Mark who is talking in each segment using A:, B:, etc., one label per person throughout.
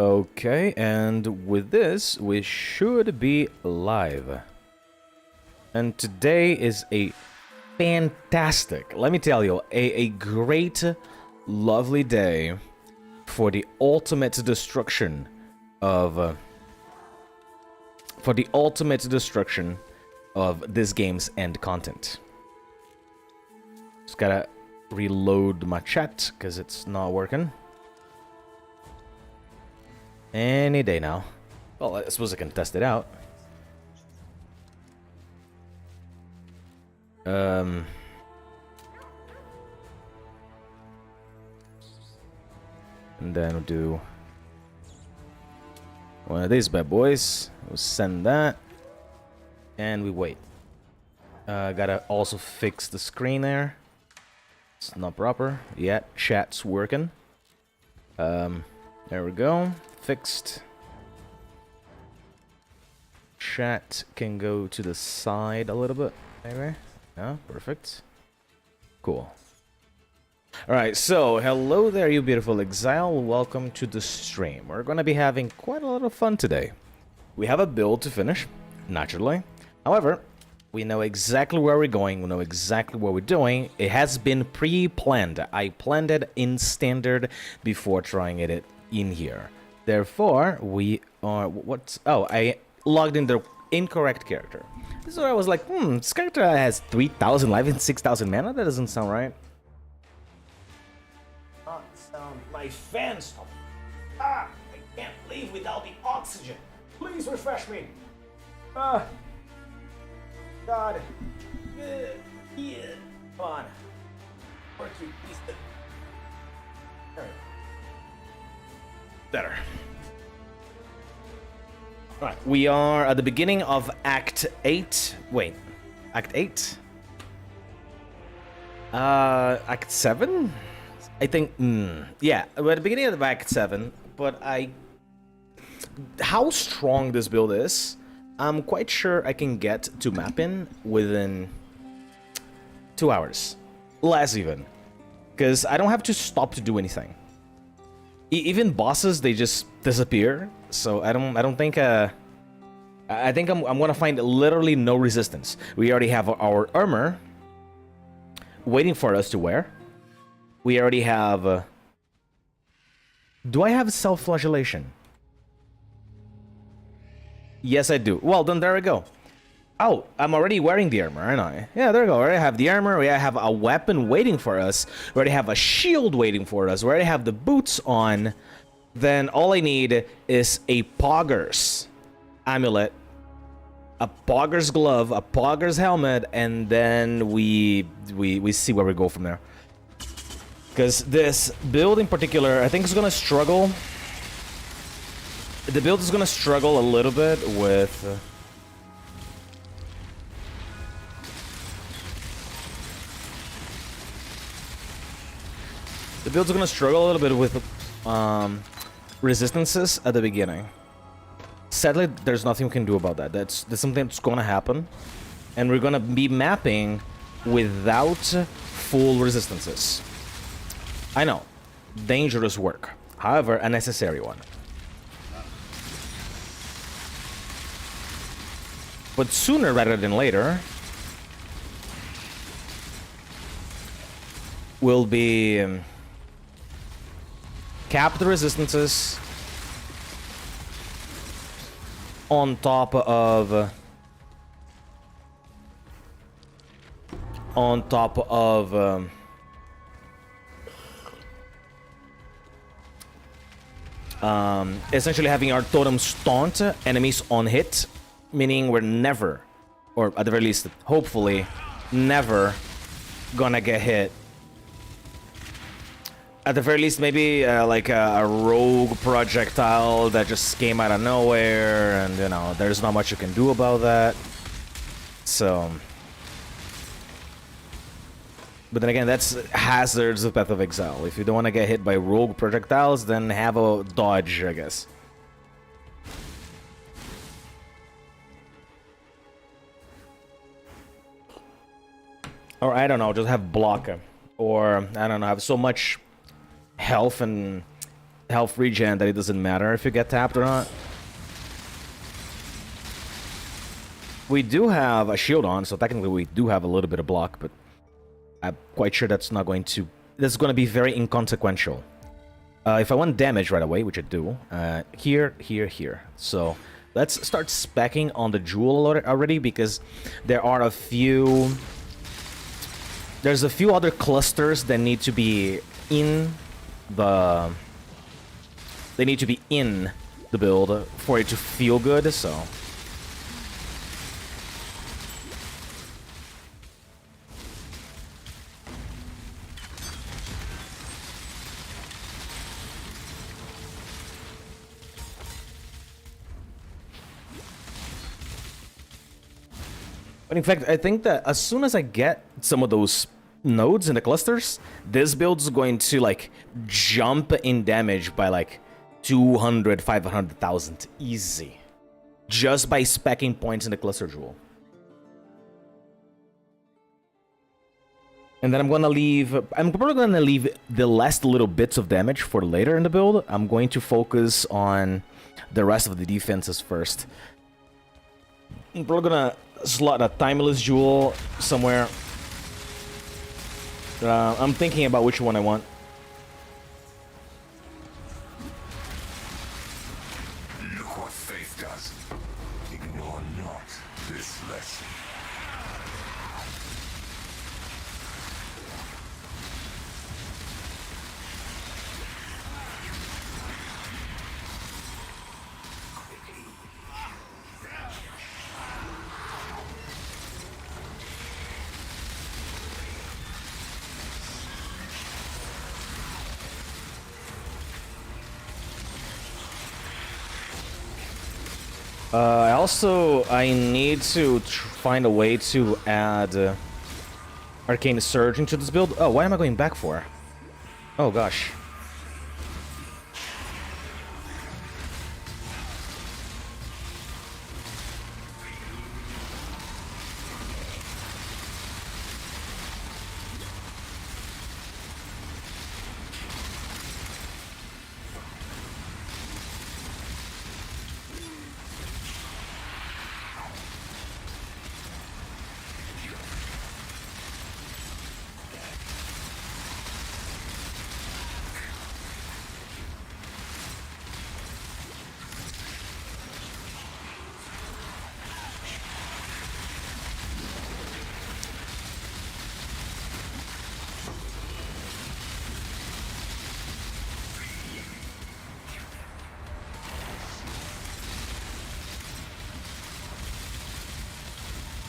A: Okay, and with this, we should be live. And today is a fantastic, let me tell you, a great, lovely day for the ultimate destruction of... this game's end content. Just gotta reload my chat, because it's not working. Any day now. Well, I suppose I can test it out. And then we'll do one of these bad boys. We'll send that. And we wait. Gotta also fix the screen there. It's not proper. Yeah, chat's working. There we go. Fixed. Chat can go to the side a little bit. Maybe. Yeah, perfect. Cool. Alright, so hello there, you beautiful exile. Welcome to the stream. We're gonna be having quite a lot of fun today. We have a build to finish, naturally. However, we know exactly where we're going, we know exactly what we're doing. It has been pre-planned. I planned it in standard before trying it in here. Therefore, we are... What's... Oh, I logged in the incorrect character. So I was like, this character has 3,000 life and 6,000 mana? That doesn't sound right. Not sound... My fan stopped. I can't leave without the oxygen. Please refresh me. God. Yeah. Come on. Work you piece of... Better. Alright, we are at the beginning of Act 8. Wait, Act 8? Act 7? I think, yeah, we're at the beginning of Act 7, but how strong this build is, I'm quite sure I can get to mapping within 2 hours. Less even. Because I don't have to stop to do anything. Even bosses, they just disappear. So I don't think I think I'm gonna find literally no resistance. We already have our armor waiting for us to wear. We already have do I have self-flagellation? Yes, I do. Well, then there we go. Oh, I'm already wearing the armor, aren't I? Yeah, there we go. We already have the armor. We have a weapon waiting for us. We already have a shield waiting for us. We already have the boots on. Then all I need is a Poggers amulet, a Poggers glove, a Poggers helmet, and then we see where we go from there. Because this build in particular, I think is gonna struggle. The build is gonna struggle a little bit with. The build's gonna struggle a little bit with resistances at the beginning. Sadly, there's nothing we can do about that. That's something that's gonna happen, and we're gonna be mapping without full resistances. I know, dangerous work. However, a necessary one. But sooner rather than later, we'll be cap the resistances on top of essentially having our totems taunt enemies on hit, meaning we're never, or at the very least, hopefully, never gonna get hit. At the very least, maybe like a rogue projectile that just came out of nowhere, and you know, there's not much you can do about that. So, but then again, that's hazards of Path of Exile. If you don't want to get hit by rogue projectiles, then have a dodge, I guess. Or I don't know, just have block, or I don't know, have so much health and health regen that it doesn't matter if you get tapped or not. We do have a shield on, so technically we do have a little bit of block, but I'm quite sure that's not going to... That's going to be very inconsequential. If I want damage right away, which I do, here, here, here. So let's start speccing on the jewel already, because there are a few... There's a few other clusters that need to be in the... They need to be in the build for it to feel good, so... But in fact, I think that as soon as I get some of those nodes in the clusters, this build's going to, like, jump in damage by, like, 200, 500,000 easy. Just by speccing points in the cluster jewel. And then I'm probably gonna leave the last little bits of damage for later in the build. I'm going to focus on the rest of the defenses first. I'm probably gonna slot a timeless jewel somewhere. I'm thinking about which one I want.
B: Look what faith does. Ignore not this lesson.
A: I need to find a way to add Arcane Surge into this build. Oh, why am I going back for? Oh gosh.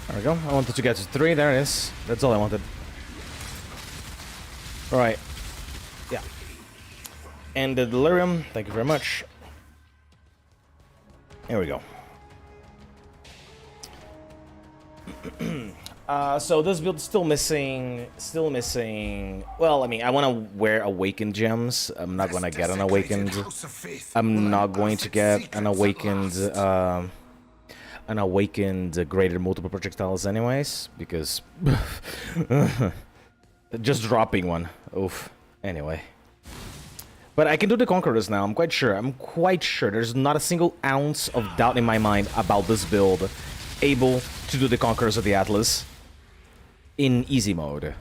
A: There we go. I wanted to get to 3. There it is. That's all I wanted. Alright. Yeah. And the delirium. Thank you very much. There we go. So this build's still missing... Well, I mean, I want to wear Awakened gems. I'm not going to get an Awakened... I'm not going to get an Awakened Greater Multiple Projectiles anyways, because... just dropping one. Oof. Anyway. But I can do the Conquerors now, I'm quite sure. I'm quite sure. There's not a single ounce of doubt in my mind about this build able to do the Conquerors of the Atlas in easy mode.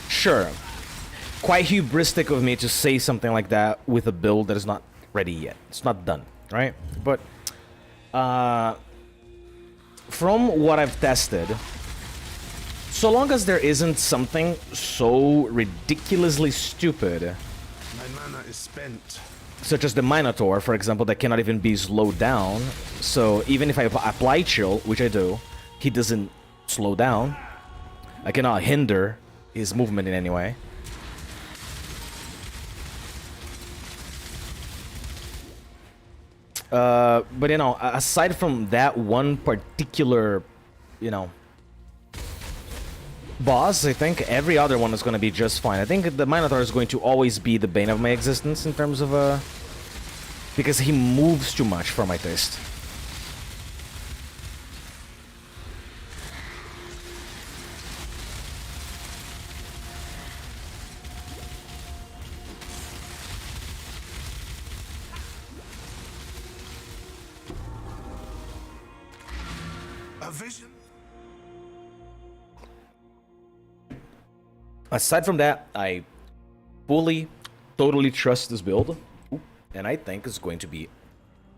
A: Sure. Quite hubristic of me to say something like that with a build that is not ready yet. It's not done, right? But from what I've tested, so long as there isn't something so ridiculously stupid,
B: My mana is spent.
A: such as the Minotaur, for example, that cannot even be slowed down. So even if I apply chill, which I do, he doesn't slow down. I cannot hinder his movement in any way. But you know, aside from that one particular, you know, boss, I think every other one is going to be just fine. I think the Minotaur is going to always be the bane of my existence in terms of because he moves too much for my taste.
B: vision?
A: Aside from that, I fully, totally trust this build, and I think it's going to be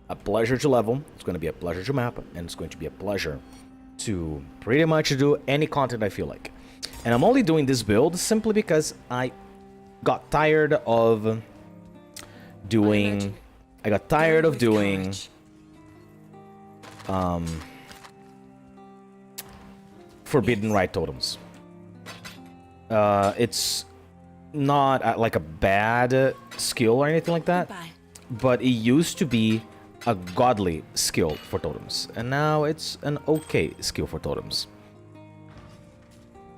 A: a pleasure to level, it's going to be a pleasure to map, and it's going to be a pleasure to pretty much do any content I feel like. And I'm only doing this build simply because I got tired of doing... I got tired of doing... Forbidden Right totems. It's not like a bad skill or anything like that, but it used to be a godly skill for totems, and now it's an okay skill for totems.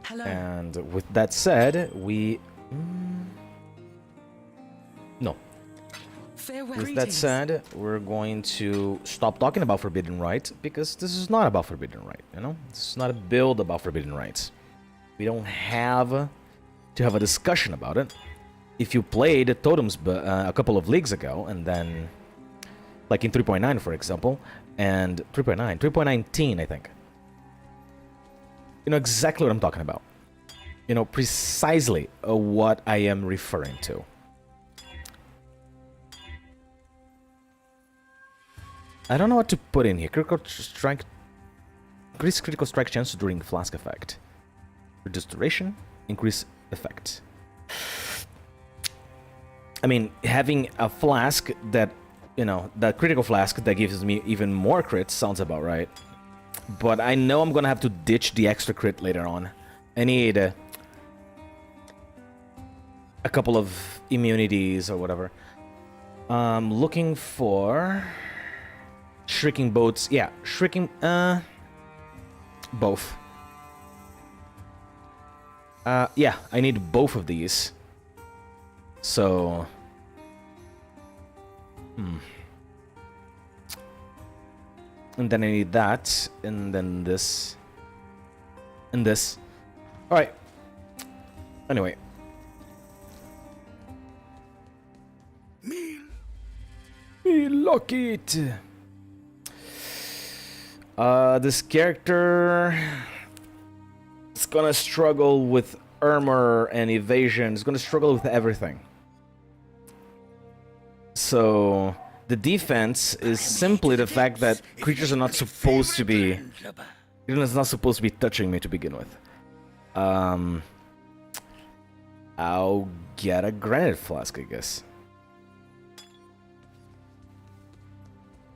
C: Hello.
A: And with that said, we... No.
C: Farewell.
A: With that said, we're going to stop talking about Forbidden Right, because this is not about Forbidden Right, you know? This is not a build about Forbidden Rights. We don't have to have a discussion about it. If you played Totems a couple of leagues ago, and then... Like in 3.9, for example, and 3.19, I think. You know exactly what I'm talking about. You know precisely what I am referring to. I don't know what to put in here. Critical strike... Increase critical strike chance during flask effect. Reduce duration, increase effect. I mean, having a flask that... You know, that critical flask that gives me even more crits sounds about right. But I know I'm gonna have to ditch the extra crit later on. I need a couple of immunities or whatever. Looking for... Shrieking Boats. Yeah, Shrieking... Both. Yeah, I need both of these. So... And then I need that, and then this, and this. Alright. Anyway. Me lock it. This character is gonna struggle with armor and evasion. It's gonna struggle with everything. So the defense is simply the fact that creatures are not supposed to be... It's not supposed to be touching me to begin with. I'll get a granite flask, I guess.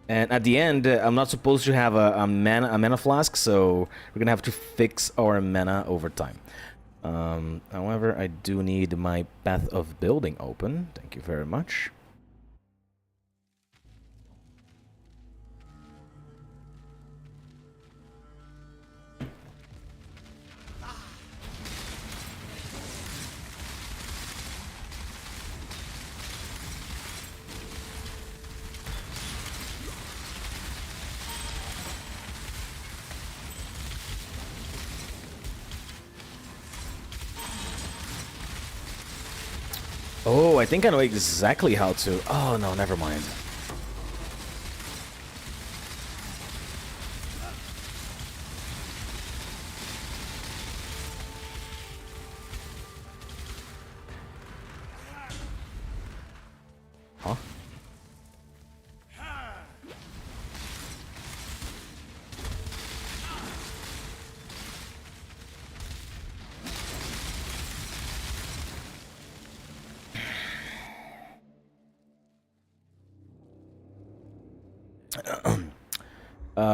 A: And at the end, I'm not supposed to have a mana flask, so we're gonna have to fix our mana over time. However, I do need my Path of Building open. Thank you very much. Oh, I think I know exactly how to... Oh, no, never mind. Huh?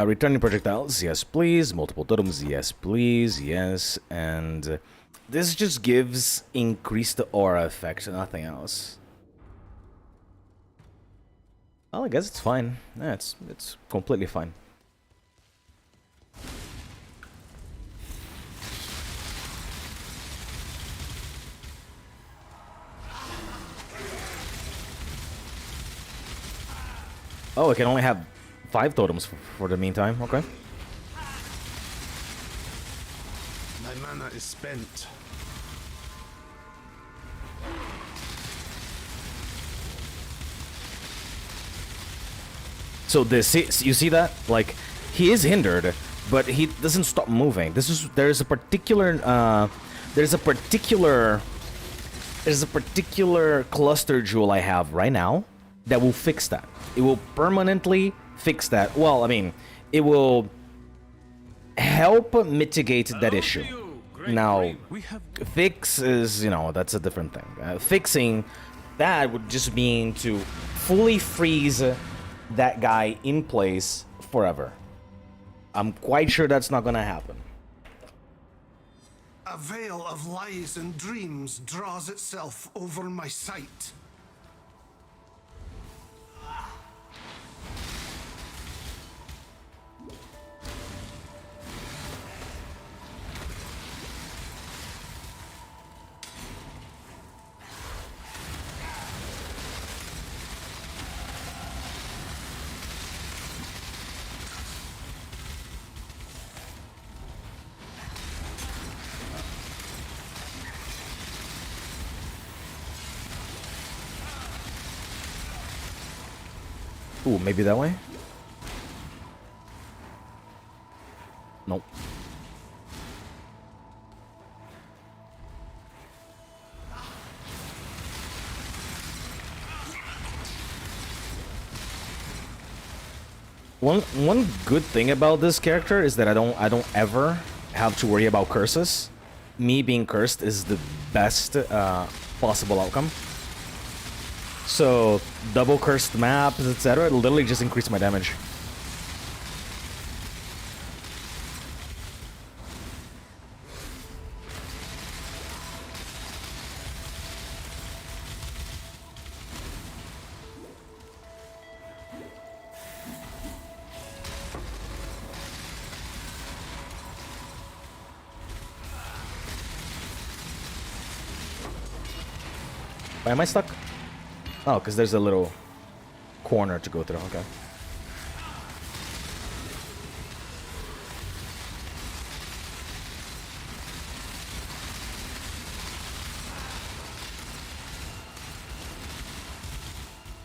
A: Returning projectiles, yes please. Multiple totems, yes please, yes. And this just gives increased aura effect, nothing else. Well, I guess it's fine. Yeah, it's completely fine. Oh, I can only have 5 totems for the meantime. Okay.
B: My mana is spent.
A: So this, you see that? Like, he is hindered, but he doesn't stop moving. There's a particular cluster jewel I have right now that will fix that. It will permanently fix that. Well, I mean, it will help mitigate that issue. Now, fix is, you know, that's a different thing. Fixing that would just mean to fully freeze that guy in place forever. I'm quite sure that's not gonna happen.
D: A veil of lies and dreams draws itself over my sight.
A: Ooh, maybe that way? Nope. One good thing about this character is that I don't ever have to worry about curses. Me being cursed is the best possible outcome. So, double cursed maps, etc. It'll literally just increase my damage. Why am I stuck? Oh, because there's a little corner to go through. Okay.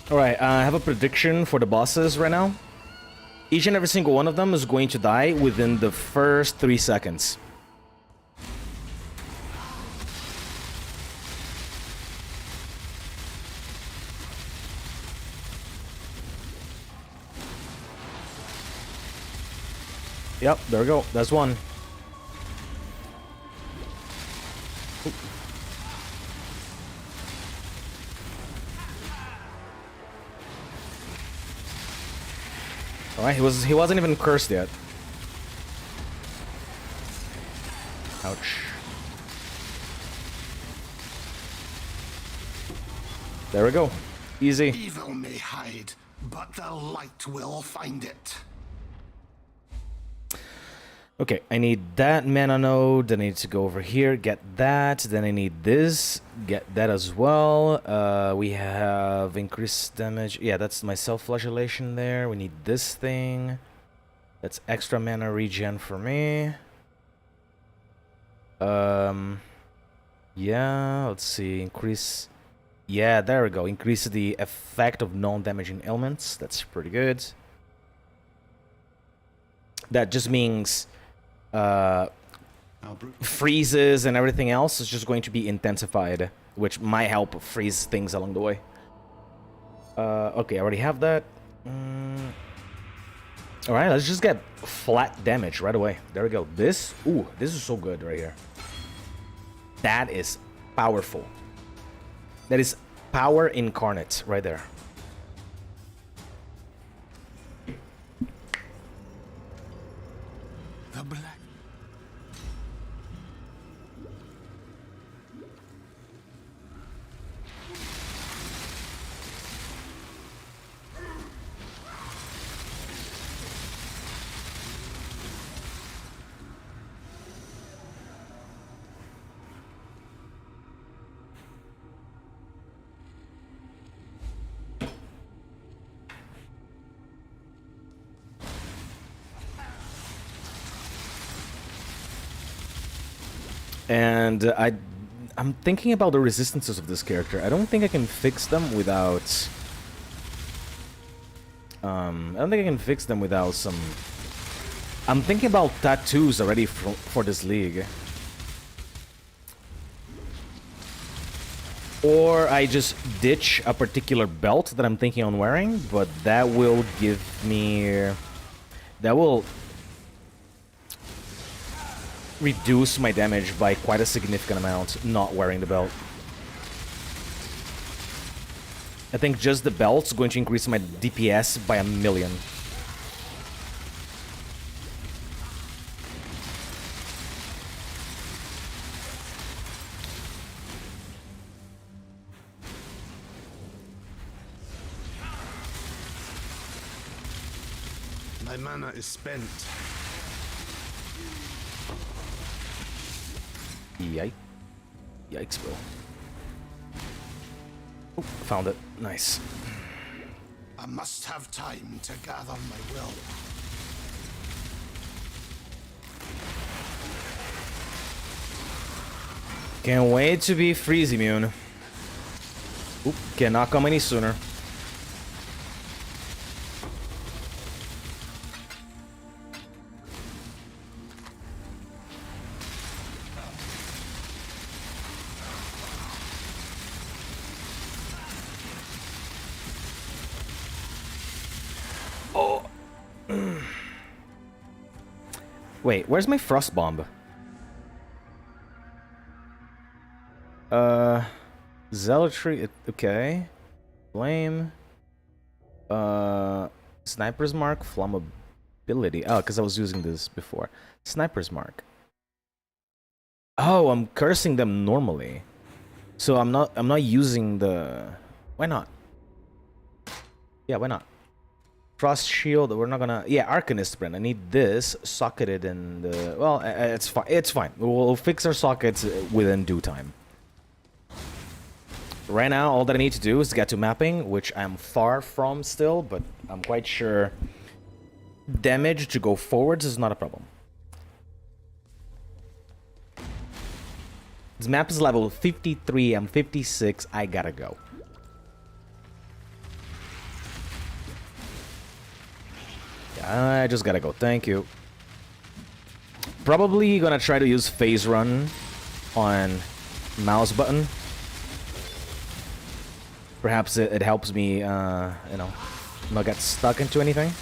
A: Alright, I have a prediction for the bosses right now. Each and every single one of them is going to die within the first 3 seconds. Yep, there we go. That's one. Alright, he wasn't even cursed yet. Ouch. There we go. Easy.
D: Evil may hide, but the light will find it.
A: Okay, I need that mana node, then I need to go over here, get that, then I need this, get that as well. We have increased damage. Yeah, that's my self-flagellation there. We need this thing. That's extra mana regen for me. Yeah, let's see, increase... Yeah, there we go. Increase the effect of non-damaging elements. That's pretty good. That just means... freezes and everything else is just going to be intensified, which might help freeze things along the way. Okay, I already have that. Alright, let's just get flat damage right away. There we go. This is so good right here. That is powerful. That is power incarnate right there.
D: The black.
A: And I'm thinking about the resistances of this character. I don't think I can fix them without... I don't think I can fix them without some I'm thinking about tattoos already for this league. Or I just ditch a particular belt that I'm thinking on wearing, but that will give me... That will reduce my damage by quite a significant amount not wearing the belt. I think just the belt's going to increase my DPS by 1,000,000.
D: My mana is spent.
A: Yikes, bro. Oh, found it. Nice.
D: I must have time to gather my will.
A: Can't wait to be freeze immune. Oop, cannot come any sooner. Wait, where's my frost bomb? Zealotry, okay. Flame. Sniper's Mark, Flammability. Oh, because I was using this before. Sniper's Mark. Oh, I'm cursing them normally. So I'm not using the... Why not? Yeah, why not? Frost Shield, we're not gonna... Yeah, Arcanist Brand. I need this socketed in the... Well, it's fine. It's fine. We'll fix our sockets within due time. Right now, all that I need to do is get to mapping, which I'm far from still, but I'm quite sure damage to go forwards is not a problem. This map is level 53, I'm 56, I gotta go. I just gotta go, thank you. Probably gonna try to use phase run on mouse button. Perhaps it helps me, you know, not get stuck into anything.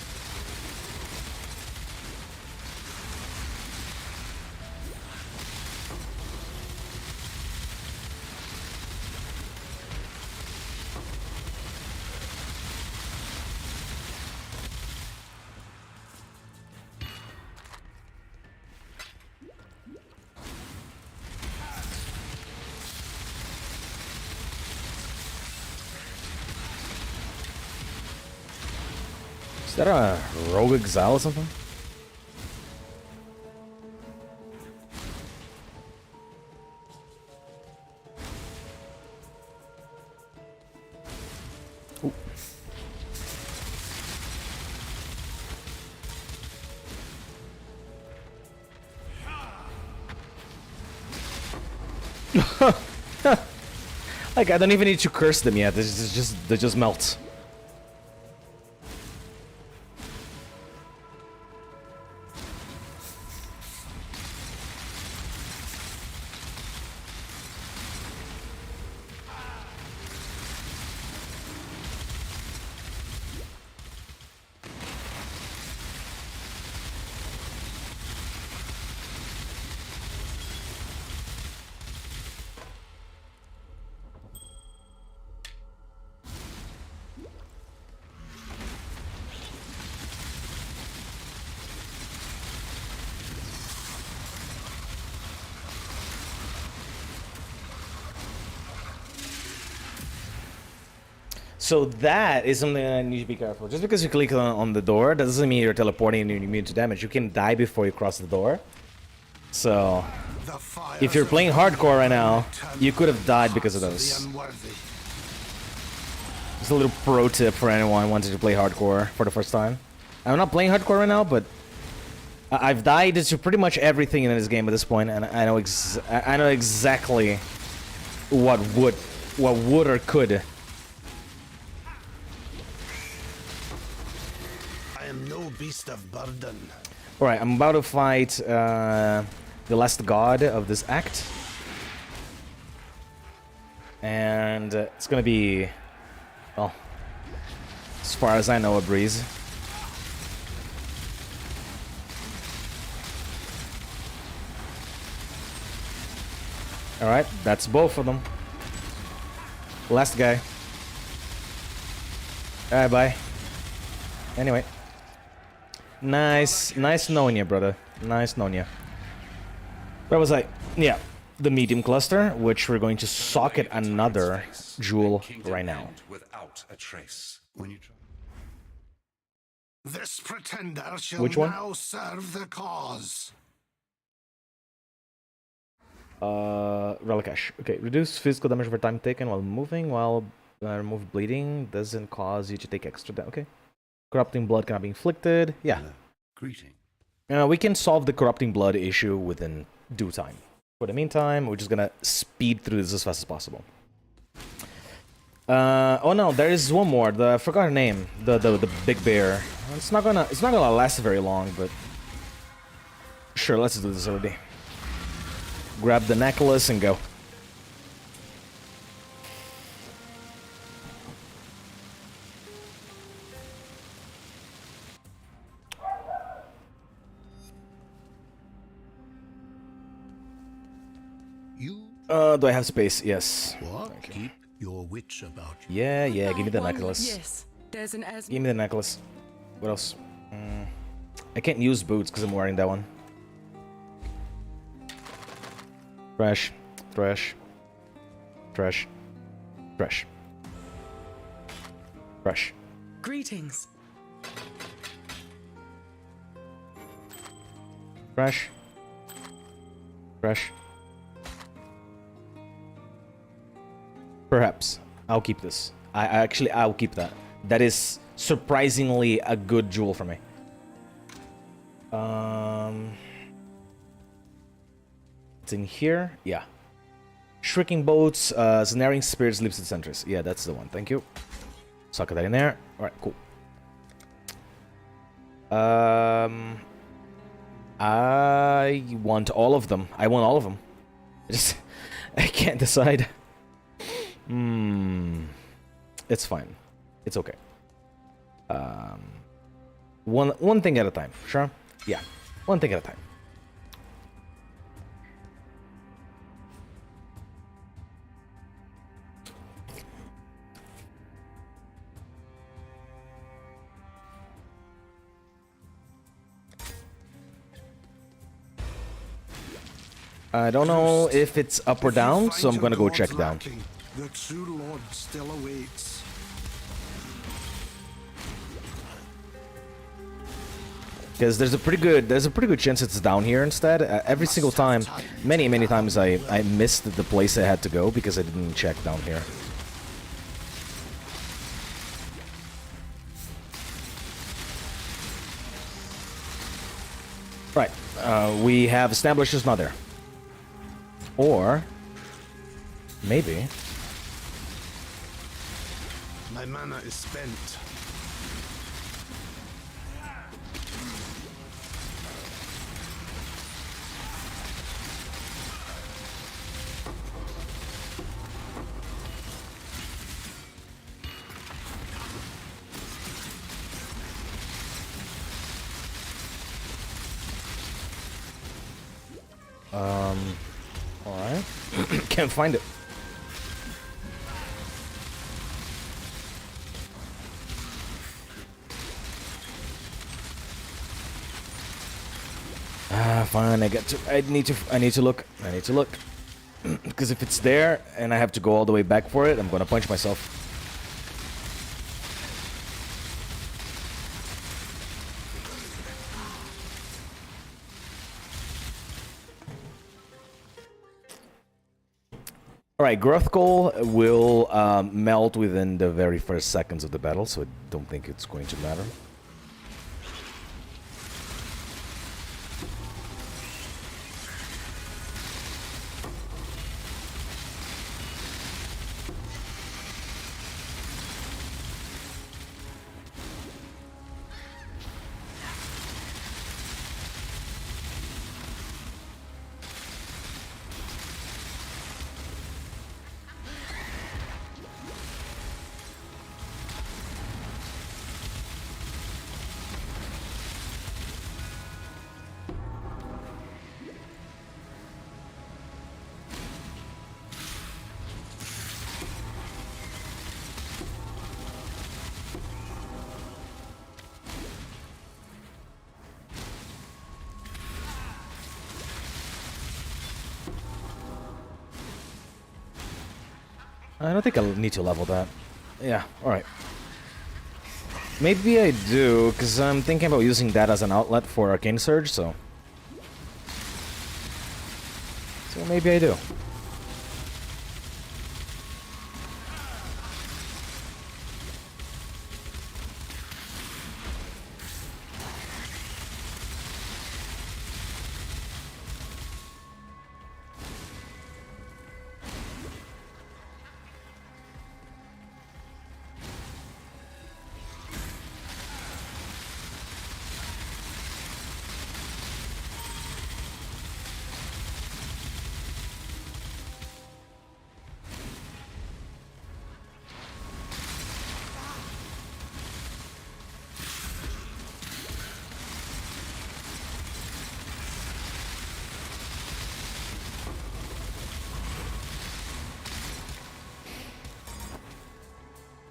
A: Is that a rogue exile or something? Ooh. Like, I don't even need to curse them yet. They just melt. So that is something that I need to be careful. Just because you click on the door, that doesn't mean you're teleporting and you're immune to damage. You can die before you cross the door. So, if you're playing hardcore right now, you could have died because of those. Just a little pro tip for anyone wanting to play hardcore for the first time. I'm not playing hardcore right now, but I've died to pretty much everything in this game at this point, and I know exactly what would or could.
D: I am no beast of burden.
A: Alright, I'm about to fight the last god of this act. And it's gonna be, well, as far as I know, a breeze. Alright, that's both of them. Last guy. Alright, bye. Anyway. Nice knowing you, brother. Nice knowing you. Where was I? Yeah, the medium cluster, which we're going to socket another jewel right now.
B: Without a trace.
D: This pretender shall
A: Which one?
D: now serve the cause.
A: Relic Ash. Okay, reduce physical damage over time taken while moving, while remove bleeding. Doesn't cause you to take extra damage. Okay. Corrupting blood cannot be inflicted. Yeah.
B: Greeting.
A: We can solve the corrupting blood issue within due time. For the meantime, we're just gonna speed through this as fast as possible. Oh no, there is one more. I forgot her name. The big bear. It's not gonna last very long, but sure, let's do this already. Grab the necklace and go. Do I have space? Yes.
E: What? Keep your wits about you.
A: Yeah, give me the necklace.
C: Yes, there's an asthma.
A: Give me the necklace. What else? I can't use boots because I'm wearing that one. Trash. Trash. Trash. Trash. Trash.
C: Greetings.
A: Trash. Trash. Perhaps. I'll keep this. I'll keep that. That is surprisingly a good jewel for me. It's in here? Yeah. Shrieking Boats, Snaring Spear, Sleeps at Sentries. Yeah, that's the one. Thank you. Socket that in there. Alright, cool. I want all of them. I want all of them. I can't decide. It's fine. It's okay. One thing at a time. Sure? Yeah. One thing at a time. I don't know if it's up or down, so I'm gonna go check down.
D: The true Lord still awaits.
A: Because there's a pretty good chance it's down here instead. Every single time, many times I missed the place I had to go because I didn't check down here. Right, we have established it's not there. Or maybe.
D: My mana is spent.
A: Alright. Can't find it. Fine, I need to look. Because if it's there and I have to go all the way back for it, I'm gonna punch myself. Alright, Growth Coal will melt within the very first seconds of the battle, so I don't think it's going to matter. I don't think I'll need to level that. Yeah, alright. Maybe I do, because I'm thinking about using that as an outlet for Arcane Surge, so... So maybe I do.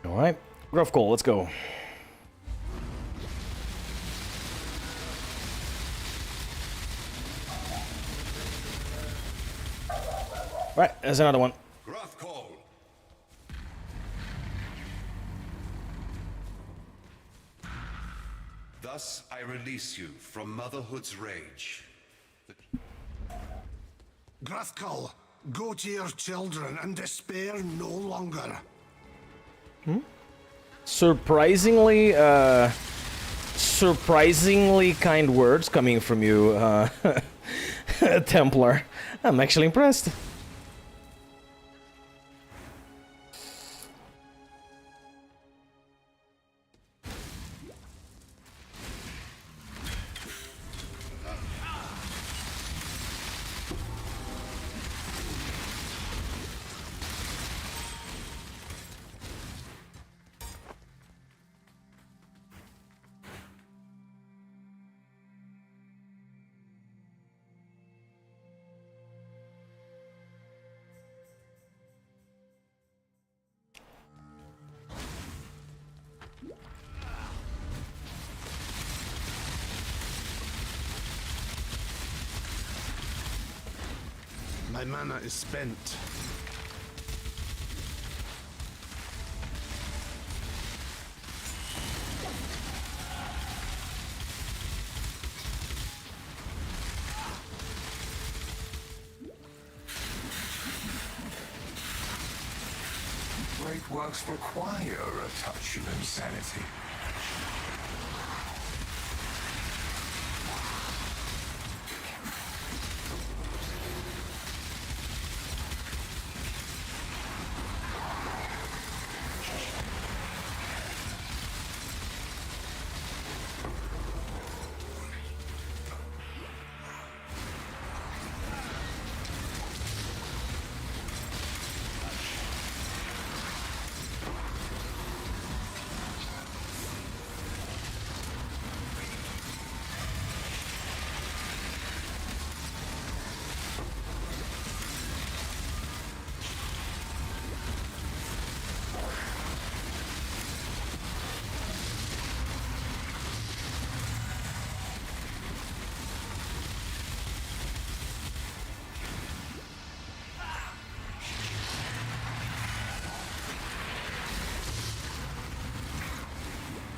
A: Alright, Gruff Goal, let's go. Right, there's another one.
B: Gruff call. Thus I release you from motherhood's rage.
D: Grathkull, go to your children and despair no longer.
A: Surprisingly, surprisingly kind words coming from you, Templar. I'm actually impressed.
D: My mana is spent.
B: Great works require a touch of insanity.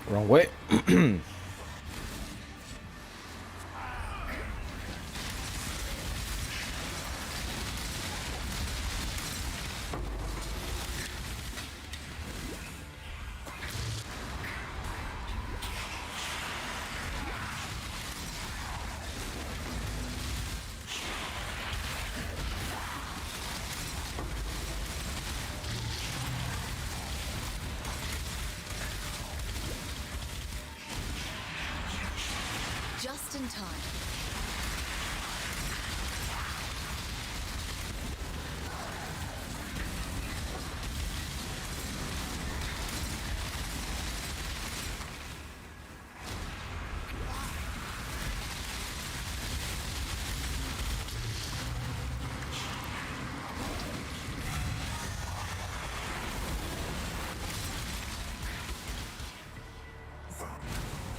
A: Wrong way.
F: Just in time.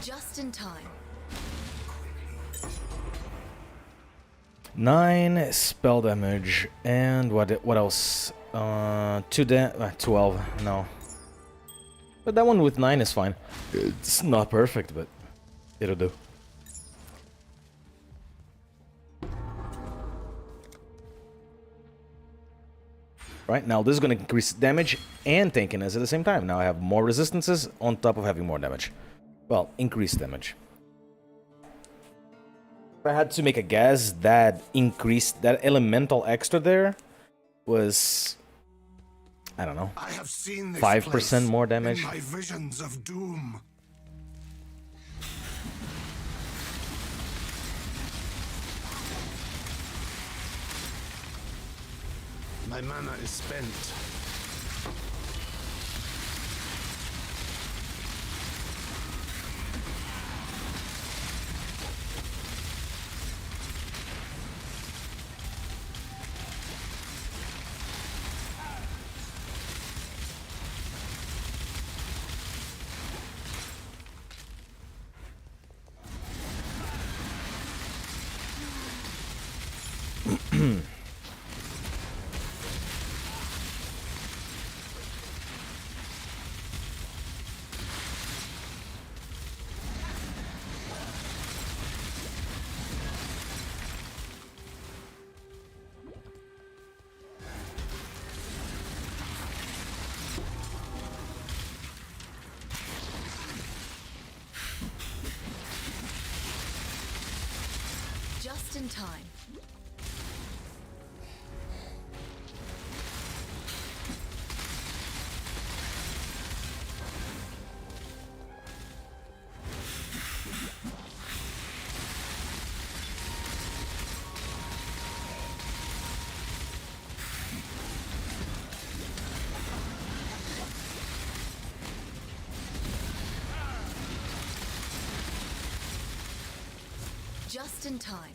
F: Just in time.
A: 9 spell damage, and what else? 12, no. But that one with 9 is fine. It's not perfect, but it'll do. Right, now this is going to increase damage and tankiness at the same time. Now I have more resistances on top of having more damage. Well, increased damage. If I had to make a guess, that increased, that elemental extra there was, I don't know,
D: I have seen this
A: 5%
D: place
A: more damage.
D: in my visions of doom. My mana is spent.
F: Just in time. Just in time.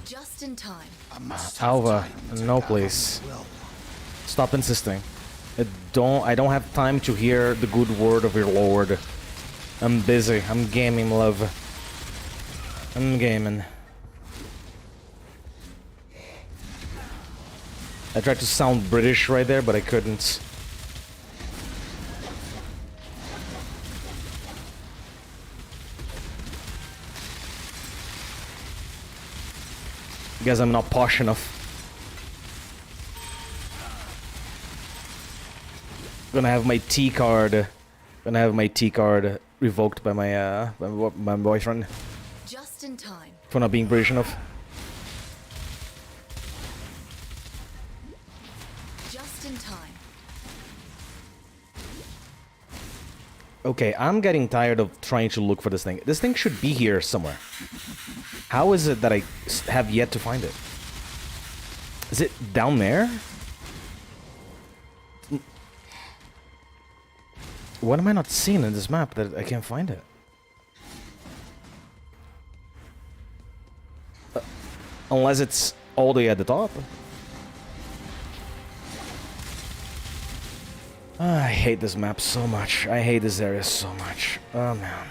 F: Just in time.
A: Alva, no please. Stop insisting. I don't have time to hear the good word of your lord. I'm busy. I'm gaming, love. I'm gaming. I tried to sound British right there, but I couldn't. Guess I'm not posh enough. Gonna have my T card. Gonna have my T card revoked by my boyfriend
F: Just in time.
A: for not being British enough.
F: Just in time.
A: Okay, I'm getting tired of trying to look for this thing. This thing should be here somewhere. How is it that I have yet to find it? Is it down there? What am I not seeing in this map that I can't find it? Unless it's all the way at the top. I hate this map so much. I hate this area so much. Oh man.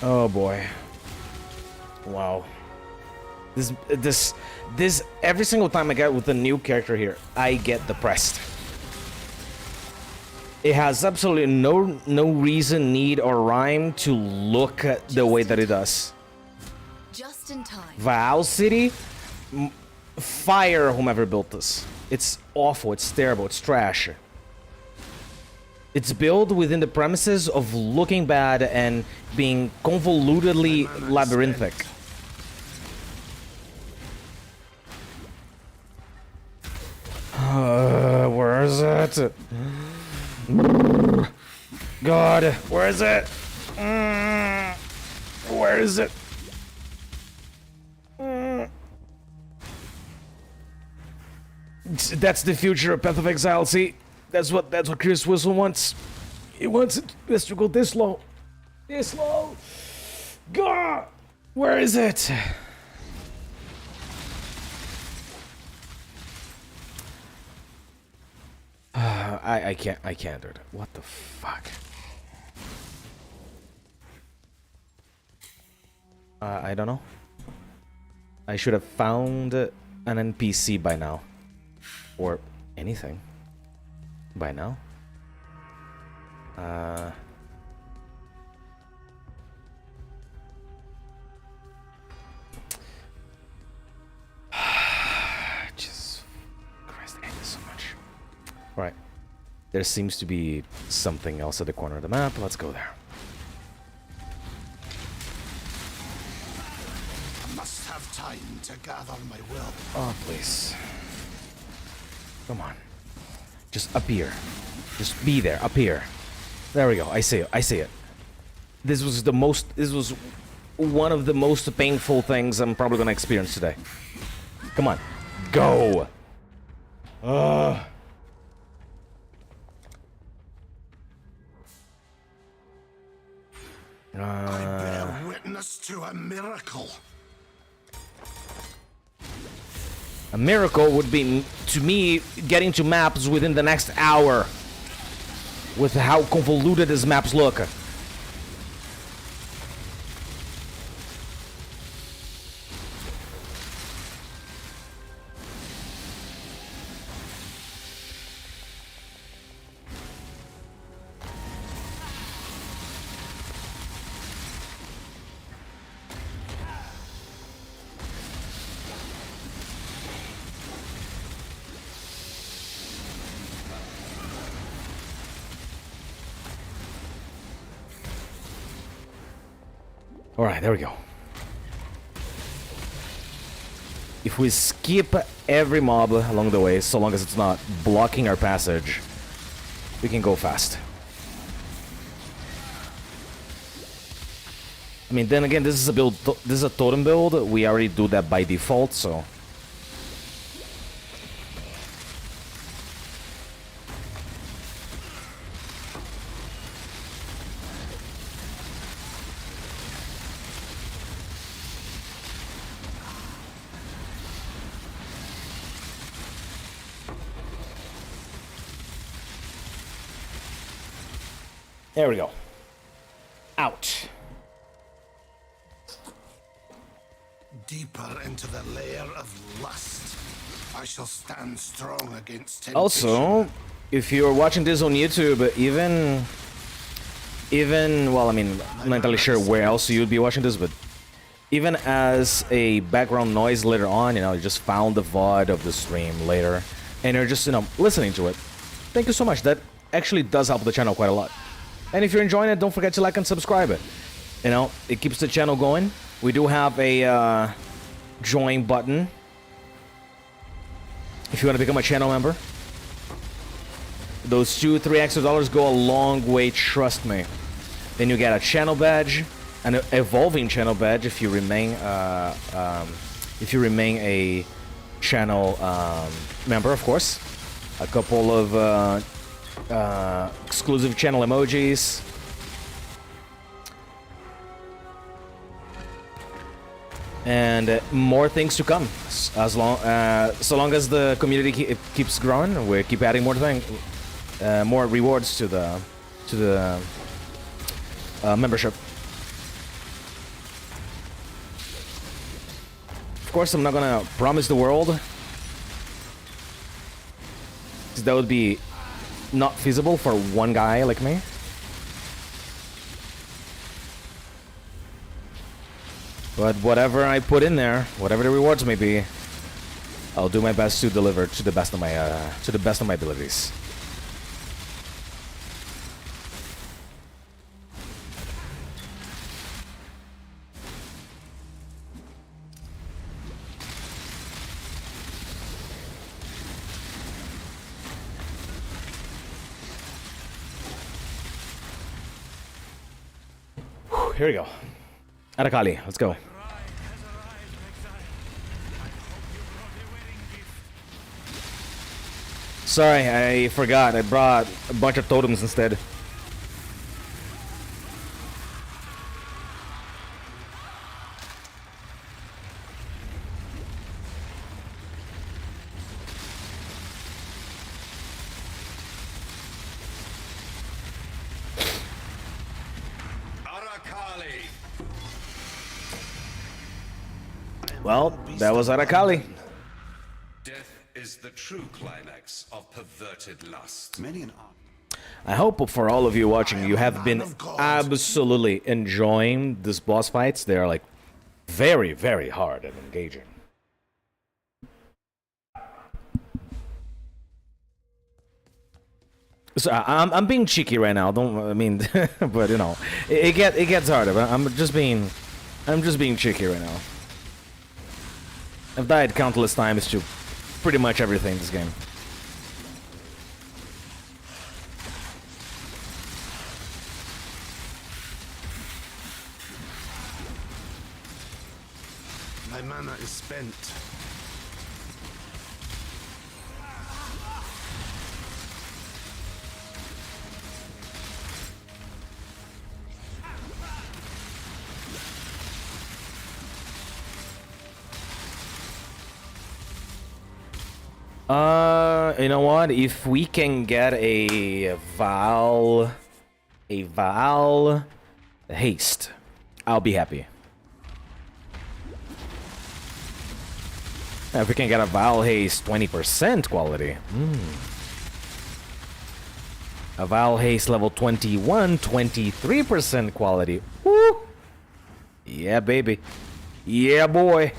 A: Oh boy. Wow. This every single time I get with a new character here, I get depressed. It has absolutely no reason, need, or rhyme to look at the way that it does.
F: Just in time.
A: Val City, fire whomever built this. It's awful, it's terrible, it's trash. It's built within the premises of looking bad and being convolutedly labyrinthic. Where is it? God, where is it? Where is it? That's the future of Path of Exile. See, that's what Chris Whistle wants. He wants it to go this low, this low. God, where is it? I can't do it. What the fuck? I don't know. I should have found an NPC by now. Or anything. By now. Jesus Christ, I hate this so much. Right. There seems to be something else at the corner of the map. Let's go there.
D: I must have time to gather my will.
A: Oh, please. Come on. Just appear. Just be there. Appear. There we go. I see it. I see it. This was one of the most painful things I'm probably gonna experience today. Come on. Go! Ugh.
D: I bear witness to a miracle.
A: A miracle would be, to me, getting to maps within the next hour. With how convoluted these maps look. Alright, there we go. If we skip every mob along the way, so long as it's not blocking our passage, we can go fast. I mean, then again, this is a build. This is a totem build. We already do that by default, so. There we go. Out.
D: Deeper into the lair of lust, I shall stand strong against temptation.
A: Also, if you're watching this on YouTube, even well, I mean, I'm not entirely sure where else you'd be watching this, but even as a background noise later on, you know, you just found the VOD of the stream later, and you're just, you know, listening to it. Thank you so much. That actually does help the channel quite a lot. And if you're enjoying it, don't forget to like and subscribe it. You know, it keeps the channel going. We do have a join button if you want to become a channel member. Those $2-3 extra go a long way, trust me. Then you get a channel badge, an evolving channel badge if you remain a channel member, of course. A couple of exclusive channel emojis. And more things to come. So long as the community keeps growing, we keep adding more more rewards to the membership. Of course, I'm not gonna promise the world, because that would be not feasible for one guy like me. But whatever I put in there, whatever the rewards may be, I'll do my best to deliver to the best of my abilities. Whew, here we go. Arakali, let's go. Sorry, I forgot. I brought a bunch of totems instead. Well, that was Arakali.
B: Death is the true climax of perverted lust.
E: Many an
A: I hope for all of you watching, you have been absolutely enjoying these boss fights. They are like very, very hard and engaging. So I'm being cheeky right now. Don't I mean, but you know, it gets harder. But I'm just being cheeky right now. I've died countless times to pretty much everything in this game.
D: My mana is spent.
A: You know what? If we can get a Val haste, I'll be happy. If we can get a Val haste 20% quality. A Val haste level 21, 23% quality. Woo! Yeah, baby. Yeah, boy.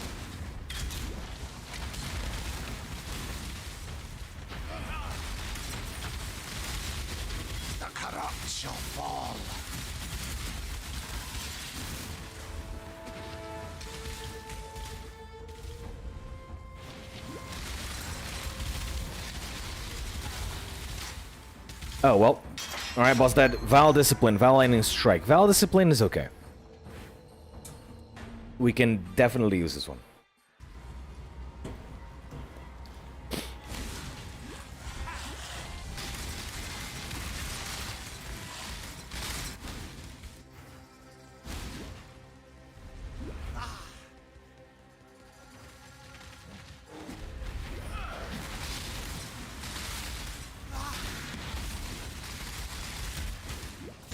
A: Oh, well. Alright, boss, that Val Discipline, Val Lightning Strike. Val Discipline is okay. We can definitely use this one.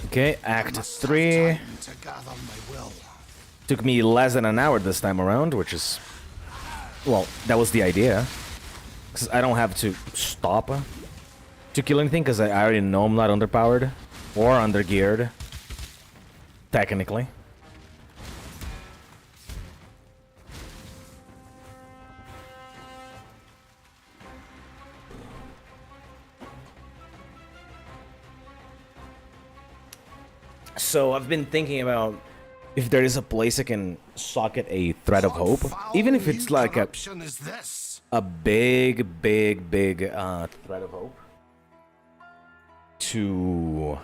A: Okay, Act 3. Took me less than an hour this time around, which is... Well, that was the idea. Because I don't have to stop to kill anything, because I already know I'm not underpowered. Or undergeared. Technically. So I've been thinking about if there is a place I can socket a Thread of Hope, even if it's like a big Thread of Hope, to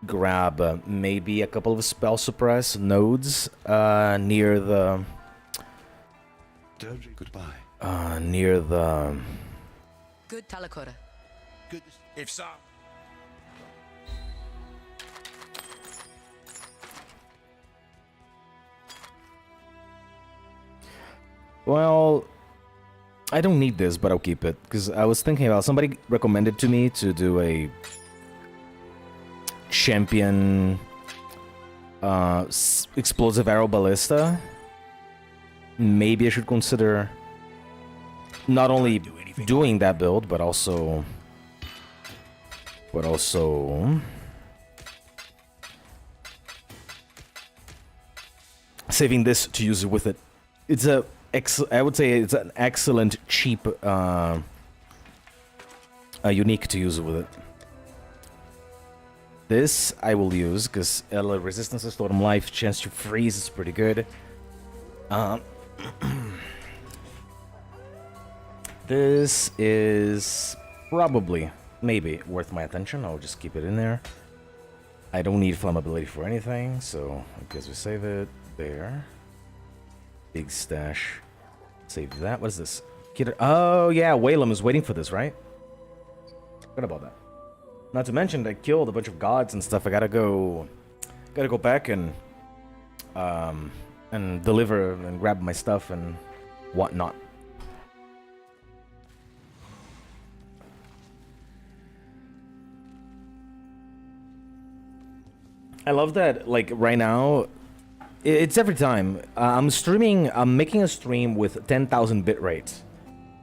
A: grab maybe a couple of spell suppress nodes near the
E: goodbye.
A: Near the
C: Good Talakora.
E: Good.
B: If so,
A: well, I don't need this, but I'll keep it, because I was thinking about, somebody recommended to me to do a champion explosive arrow ballista. Maybe I should consider not only doing that build, but also saving this to use it with it. It's a I would say it's an excellent, cheap, unique to use with it. This I will use because resistance to totem life, chance to freeze is pretty good. This is probably, maybe, worth my attention. I'll just keep it in there. I don't need flammability for anything, so I guess we save it there. Big stash. Save that. What is this? Oh yeah, Whalem is waiting for this, right? Forgot about that. Not to mention, I killed a bunch of gods and stuff. I gotta go back and deliver and grab my stuff and whatnot. I love that, like, right now, It's every time. I'm making a stream with 10,000 bitrate.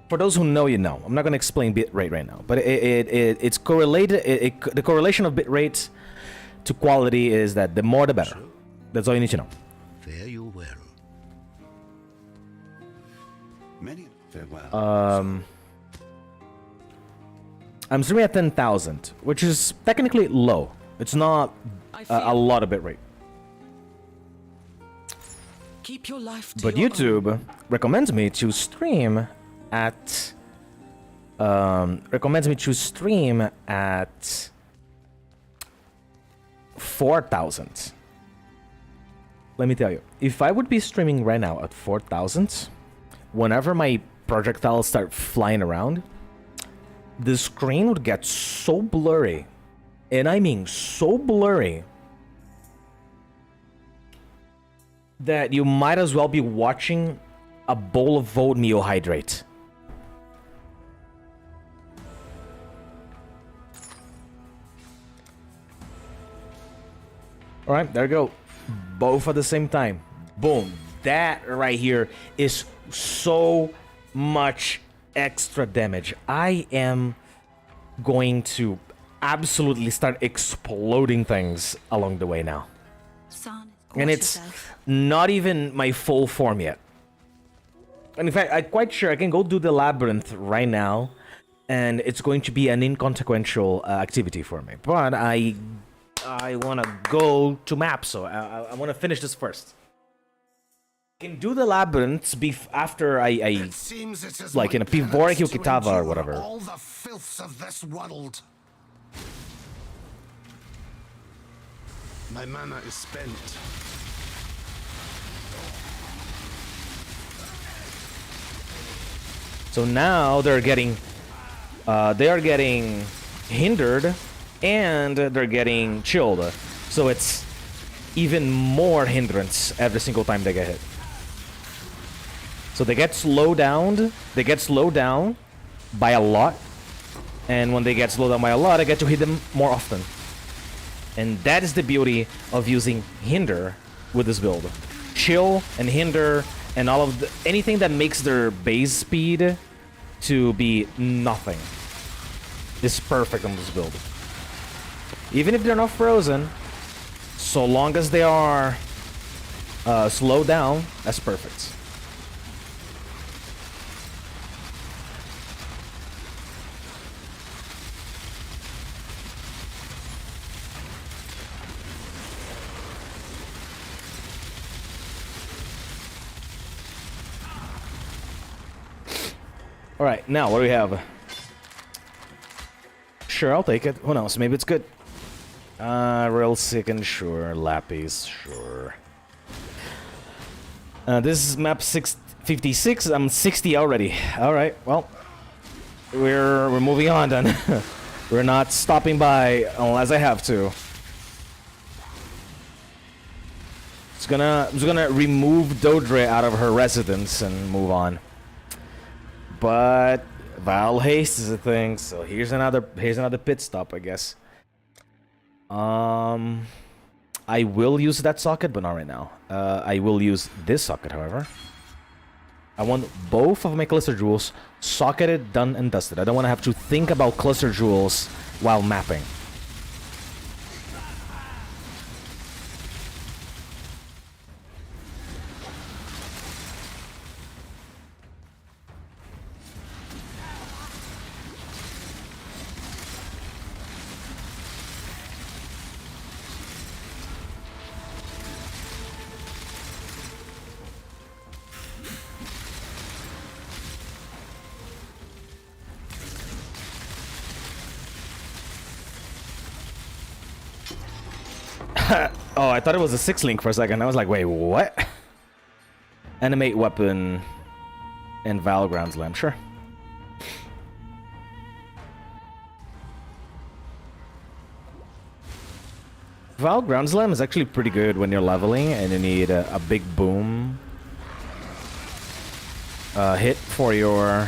A: For those who know, you know. I'm not gonna explain bitrate right now, but it's correlated. The correlation of bitrate to quality is that the more the better. That's all you need to know.
E: Fare you well. Many farewell.
A: I'm streaming at 10,000, which is technically low. It's not a lot of bitrate.
C: Keep your life to
A: But
C: your
A: YouTube
C: own.
A: recommends me to stream at 4,000. Let me tell you, if I would be streaming right now at 4,000, whenever my projectiles start flying around, the screen would get so blurry, and I mean so blurry, that you might as well be watching a bowl of oatmeal hydrate. Alright, there you go. Both at the same time. Boom. That right here is so much extra damage. I am going to absolutely start exploding things along the way now. And it's not even my full form yet. And in fact, I'm quite sure I can go do the labyrinth right now, and it's going to be an inconsequential activity for me. But I want to go to map, so I want to finish this first. I can do the labyrinths after I
D: Seems it is
A: like
D: my
A: in a Pivoric
D: penance to
A: Ukitava or
D: endure
A: whatever.
D: all the filths of this world.
E: My mana is spent.
A: So now they are getting hindered, and they're getting chilled. So it's even more hindrance every single time they get hit. So they get slowed down. They get slowed down by a lot, and when they get slowed down by a lot, I get to hit them more often. And that is the beauty of using hinder with this build. Chill and hinder and all of anything that makes their base speed to be nothing is perfect on this build. Even if they're not frozen, so long as they are slowed down, that's perfect. Alright, now what do we have? Sure, I'll take it. Who knows? Maybe it's good. Real second, sure. Lapis, sure. This is map 656. I'm 60 already. Alright, well. We're moving on then. We're not stopping by unless I have to. I'm just gonna remove Dodre out of her residence and move on. But Val haste is a thing, so here's another pit stop, I guess. I will use that socket, but not right now. I will use this socket, however. I want both of my cluster jewels socketed, done, and dusted. I don't want to have to think about cluster jewels while mapping. Oh, I thought it was a 6-link for a second. I was like, wait, what? Animate weapon and Val Ground Slam, sure. Val Ground Slam is actually pretty good when you're leveling and you need a big boom hit for your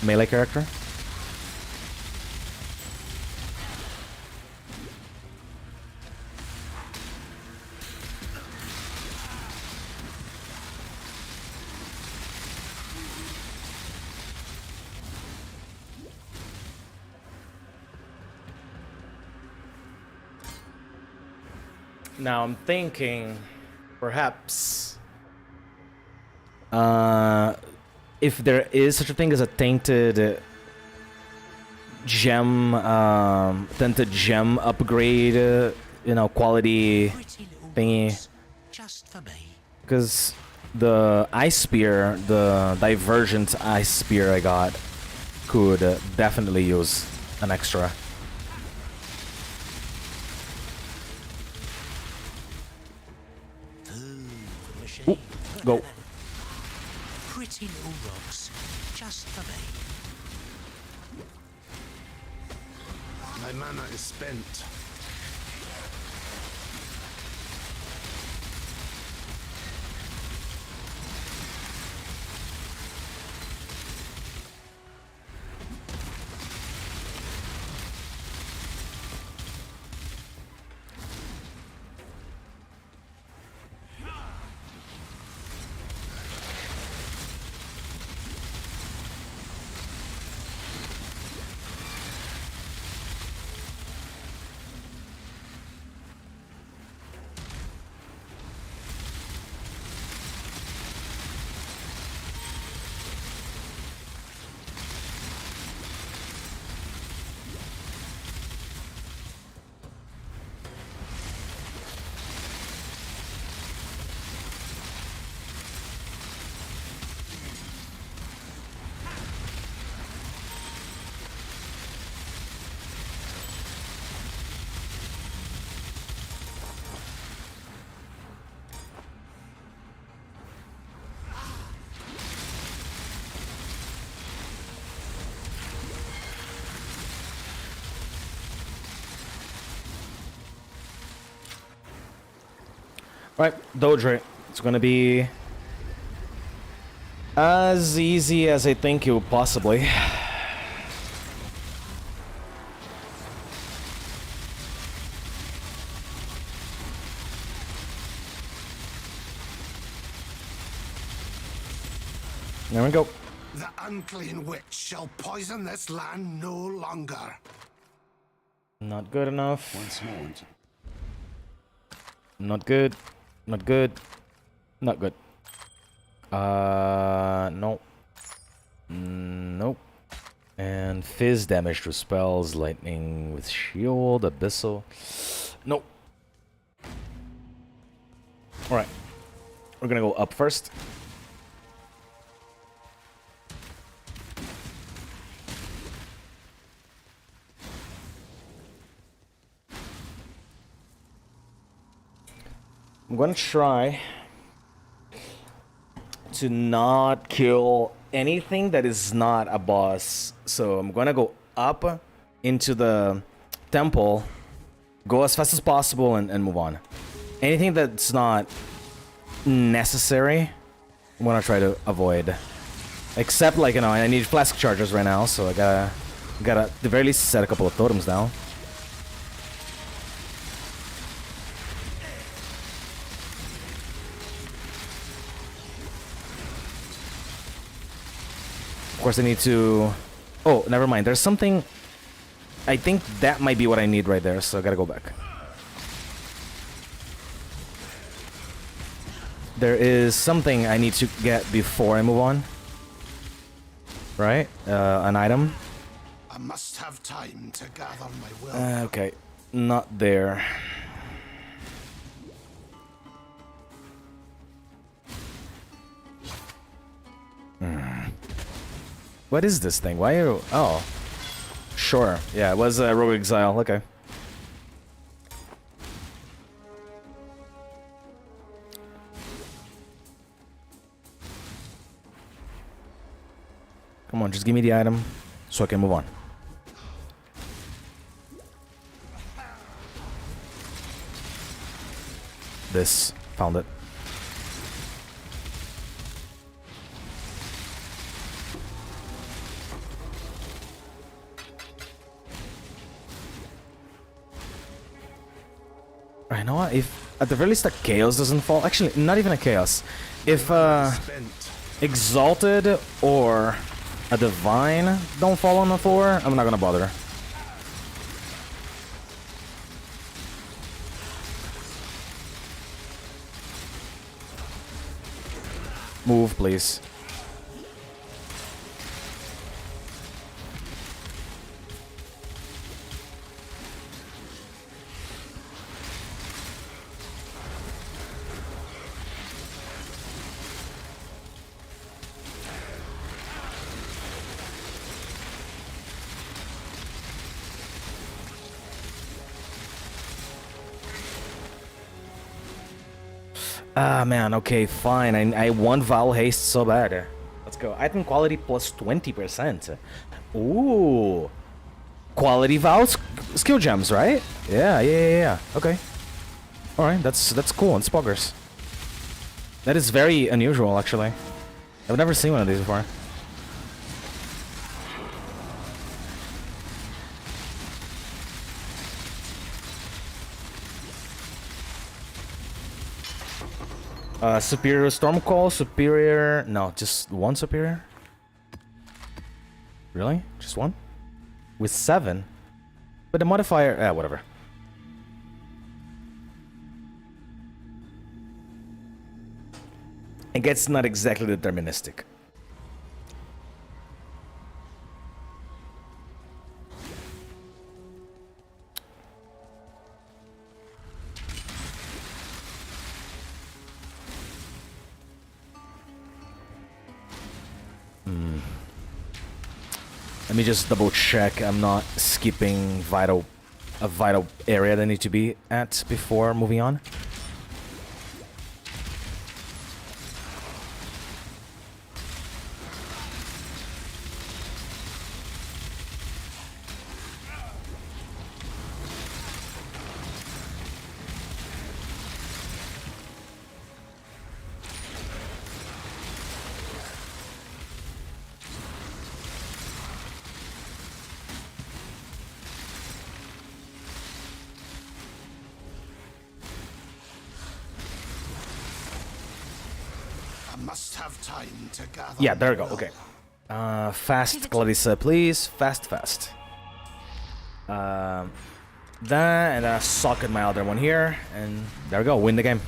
A: melee character. Now I'm thinking, perhaps, if there is such a thing as a tainted gem, upgrade, you know, quality
C: Pretty little
A: thingy,
C: rocks, just for me.
A: because the ice spear, the divergent ice spear I got, could definitely use an extra.
C: Machine.
A: Go.
C: Pretty little rocks, just for me.
E: My mana is spent.
A: Right, Dodre. It's gonna be as easy as I think it would possibly. There we go.
D: The unclean witch shall poison this land no longer.
A: Not good enough.
E: Once more.
A: Not good. Not good. Not good. No. Nope. And fizz damage to spells, lightning with shield, abyssal. Nope. Alright. We're gonna go up first. I'm gonna try to not kill anything that is not a boss. So I'm gonna go up into the temple, go as fast as possible, and move on. Anything that's not necessary, I'm gonna try to avoid. Except, like, you know, I need flask chargers right now, so I gotta at the very least set a couple of totems down. Of course, I need to... Oh, never mind. There's something... I think that might be what I need right there, so I gotta go back. There is something I need to get before I move on. Right? An item.
D: I must have time to gather my will.
A: Okay. Not there. What is this thing? Why are you... Oh. Sure. Yeah, it was a Rogue Exile. Okay. Come on, just give me the item so I can move on. This. Found it. I know what, if at the very least a chaos doesn't fall, actually not even a chaos, if
E: Spent.
A: exalted or a divine don't fall on the floor, I'm not gonna bother. Move, please. Ah, man, okay, fine. I want Val Haste so bad. Let's go. Item quality plus 20%. Ooh. Quality Val skill gems, right? Yeah. Okay. Alright, that's cool. And spoggers. That is very unusual, actually. I've never seen one of these before. Superior Stormcall, superior... No, just one superior? Really? Just one? With 7? But the modifier... whatever. It gets not exactly deterministic. Let me just double check I'm not skipping a vital area that I need to be at before moving on.
D: Must have time to gather.
A: Yeah, there we go. Okay. Fast, Clarissa, please. Fast. That, and then I socket my other one here, and there we go. Win the game.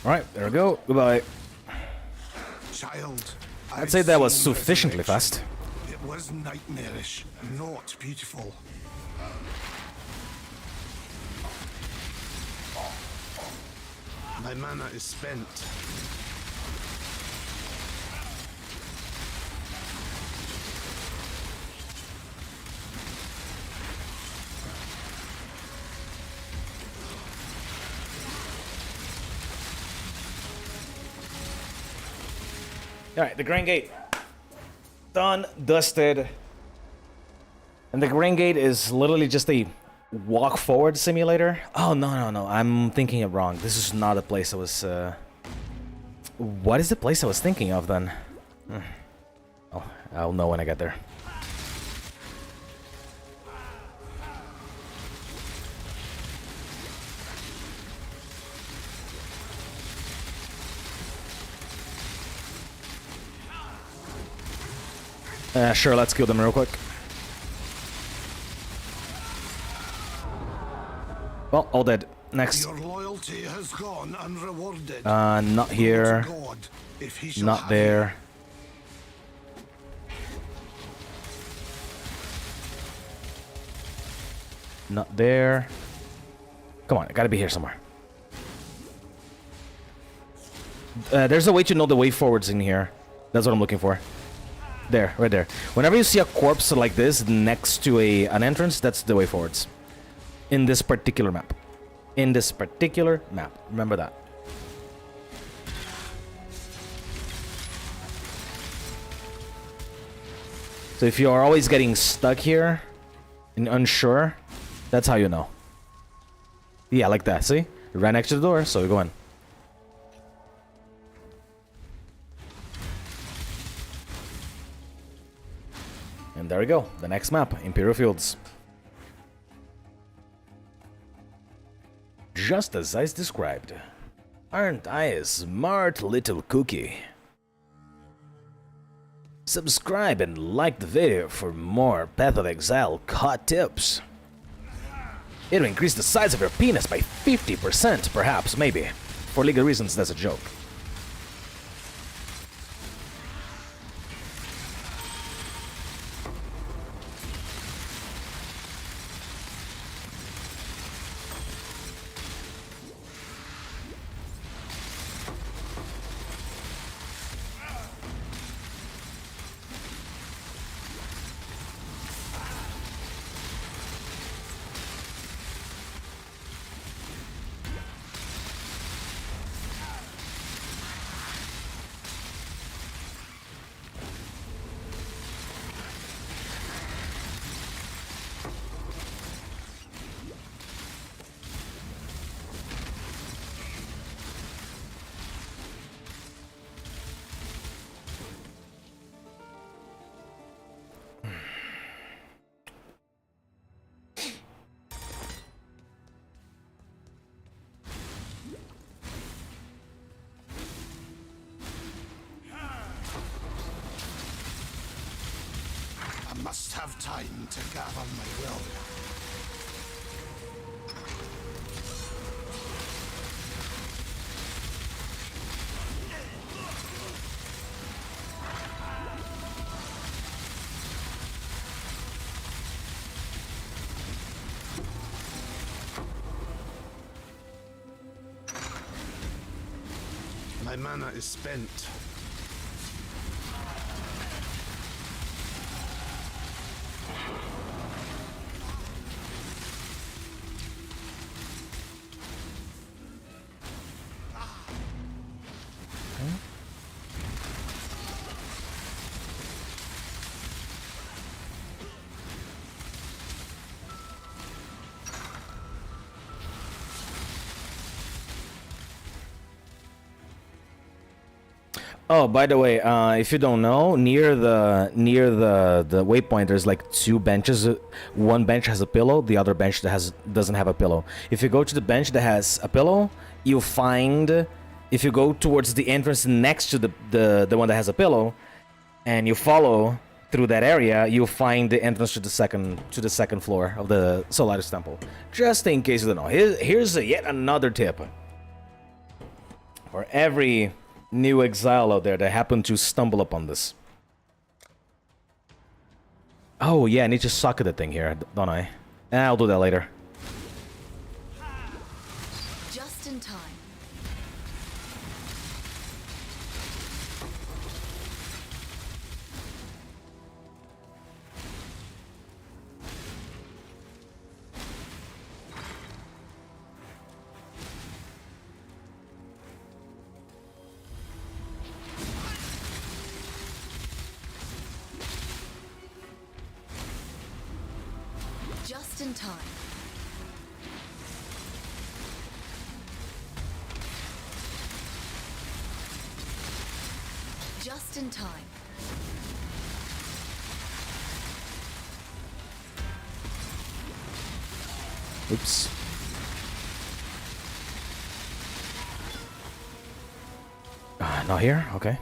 A: Alright, there we go. Goodbye.
D: Child,
A: I'd say that was sufficiently fast.
D: It was nightmarish, not beautiful.
E: My mana is spent.
A: Alright, the Grand Gate. Done, dusted. And the Grand Gate is literally just a walk forward simulator. Oh, no. I'm thinking it wrong. This is not the place I was... What is the place I was thinking of, then? Oh, I'll know when I get there. Sure, let's kill them real quick. Well, all dead. Next.
D: Your loyalty has gone unrewarded.
A: Not here.
D: God, if he shall
A: Not
D: have
A: there. Not there. Come on, I gotta be here somewhere. There's a way to know the way forwards in here. That's what I'm looking for. There, right there. Whenever you see a corpse like this next to an entrance, that's the way forwards. In this particular map. In this particular map. Remember that. So if you are always getting stuck here and unsure, that's how you know. Yeah, like that, see? Right next to the door, so we go in. And there we go, the next map, Imperial Fields. Just as I described. Aren't I a smart little cookie? Subscribe and like the video for more Path of Exile hot tips. It'll increase the size of your penis by 50%, perhaps, maybe. For legal reasons, that's a joke.
D: I must have time to gather my will.
E: My mana is spent.
A: Oh, by the way, if you don't know, near the waypoint, there's like two benches. One bench has a pillow, the other bench that doesn't have a pillow. If you go to the bench that has a pillow, you'll find, if you go towards the entrance next to the one that has a pillow, and you follow through that area, you'll find the entrance to the second floor of the Solaris Temple. Just in case you don't know, here's yet another tip for every new exile out there that happened to stumble upon this. Oh yeah, I need to socket the thing here, don't I? I'll do that later.
F: Just in time. Just in time. Just in time.
A: Oops. Not here? Okay.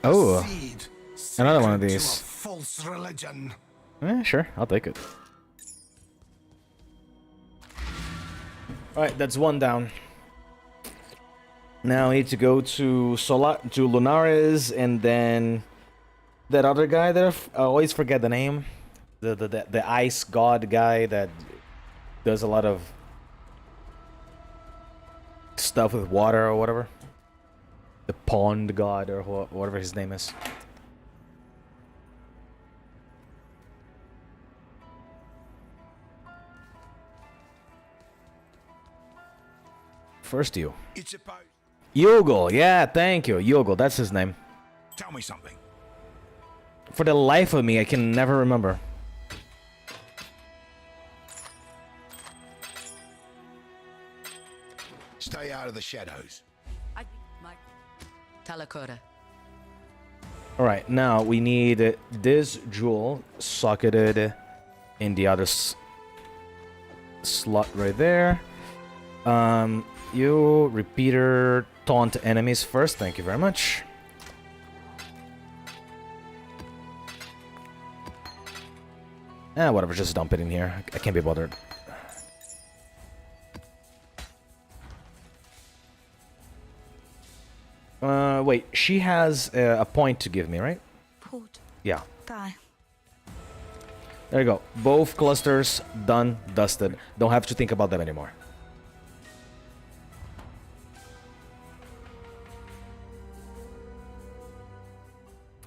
A: Oh,
D: Seed,
A: another one of
D: sacred to
A: these.
D: a false religion.
A: Sure, I'll take it. Alright, that's one down. Now I need to go to Lunares, and then that other guy there, I always forget the name. The ice god guy that does a lot of stuff with water or whatever. The pond god or whatever his name is. first you.
B: It's about...
A: Yogol, yeah, thank you. Yogol, that's his name.
B: Tell me something.
A: For the life of me, I can never remember.
B: Stay out of the shadows.
F: Talakora.
A: Alright, now we need this jewel socketed in the other slot right there. You repeater taunt enemies first, thank you very much. Whatever, just dump it in here. I can't be bothered. Wait, she has a point to give me, right?
F: Port.
A: Yeah.
F: Die.
A: There you go. Both clusters done, dusted. Don't have to think about them anymore.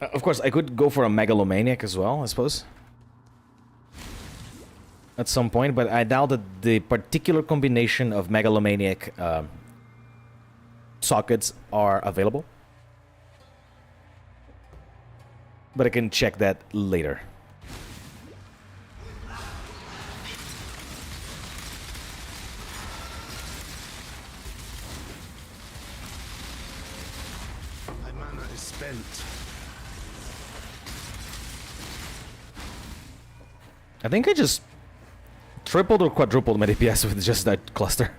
A: Of course, I could go for a Megalomaniac as well, I suppose. At some point, but I doubt that the particular combination of Megalomaniac sockets are available. But I can check that later.
E: My mana is spent.
A: I think I just tripled or quadrupled my DPS with just that cluster.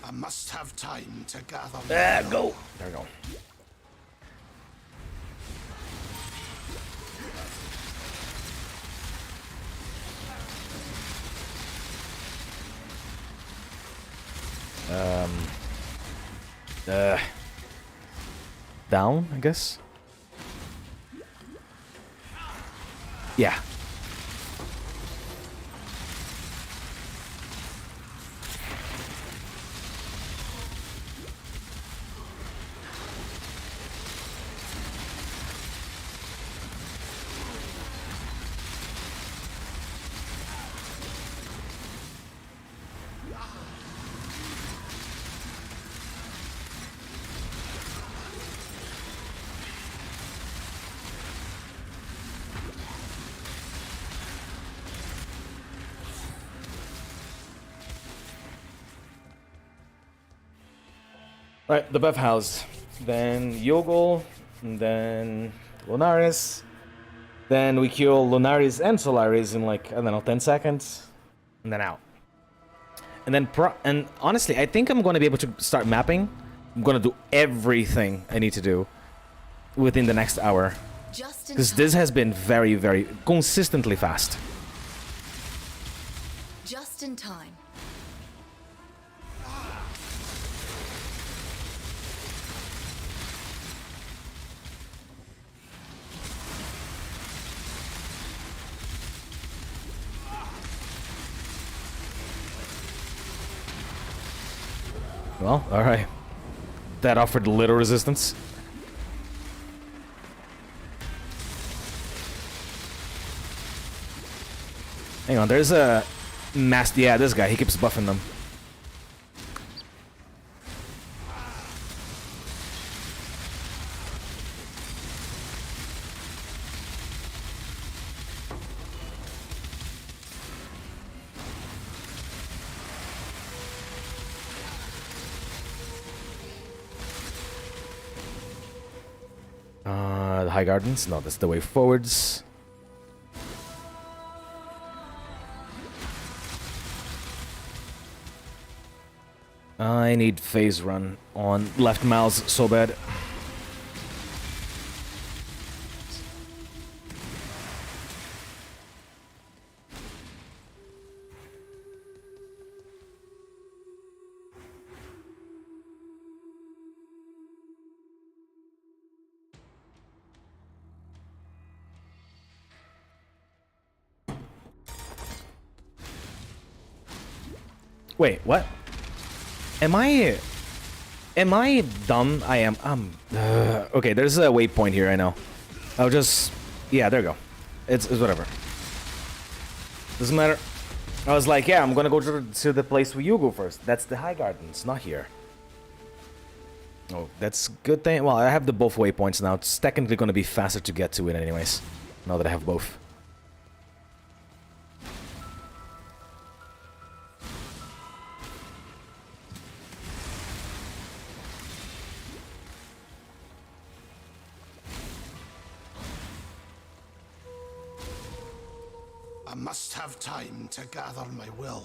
D: I must have time to gather.
A: Go! There we go. Down, I guess? Yeah. Right, the buff house. Then Yogol, and then Lunaris. Then we kill Lunaris and Solaris in like, I don't know, 10 seconds. And then out. And then, and honestly, I think I'm going to be able to start mapping. I'm going to do everything I need to do within the next hour. Because this has been very, very consistently fast.
F: Just in time.
A: Well, alright. That offered little resistance. Hang on, there's a master. Yeah, this guy, he keeps buffing them. The High Gardens? No, that's the way forwards. I need phase run on left mouse so bad. Wait, what? Am I dumb? I am. Okay, there's a waypoint here, I know. I'll just... Yeah, there you go. It's whatever. Doesn't matter. I was like, yeah, I'm gonna go to the place where you go first. That's the High Garden. It's not here. Oh, that's good thing. Well, I have the both waypoints now. It's technically gonna be faster to get to it anyways. Now that I have both.
D: I must have time to gather my will.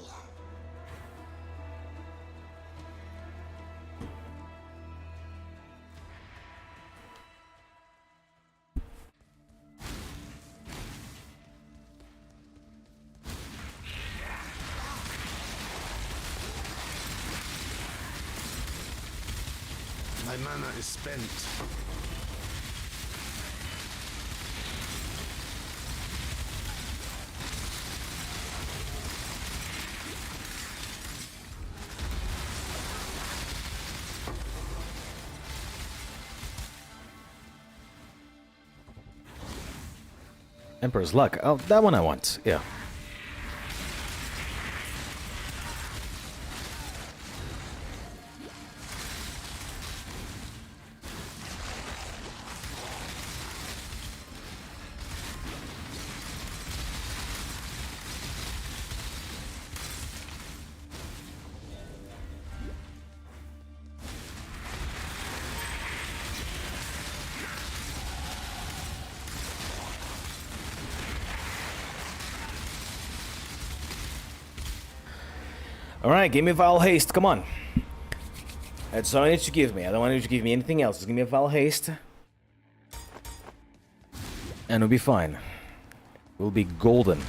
E: My mana is spent.
A: Emperor's Luck. Oh, that one I want. Yeah. Alright, give me Vile Haste, come on. That's all I need you to give me. I don't want you to give me anything else. Just give me a Vile Haste. And we'll be fine. We'll be golden.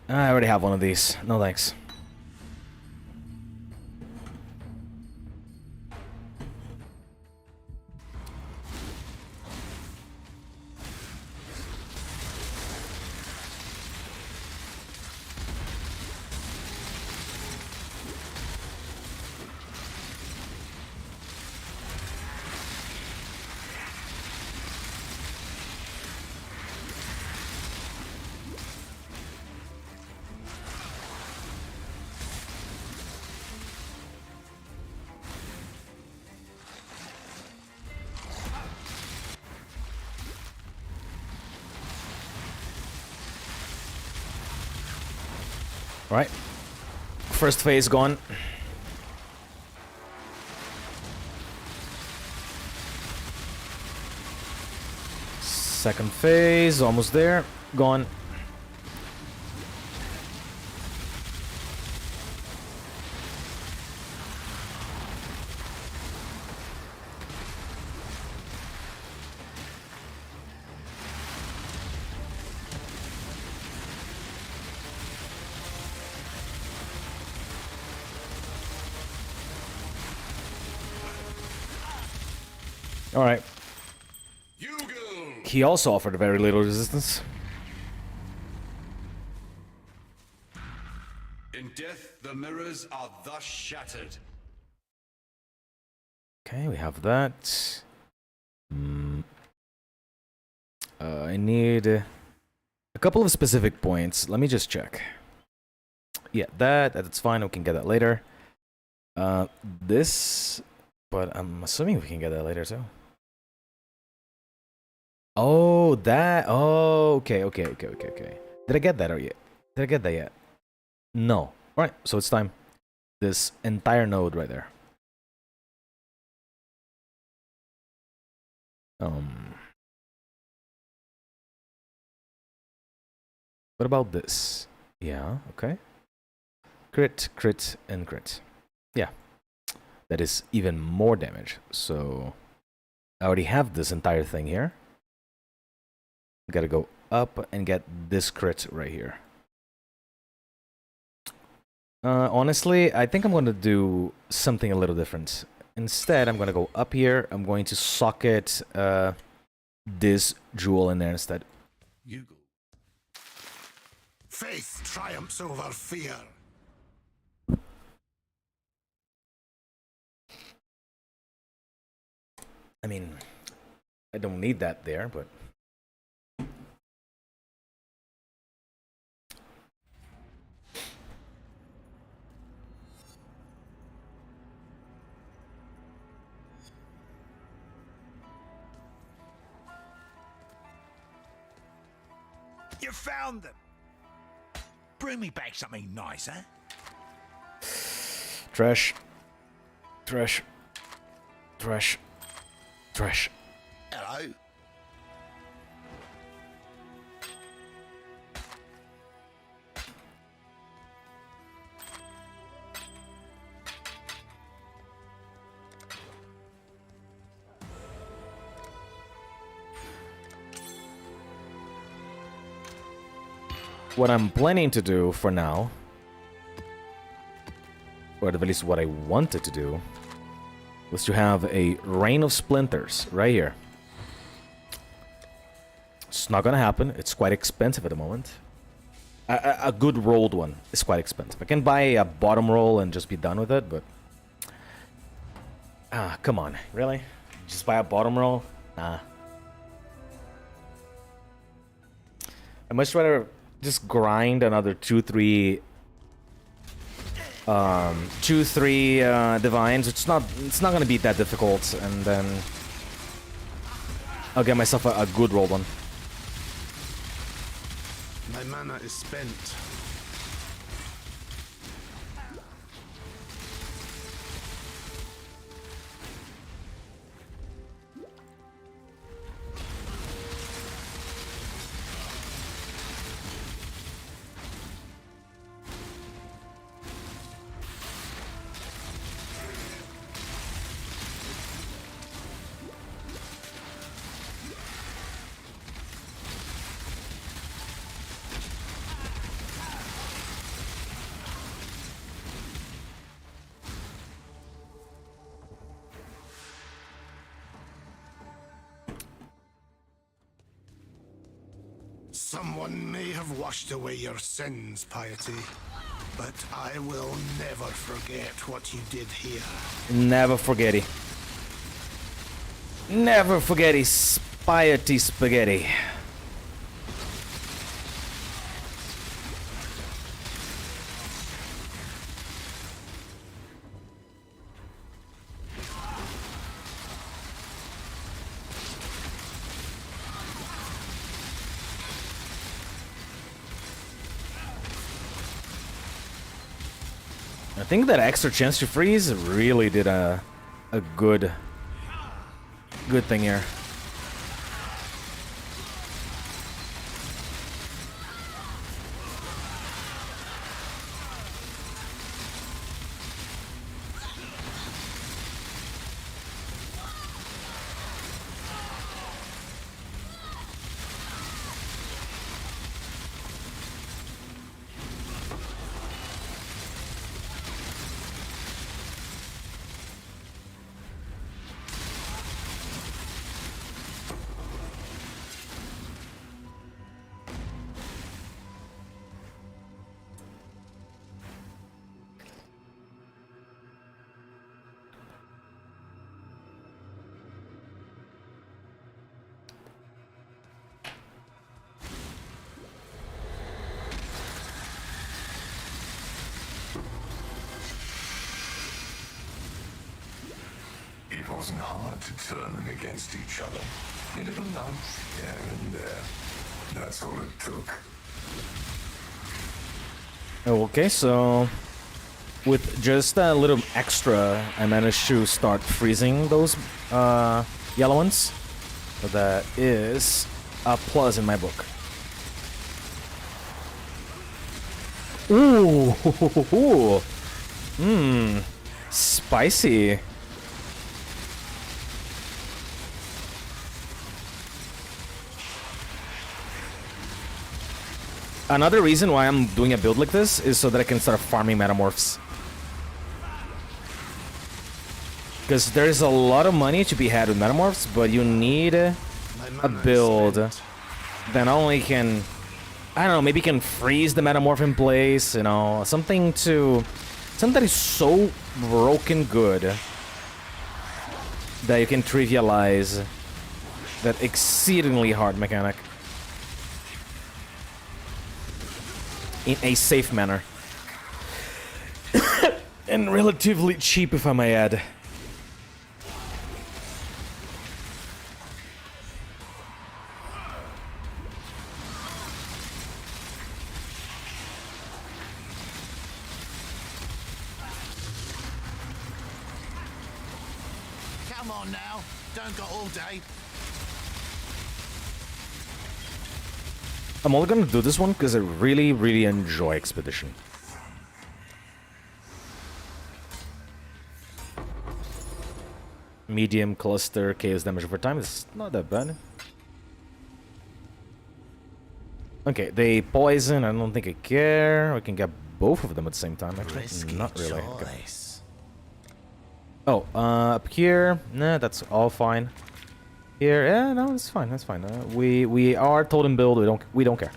A: I already have one of these. No thanks. Right. First phase gone. Second phase, almost there. Gone. Alright. He also offered very little resistance.
B: In death, the mirrors are thus shattered.
A: Okay, we have that. I need a couple of specific points. Let me just check. Yeah, that's fine. We can get that later. This, but I'm assuming we can get that later too. Oh, that. Oh, okay. Did I get that or yet? Did I get that yet? No. All right, so it's time. This entire node right there. What about this? Yeah, okay. Crit, crit, and crit. Yeah. That is even more damage. So I already have this entire thing here. Gotta go up and get this crit right here. Honestly, I think I'm going to do something a little different. Instead, I'm going to go up here. I'm going to socket this jewel in there instead.
E: You go.
D: Faith triumphs over fear.
A: I mean, I don't need that there, but...
C: You found them. Bring me back something nice, huh?
A: Trash. Trash. Trash. Trash.
C: Hello.
A: What I'm planning to do for now, or at least what I wanted to do, was to have a rain of splinters right here. It's not gonna happen. It's quite expensive at the moment. A good rolled one is quite expensive. I can buy a bottom roll and just be done with it, but... come on. Really? Just buy a bottom roll? Nah. I'd much rather just grind another 2-3 divines. It's not gonna be that difficult, and then I'll get myself a good roll one.
E: My mana is spent.
D: Someone may have washed away your sins, Piety, but I will never forget what you did here.
A: Never forget it. Never forget it, piety spaghetti. I think that extra chance to freeze really did a good thing here.
B: It wasn't hard to turn them against each other. A little nudge here and there. That's all it took.
A: Okay, so with just a little extra, I managed to start freezing those yellow ones. So that is a plus in my book. Ooh, spicy. Another reason why I'm doing a build like this is so that I can start farming metamorphs. Because there's a lot of money to be had with metamorphs, but you need a build that not only can, I don't know, maybe can freeze the metamorph in place, you know, something that is so broken good that you can trivialize that exceedingly hard mechanic in a safe manner. And relatively cheap, if I may add.
C: Come on now. Don't got all day.
A: I'm only gonna do this one because I really, really enjoy Expedition. Medium cluster chaos damage over time is not that bad. Okay, they poison. I don't think I care. I can get both of them at the same time. Actually, not really. Okay. Oh, up here. Nah, that's all fine. Here, yeah, no, it's fine. That's fine. We are totem build. We don't care.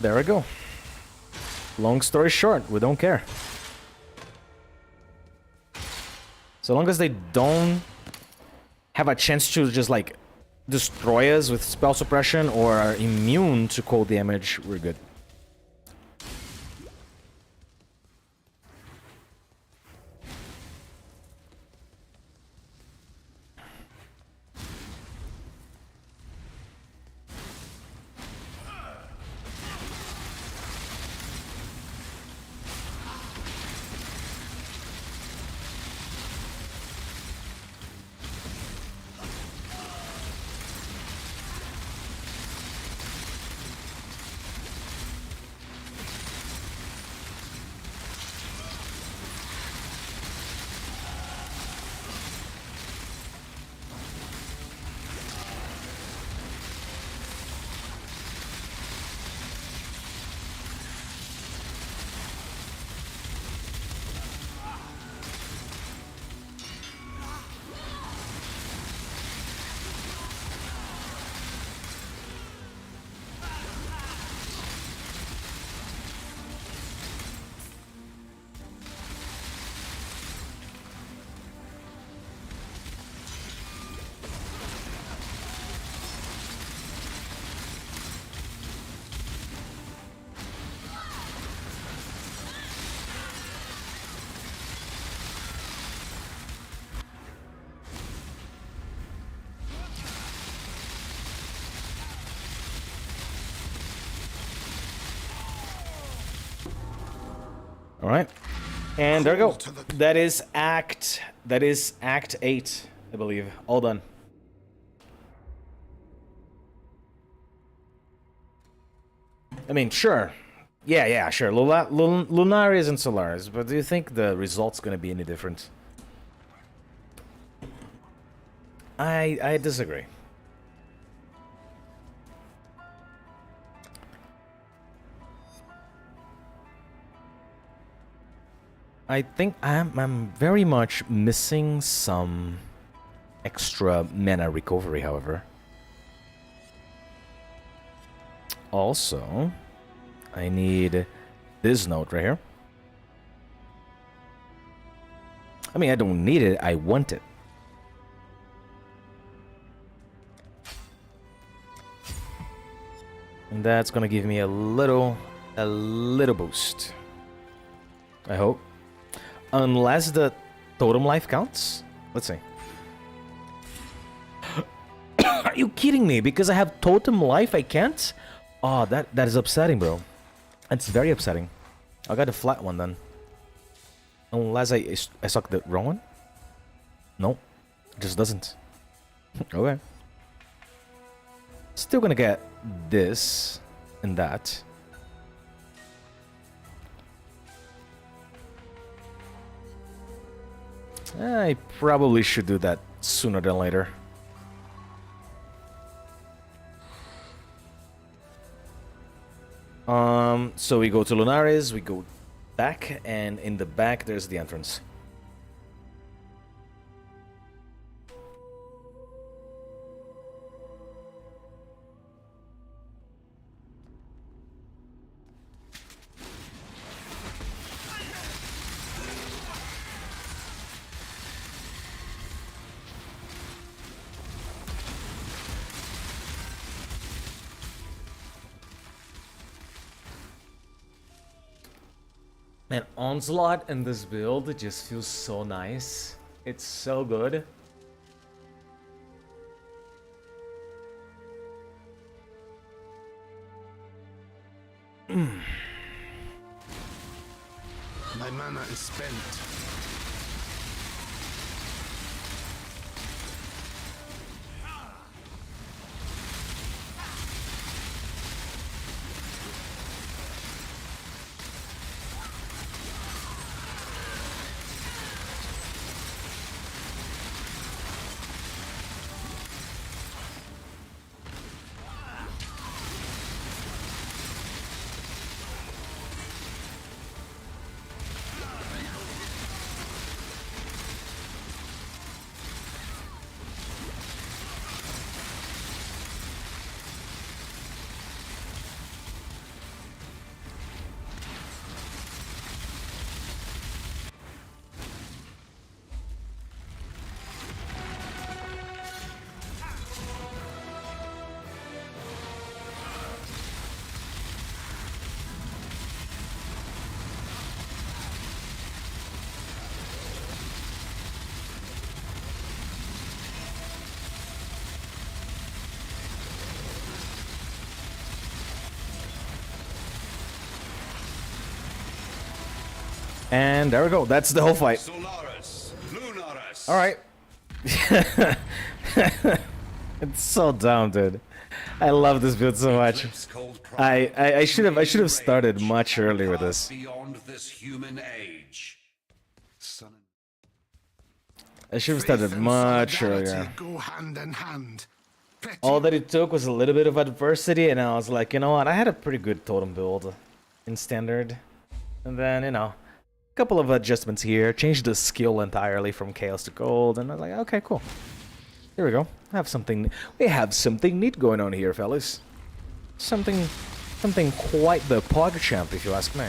A: There we go. Long story short, we don't care. So long as they don't have a chance to just like destroy us with spell suppression or are immune to cold damage, we're good. All right, and there we go. That is Act 8, I believe. All done. I mean, sure. Yeah, sure. Lunaris and Solaris, but do you think the result's gonna be any different? I disagree. I think I'm very much missing some extra mana recovery, however. Also, I need this note right here. I mean, I don't need it, I want it. And that's gonna give me a little boost. I hope. Unless the totem life counts? Let's see. Are you kidding me? Because I have totem life, I can't? Oh, that is upsetting, bro. That's very upsetting. I got a flat one then. Unless I sucked the wrong one? Nope. Just doesn't. Okay. Still gonna get this and that. I probably should do that sooner than later. So we go to Lunares, we go back, and in the back there's the entrance. Man, Onslaught in this build just feels so nice. It's so good.
D: My mana is spent.
A: And there we go. That's the whole fight.
E: Solaris, Lunaris.
A: All right. It's so dumb, dude. I love this build so much. I should have started much earlier with this.
E: Beyond this human age.
A: I should have started much earlier.
D: Go hand in hand.
A: All that it took was a little bit of adversity, and I was like, you know what? I had a pretty good totem build in standard, and then a couple of adjustments here, changed the skill entirely from chaos to gold, and I was like, okay, cool. Here we go. We have something neat going on here, fellas. Something quite the PogChamp, if you ask me.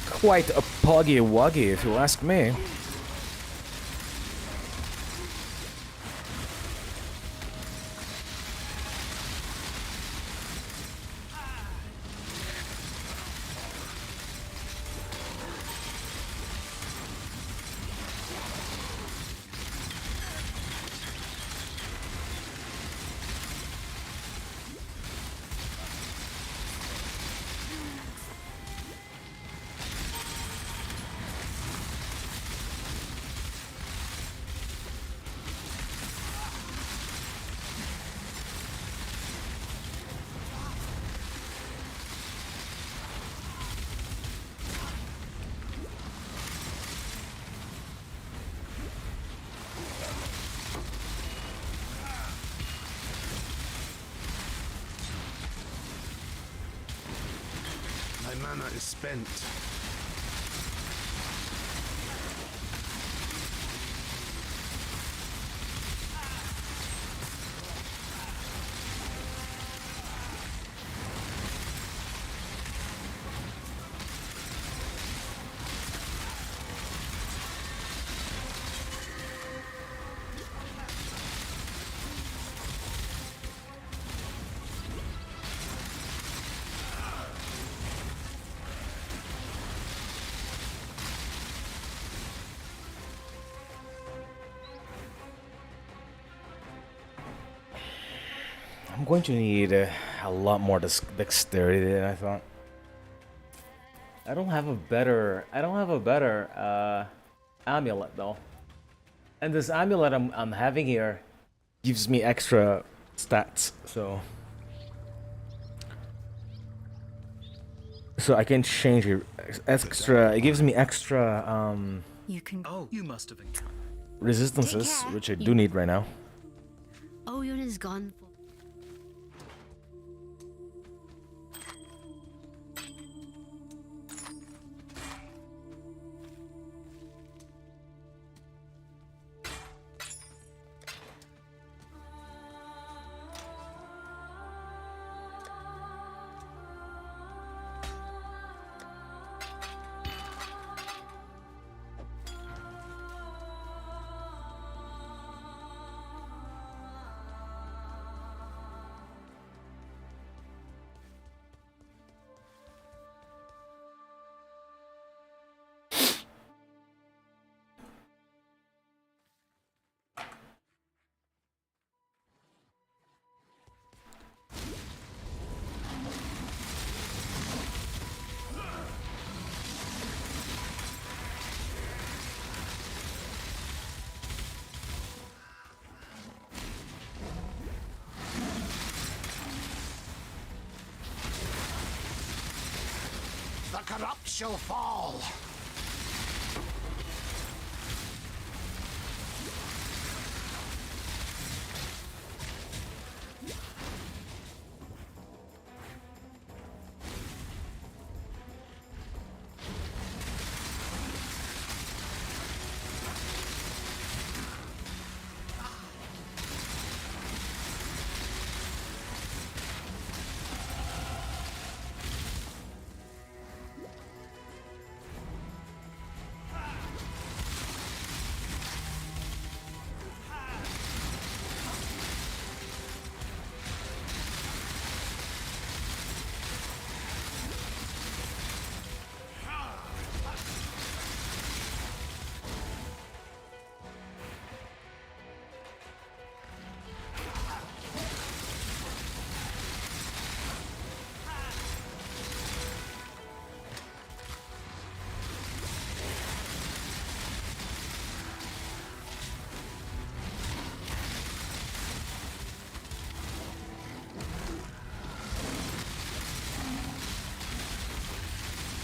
A: Quite a poggy woggy, if you ask me.
D: My mana is spent.
A: going to need a lot more dexterity than I thought. I don't have a better amulet though. And this amulet I'm having here gives me extra stats, so I can change it extra. It gives me extra
F: You can.
G: Oh, you must have encountered.
A: resistances,
H: Take care.
A: which I do need right now.
H: Oyun is gone.
D: The corrupt shall fall.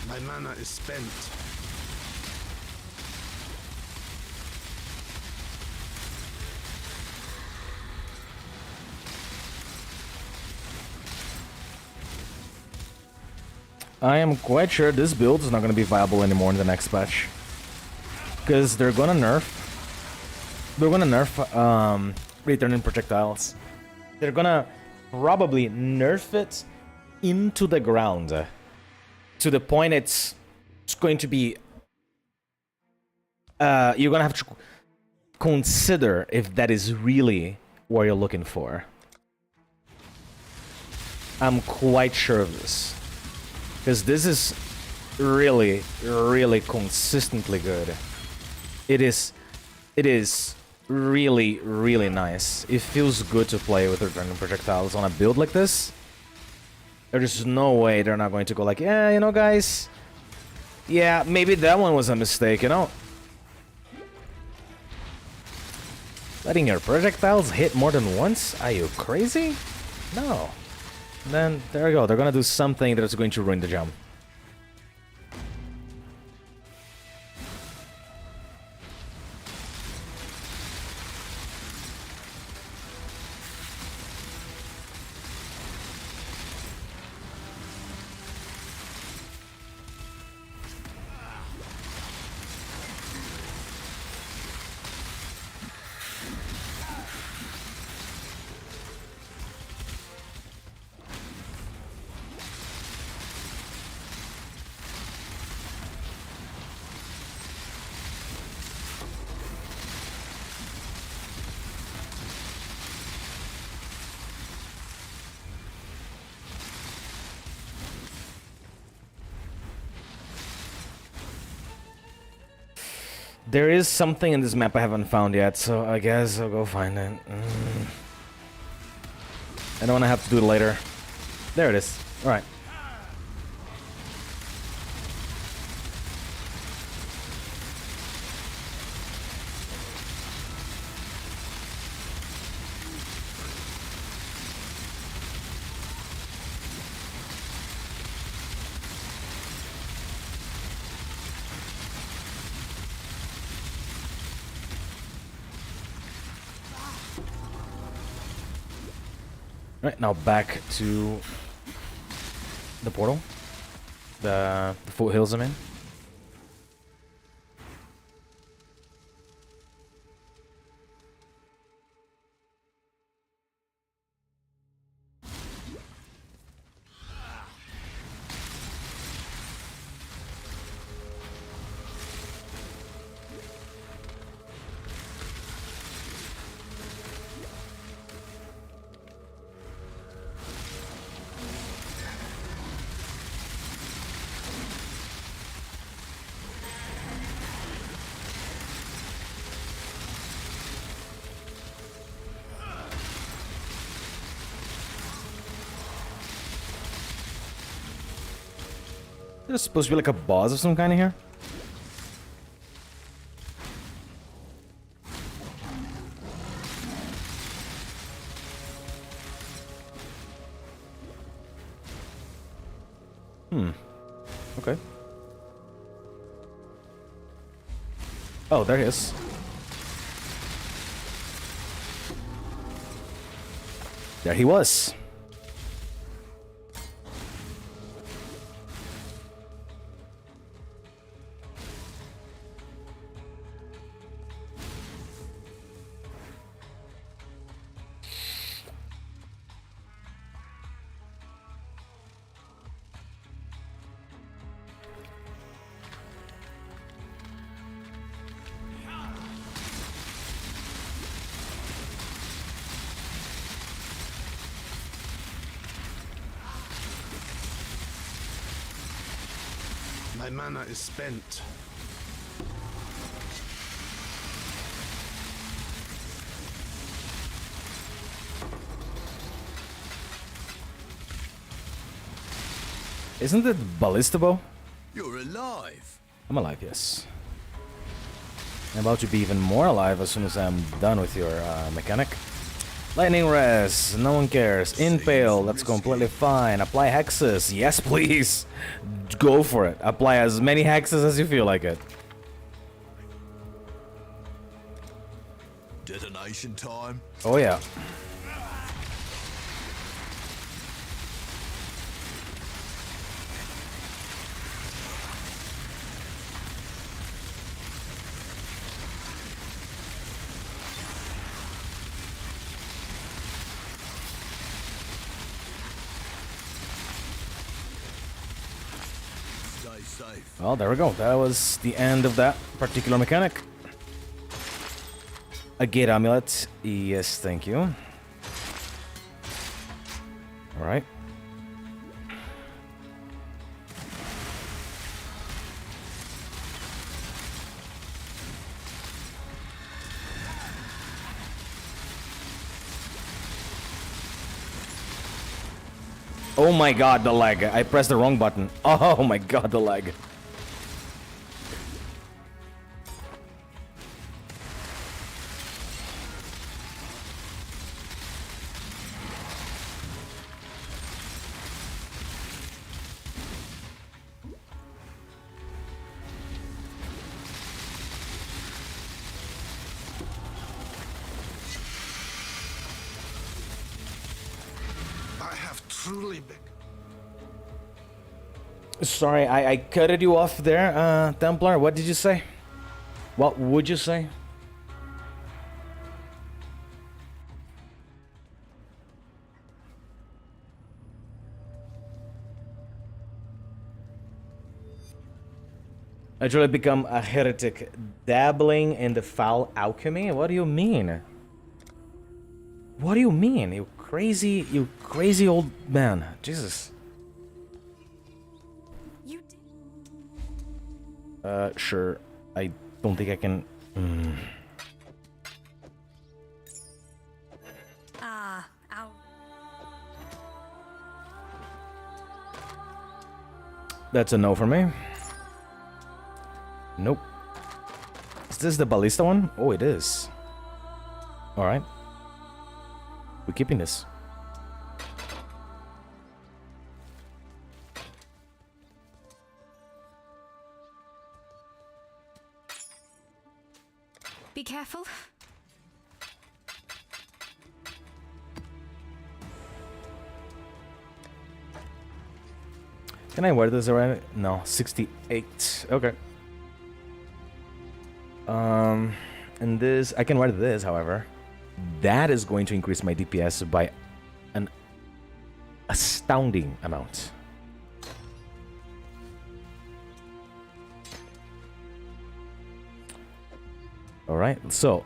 D: My mana is spent.
A: I am quite sure this build is not going to be viable anymore in the next patch, because they're gonna nerf returning projectiles. They're gonna probably nerf it into the ground to the point it's going to be you're gonna have to consider if that is really what you're looking for. I'm quite sure of this, because this is really, really consistently good. It is really, really nice. It feels good to play with returning projectiles on a build like this. There's no way they're not going to go like, yeah, you know, guys, yeah, maybe that one was a mistake, you know? Letting your projectiles hit more than once? Are you crazy? No. Then, there we go. They're gonna do something that's going to ruin the jump. There is something in this map I haven't found yet, so I guess I'll go find it. I don't want to have to do it later. There it is. Alright. Right, now back to the portal. The foothills, I mean. There's supposed to be like a boss of some kind in here. Okay. Oh, there he is. There he was.
D: My mana is spent.
A: Isn't it ballista bow?
C: You're alive.
A: I'm alive, yes. I'm about to be even more alive as soon as I'm done with your mechanic. Lightning res, no one cares. Impale, that's completely fine. Apply hexes, yes please. Go for it. Apply as many hexes as you feel like it.
C: Detonation time.
A: Oh yeah.
C: Stay safe.
A: Well, there we go. That was the end of that particular mechanic. A gate amulet. Yes, thank you. Alright. Oh my god, the lag. I pressed the wrong button. Oh my god, the lag.
D: I have truly been.
A: Sorry, I cutted you off there, Templar. What did you say? What would you say? I truly become a heretic, dabbling in the foul alchemy? What do you mean? What do you mean, you crazy old man? Jesus.
F: You did.
A: Sure. I don't think I can.
F: Ah, ow.
A: That's a no for me. Nope. Is this the ballista one? Oh, it is. Alright. We're keeping this.
H: Be careful.
A: Can I wear this already? No, 68. Okay. And this, I can wear this, however. That is going to increase my DPS by an astounding amount. Alright, so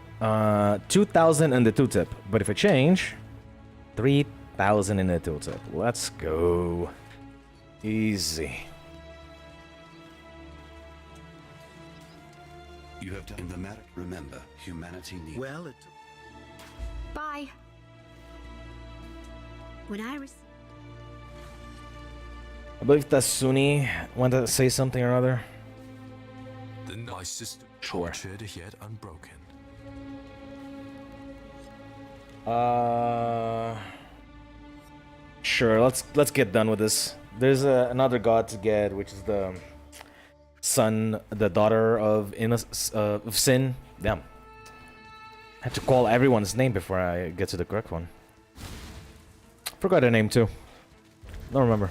A: 2,000 in the tooltip, but if I change, 3,000 in the tooltip. Let's go. Easy.
E: You have done the matter. Remember, humanity needs.
C: Well, it.
H: Bye. When I
A: I believe Tasuni wanted to say something or other.
G: The nice system,
A: Sure.
G: tortured yet unbroken.
A: Sure. Let's get done with this. There's another god to get, which is the son, the daughter of sin. Damn. I have to call everyone's name before I get to the correct one. Forgot her name too. Don't remember.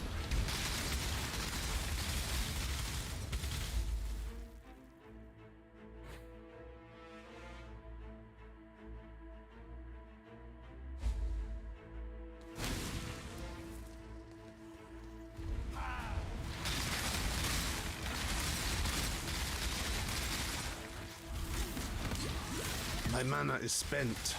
D: My mana is spent.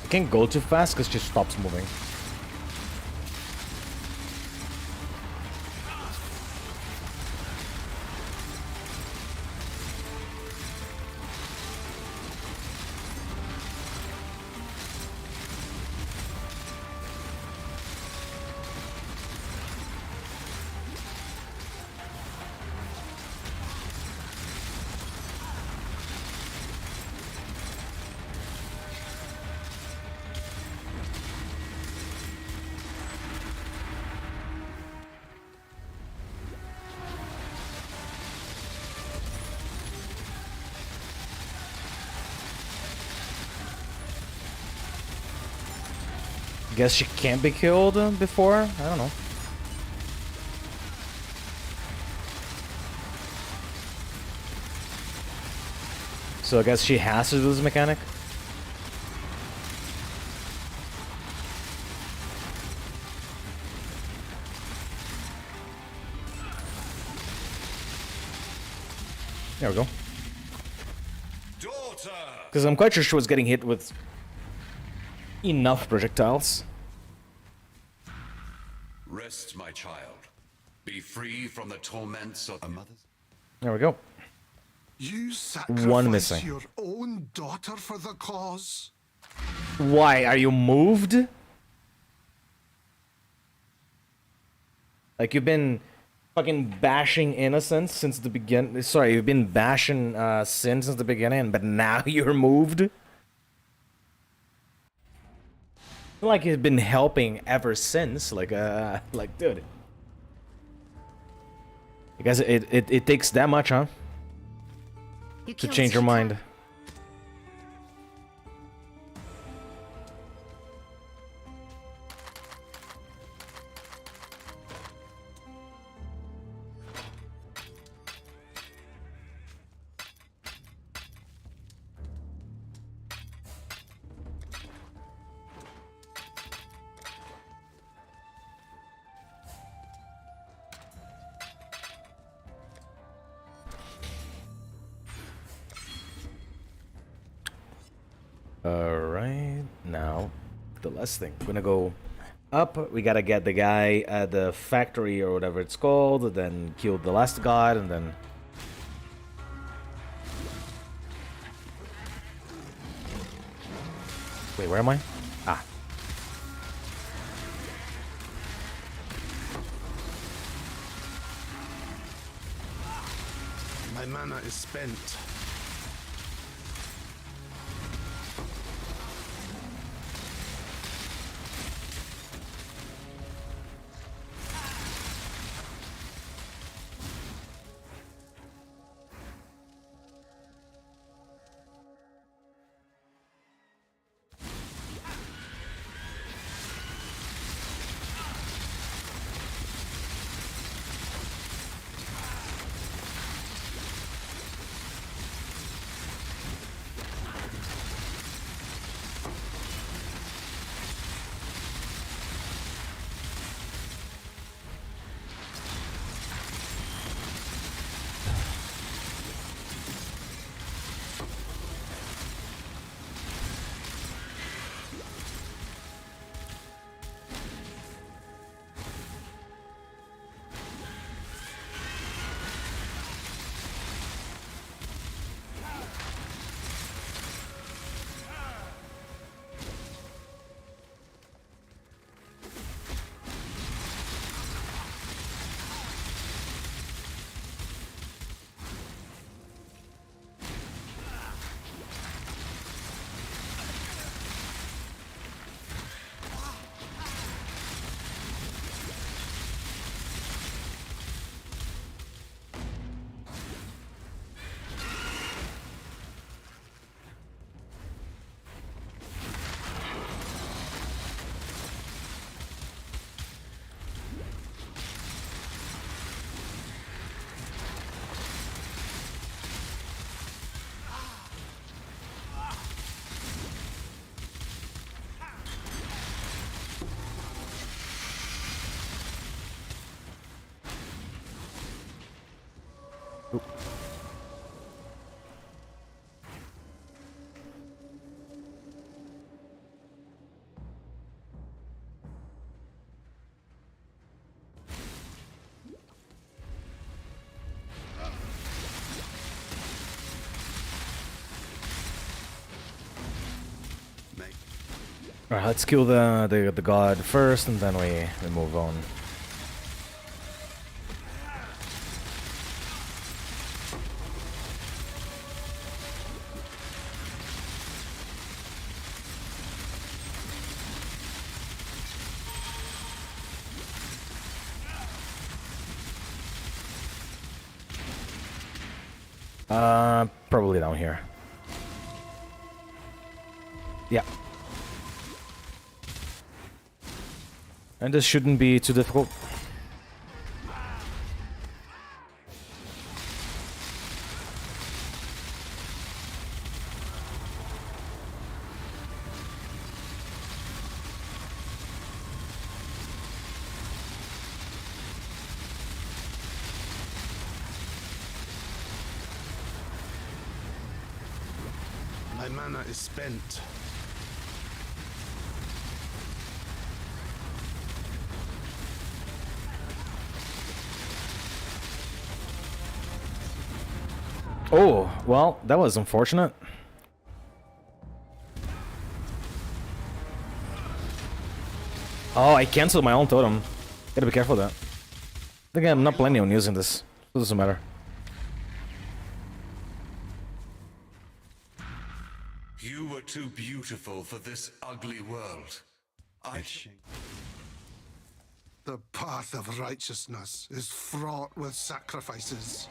A: I can't go too fast because she stops moving. Guess she can't be killed before? I don't know. So I guess she has to do this mechanic? There we go.
E: Daughter!
A: Because I'm quite sure she was getting hit with enough projectiles.
E: Rest, my child. Be free from the torments of a mother's.
A: There we go.
D: You
A: One
D: sacrifice
A: missing.
D: your own daughter for the cause?
A: Why? Are you moved? Like you've been fucking bashing innocence since the begin. Sorry, you've been bashing sin since the beginning, but now you're moved? Like you've been helping ever since. Like dude. You guys, it takes that much, huh?
H: You
A: To
H: killed
A: change your
H: Shikar.
A: mind. Alright, now the last thing. We're gonna go up. We gotta get the guy at the factory or whatever it's called, then kill the last god, and then... Wait, where am I? Ah.
D: My mana is spent.
A: Alright, let's kill the god first, and then we move on. Probably down here. Yeah. And this shouldn't be too difficult.
D: My mana is spent.
A: Oh, well, that was unfortunate. Oh, I canceled my own totem. Gotta be careful of that. I think I'm not planning on using this. It doesn't matter.
E: You were too beautiful for this ugly world.
D: The path of righteousness is fraught with sacrifices.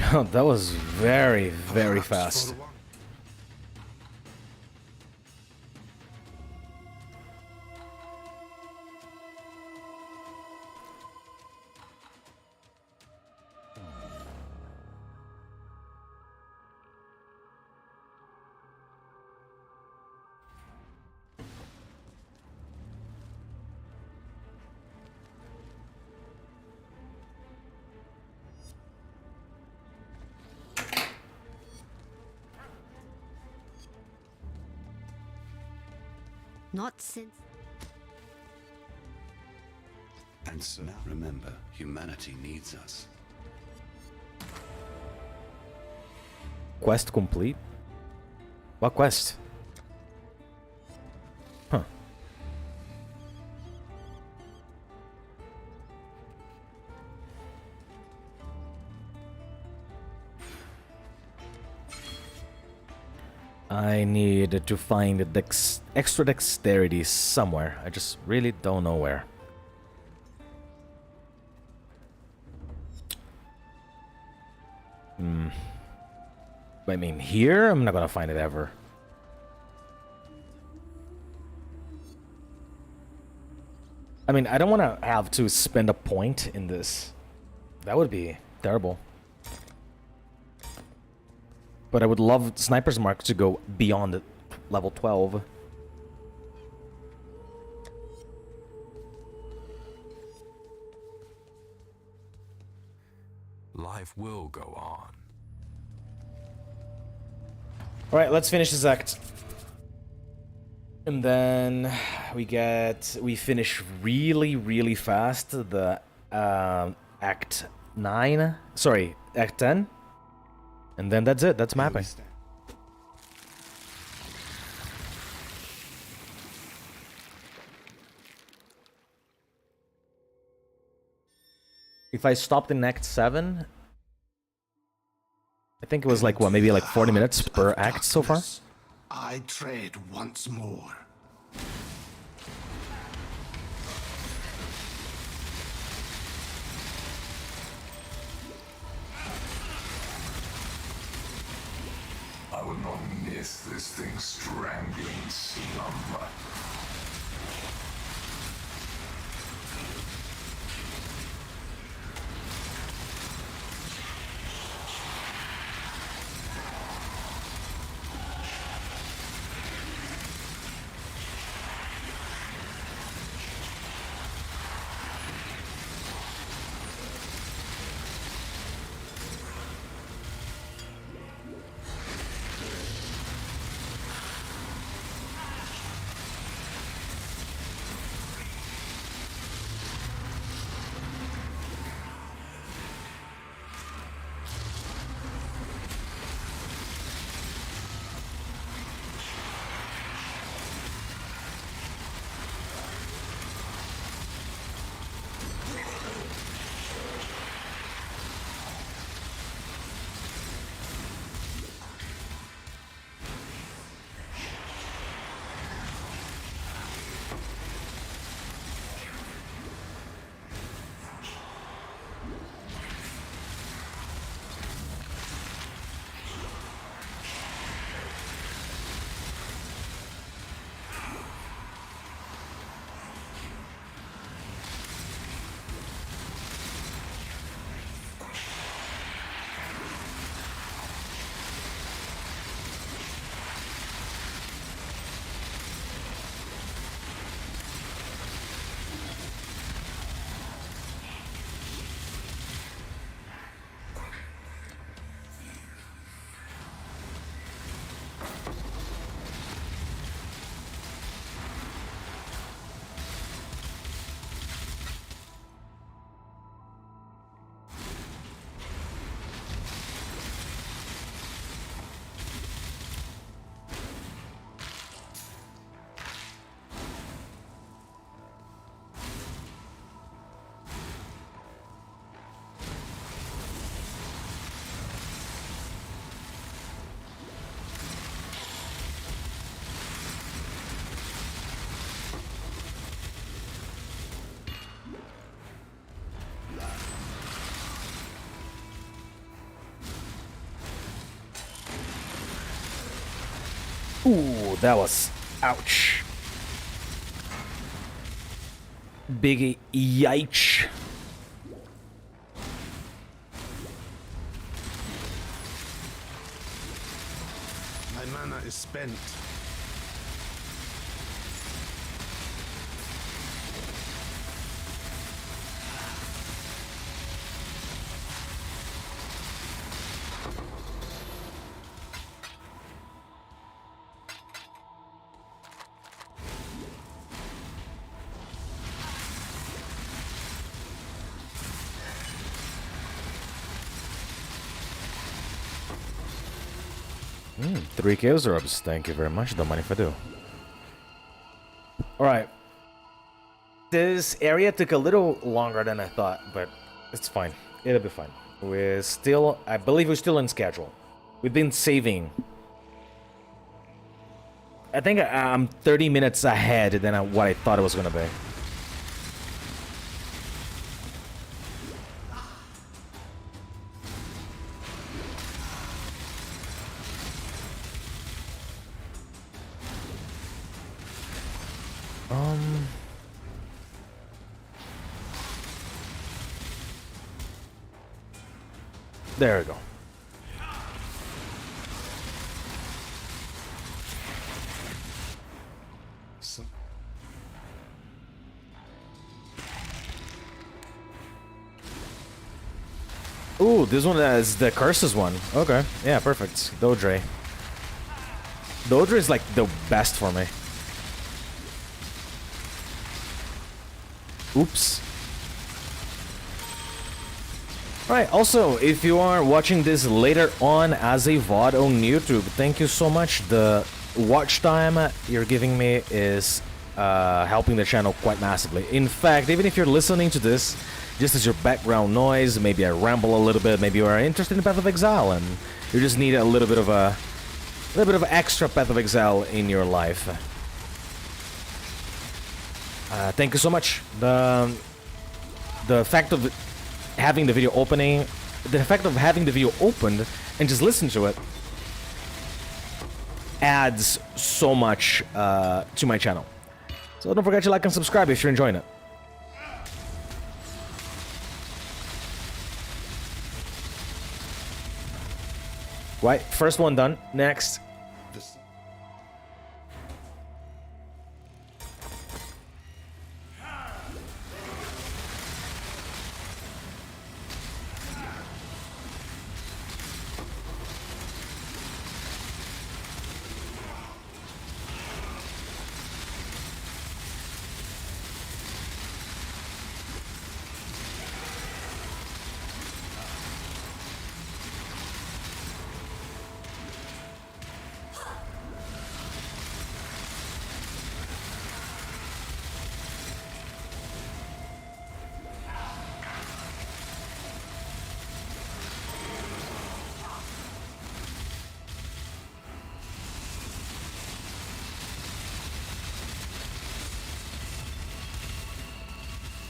A: That was very, very
D: Perhaps
A: fast.
D: for one-
H: Not since.
E: And so now remember, humanity needs us.
A: Quest complete? What quest? Huh. I need to find the extra dexterity somewhere. I just really don't know where. I mean, here? I'm not gonna find it ever. I mean, I don't want to have to spend a point in this. That would be terrible. But I would love Sniper's Mark to go beyond level 12.
G: Life will go on.
A: Alright, let's finish this act. And then we finish really, really fast the act 9. Sorry, act 10. And then that's it, that's mapping. If I stopped in act 7, I think it was like, what, maybe like 40 minutes per act so far?
D: I tread once more.
B: I will not miss this thing strangling slumber.
A: Ooh, that was... ouch. Big yikes.
D: My mana is spent.
A: Three kills orbs. Thank you very much. Don't mind if I do. Alright. This area took a little longer than I thought, but it's fine. It'll be fine. We're still... I believe we're still in schedule. We've been saving. I think I'm 30 minutes ahead than what I thought it was going to be. There we go. Ooh, this one is the curses one. Okay, yeah, perfect. Dodre. Dodre is like the best for me. Oops. Alright, also, if you are watching this later on as a VOD on YouTube, thank you so much. The watch time you're giving me is helping the channel quite massively. In fact, even if you're listening to this just as your background noise, maybe I ramble a little bit, maybe you are interested in Path of Exile and you just need a little bit of extra Path of Exile in your life. Thank you so much. The fact of having the video opening, the fact of having the video opened and just listen to it adds so much to my channel. So don't forget to like and subscribe if you're enjoying it. Right, first one done. Next.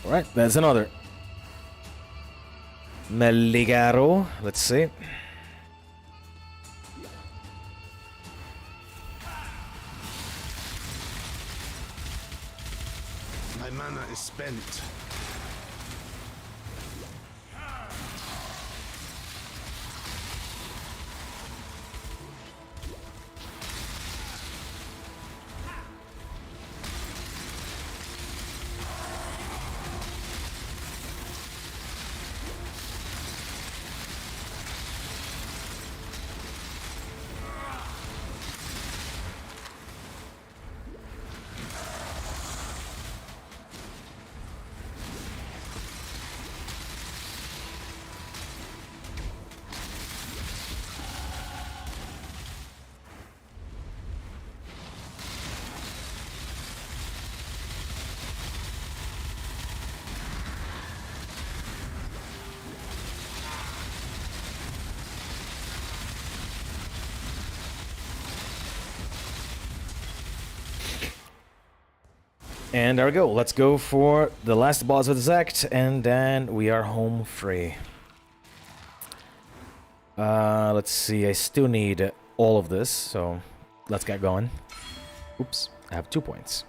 A: Alright, that's another. Meligaro, let's see.
D: My mana is spent.
A: And there we go. Let's go for the last boss of this act, and then we are home free. Let's see. I still need all of this, so let's get going. Oops, I have 2 points.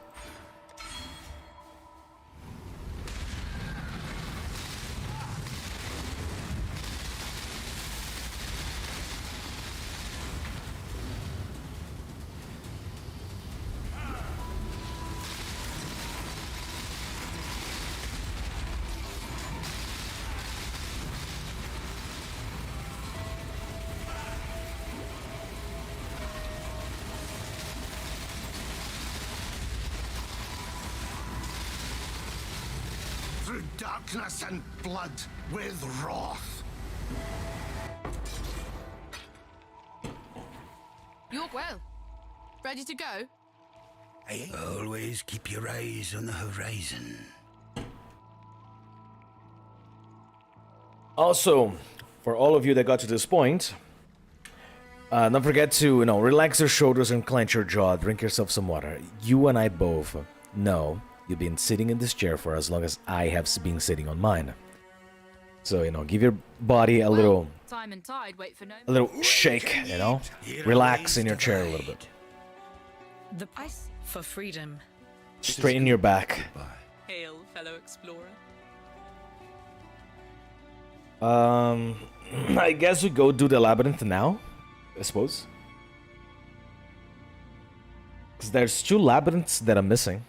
D: Through darkness and blood with wrath.
I: York well. Ready to go?
C: Always keep your eyes on the horizon.
A: Also, for all of you that got to this point, don't forget to, relax your shoulders and clench your jaw. Drink yourself some water. You and I both know you've been sitting in this chair for as long as I have been sitting on mine. So, give your body a little
I: Time and tide wait for no.
A: a little shake, Relax in your chair a little bit.
J: The price for freedom.
A: Straighten your back.
J: Hail, fellow explorer.
A: I guess we go do the labyrinth now, I suppose. Because there's 2 labyrinths that I'm missing.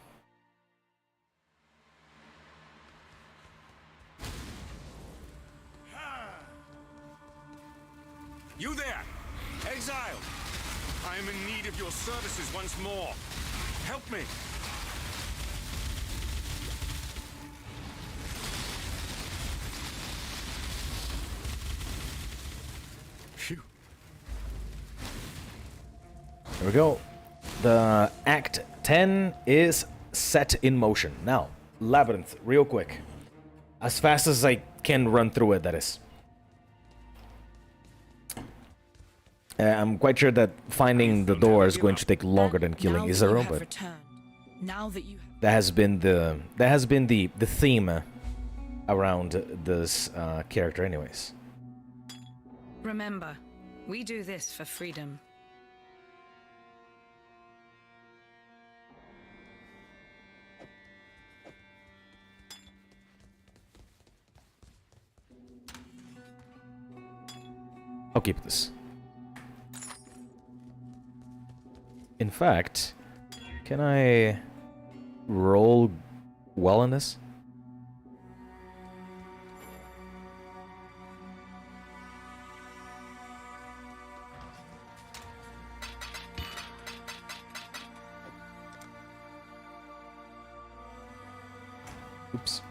K: You there, Exile! I am in need of your services once more. Help me!
C: Phew.
A: There we go. The Act 10 is set in motion. Now, labyrinth, real quick. As fast as I can run through it, that is. I'm quite sure that finding the door is going to take longer than killing Izaro, but
J: Now that you
A: that has been the theme around this character, anyways.
J: remember, we do this for freedom.
A: I'll keep this. In fact, can I roll well in this? Oops.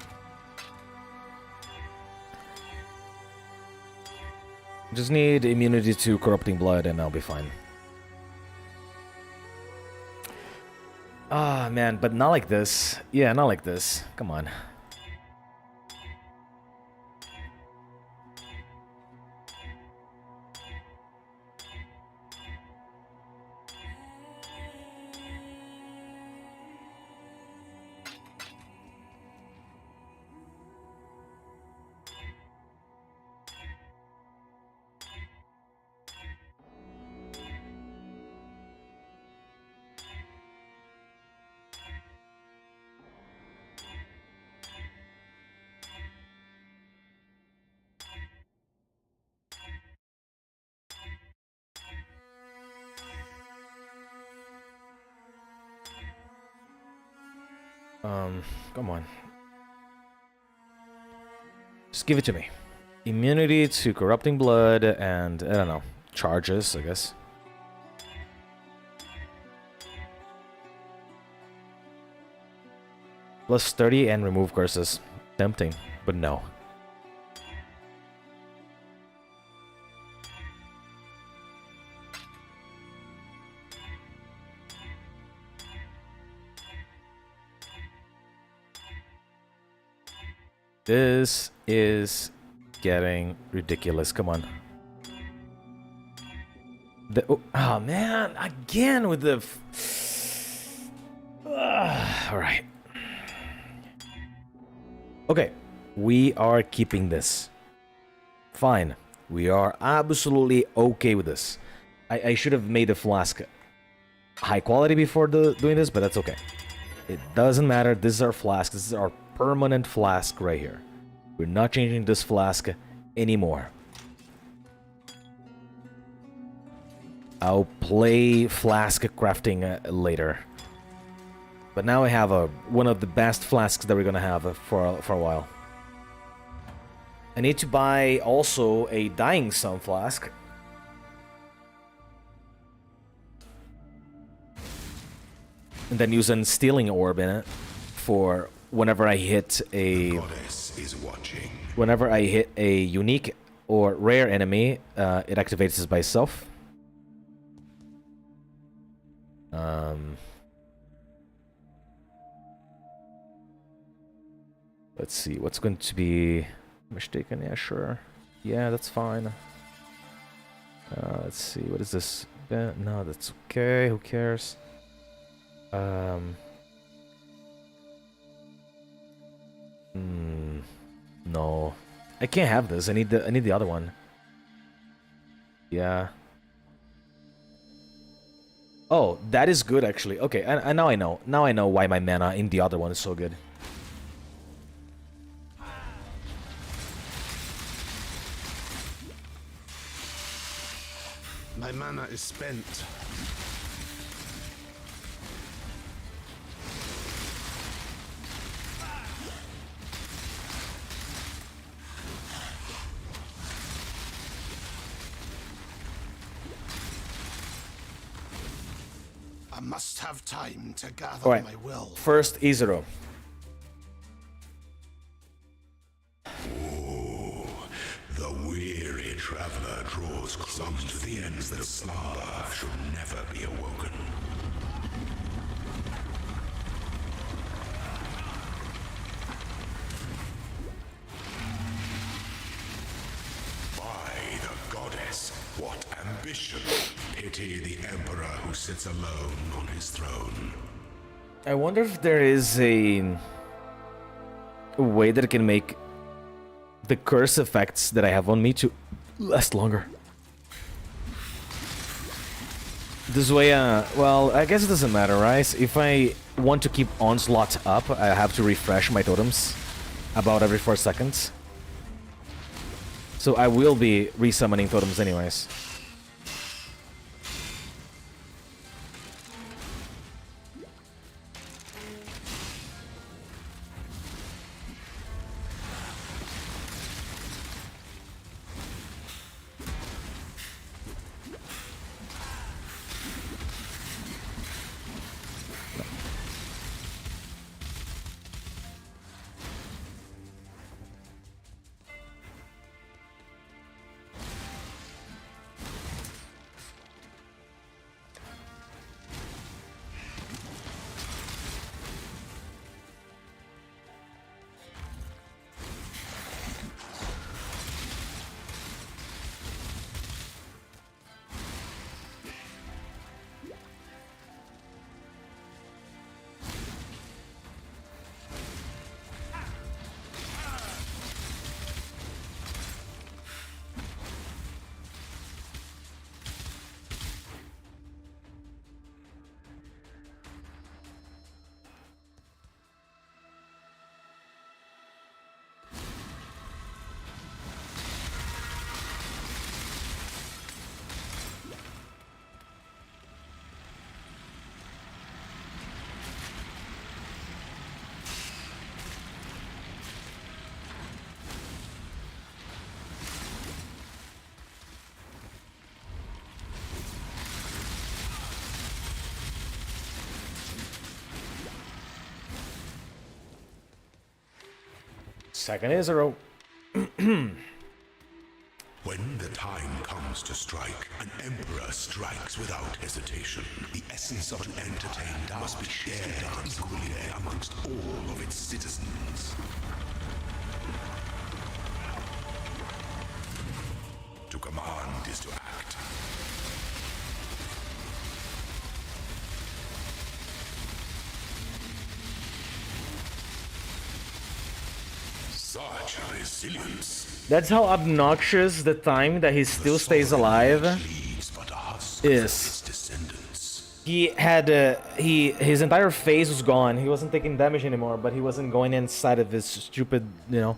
A: Just need immunity to corrupting blood and I'll be fine. Ah, man, but not like this. Yeah, not like this. Come on. Come on. Just give it to me. Immunity to corrupting blood and, I don't know, charges, I guess. Plus 30 and remove curses. Tempting, but no. This is getting ridiculous. Come on. Oh man, again with the... Alright. Okay, we are keeping this. Fine. We are absolutely okay with this. I should have made a flask high quality before doing this, but that's okay. It doesn't matter. This is our flask. This is our permanent flask right here. We're not changing this flask anymore. I'll play flask crafting later. But now I have one of the best flasks that we're gonna have for a while. I need to buy also a Dying Sun flask. And then use a Stealing Orb in it for whenever I hit a...
B: Goddess is watching.
A: Whenever I hit a unique or rare enemy, it activates this by itself. Let's see, what's going to be mistaken? Yeah, sure. Yeah, that's fine. Let's see, what is this? No, that's okay, who cares? No. I can't have this. I need the other one. Yeah. Oh, that is good actually. Okay, and now I know. Now I know why my mana in the other one is so good.
D: My mana is spent. I must have time to gather
A: All right.
D: my will.
A: First, Izero.
B: The weary traveler draws close to the end that slumber should never be awoken. By the goddess, what ambition! Pity the emperor who sits alone on his throne.
A: I wonder if there is a way that it can make the curse effects that I have on me to last longer. This way, well, I guess it doesn't matter, right? If I want to keep Onslaught up, I have to refresh my totems about every 4 seconds. So I will be resummoning totems anyways. Second Izero.
B: When the time comes to strike, an emperor strikes without hesitation. The essence of an entertained must be shared equally amongst all of its citizens. To command is to act. Such resilience.
A: That's how obnoxious the time that he still stays alive
B: Leaves but a husk
A: is.
B: of its descendants.
A: He had his entire face was gone. He wasn't taking damage anymore, but he wasn't going inside of his stupid, you know.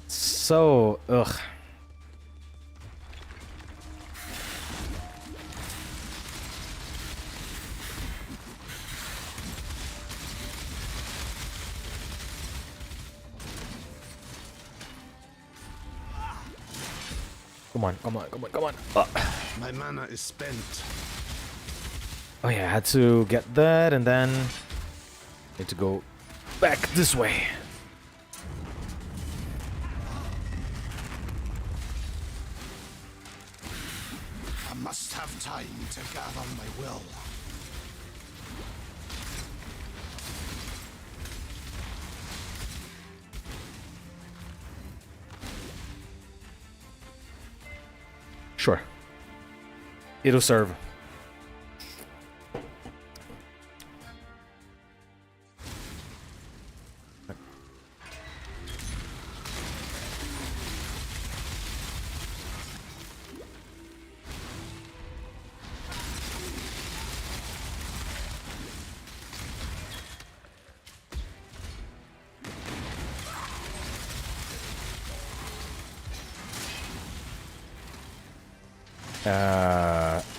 A: So, ugh. Come on, come on, come on, come on.
D: My mana is spent.
A: Oh yeah, I had to get that and then need to go back this way.
D: I must have time to gather my will.
A: Sure. It'll serve.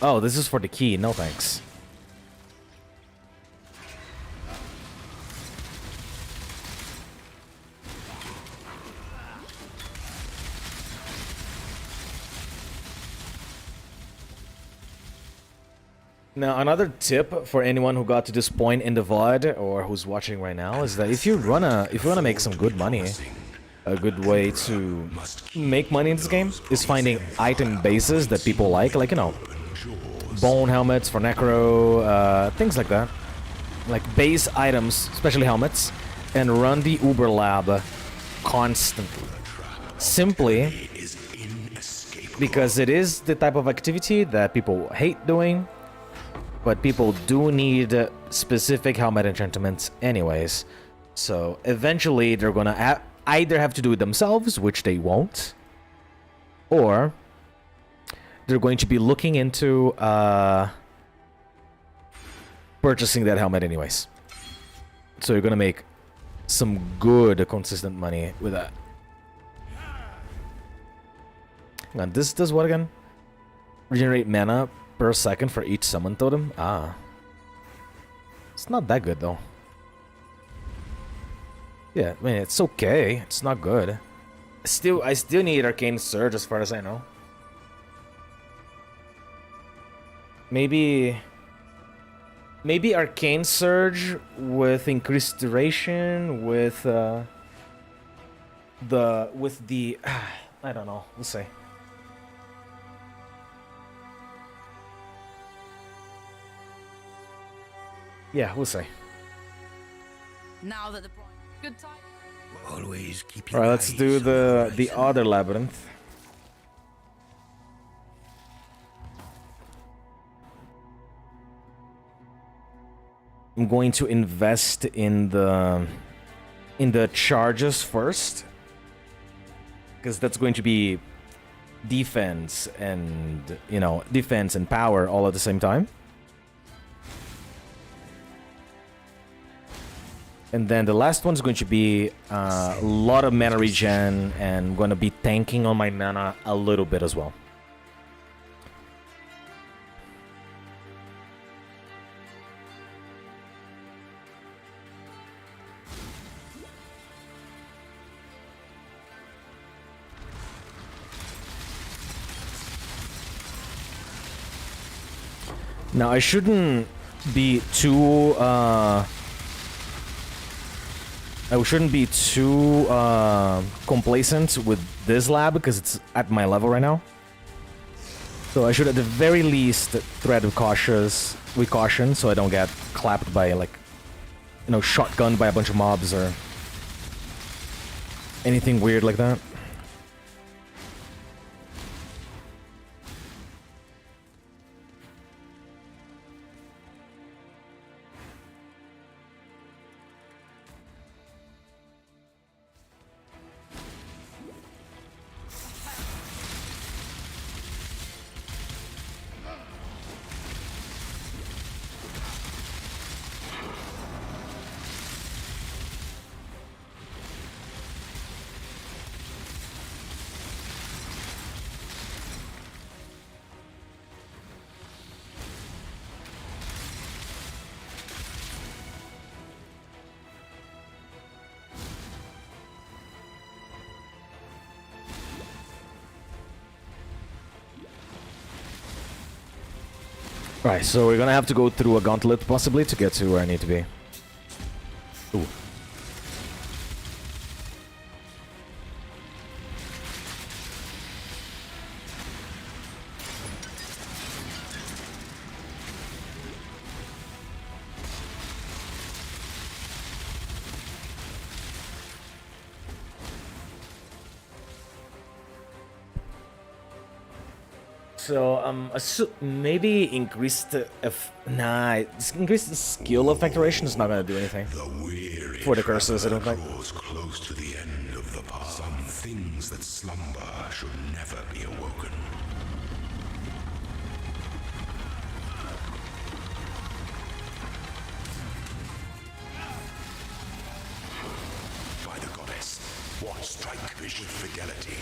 A: Oh, this is for the key. No thanks. Now, another tip for anyone who got to this point in the VOD or who's watching right now is that if you wanna make some good money, a good way to make money in this game is finding item bases that people like you know, bone helmets for necro, things like that, like base items, especially helmets, and run the Uber lab constantly, simply because it is the type of activity that people hate doing, but people do need specific helmet enchantments anyways, so eventually they're gonna either have to do it themselves, which they won't, or they're going to be looking into purchasing that helmet anyways. So you're gonna make some good, consistent money with that. Hang on, this does what again? Regenerate mana per second for each summon totem? Ah. It's not that good though. Yeah, I mean, it's okay. It's not good. I still need Arcane Surge as far as I know. Maybe Arcane Surge with increased duration with the I don't know. We'll see. Yeah, we'll see.
I: Now that the good time.
C: Always keep
A: All right, let's do the other labyrinth. I'm going to invest in the charges first, because that's going to be defense and, you know, defense and power all at the same time. And then the last one's going to be a lot of mana regen, and I'm going to be tanking on my mana a little bit as well. Now, I shouldn't be too complacent with this lab because it's at my level right now. So I should at the very least tread with caution so I don't get clapped by, like, you know, shotgunned by a bunch of mobs or anything weird like that. Right, so we're gonna have to go through a gauntlet possibly to get to where I need to be. Ooh. So, maybe increase the increase the skill of Factoration is not gonna do anything. For the curses, I don't think.
B: Close to the end of the path. Some things that slumber should never be awoken. By the goddess, what strike vision fidelity?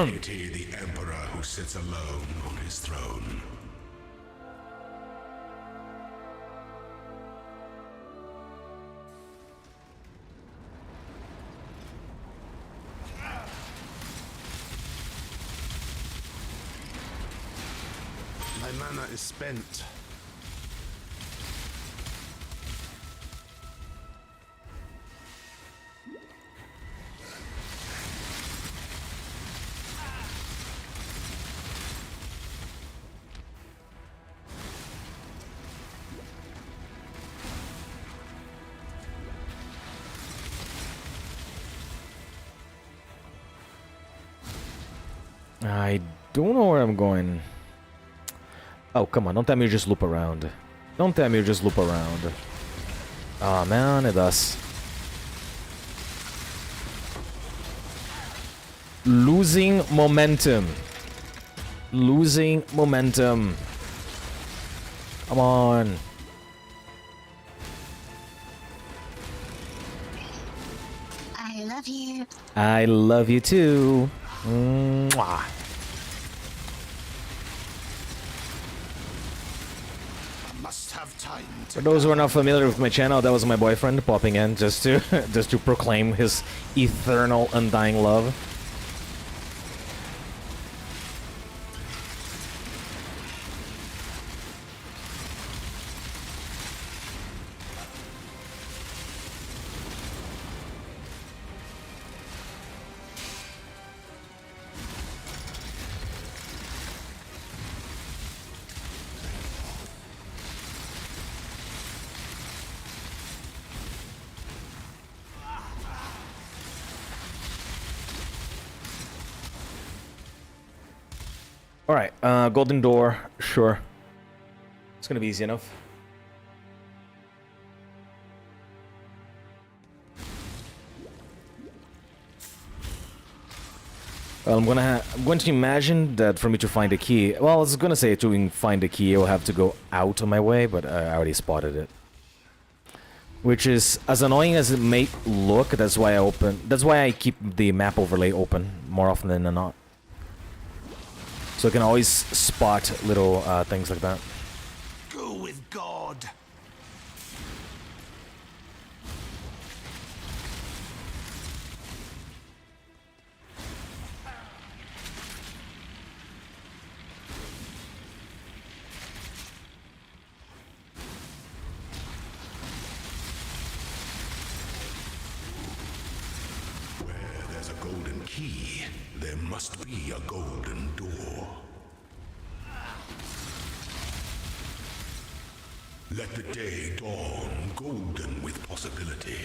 B: Pity the emperor who sits alone on his throne.
D: My mana is spent.
A: I don't know where I'm going. Oh, come on, don't tell me you just loop around. Don't tell me you just loop around. Oh man, it does. Losing momentum. Losing momentum. Come on.
H: I love you.
A: I love you too. Mwah.
D: Must have time to
A: For those who are not familiar with my channel, that was my boyfriend popping in just to just to proclaim his eternal, undying love. Alright, golden door, sure. It's gonna be easy enough. Well, I'm going to imagine that for me to find a key... Well, I was gonna say to find a key, I'll have to go out of my way, but I already spotted it. Which is, as annoying as it may look, that's why I keep the map overlay open more often than not. So I can always spot little things like that.
C: Go with God.
B: Where there's a golden key, there must be a golden door. Let the day dawn, golden with possibility.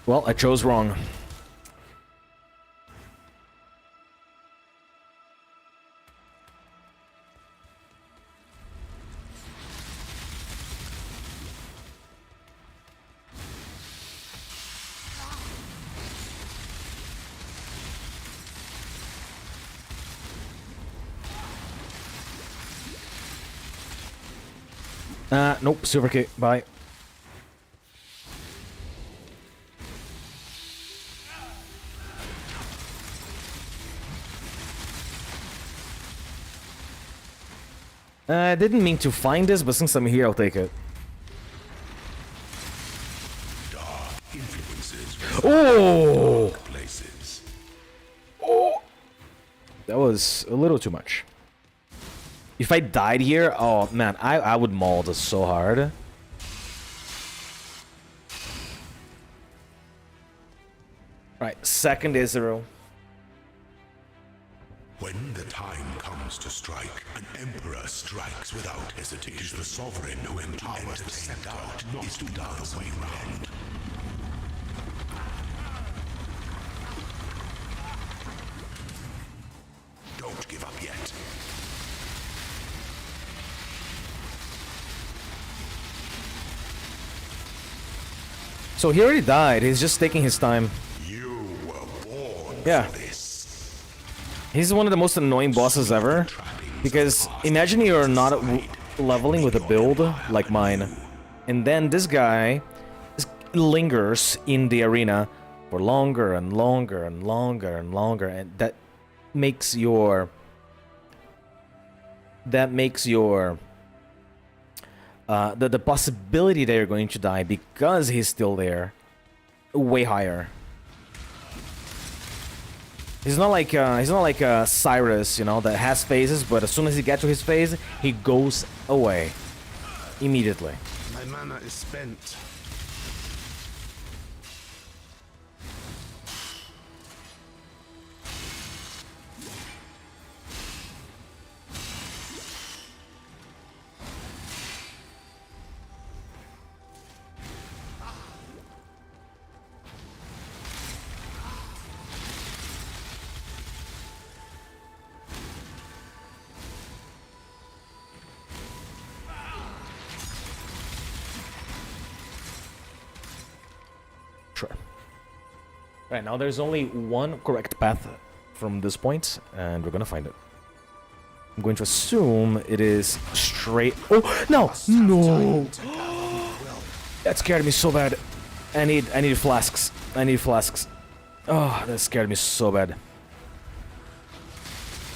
A: Well, I chose wrong. Nope, silver key, bye. I didn't mean to find this, but since I'm here, I'll take it.
B: Dark influences.
A: Oh!
B: Places.
A: Oh! That was a little too much. If I died here, oh man, I would maul this so hard. Right, second Israel.
B: When the time comes to strike, an emperor strikes without hesitation. It is the sovereign who empowers the scepter, not is to the other way round. Don't give up yet.
A: So he already died. He's just taking his time.
B: You were born
A: Yeah.
B: for this.
A: He's one of the most annoying bosses ever. Because imagine you're not leveling with a build like mine. And then this guy lingers in the arena for longer and longer and longer and longer. And that makes your... the possibility that you're going to die because he's still there way higher. He's not like Cyrus, you know, that has phases, but as soon as he gets to his phase, he goes away immediately.
D: My mana is spent.
A: Sure. Right, now there's only one correct path from this point, and we're gonna find it. I'm going to assume it is straight... Oh, no! No! That scared me so bad. I need flasks. I need flasks. Oh, that scared me so bad.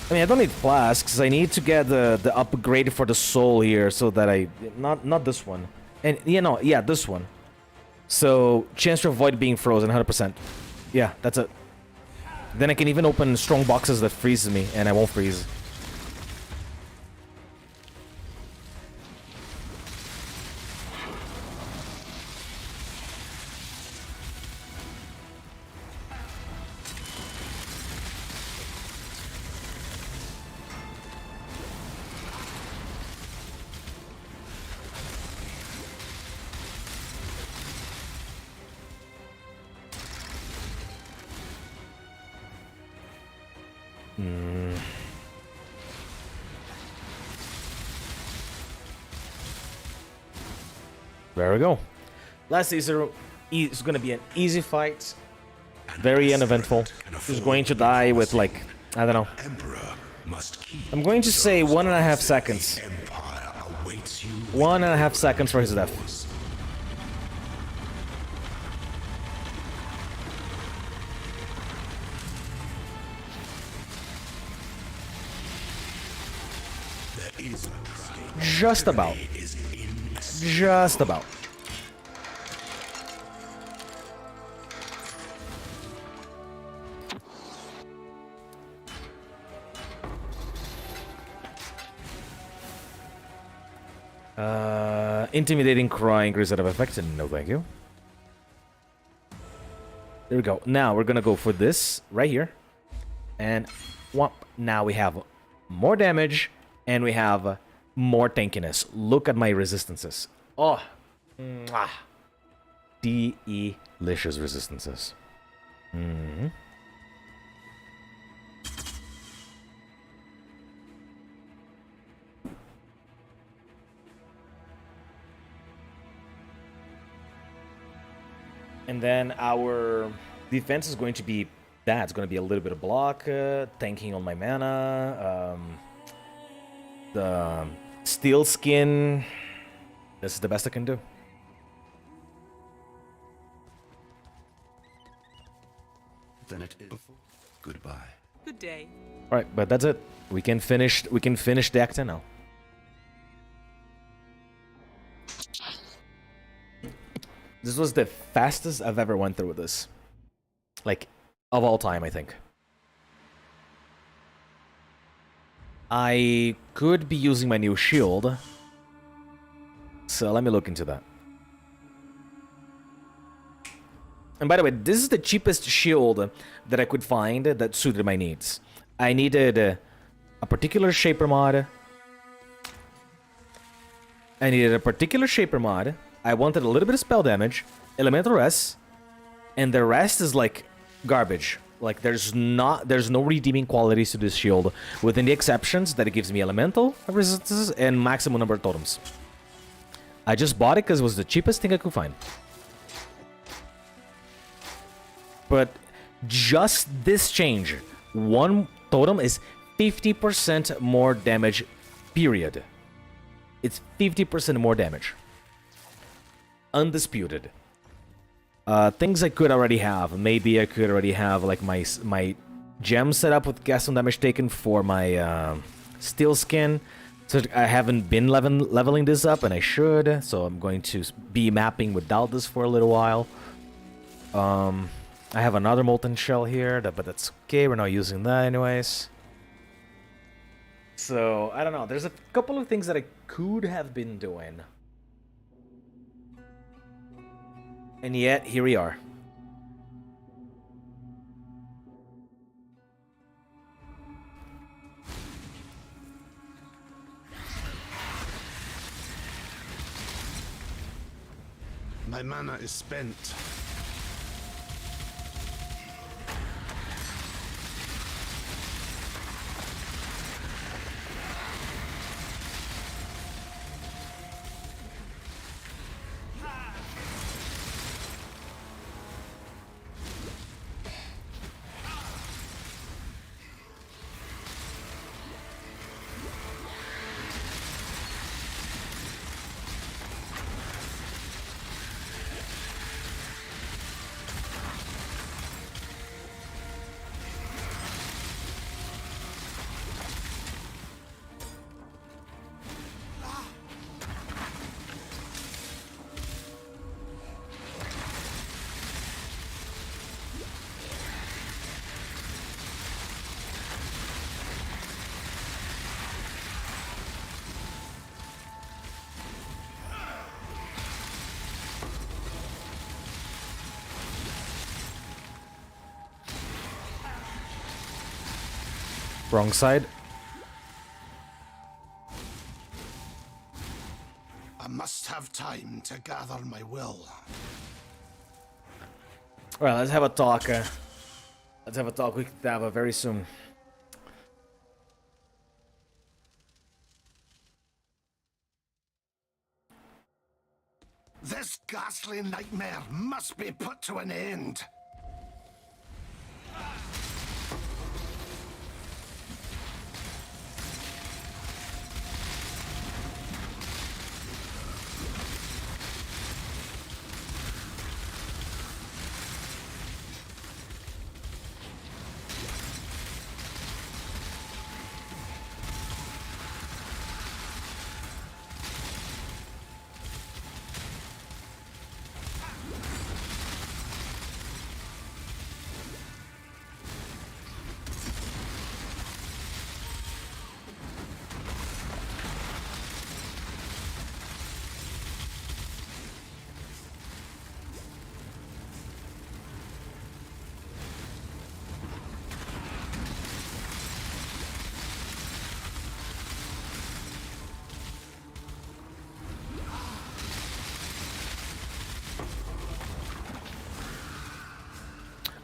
A: I mean, I don't need flasks. I need to get the upgrade for the soul here so that I... Not this one. And, you know, yeah, this one. So, chance to avoid being frozen, 100%. Yeah, that's it. Then I can even open strong boxes that freezes me, and I won't freeze. There we go. Last Caesar is going to be an easy fight. Very uneventful. He's going to die with, like, I don't know. I'm going to say 1.5 seconds. 1.5 seconds for his death. Just about. Just about. Intimidating cry increase out of effect. No, thank you. There we go. Now we're gonna go for this right here. And whomp. Now we have more damage and we have more tankiness. Look at my resistances. Oh, mwah. Delicious resistances. Mm-hmm. And then our defense is going to be that. It's going to be a little bit of block, tanking on my mana. The steel skin. This is the best I can do.
E: Then it is. Goodbye.
I: Good day.
A: All right, but that's it. We can finish. We can finish the act now. This was the fastest I've ever went through with this. Like, of all time, I think. I could be using my new shield. So let me look into that. And by the way, this is the cheapest shield that I could find that suited my needs. I needed a particular shaper mod. I needed a particular shaper mod. I wanted a little bit of spell damage, elemental rest, and the rest is like garbage. Like there's no redeeming qualities to this shield, within the exceptions that it gives me elemental resistances and maximum number of totems. I just bought it because it was the cheapest thing I could find. But just this change, one totem is 50% more damage, period. It's 50% more damage. Undisputed. Things I could already have. Maybe I could already have like my gem set up with gas on damage taken for my steel skin. So I haven't been leveling this up, and I should. So I'm going to be mapping without this for a little while. I have another molten shell here, but that's okay. We're not using that anyways. So I don't know. There's a couple of things that I could have been doing. And yet, here we are.
D: My mana is spent.
A: Wrong side.
D: I must have time to gather my will.
A: Alright, let's have a talk. Let's have a talk with Dava very soon.
D: This ghastly nightmare must be put to an end.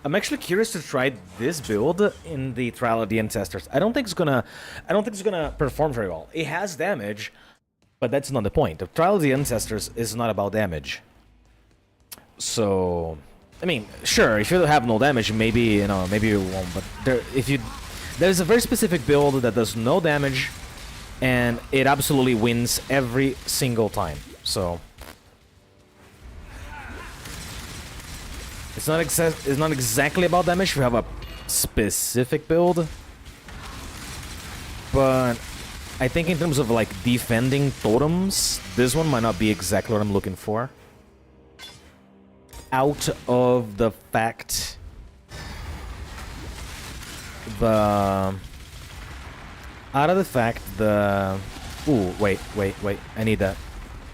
A: I'm actually curious to try this build in the Trial of the Ancestors. I don't think it's gonna perform very well. It has damage, but that's not the point. The Trial of the Ancestors is not about damage. So, I mean, sure, if you have no damage, maybe you won't. But there's a very specific build that does no damage, and it absolutely wins every single time. So. It's not exactly about damage if you have a specific build. But I think in terms of like defending totems, this one might not be exactly what I'm looking for. Out of the fact Out of the fact the... Ooh, wait. I need that.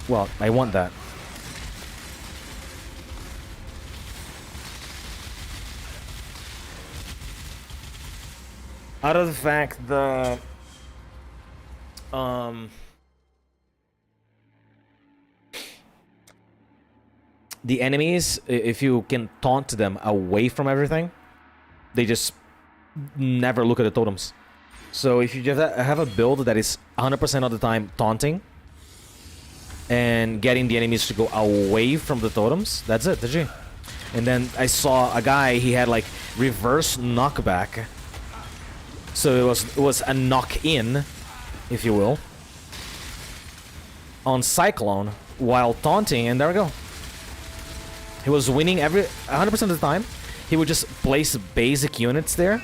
A: Well, I want that. Out of the fact the... The enemies, if you can taunt them away from everything, they just never look at the totems. So if you just have a build that is 100% of the time taunting and getting the enemies to go away from the totems, that's it, GG. And then I saw a guy, he had like reverse knockback. So it was a knock-in, if you will, on Cyclone while taunting, and there we go. He was winning 100% of the time. He would just place basic units there,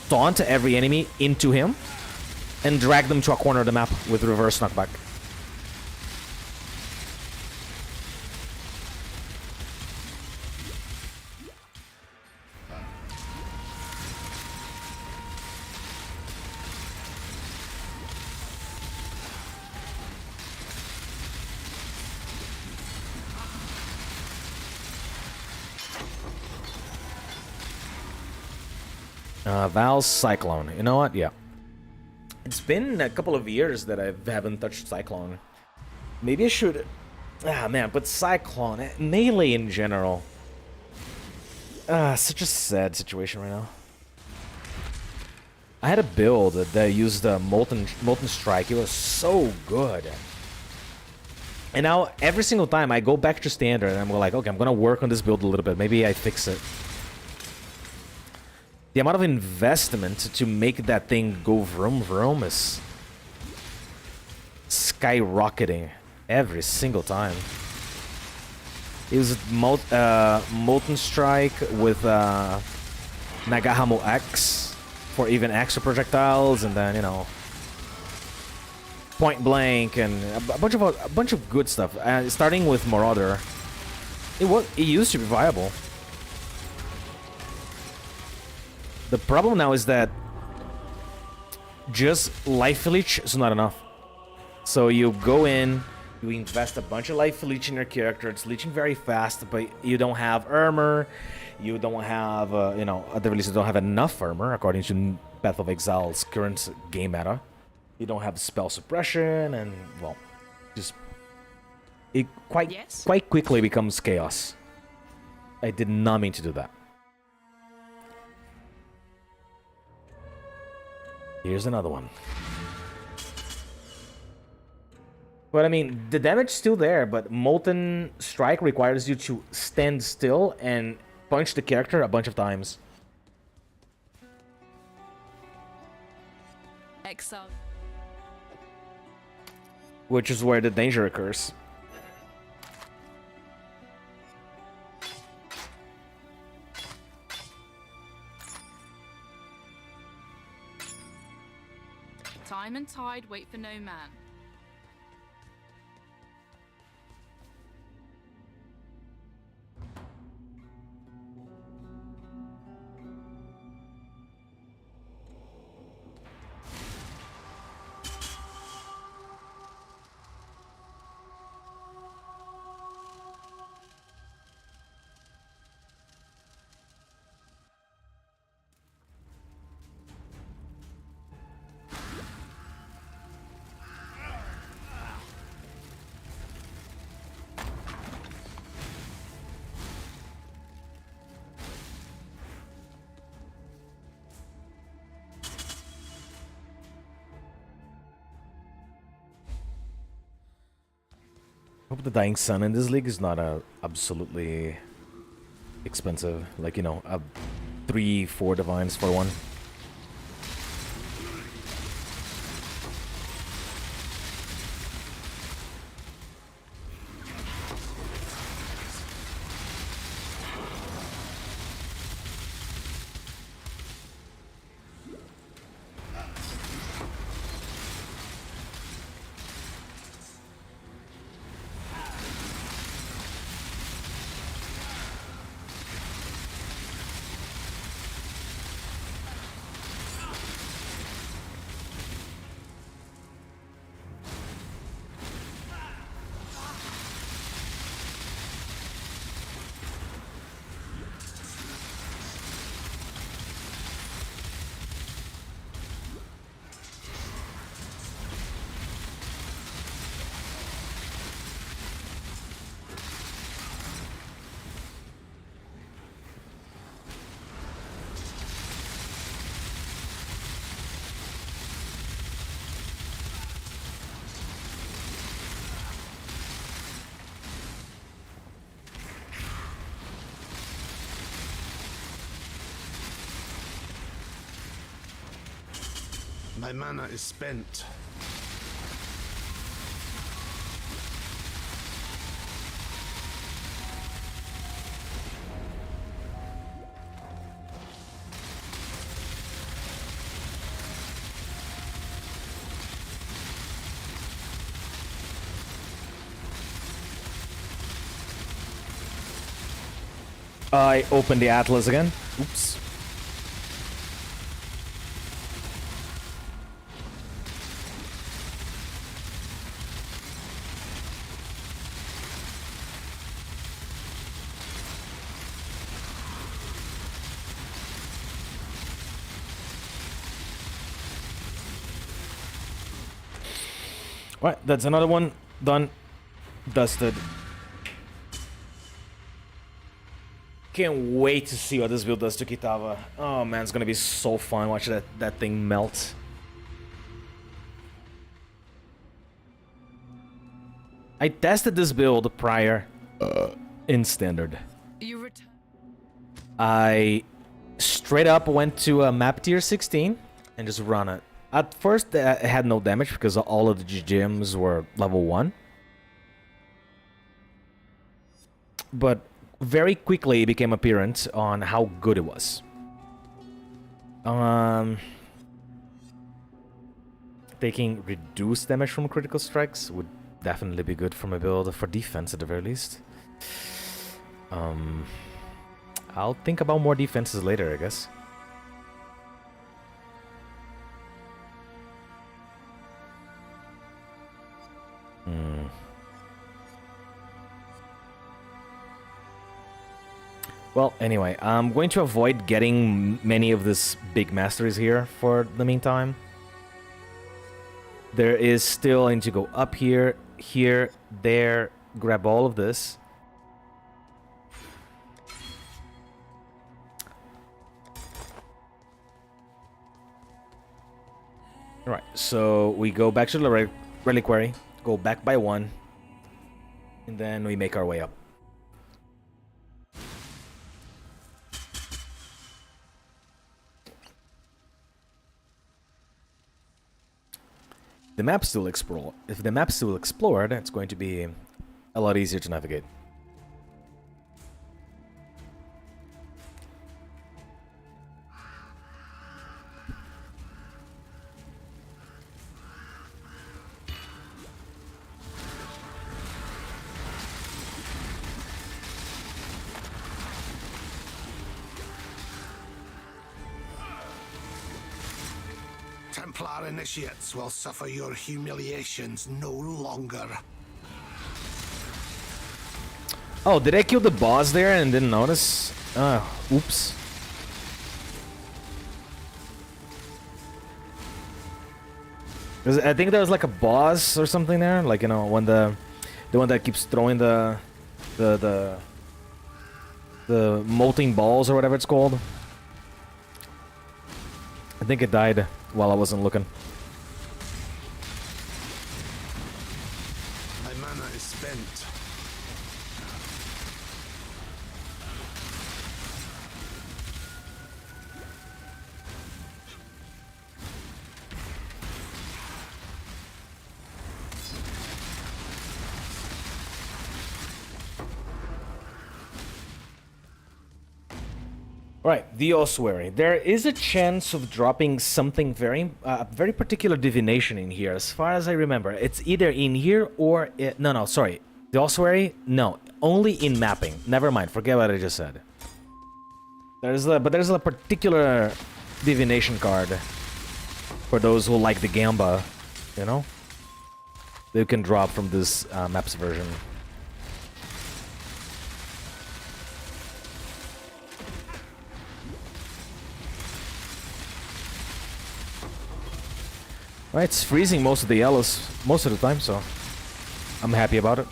A: taunt every enemy into him, and drag them to a corner of the map with reverse knockback. Val's Cyclone. You know what? Yeah. It's been a couple of years that I haven't touched Cyclone. Maybe I should... Ah, man, but Cyclone, melee in general. Such a sad situation right now. I had a build that used Molten Strike. It was so good. And now, every single time I go back to Standard, and I'm like, okay, I'm gonna work on this build a little bit. Maybe I fix it. The amount of investment to make that thing go vroom vroom is skyrocketing every single time. It was Molten Strike with Nagahamo X for even extra projectiles, and then, you know, Point Blank and a bunch of good stuff. Starting with Marauder, it used to be viable. The problem now is that just Life Leech is not enough. So you go in, you invest a bunch of Life Leech in your character. It's leeching very fast, but you don't have armor. You don't have, you know, at the release you don't have enough armor according to Path of Exiles' current game meta. You don't have spell suppression, and well, just it quite quickly becomes chaos. I did not mean to do that. Here's another one. But I mean, the damage's still there, but Molten Strike requires you to stand still and punch the character a bunch of times.
I: Exile.
A: Which is where the danger occurs.
I: Time and tide wait for no man.
A: Hope the Dying Sun in this league is not absolutely expensive. Like, you know, 3-4 divines for one.
D: My mana is spent.
A: I opened the Atlas again. Oops. Right, that's another one done. Dusted. Can't wait to see what this build does to Kitava. Oh man, it's gonna be so fun watching that thing melt. I tested this build prior in standard. I straight up went to a map tier 16 and just run it. At first, it had no damage because all of the gems were level 1. But very quickly it became apparent on how good it was. Taking reduced damage from critical strikes would definitely be good for my build, for defense at the very least. I'll think about more defenses later, I guess. Well, anyway, I'm going to avoid getting many of these big masteries here for the meantime. There is still, I need to go up here, here, there, grab all of this. Alright, so we go back to the reliquary, go back by 1, and then we make our way up. The map's still explored. If the map's still explored, it's going to be a lot easier to navigate.
D: Templar initiates will suffer your humiliations no longer.
A: Oh, did I kill the boss there and didn't notice? Oops. I think there was like a boss or something there, like, you know, when the one that keeps throwing the molting balls or whatever it's called. I think it died while I wasn't looking.
D: My mana is spent.
A: Right, the ossuary. There is a chance of dropping something very particular divination in here, as far as I remember. It's either in here or... No, sorry. The ossuary? No, only in mapping. Never mind, forget what I just said. There's a particular divination card for those who like the Gamba, you know? They can drop from this maps version. Right, it's freezing most of the yellows most of the time, so I'm happy about it.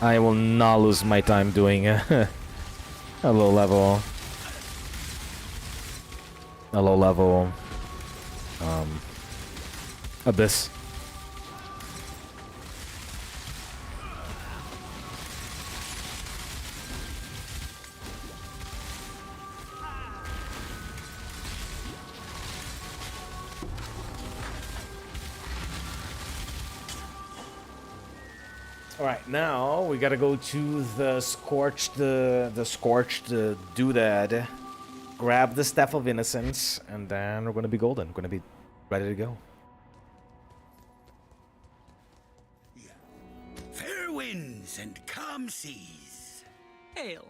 A: I will not lose my time doing a low level Abyss. All right, now we gotta go to the scorched doodad, grab the staff of innocence, and then we're gonna be golden. We're gonna be ready to go.
C: Fair winds and calm seas.
I: Hail.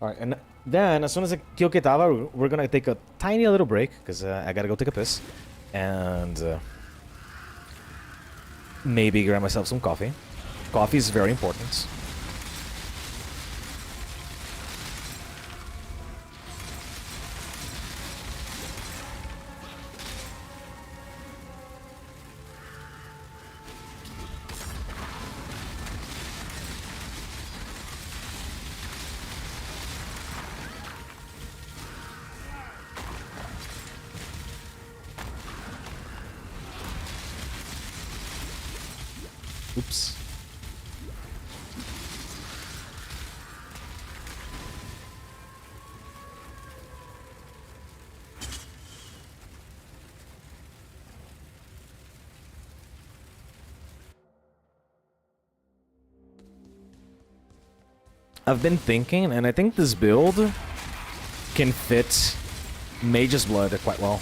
A: All right, and then as soon as I kill Kitava, we're gonna take a tiny little break because I gotta go take a piss, and maybe grab myself some coffee. Coffee is very important. Oops. I've been thinking, and I think this build can fit Mage's Blood quite well.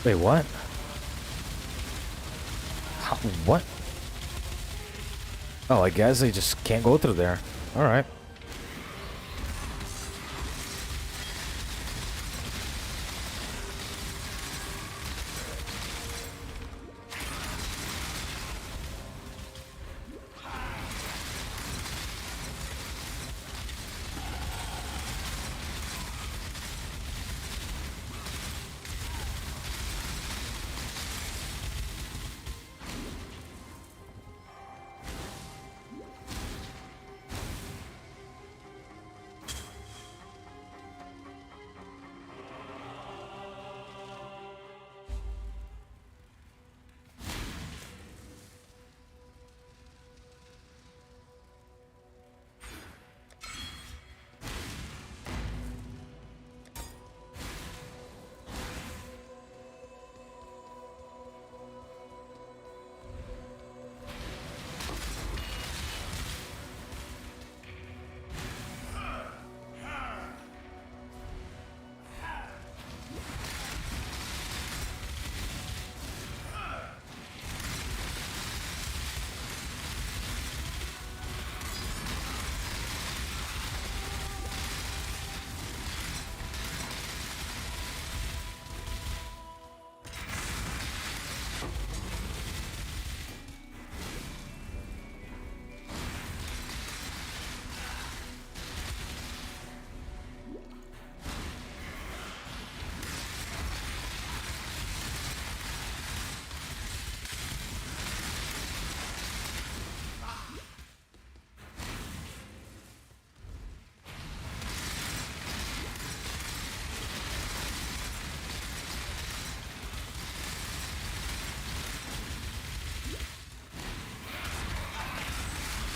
A: Wait, what? How, what? Oh, I guess I just can't go through there. Alright.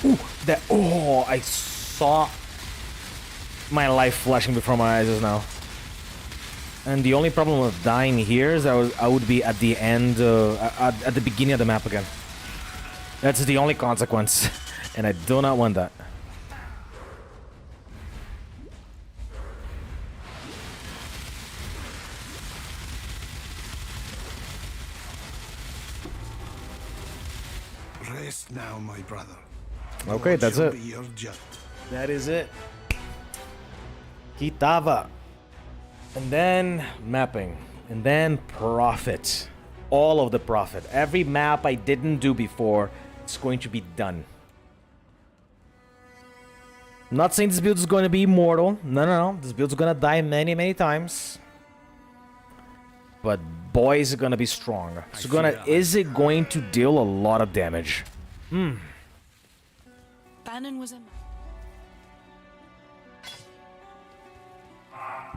A: Ooh, that. Oh, I saw my life flashing before my eyes just now. And the only problem with dying here is I would be at the end, at the beginning of the map again. That's the only consequence, and I do not want that.
D: Rest now, my brother.
A: Okay,
D: Lord
A: that's
D: shall
A: it.
D: be your judge.
A: That is it. Kitava. And then mapping. And then profit. All of the profit. Every map I didn't do before, it's going to be done. I'm not saying this build is going to be immortal. No, no, no. This build's going to die many, many times. But boy, is it going to be strong. So is it going to deal a lot of damage?
I: Bannon was a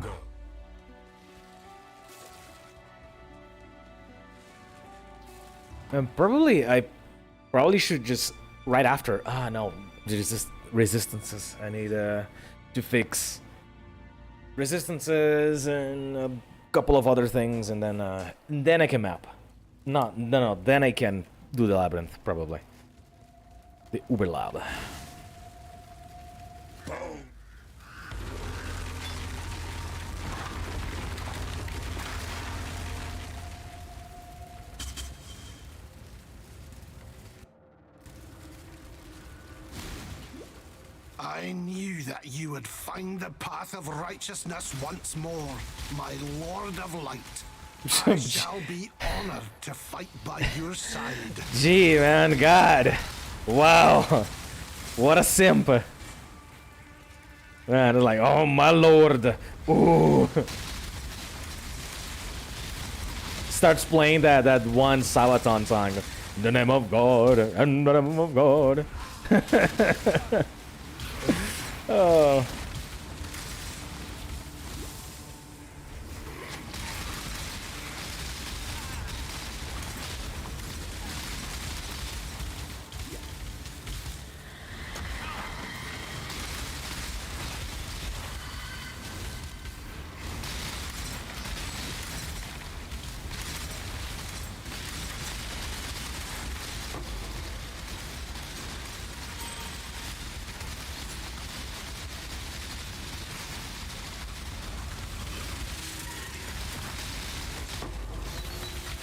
G: Go.
A: I probably should just right after. Ah, no, there's resistances. I need to fix resistances and a couple of other things, and then I can map. No. Then I can do the labyrinth probably. The Uber Lab.
D: I knew that you would find the path of righteousness once more, my Lord of Light. I shall be honored to fight by your side.
A: Gee, man, God. Wow. What a simp. Man, it's like, oh my lord. Ooh. Starts playing that one Sabaton song. In the name of God, in the name of God. Oh.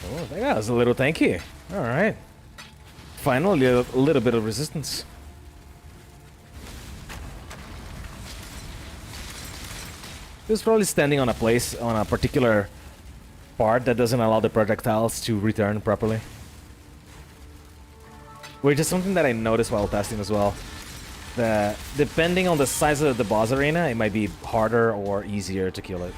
A: Oh, that was a little tanky. Alright. Finally, a little bit of resistance. He was probably standing on a particular part that doesn't allow the projectiles to return properly. Which is something that I noticed while testing as well. Depending on the size of the boss arena, it might be harder or easier to kill it.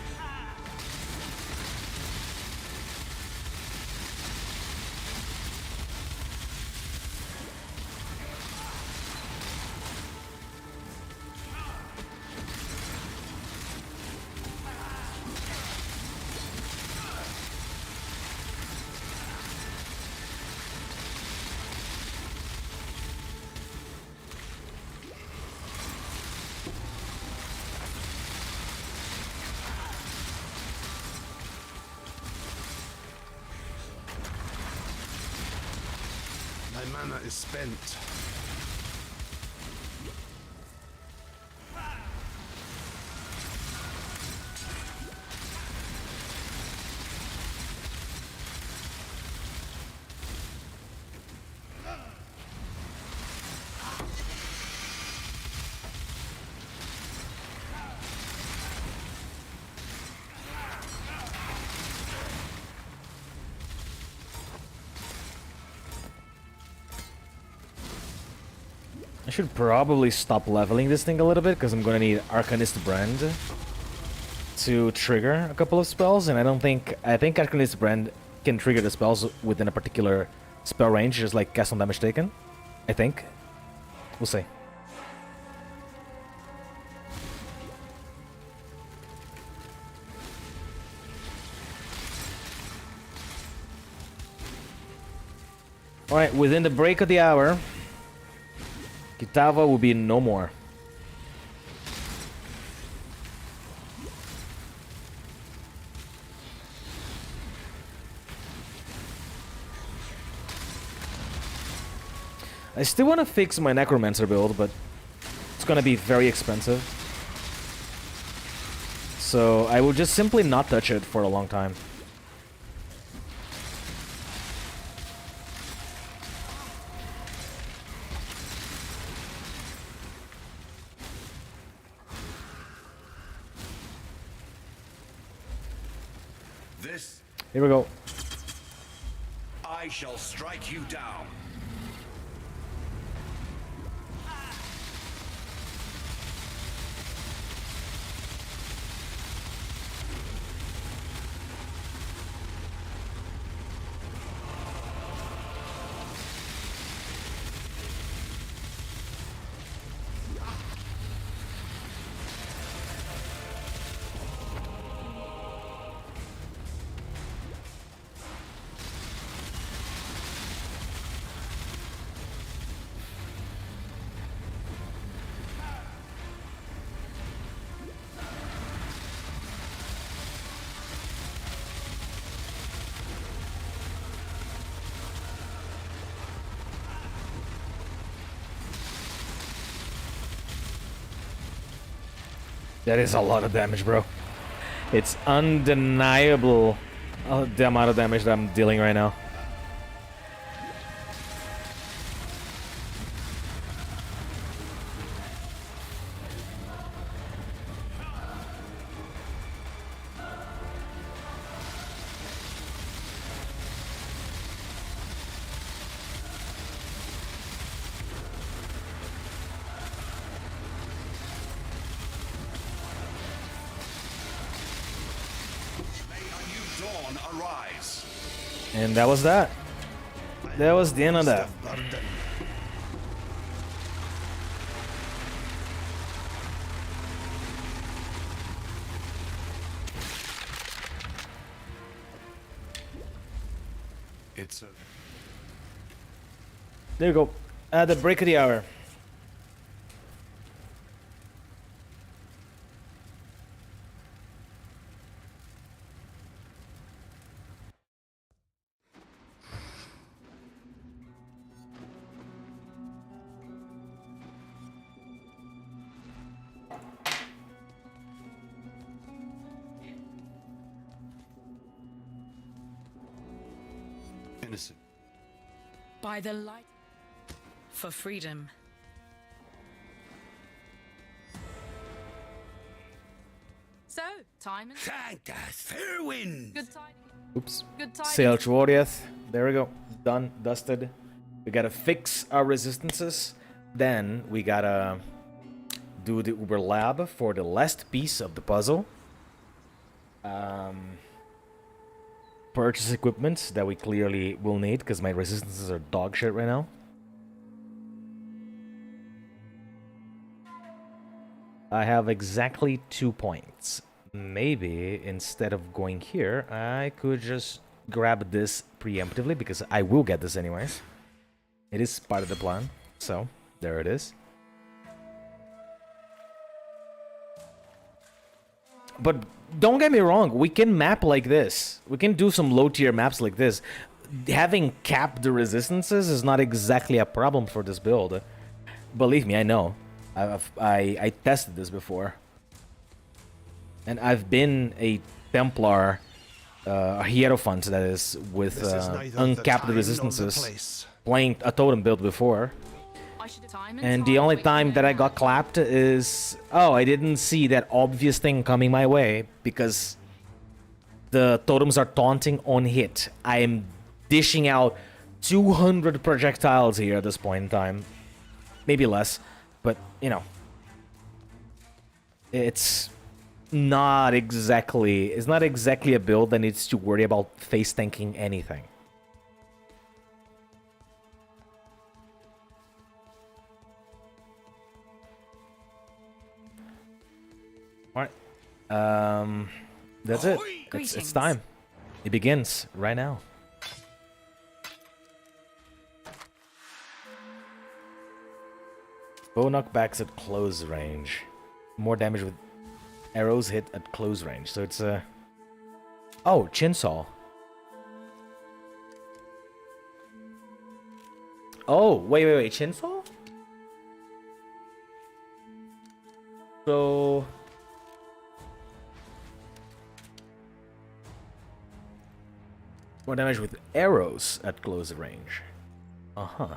D: My mana is spent.
A: I should probably stop leveling this thing a little bit because I'm gonna need Arcanist Brand to trigger a couple of spells, and I think Arcanist Brand can trigger the spells within a particular spell range, just like cast on damage taken. I think. We'll see. Alright, within the break of the hour, Kitava will be no more. I still want to fix my Necromancer build, but it's gonna be very expensive. So I will just simply not touch it for a long time.
E: This
A: Here we go.
E: I shall strike you down.
A: That is a lot of damage, bro. It's undeniable the amount of damage that I'm dealing right now. And that was that. That was the end of that.
E: It's a...
A: There you go. At the break of the hour.
E: Innocent.
J: By the light. For freedom.
I: So, time and
C: Sanctus, fair wind.
I: good tidings.
A: Oops.
I: Good tidings.
A: Sail to Wardiath. There we go. Done. Dusted. We gotta fix our resistances. Then we gotta do the Uber Lab for the last piece of the puzzle. Purchase equipment that we clearly will need because my resistances are dog shit right now. I have exactly 2 points. Maybe instead of going here, I could just grab this preemptively because I will get this anyways. It is part of the plan, so there it is. But don't get me wrong, we can map like this. We can do some low-tier maps like this. Having capped the resistances is not exactly a problem for this build. Believe me, I know. I tested this before. And I've been a Templar, a Hierophant that is, with uncapped resistances, playing a totem build before. And the only time that I got clapped is... Oh, I didn't see that obvious thing coming my way because the totems are taunting on hit. I am dishing out 200 projectiles here at this point in time. Maybe less, but, you know. It's not exactly a build that needs to worry about face tanking anything. Alright. That's it. It's time. It begins right now. Bow knockbacks at close range. More damage with arrows hit at close range. So it's a... Oh, Chainsaw. Oh, wait. Chainsaw? So... More damage with arrows at close range. Uh-huh.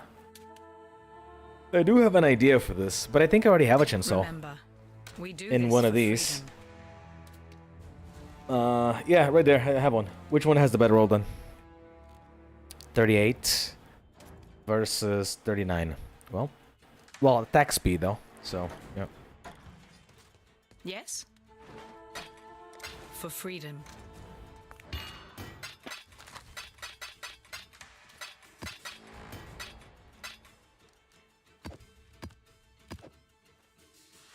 A: I do have an idea for this, but I think I already have a chainsaw
J: Remember, we do
A: in
J: this
A: one of
J: for
A: these.
J: freedom.
A: Yeah, right there. I have one. Which one has the better roll then? 38 versus 39. Well, attack speed though. So, yeah.
J: Yes? For freedom.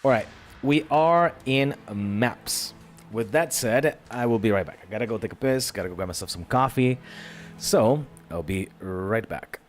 A: Alright, we are in maps. With that said, I will be right back. I gotta go take a piss, gotta go grab myself some coffee. So, I'll be right back.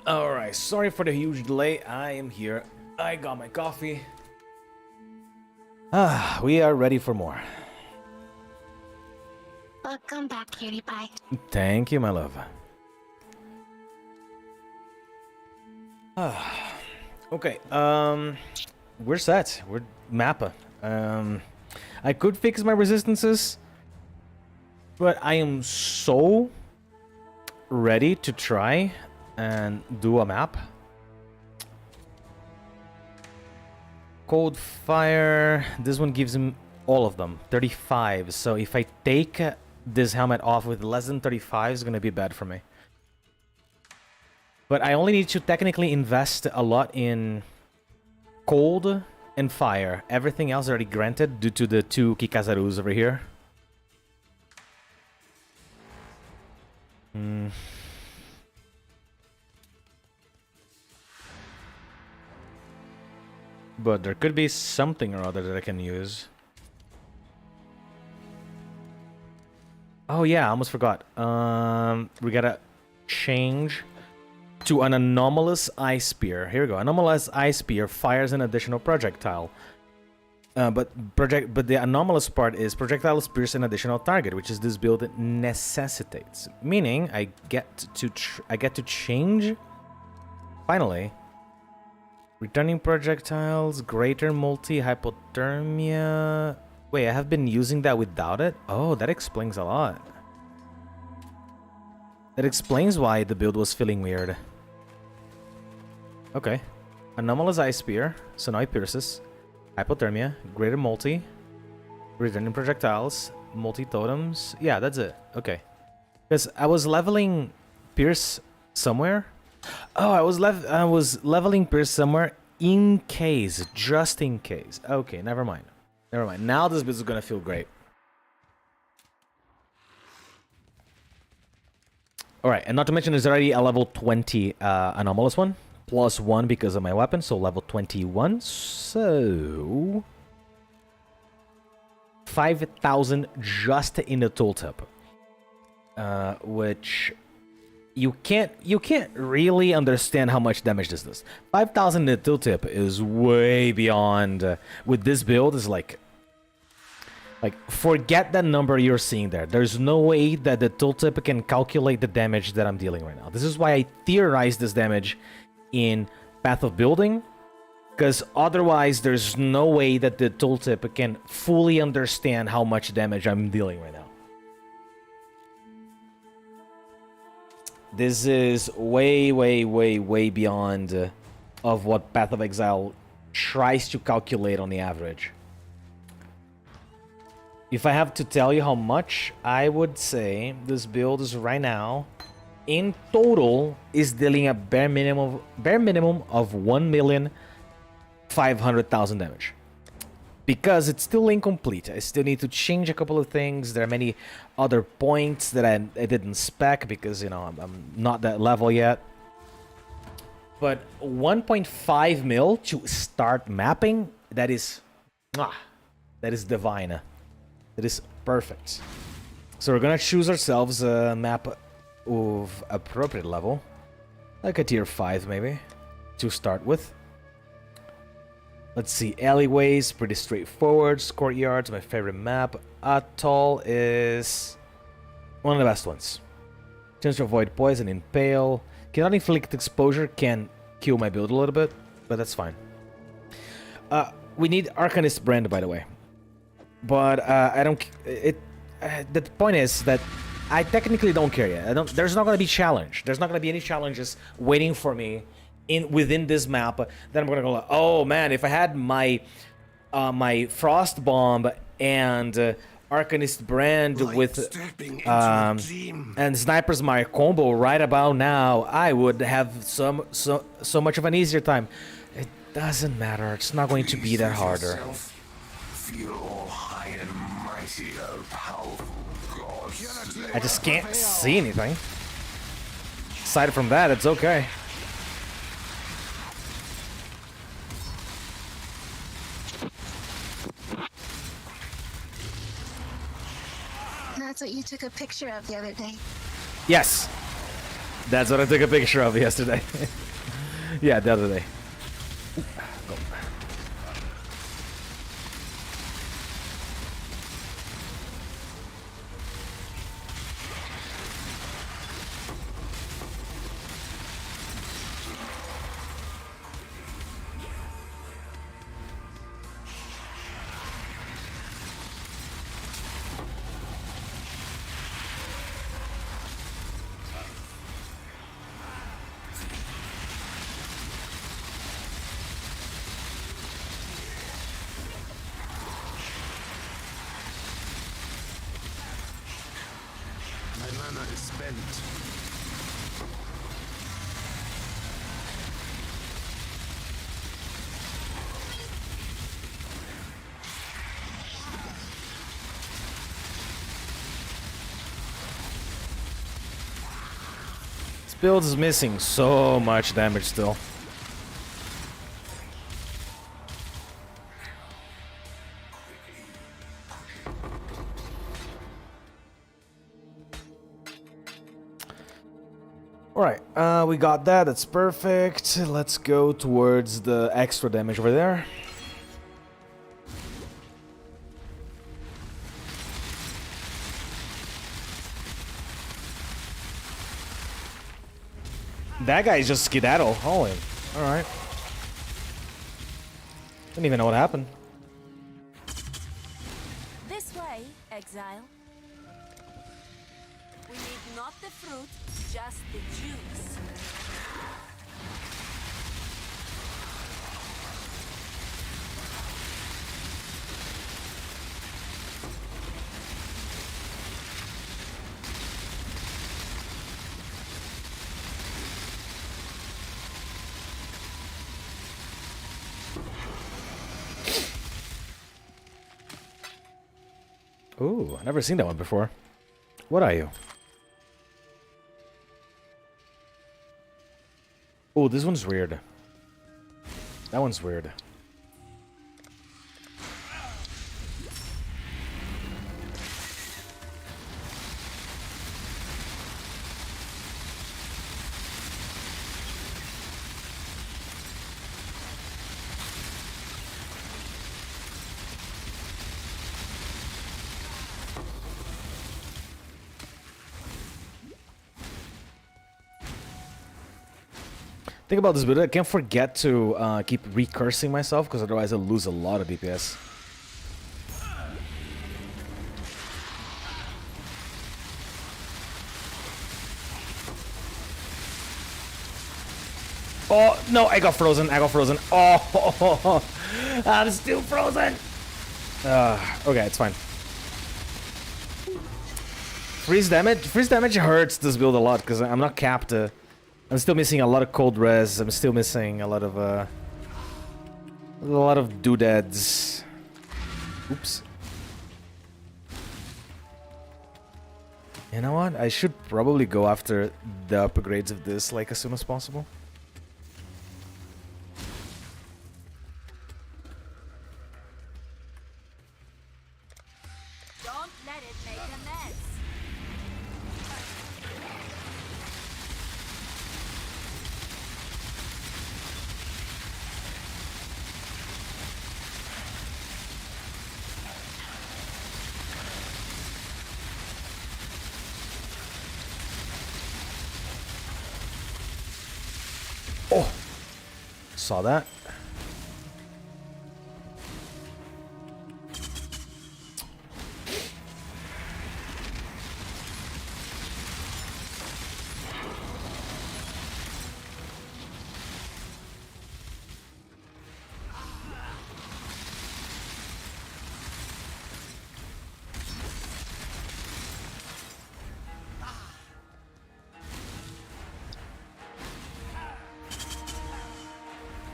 A: Alright, sorry for the huge delay. I am here. I got my coffee. We are ready for more.
H: Welcome back, cutie pie.
A: Thank you, my love. Okay, we're set. We're Mappa. I could fix my resistances, but I am so ready to try and do a map. Cold Fire, this one gives him all of them, 35. So if I take this helmet off with less than 35, it's gonna be bad for me. But I only need to technically invest a lot in Cold and Fire. Everything else already granted due to the 2 Kikazarus over here. But there could be something or other that I can use. Oh yeah, I almost forgot. We gotta change to an anomalous ice spear. Here we go. Anomalous ice spear fires an additional projectile. But the anomalous part is projectile spears an additional target, which is this build necessitates. Meaning I get to change. Finally. Returning projectiles, greater multi-hypothermia. Wait, I have been using that without it? Oh, that explains a lot. That explains why the build was feeling weird. Okay. Anomalous Ice Spear, so now it pierces. Hypothermia, greater multi, returning projectiles, multi-totems. Yeah, that's it. Okay. Because I was leveling Pierce somewhere. Oh, I was leveling Pierce somewhere in case, just in case. Okay, never mind. Never mind. Now this build is gonna feel great. Alright, and not to mention there's already a level 20 anomalous one. Plus 1 because of my weapon, so level 21. So 5,000 just in the tooltip. Which you can't really understand how much damage this does. 5,000 in the tooltip is way beyond with this build is like forget that number you're seeing there. There's no way that the tooltip can calculate the damage that I'm dealing right now. This is why I theorize this damage in Path of Building, because otherwise there's no way that the tooltip can fully understand how much damage I'm dealing right now. This is way beyond of what Path of Exile tries to calculate on the average. If I have to tell you how much, I would say this build is right now, in total, is dealing a bare minimum of 1,500,000 damage. Because it's still incomplete. I still need to change a couple of things. There are many other points that I didn't spec because, you know, I'm not that level yet. But 1.5 mil to start mapping, that is divine. That is perfect. So we're gonna choose ourselves a map of appropriate level, like a tier 5 maybe, to start with. Let's see, alleyways, pretty straightforward. Courtyards, my favorite map. Atoll is one of the best ones. Chance to avoid poison, impale. Cannot inflict exposure, can kill my build a little bit, but that's fine. We need Arcanist Brand, by the way. But I don't. The point is that I technically don't care yet. There's not gonna be challenge. There's not gonna be any challenges waiting for me within this map. Then I'm gonna go like, oh man, if I had my my Frost Bomb and Arcanist Brand with and Sniper's my combo right about now, I would have so much of an easier time. It doesn't matter. It's not going to be that harder. I just can't see anything. Aside from that, it's okay.
H: That's what you took a picture of the other day.
A: Yes! That's what I took a picture of yesterday. Yeah, the other day. Go.
D: My mana is spent.
A: This build is missing so much damage still. Alright, we got that, that's perfect. Let's go towards the extra damage over there. That guy is just skedaddle. Holy. Alright. Didn't even know what happened.
F: This way, Exile. We need not the fruit, just the juice.
A: Ooh, I've never seen that one before. What are you? Oh, this one's weird. That one's weird. Think about this build. I can't forget to keep recursing myself, because otherwise I'll lose a lot of DPS. Oh, no, I got frozen. I got frozen. Oh, I'm still frozen. Okay, it's fine. Freeze damage hurts this build a lot, because I'm not capped. I'm still missing a lot of cold res. I'm still missing a lot of doodads. Oops. You know what? I should probably go after the upgrades of this like as soon as possible.
F: Don't let it make a mess.
A: Oh! Saw that.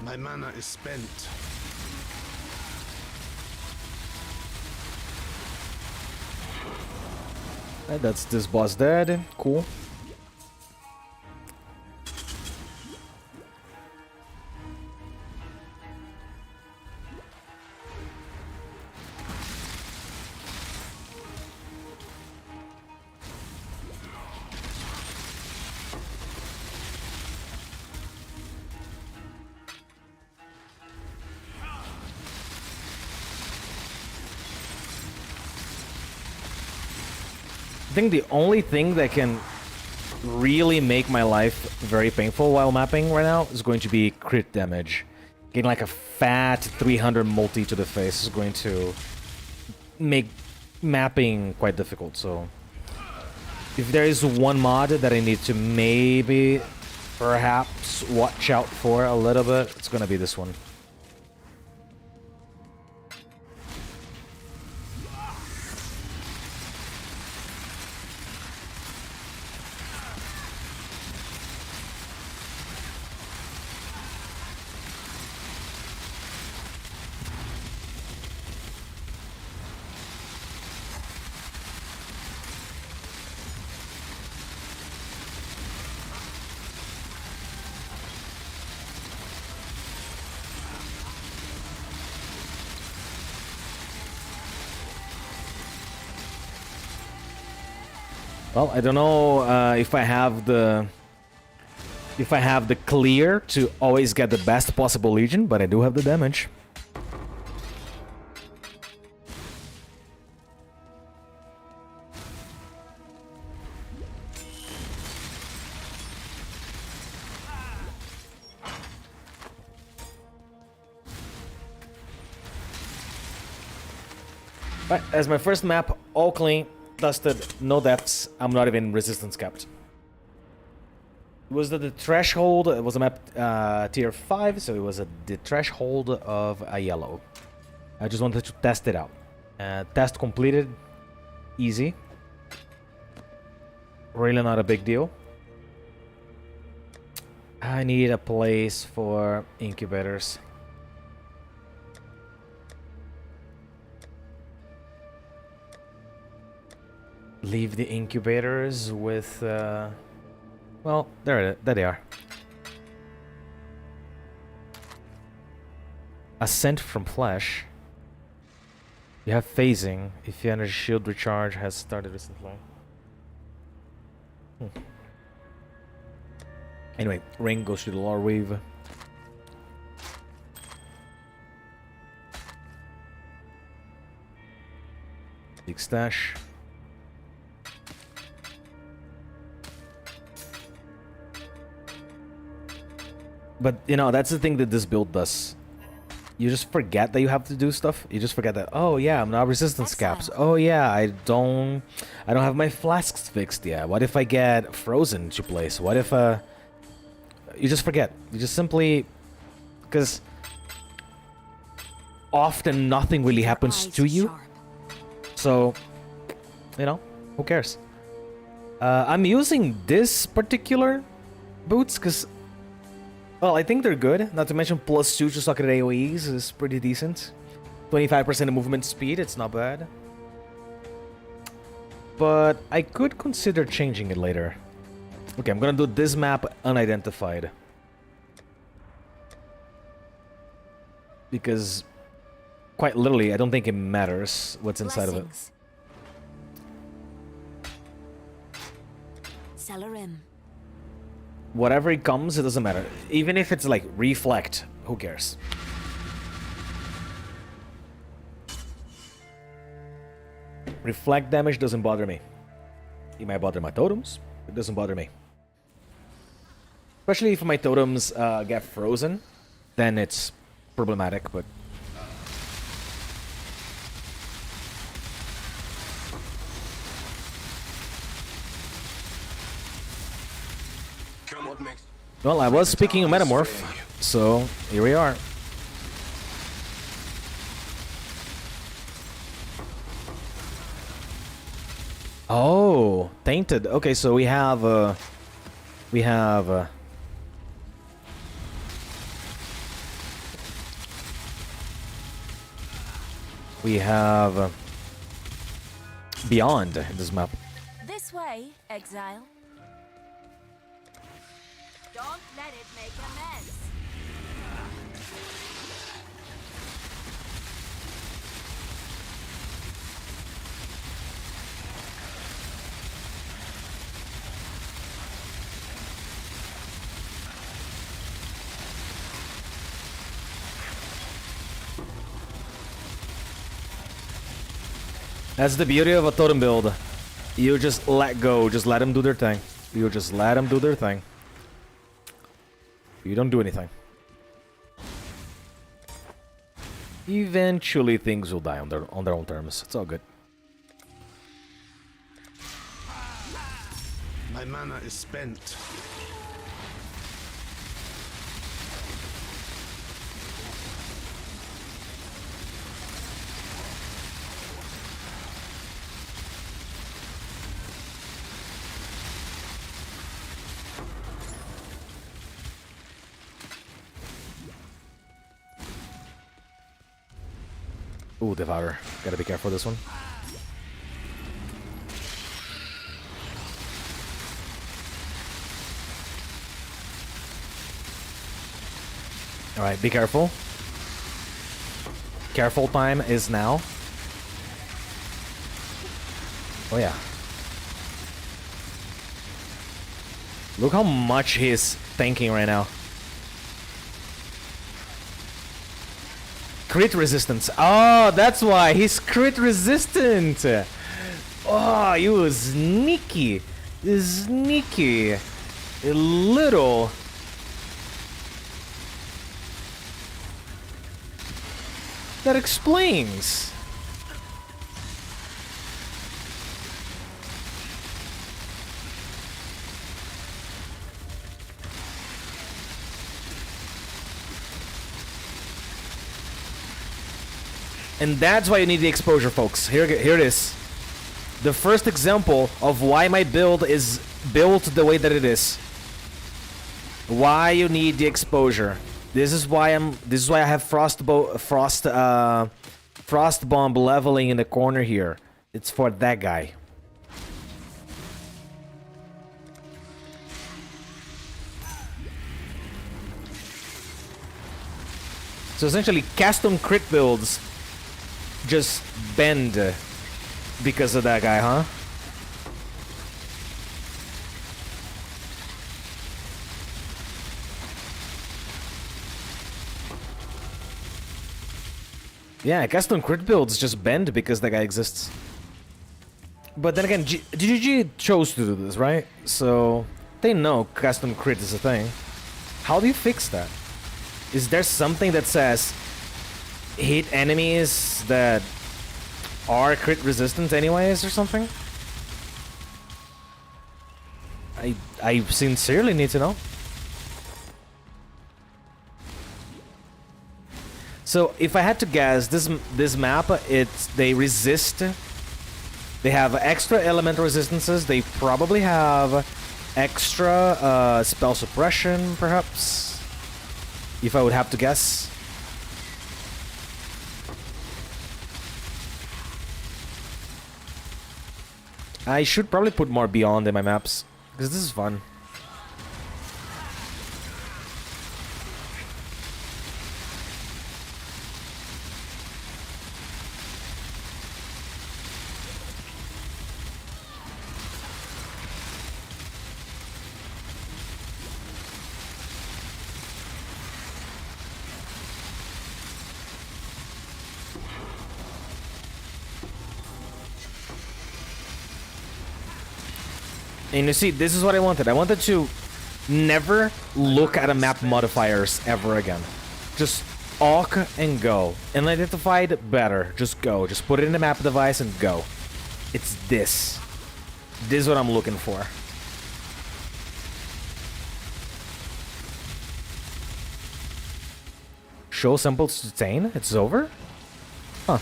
D: My mana is spent.
A: And that's this boss dead. Cool. I think the only thing that can really make my life very painful while mapping right now is going to be crit damage. Getting like a fat 300 multi to the face is going to make mapping quite difficult, so if there is one mod that I need to maybe perhaps watch out for a little bit, it's gonna be this one. Well, I don't know if I have the clear to always get the best possible Legion, but I do have the damage. Right, as my first map, all clean. Dusted, no deaths, I'm not even resistance capped. Was the threshold, it was a map tier 5, so it was the threshold of a yellow. I just wanted to test it out. Test completed, easy. Really not a big deal. I need a place for incubators. Leave the incubators with, well, there they are. Ascent from Flesh. You have phasing if your energy shield recharge has started recently. Anyway, ring goes to the lore weave. Big stash. But, you know, that's the thing that this build does. You just forget that you have to do stuff. You just forget that, oh yeah, I'm not resistance caps. Oh yeah, I don't have my flasks fixed yet. What if I get frozen to place? What if, you just forget. You just simply... Because often nothing really happens to you. So, you know, who cares? I'm using this particular boots because... Well, I think they're good. Not to mention +2 to socket AoEs is pretty decent. 25% of movement speed, it's not bad. But I could consider changing it later. Okay, I'm gonna do this map unidentified. Because, quite literally, I don't think it matters what's inside of it.
F: Cellarim.
A: Whatever it comes, it doesn't matter. Even if it's like reflect, who cares? Reflect damage doesn't bother me. It might bother my totems, it doesn't bother me. Especially if my totems get frozen, then it's problematic, but... Well, I was speaking of Metamorph, so here we are. Oh, tainted. Okay, so we have Beyond in this map.
F: This way, Exile. Don't let it make a mess.
A: That's the beauty of a totem build. You just let go. Just let them do their thing. You just let them do their thing. You don't do anything. Eventually, things will die on their own terms. It's all good.
D: My mana is spent.
A: Ooh, Devourer. Gotta be careful with this one. Alright, be careful. Careful time is now. Oh yeah. Look how much he's thinking right now. Crit resistance. Oh, that's why he's crit resistant. Oh, you sneaky. Sneaky. A little. That explains. And that's why you need the exposure, folks. Here it is. The first example of why my build is built the way that it is. Why you need the exposure. This is why I have frost bomb leveling in the corner here. It's for that guy. So essentially, custom crit builds just bend because of that guy, huh? Yeah, custom crit builds just bend because that guy exists. But then again, GGG chose to do this, right? So they know custom crit is a thing. How do you fix that? Is there something that says hit enemies that are crit resistant anyways or something? I sincerely need to know. So if I had to guess, this map, they resist. They have extra elemental resistances. They probably have extra spell suppression, perhaps. If I would have to guess. I should probably put more Beyond in my maps, because this is fun. And you see, this is what I wanted. I wanted to never look at a map modifiers ever again. Just awk and go. And identify it better. Just go. Just put it in the map device and go. It's this. This is what I'm looking for. Show samples to Tane? It's over? Huh.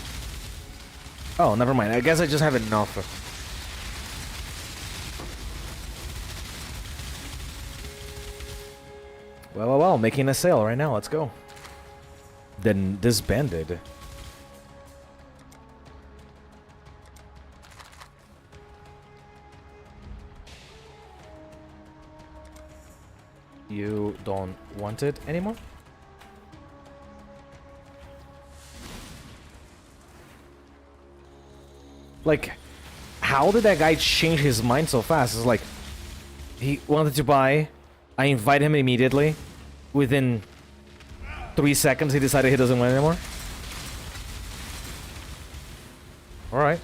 A: Oh, never mind. I guess I just have enough. Well, making a sale right now. Let's go. Then disbanded. You don't want it anymore? Like, how did that guy change his mind so fast? It's like, he wanted to buy, I invite him immediately. Within 3 seconds, he decided he doesn't want it anymore. Alright.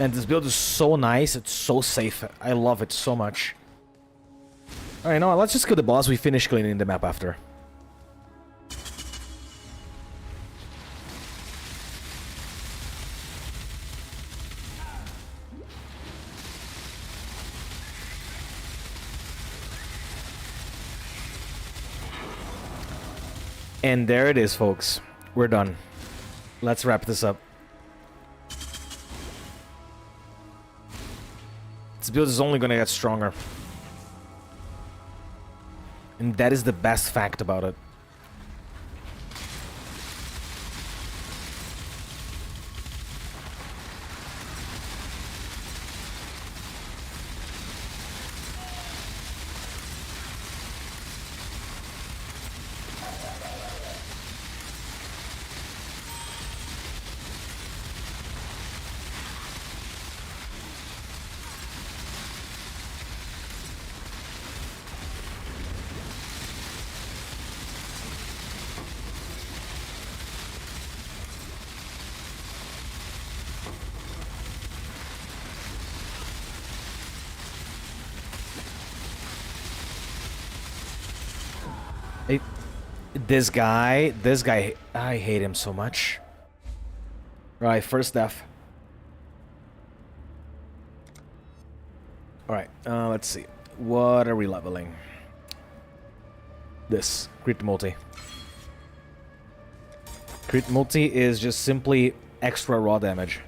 A: And this build is so nice, it's so safe. I love it so much. Alright, no, let's just kill the boss. We finish cleaning the map after. And there it is, folks. We're done. Let's wrap this up. This build is only gonna get stronger. And that is the best fact about it. This guy, I hate him so much. Right, first death. Alright, let's see. What are we leveling? This, crit multi. Crit multi is just simply extra raw damage.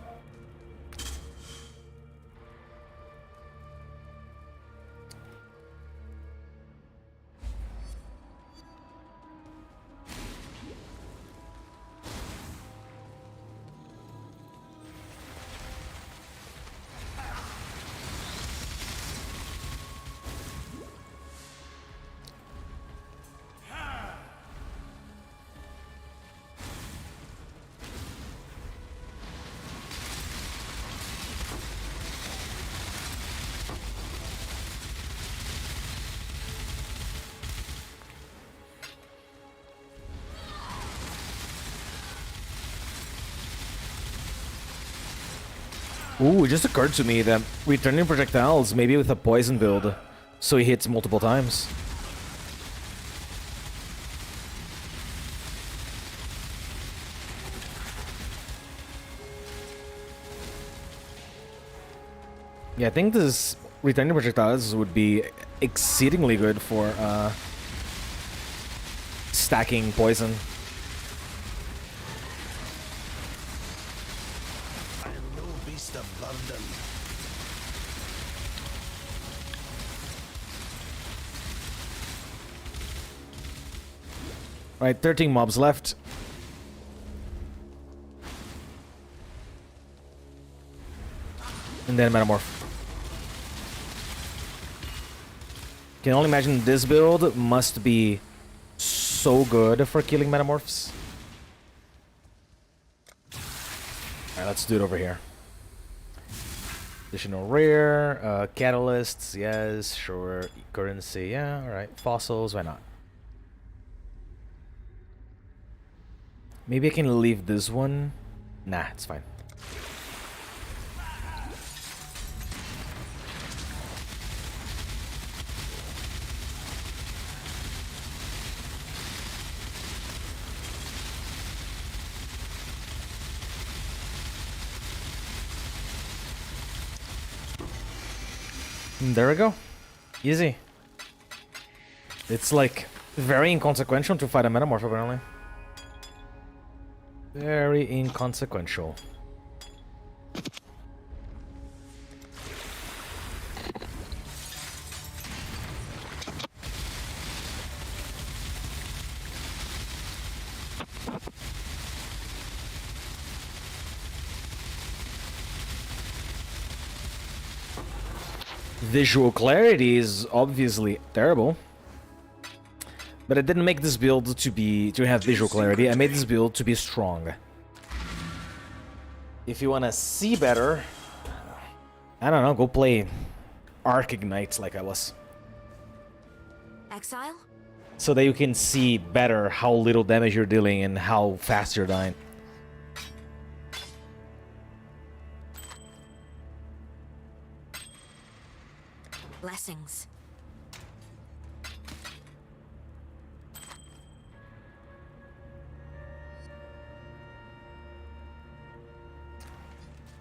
A: Ooh, it just occurred to me that returning projectiles maybe with a poison build, so he hits multiple times. Yeah, I think this returning projectiles would be exceedingly good for stacking poison. Right, 13 mobs left. And then Metamorph. Can only imagine this build must be so good for killing Metamorphs. Alright, let's do it over here. Additional rare, catalysts, yes, sure. Currency, yeah, alright. Fossils, why not? Maybe I can leave this one. Nah, it's fine. There we go. Easy. It's like very inconsequential to fight a Metamorph apparently. Very inconsequential. Visual clarity is obviously terrible. But I didn't make this build to have visual clarity. I made this build to be strong. If you want to see better, I don't know, go play Arc Ignite like I was.
F: Exile?
A: So that you can see better how little damage you're dealing and how fast you're dying.
F: Blessings.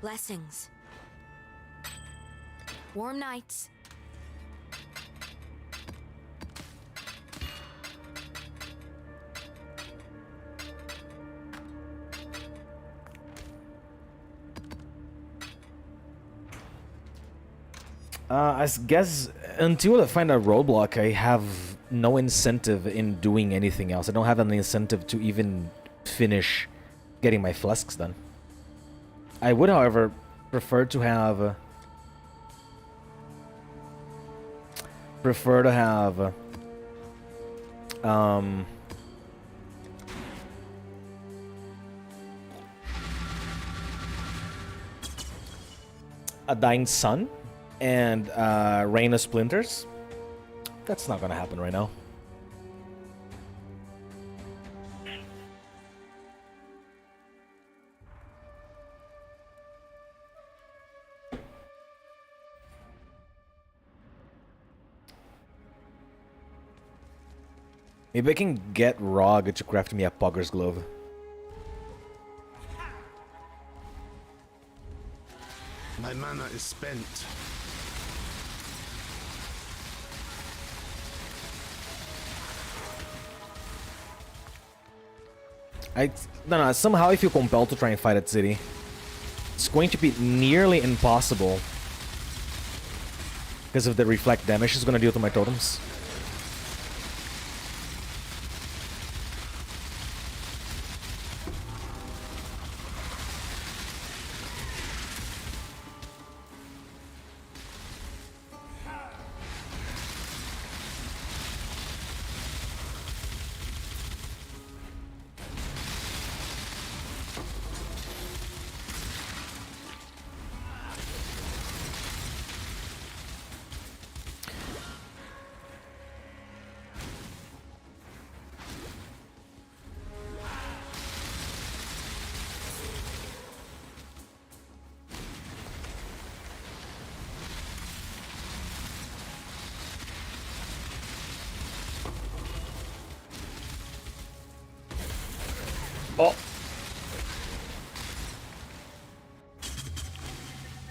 F: Blessings. Warm nights.
A: I guess until I find a roadblock, I have no incentive in doing anything else. I don't have any incentive to even finish getting my flasks done. I would, however, prefer to have a dying sun and rain of splinters. That's not gonna happen right now. Maybe I can get Rog to craft me a Pugger's Glove.
D: My mana is spent.
A: No, somehow I feel compelled to try and fight at City. It's going to be nearly impossible because of the reflect damage it's going to deal to my totems. Oh.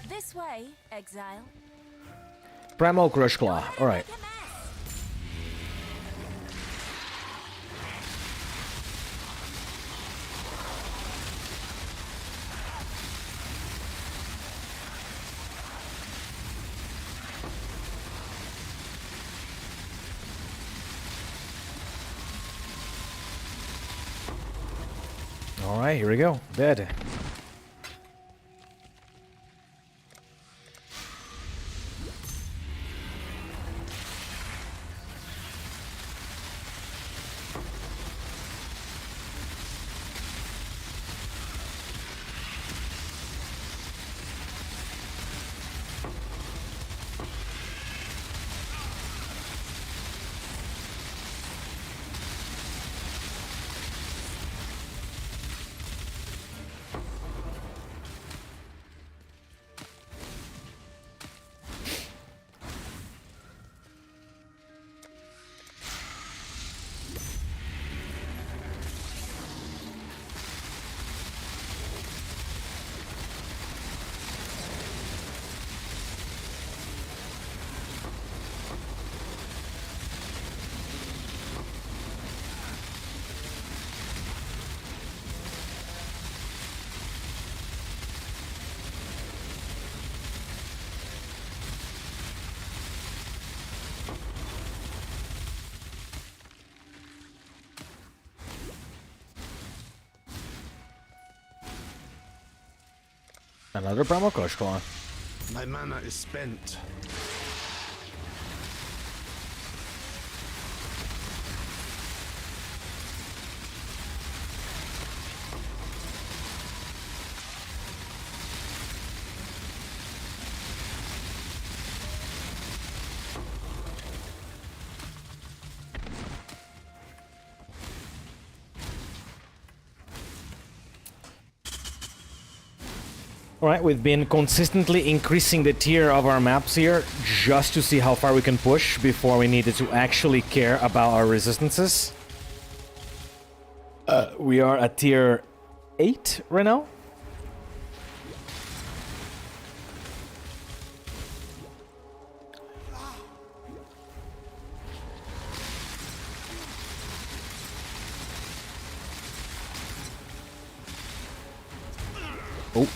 F: This way, Exile.
A: Primal Crush Claw. Alright. Alright, here we go. Dead. Another Primal Crush Claw.
D: My mana is spent.
A: Alright, we've been consistently increasing the tier of our maps here just to see how far we can push before we needed to actually care about our resistances. We are at tier 8 right now. Oh.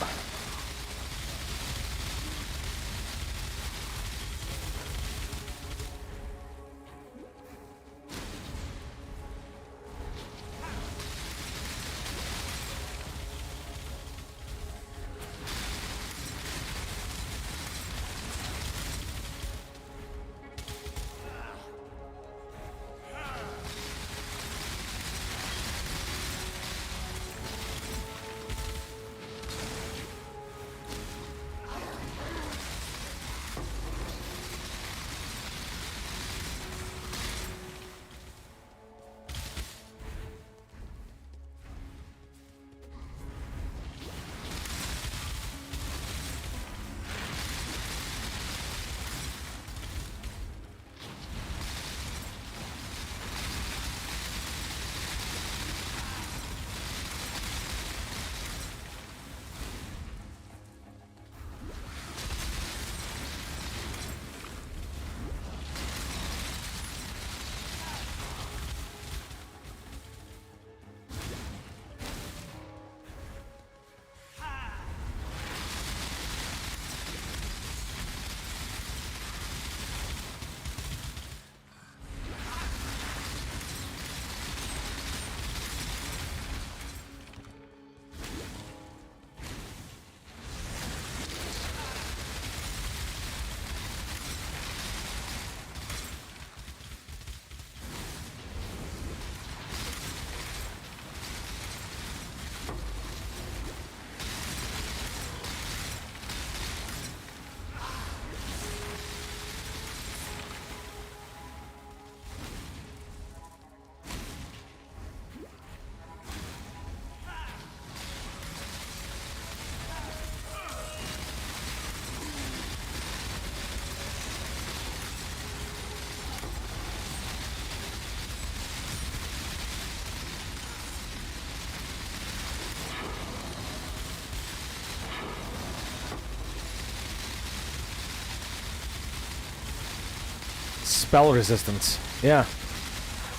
A: Spell resistance. Yeah.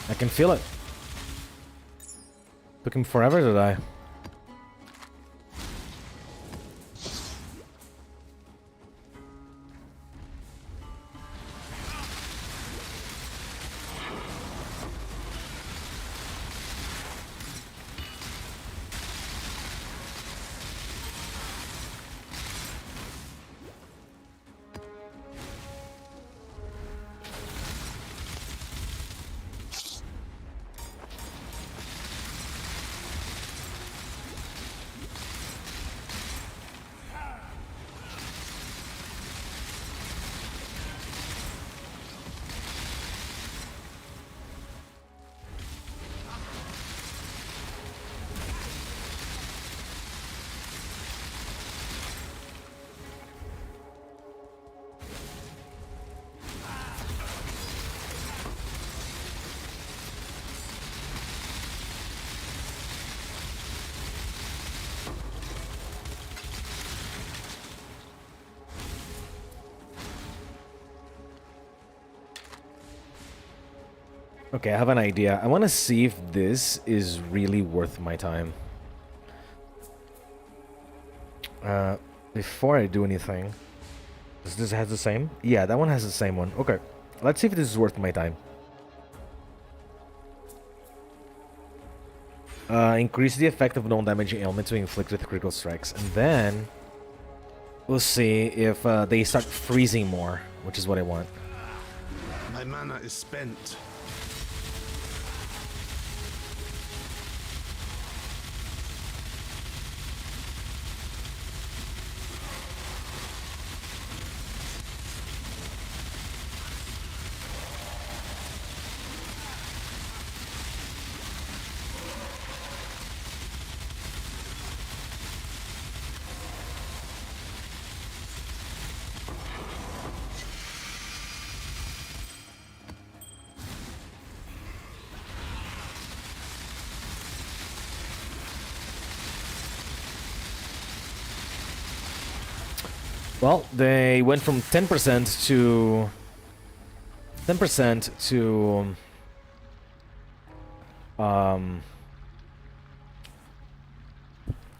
A: I can feel it. Took him forever to die. Okay, I have an idea. I want to see if this is really worth my time. Before I do anything... Does this have the same? Yeah, that one has the same one. Okay, let's see if this is worth my time. Increase the effect of non-damaging ailment to inflict with critical strikes. And then... we'll see if they start freezing more, which is what I want.
D: My mana is spent.
A: Well, they went from 10% to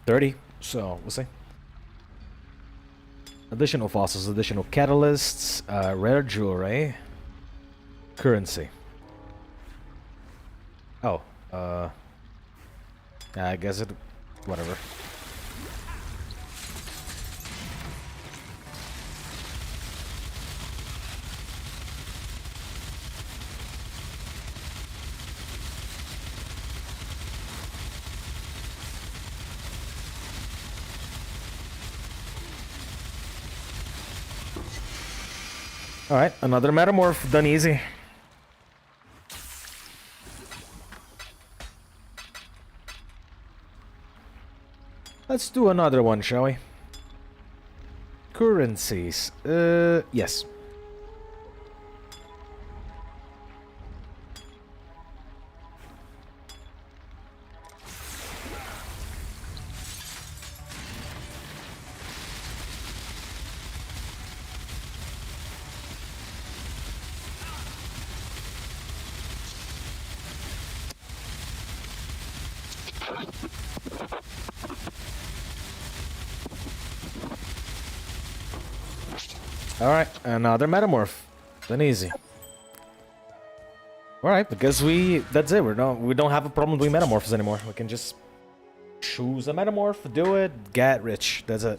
A: 30. So we'll see. Additional fossils, additional catalysts, rare jewelry, currency. Oh, I guess it, whatever. Alright, another metamorph done easy. Let's do another one, shall we? Currencies. Yes. Alright, another metamorph. Then easy. Alright, because that's it. We don't have a problem doing metamorphs anymore. We can just choose a metamorph, do it, get rich. That's it.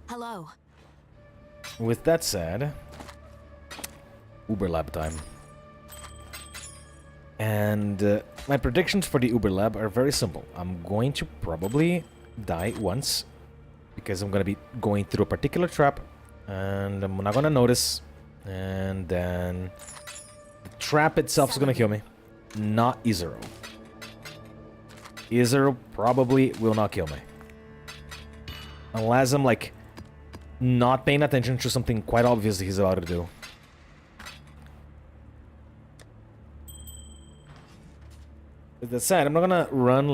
F: Hello.
A: With that said, Uber Lab time. And my predictions for the Uber Lab are very simple. I'm going to probably die once, because I'm gonna be going through a particular trap, and I'm not gonna notice, and then the trap itself is gonna kill me, not E0. E0 probably will not kill me. Unless I'm, like, not paying attention to something quite obvious he's about to do. With that said, I'm not gonna run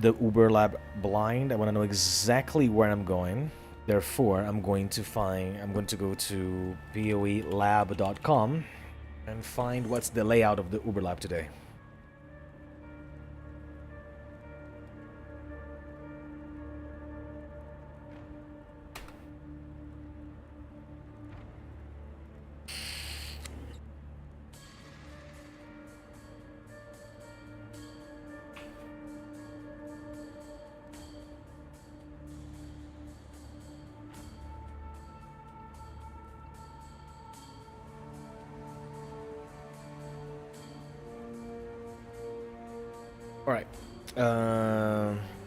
A: the Uber Lab blind. I wanna know exactly where I'm going. Therefore, I'm going to go to POElab.com and find what's the layout of the Uber Lab today. Alright.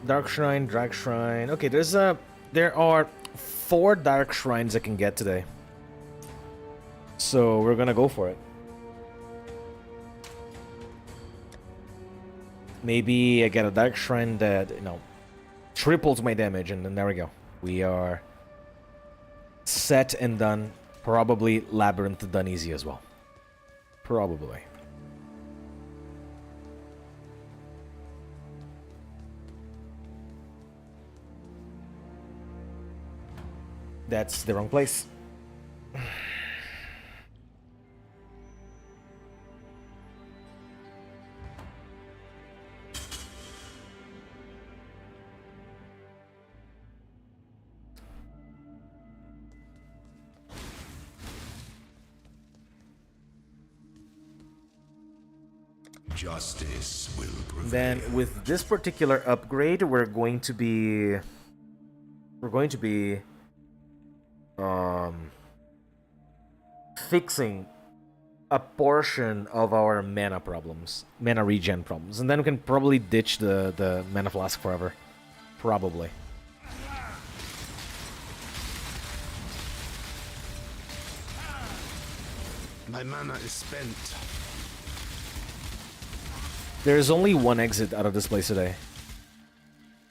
A: Dark Shrine, Drag Shrine. Okay, there are 4 Dark Shrines I can get today. So we're gonna go for it. Maybe I get a Dark Shrine that, triples my damage, and then there we go. We are set and done. Probably Labyrinth done easy as well. Probably. That's the wrong place.
B: Justice will prevail.
A: Then with this particular upgrade, we're going to be fixing a portion of our mana regen problems, and then we can probably ditch the mana flask forever, probably.
D: My mana is spent.
A: There's only one exit out of this place today,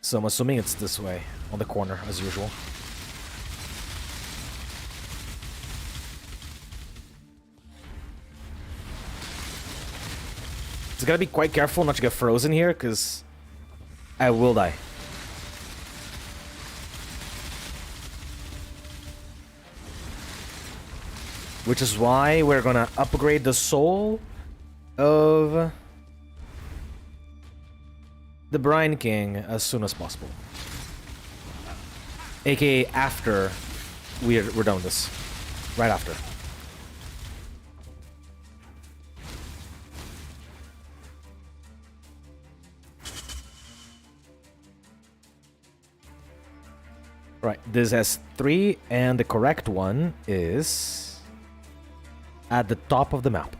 A: so I'm assuming it's this way, on the corner, as usual. Just gotta be quite careful not to get frozen here, because I will die. which is why we're gonna upgrade the soul of the Brine King as soon as possible. AKA after we're done with this. Right after. Right, this has 3, and the correct one is at the top of the map.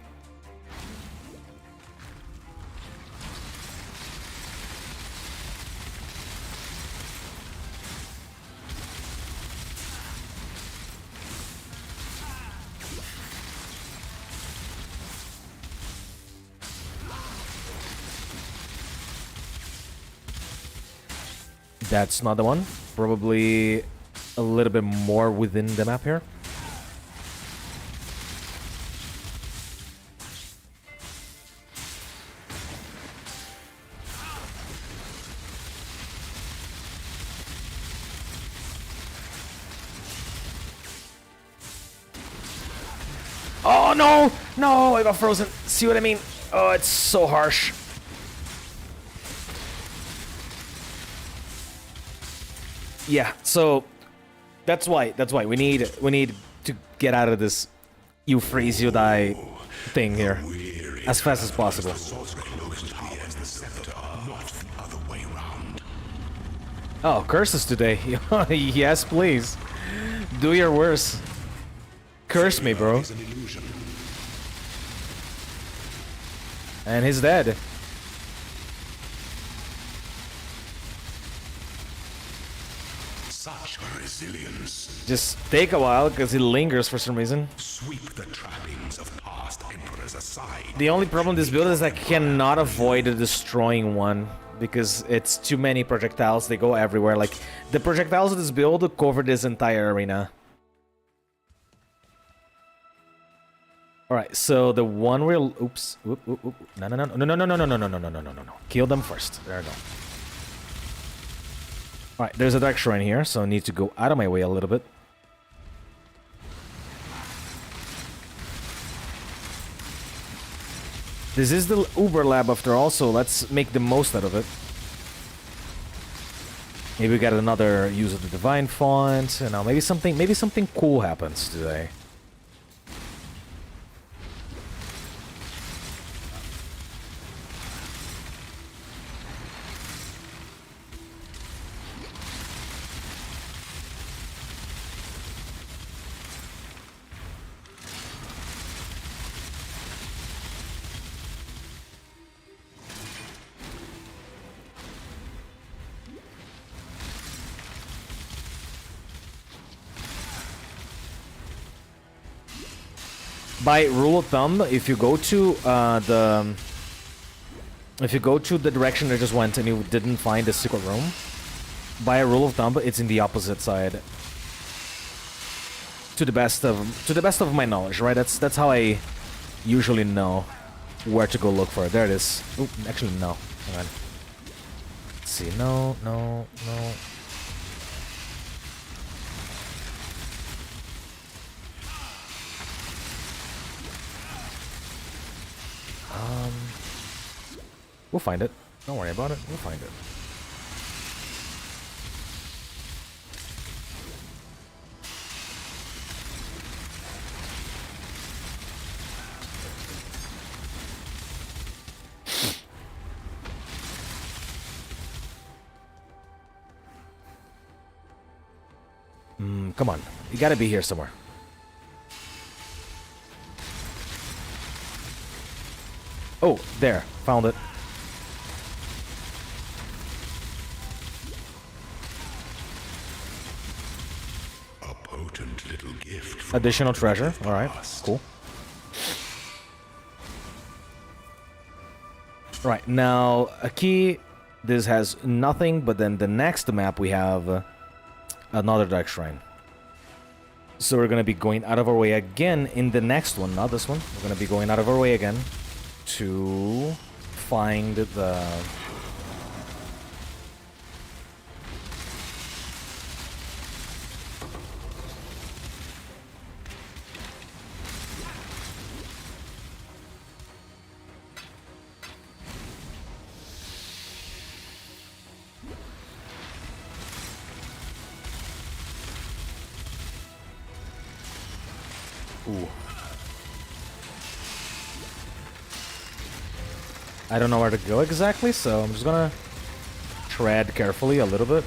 A: That's not the one. Probably a little bit more within the map here. Oh no! No, I got frozen. See what I mean? Oh, it's so harsh. Yeah, so that's why we need to get out of this you freeze you die thing here as fast as possible. Oh, curses today. Yes, please. Do your worst. Curse me, bro. And he's dead.
B: Such resilience.
A: Just take a while because it lingers for some reason.
B: Sweep the trappings of past emperors aside.
A: The only problem with this build is I cannot avoid the destroying one because it's too many projectiles. They go everywhere. Like the projectiles of this build cover this entire arena. All right, so the one we'll oops, oop, oop, oop. No. Kill them first. There we go. All right, there's a dark shrine here, so I need to go out of my way a little bit. This is the Uber lab after all, so let's make the most out of it. Maybe we got another use of the divine font, and now maybe something cool happens today. By rule of thumb, if you go to the direction I just went and you didn't find the secret room, by a rule of thumb, it's in the opposite side. To the best of my knowledge, right? That's how I usually know where to go look for it. There it is. Oop, actually no. Hang on. Let's see. No. We'll find it. Don't worry about it. We'll find it. Come on. You gotta be here somewhere. Oh, there. Found it. Additional treasure. Alright, cool. Right, now a key. This has nothing, but then the next map we have another dark shrine. So we're gonna be going out of our way again in the next one, not this one. We're gonna be going out of our way again to find the... Ooh. I don't know where to go exactly, so I'm just gonna tread carefully a little bit.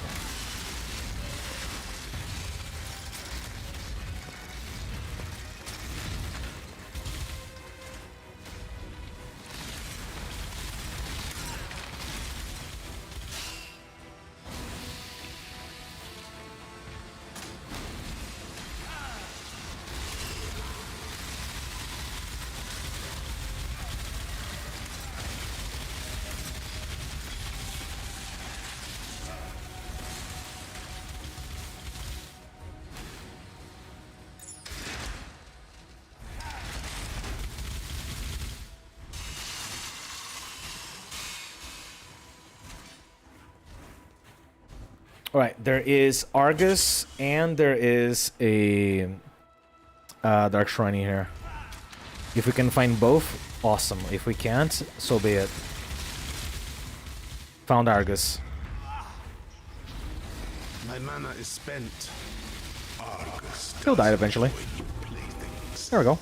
A: Alright, there is Argus and there is a Dark Shrine here. If we can find both, awesome. If we can't, so be it. Found Argus.
D: My mana is spent.
B: Argus.
A: He'll die eventually. There we go.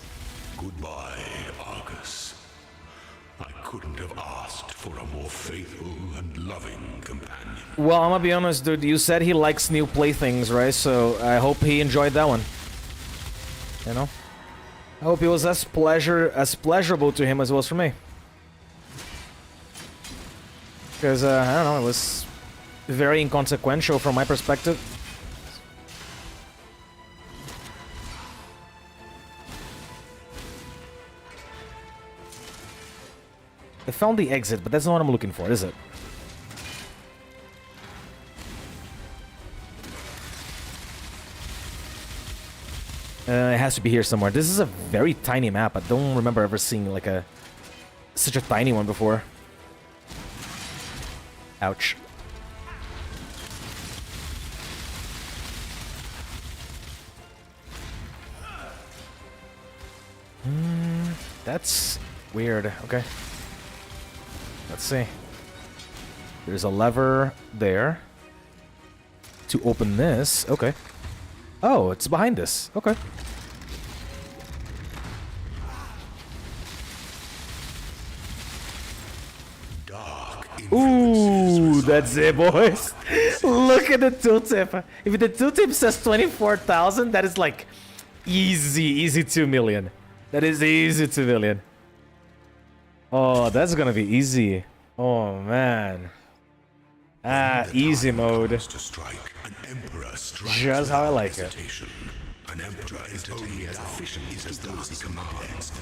B: Goodbye, Argus. I couldn't have asked for a more faithful and loving companion.
A: Well, I'm gonna be honest, dude. You said he likes new playthings, right? So I hope he enjoyed that one. You know? I hope it was as pleasurable to him as it was for me. Because, I don't know, it was very inconsequential from my perspective. I found the exit, but that's not what I'm looking for, is it? It has to be here somewhere. This is a very tiny map. I don't remember ever seeing like such a tiny one before. Ouch. That's weird. Okay. Let's see. There's a lever there to open this. Okay. Oh, it's behind this. Okay. Ooh, that's it, boys. Look at the tooltip. If the tooltip says 24,000, that is like easy 2 million. That is easy 2 million. Oh, that's gonna be easy. Oh, man. Ah, easy mode. Just how I like it.
B: An emperor is only as efficient as those he commands.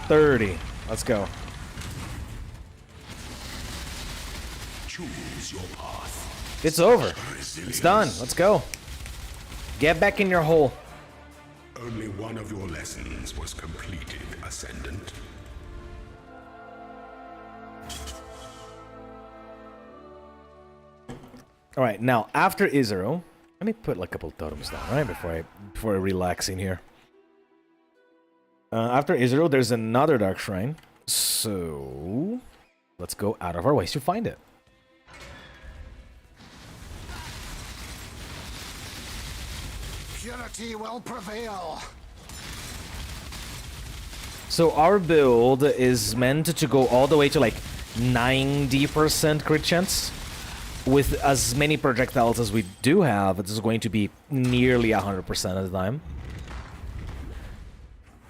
A: 30. Let's go.
B: Choose your path.
A: It's over. It's done. Let's go. Get back in your hole.
B: Only one of your lessons was completed, Ascendant.
A: All right, now after Izero, let me put like a couple totems down, right, before I relax in here. After Izero, there's another Dark Shrine, so let's go out of our ways to find it.
D: Purity will prevail.
A: So our build is meant to go all the way to like 90% crit chance. With as many projectiles as we do have, it is going to be nearly 100% of the time.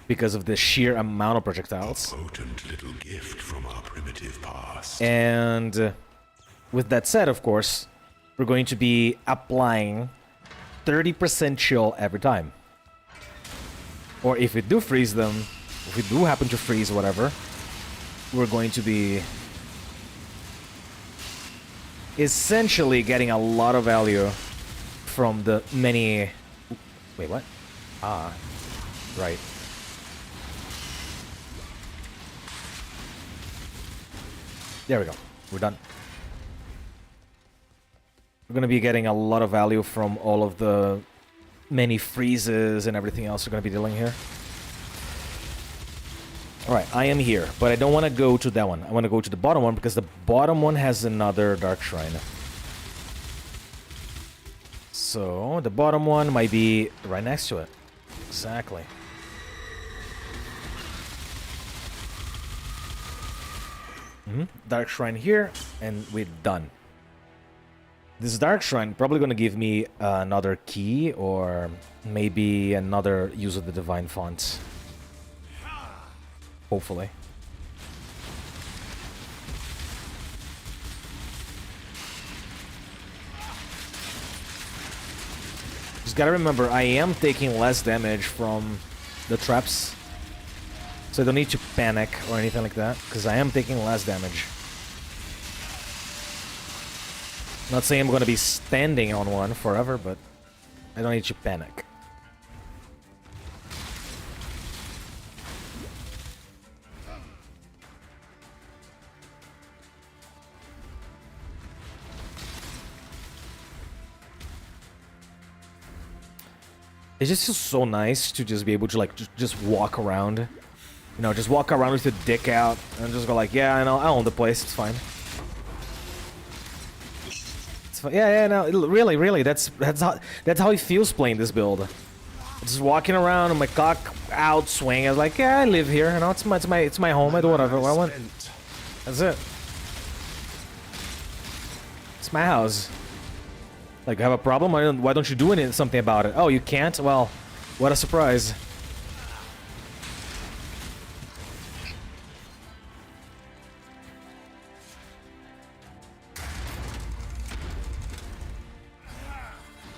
A: Because of the sheer amount of projectiles.
B: A potent little gift from our primitive past.
A: And with that said, of course, we're going to be applying 30% chill every time. Or if we do freeze them, if we do happen to freeze whatever, we're going to be essentially getting a lot of value from the many... Wait, what? Ah, right. There we go. We're done. We're going to be getting a lot of value from all of the many freezes and everything else we're going to be dealing here. Alright, I am here, but I don't want to go to that one. I want to go to the bottom one because the bottom one has another Dark Shrine. So the bottom one might be right next to it. Exactly. Dark Shrine here, and we're done. This Dark Shrine probably gonna give me another key, or maybe another use of the Divine Font. Hopefully. Just gotta remember, I am taking less damage from the traps. So I don't need to panic or anything like that, because I am taking less damage. Not saying I'm gonna be standing on one forever, but I don't need to panic. It just feels so nice to just be able to like just walk around, you know, just walk around with your dick out and just go like, yeah, I know, I own the place, it's fine. It's fine. Yeah, no, really, that's how it feels playing this build. Just walking around on my cock out swing. I was like, yeah, I live here, you know, it's my home. I do whatever I want. That's it. It's my house. Like, you have a problem? Why don't you do something about it? Oh, you can't? Well, what a surprise.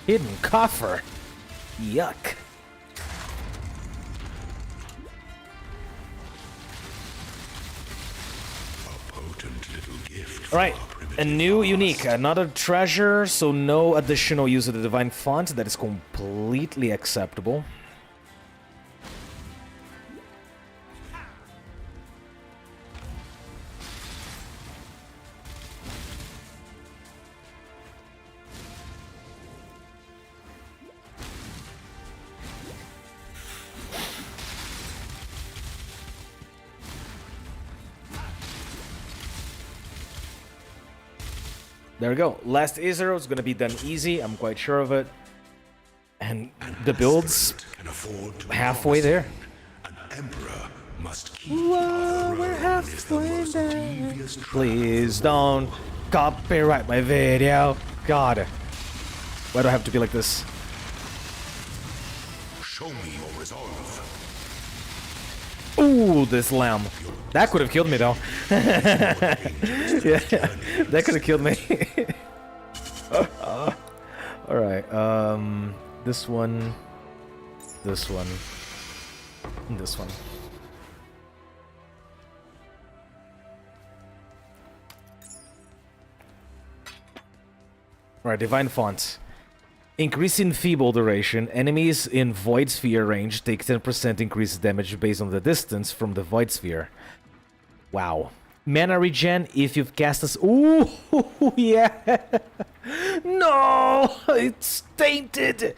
A: Hidden coffer. Yuck. Alright, a new unique, another treasure, so no additional use of the Divine Font, that is completely acceptable. There we go. Last Israel is going to be done easy. I'm quite sure of it. And the build's halfway there.
B: An emperor must keep
A: Whoa, we're halfway there. Please don't copyright my video. God. Why do I have to be like this?
B: Show me your resolve.
A: Ooh, this lamb. That could have killed me, though. Yeah, that could have killed me. Alright, this one, this one, and this one. Alright, Divine Font. Increasing feeble duration. Enemies in Void Sphere range take 10% increased damage based on the distance from the Void Sphere. Wow. Mana regen if you've cast us. Ooh, yeah. No, it's tainted.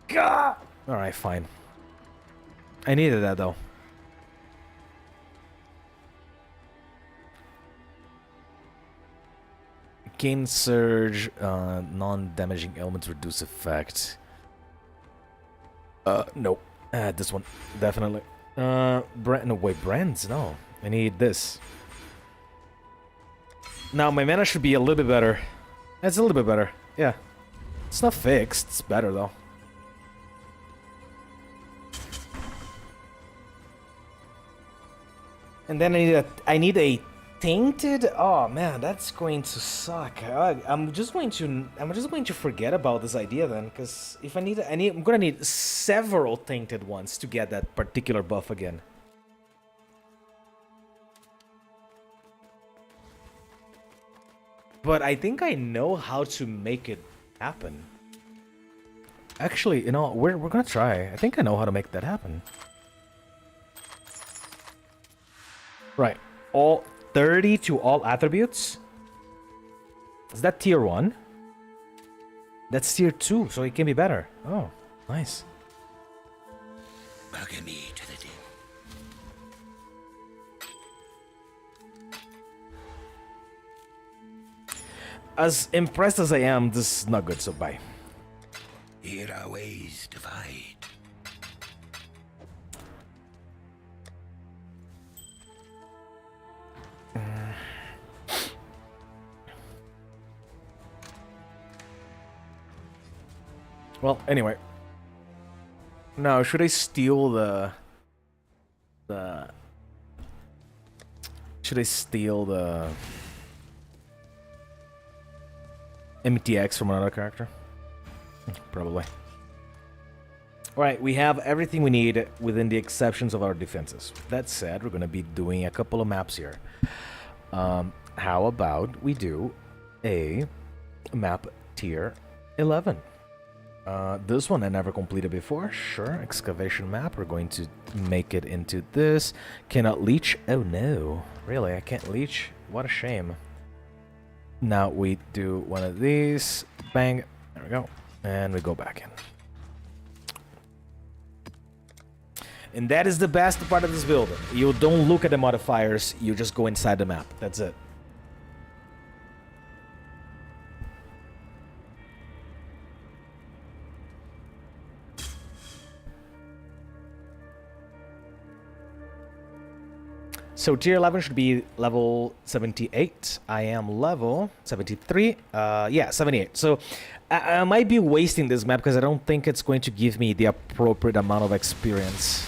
A: God. Alright, fine. I needed that though. Gain surge, non-damaging elements reduce effect. Nope. This one, definitely. No, wait, brands, no. I need this. Now, my mana should be a little bit better. It's a little bit better, yeah. It's not fixed, it's better though. And then I need a tainted. Oh man, that's going to suck. I'm just going to forget about this idea then, because if I'm gonna need several tainted ones to get that particular buff again. But I think I know how to make it happen. Actually, you know, we're gonna try. I think I know how to make that happen. Right, all 30 to all attributes. Is that tier 1? That's tier 2, so it can be better. Oh, nice.
C: Welcome me to the den.
A: As impressed as I am, this is not good, so bye.
C: Here our ways divide.
A: Well, anyway. Now, should I steal the... Should I steal the... MTX from another character? Probably. Alright, we have everything we need within the exceptions of our defenses. That said, we're going to be doing a couple of maps here. How about we do a map tier 11? This one I never completed before. Sure, excavation map. We're going to make it into this. Cannot leech. Oh no. Really, I can't leech? What a shame. Now we do one of these. Bang. There we go. And we go back in. And that is the best part of this build. You don't look at the modifiers, you just go inside the map. That's it. So tier 11 should be level 78. I am level 73. Yeah, 78. So I might be wasting this map because I don't think it's going to give me the appropriate amount of experience.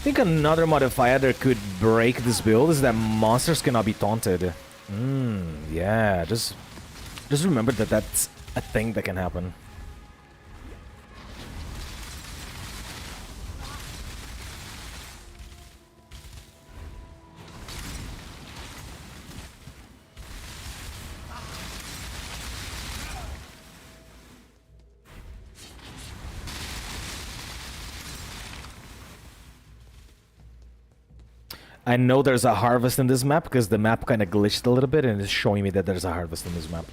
A: I think another modifier that could break this build is that monsters cannot be taunted. Yeah, just remember that that's a thing that can happen. I know there's a harvest in this map because the map kind of glitched a little bit and it's showing me that there's a harvest in this map.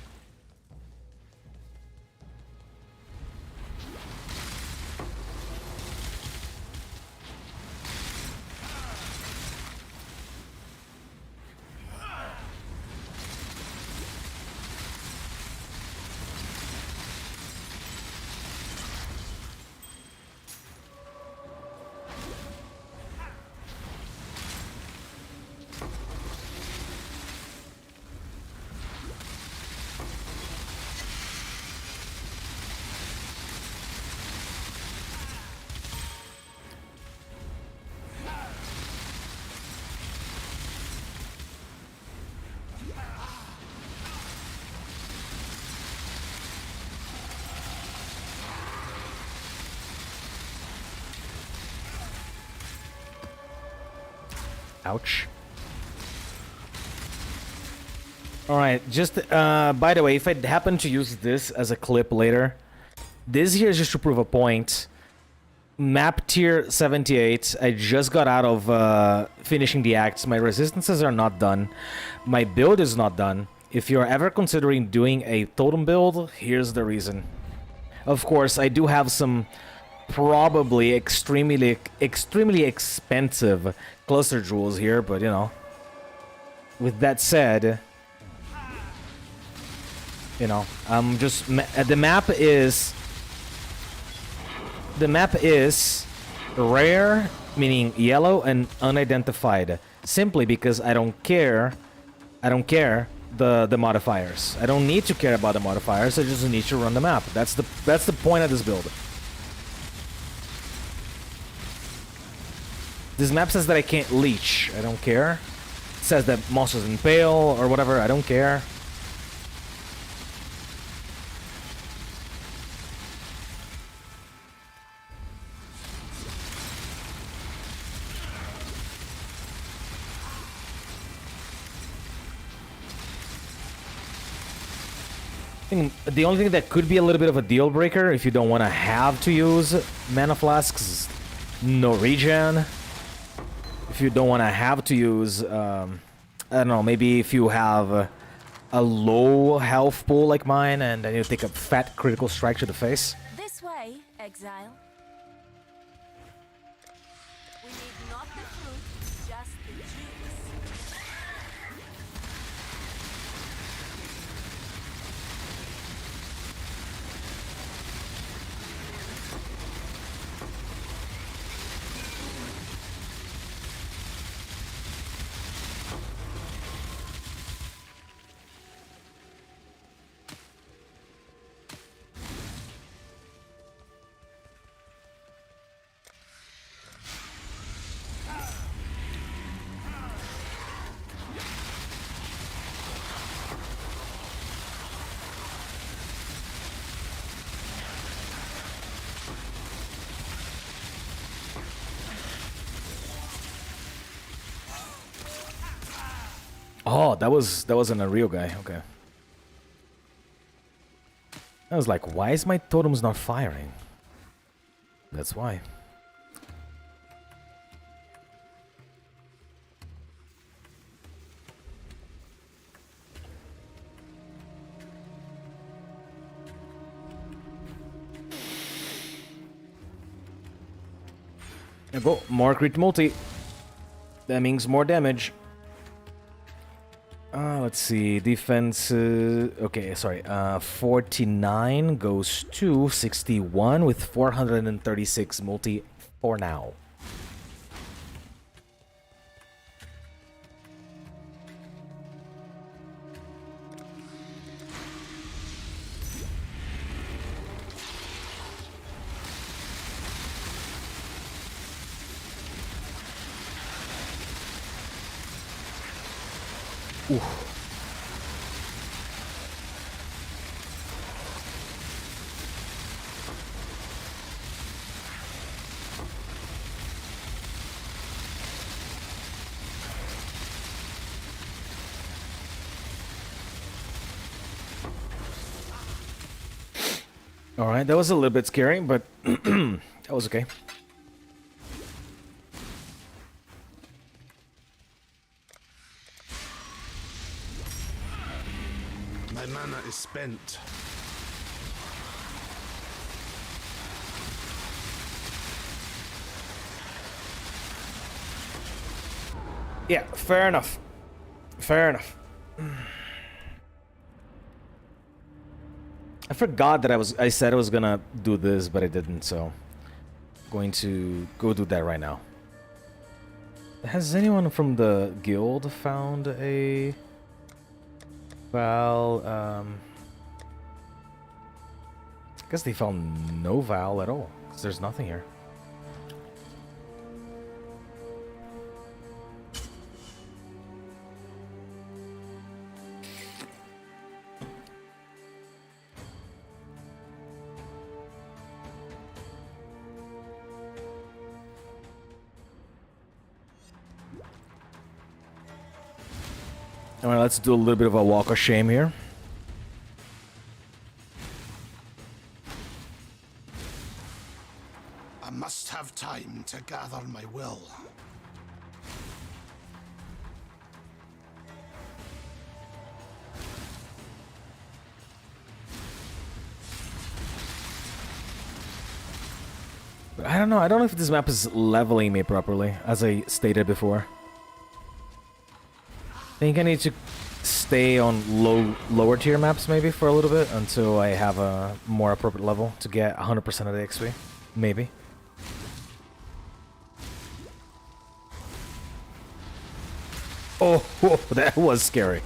A: Ouch. Alright, just by the way, if I happen to use this as a clip later, this here is just to prove a point. Map tier 78, I just got out of finishing the acts. My resistances are not done. My build is not done. If you're ever considering doing a totem build, here's the reason. Of course, I do have some probably extremely expensive cluster jewels here, but you know, with that said, you know, I'm just the map is rare, meaning yellow, and unidentified, simply because I don't care the modifiers. I don't need to care about the modifiers. I just need to run the map. That's the point of this build. This map says that I can't leech. I don't care. It says that monsters impale or whatever. I don't care. I think the only thing that could be a little bit of a deal breaker if you don't want to have to use mana flasks is no regen. If you don't want to have to use, I don't know, maybe if you have a low health pool like mine and then you take a fat critical strike to the face.
F: This way, Exile. We need not the fruit, just the juice.
A: Oh, that wasn't a real guy. Okay. I was like, why is my totems not firing? That's why. There you go. More crit multi. That means more damage. Let's see, defense, okay, sorry, 49 goes to 61 with 436 multi for now. Ooh. All right, that was a little bit scary, but that was okay.
D: My mana is spent.
A: Yeah, fair enough. Fair enough. I forgot that I said I was gonna do this, but I didn't, so I'm going to go do that right now. Has anyone from the guild found a Val? I guess they found no Val at all, because there's nothing here. Alright, let's do a little bit of a walk of shame here.
D: I must have time to gather my will.
A: But I don't know. I don't know if this map is leveling me properly, as I stated before. I think I need to stay on lower tier maps maybe for a little bit until I have a more appropriate level to get 100% of the XP. Maybe. Oh, whoa, that was scary.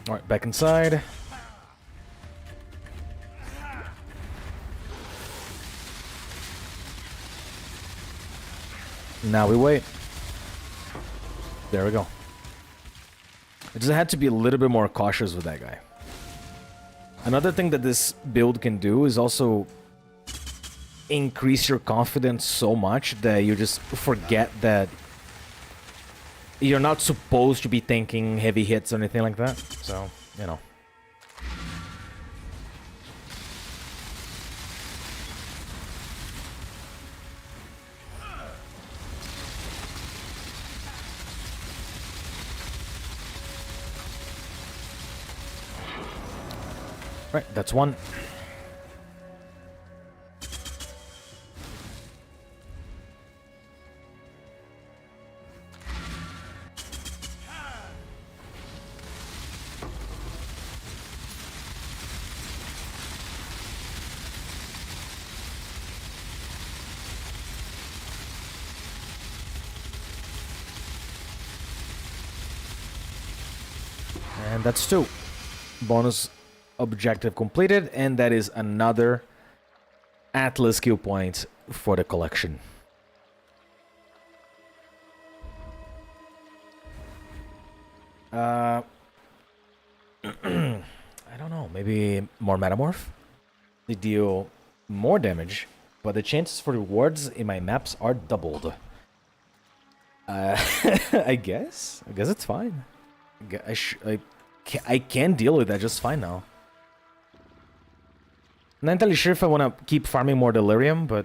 A: Alright, back inside. Now we wait. There we go. I just had to be a little bit more cautious with that guy. Another thing that this build can do is also increase your confidence so much that you just forget that you're not supposed to be tanking heavy hits or anything like that. So, you know. Right, that's one. And that's two. Bonus objective completed, and that is another Atlas skill point for the collection. I don't know, maybe more Metamorph? They deal more damage, but the chances for rewards in my maps are doubled. I guess it's fine. I can deal with that just fine now. I'm not entirely sure if I want to keep farming more Delirium, but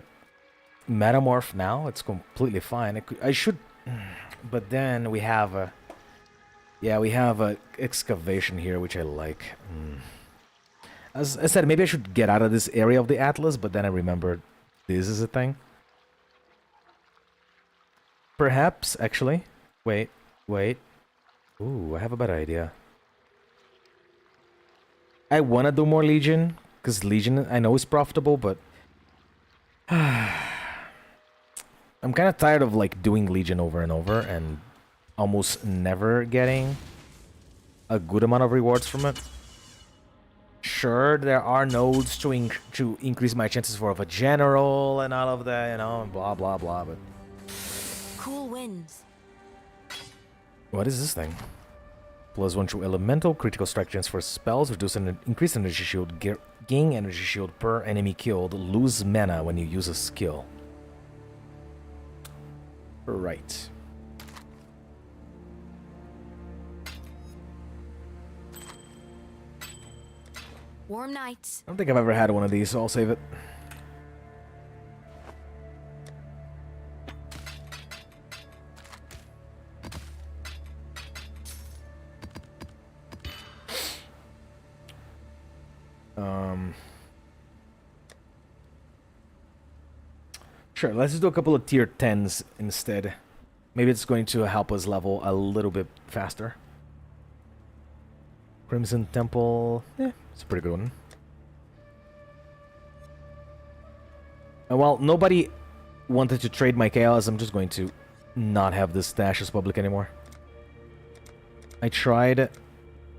A: Metamorph now, it's completely fine. I should, but then we have a, yeah, we have a Excavation here, which I like. As I said, maybe I should get out of this area of the Atlas, but then I remembered this is a thing. Perhaps, actually, wait. Ooh, I have a better idea. I want to do more Legion, because Legion I know is profitable, but I'm kind of tired of like doing Legion over and over and almost never getting a good amount of rewards from it. Sure, there are nodes to increase my chances for a general and all of that, you know, and blah blah blah, but
F: Cool winds.
A: what is this thing? +1 to elemental, critical strike chance for spells, reduce and increase energy shield, gain energy shield per enemy killed, lose mana when you use a skill. Right.
F: Warm nights.
A: I don't think I've ever had one of these, so I'll save it. Sure, let's do a couple of tier 10s instead. Maybe it's going to help us level a little bit faster. Crimson Temple, it's a pretty good one. And while nobody wanted to trade my chaos, I'm just going to not have this stash as public anymore. I tried, it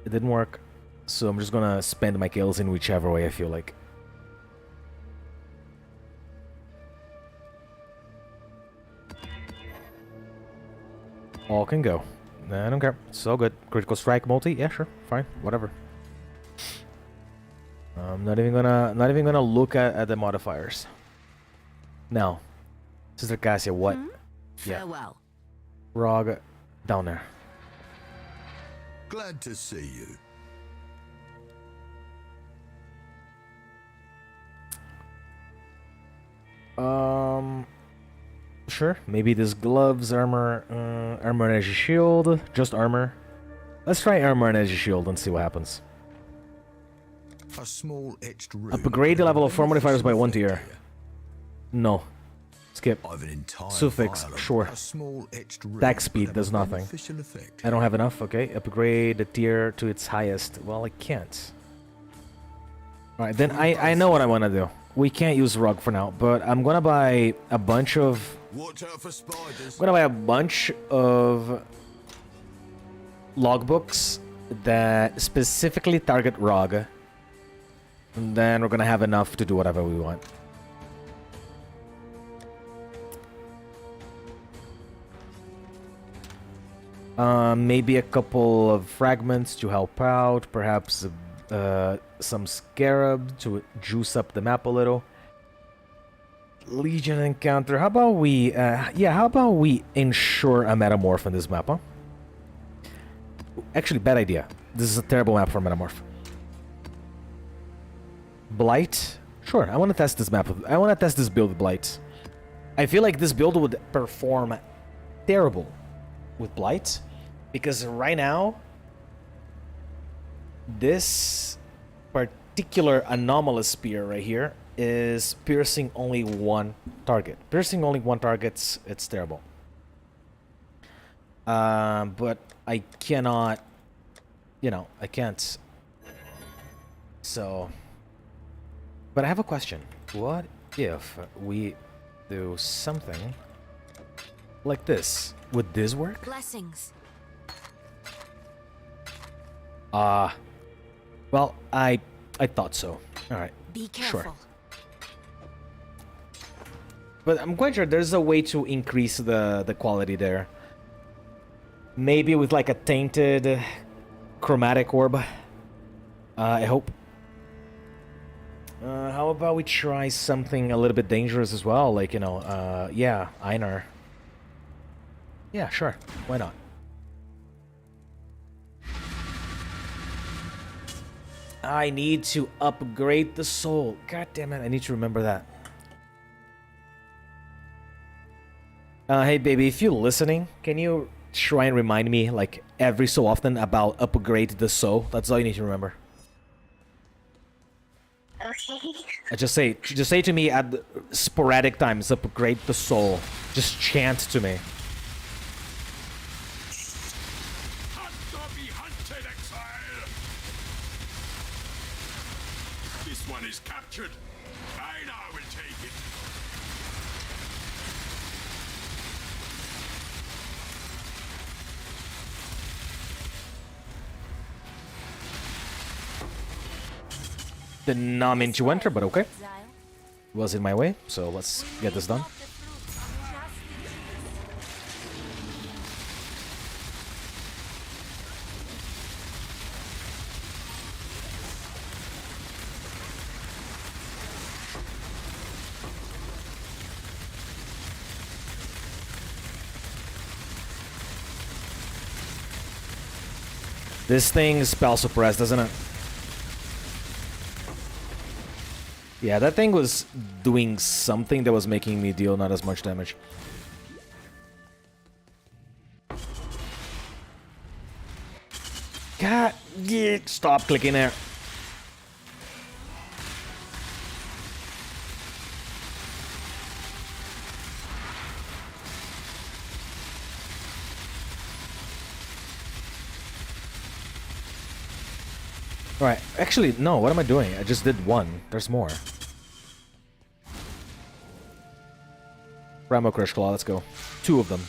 A: didn't work, so I'm just gonna spend my chaos in whichever way I feel like. All can go. I don't care. It's all good. Critical strike multi? Yeah, sure. Fine. Whatever. I'm not even gonna look at the modifiers. Now, Sister Cassia, what? Yeah.
F: Farewell.
A: Rog down there.
B: Glad to see you.
A: Sure. Maybe this gloves, armor, armor and energy shield. Just armor. Let's try armor and energy shield and see what happens.
B: A small etched rune.
A: Upgrade the level of 4 modifiers by 1 tier. No. Skip. Suffix, sure. Attack speed does nothing. I don't have enough, okay. Upgrade the tier to its highest. Well, I can't. Alright, then I know what I want to do. We can't use Rug for now, but I'm gonna buy a bunch of...
B: Watch out for spiders.
A: I'm gonna buy a bunch of logbooks that specifically target Rog. And then we're gonna have enough to do whatever we want. Maybe a couple of fragments to help out. Perhaps some scarab to juice up the map a little. Legion encounter. How about we? Yeah, how about we ensure a metamorph on this map, huh? Actually, bad idea. This is a terrible map for metamorph. Blight. Sure, I want to test this map. I want to test this build with Blight. I feel like this build would perform terrible with Blight, because right now this particular anomalous spear right here is piercing only one target. Piercing only one target, it's terrible. But I cannot, you know, I can't. So, but I have a question. What if we do something like this? Would this work?
F: Blessings.
A: Well, I thought so. All right.
F: Be careful.
A: Sure. But I'm quite sure there's a way to increase the quality there. Maybe with like a tainted chromatic orb. I hope. How about we try something a little bit dangerous as well? Like, you know, yeah, Einar. Yeah, sure. Why not? I need to upgrade the soul. God damn it, I need to remember that. Hey baby, if you're listening, can you try and remind me like every so often about upgrade the soul? That's all you need to remember.
H: Okay.
A: Just say to me at sporadic times, upgrade the soul. Just chant to me.
K: Hunt or be hunted, Exile! This one is captured. Einar will take it.
A: Did not mean to enter, but okay.
F: Exile.
A: Was in my way, so let's get this done.
F: Not the fruit, just the juice.
A: This thing spell suppressed, doesn't it? Yeah, that thing was doing something that was making me deal not as much damage. God, yeah, stop clicking there. Alright, actually, no, what am I doing? I just did one. There's more. Ramo Crush Claw, let's go. 2 of them.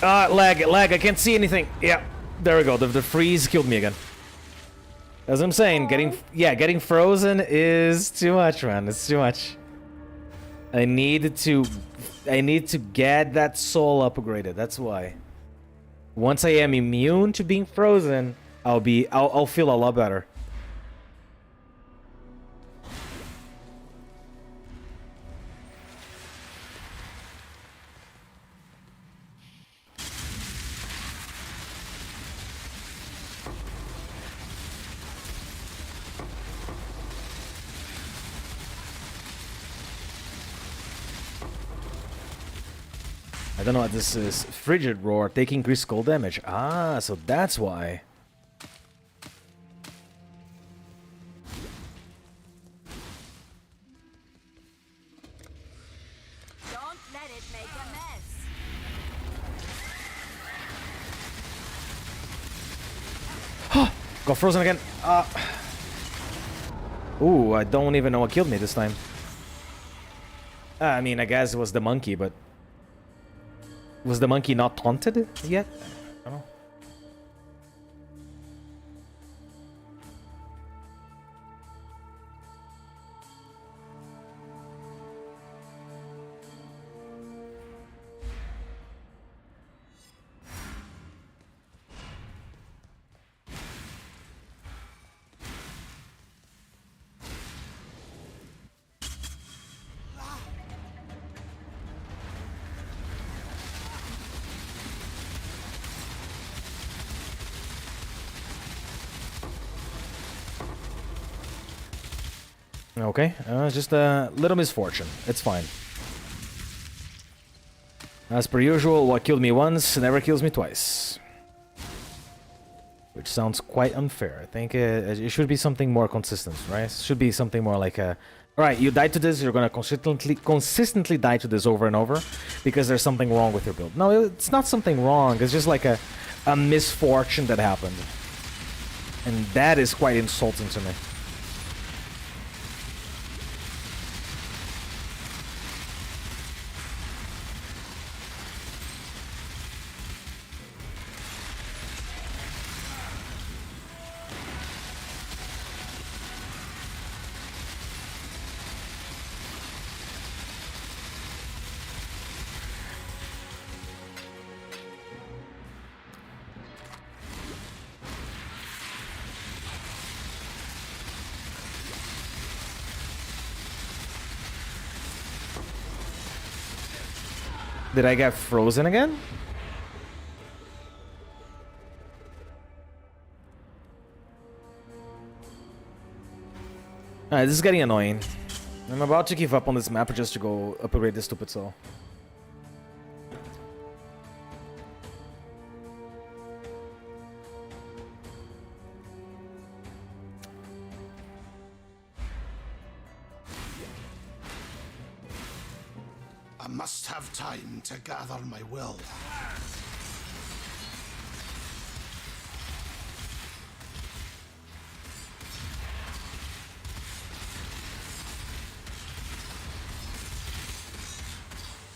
A: Lag, I can't see anything. Yeah, there we go. The freeze killed me again. As I'm saying, getting frozen is too much, man. It's too much. I need to get that soul upgraded. That's why. Once I am immune to being frozen, I'll feel a lot better. I don't know what this is. Frigid Roar, taking increased skull damage. Ah, so that's why.
F: Don't let it make a mess.
A: Got frozen again. Ooh, I don't even know what killed me this time. I mean, I guess it was the monkey, but... Was the monkey not taunted yet? I don't know. Okay, just a little misfortune. It's fine. As per usual, what killed me once never kills me twice. Which sounds quite unfair. I think it should be something more consistent, right? It should be something more like a... Alright, you died to this, you're gonna consistently die to this over and over because there's something wrong with your build. No, it's not something wrong, it's just like a misfortune that happened. And that is quite insulting to me. Did I get frozen again? Alright, this is getting annoying. I'm about to give up on this map just to go upgrade this stupid soul.
D: I must have time to gather my will.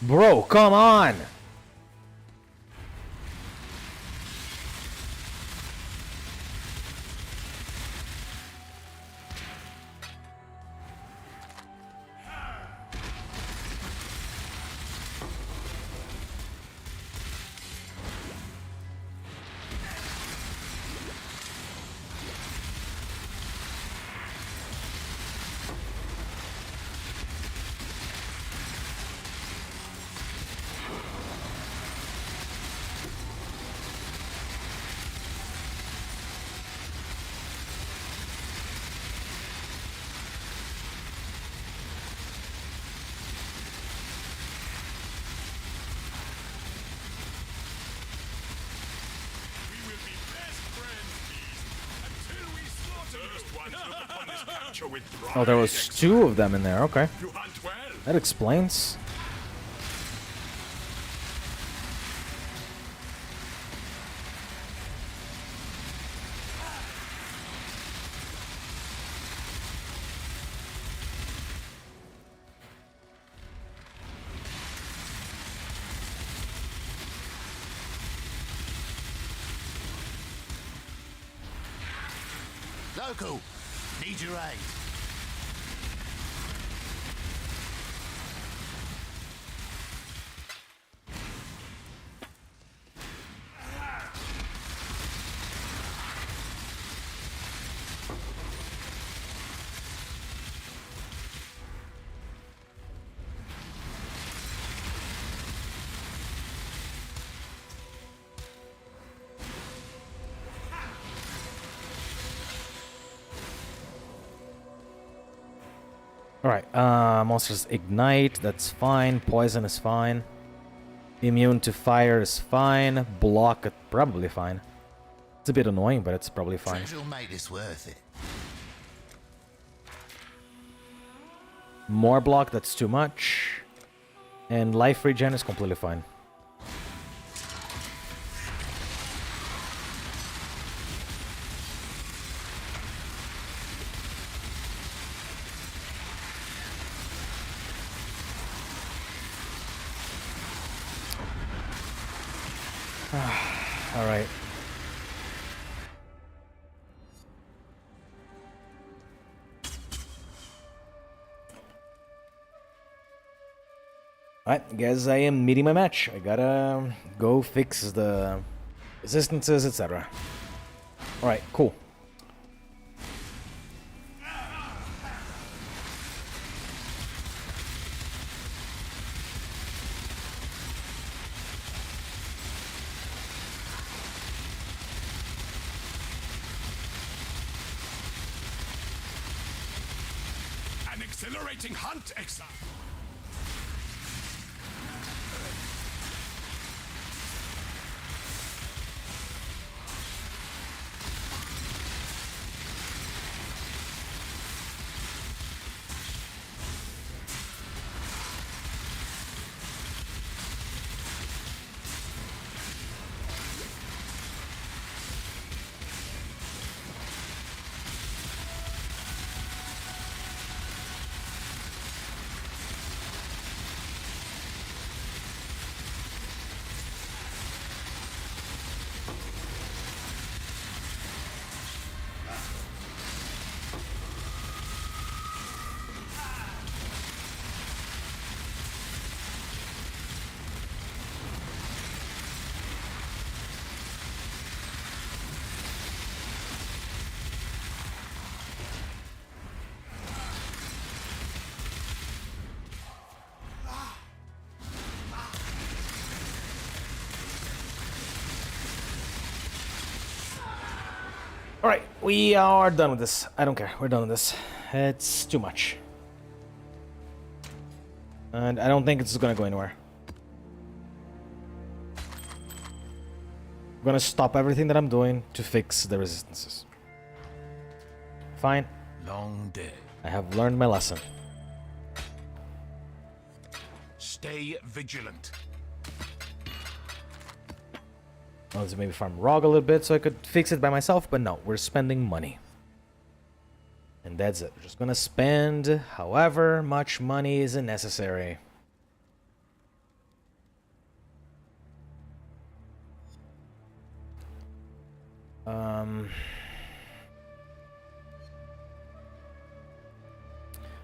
A: Bro, come on! Oh, there was two of them in there. Okay. That explains.
C: Local, need your aid.
A: Alright, monsters ignite, that's fine. Poison is fine. Immune to fire is fine. Block, probably fine. It's a bit annoying, but it's probably fine.
C: Treasure'll make this worth it.
A: More block, that's too much. And life regen is completely fine. All right. Alright, guys, I am meeting my match. I gotta go fix the resistances, etc. Alright, cool.
K: exhilarating hunt, Exile.
A: Alright, we are done with this. I don't care. We're done with this. It's too much. And I don't think it's gonna go anywhere. I'm gonna stop everything that I'm doing to fix the resistances. Fine.
G: Long day.
A: I have learned my lesson.
C: Stay vigilant.
A: Let's maybe farm Rog a little bit so I could fix it by myself, but no, we're spending money. And that's it. We're just gonna spend however much money is necessary.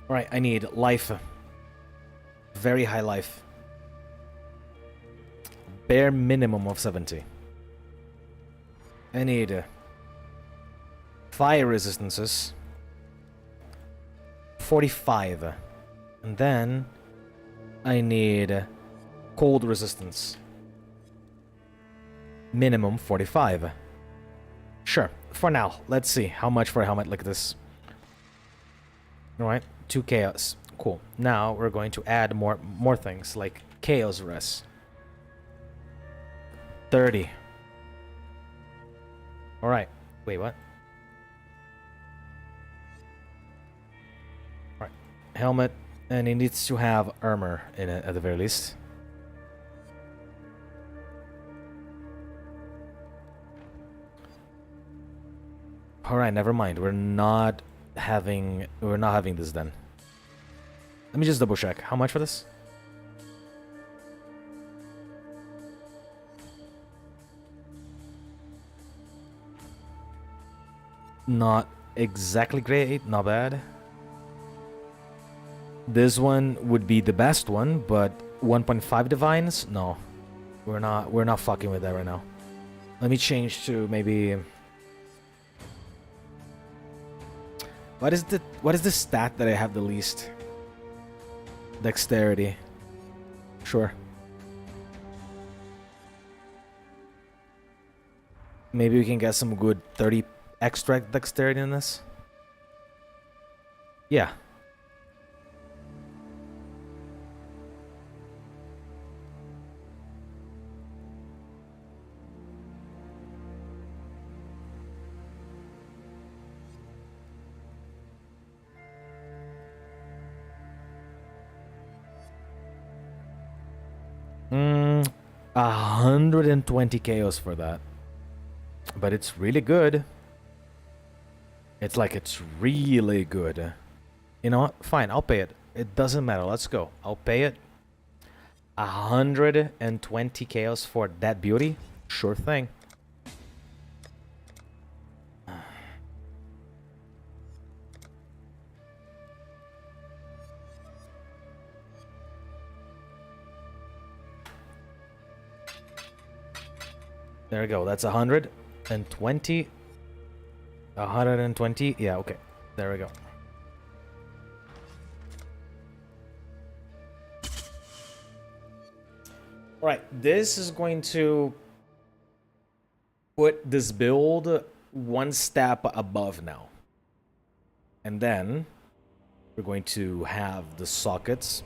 A: Alright, I need life. Very high life. Bare minimum of 70. I need fire resistances. 45. And then I need cold resistance. Minimum 45. Sure, for now. Let's see how much for a helmet like this. Alright, 2 chaos. Cool. Now we're going to add more things like chaos res. 30. Alright. Wait, what? Alright. Helmet. And it needs to have armor in it at the very least. Alright, never mind. We're not having this then. Let me just double check. How much for this? Not exactly great, not bad. This one would be the best one, but 1.5 divines? No. We're not fucking with that right now. Let me change to maybe What is the stat that I have the least? Dexterity. Sure. Maybe we can get some good 30 extra dexterity in this. Yeah. Hmm, 120 chaos for that. But it's really good. It's really good. You know what? Fine, I'll pay it. It doesn't matter. Let's go. I'll pay it. 120 chaos for that beauty? Sure thing. There we go. That's 120. 120. Yeah, okay. There we go. Alright, this is going to put this build one step above now. And then We're going to have the sockets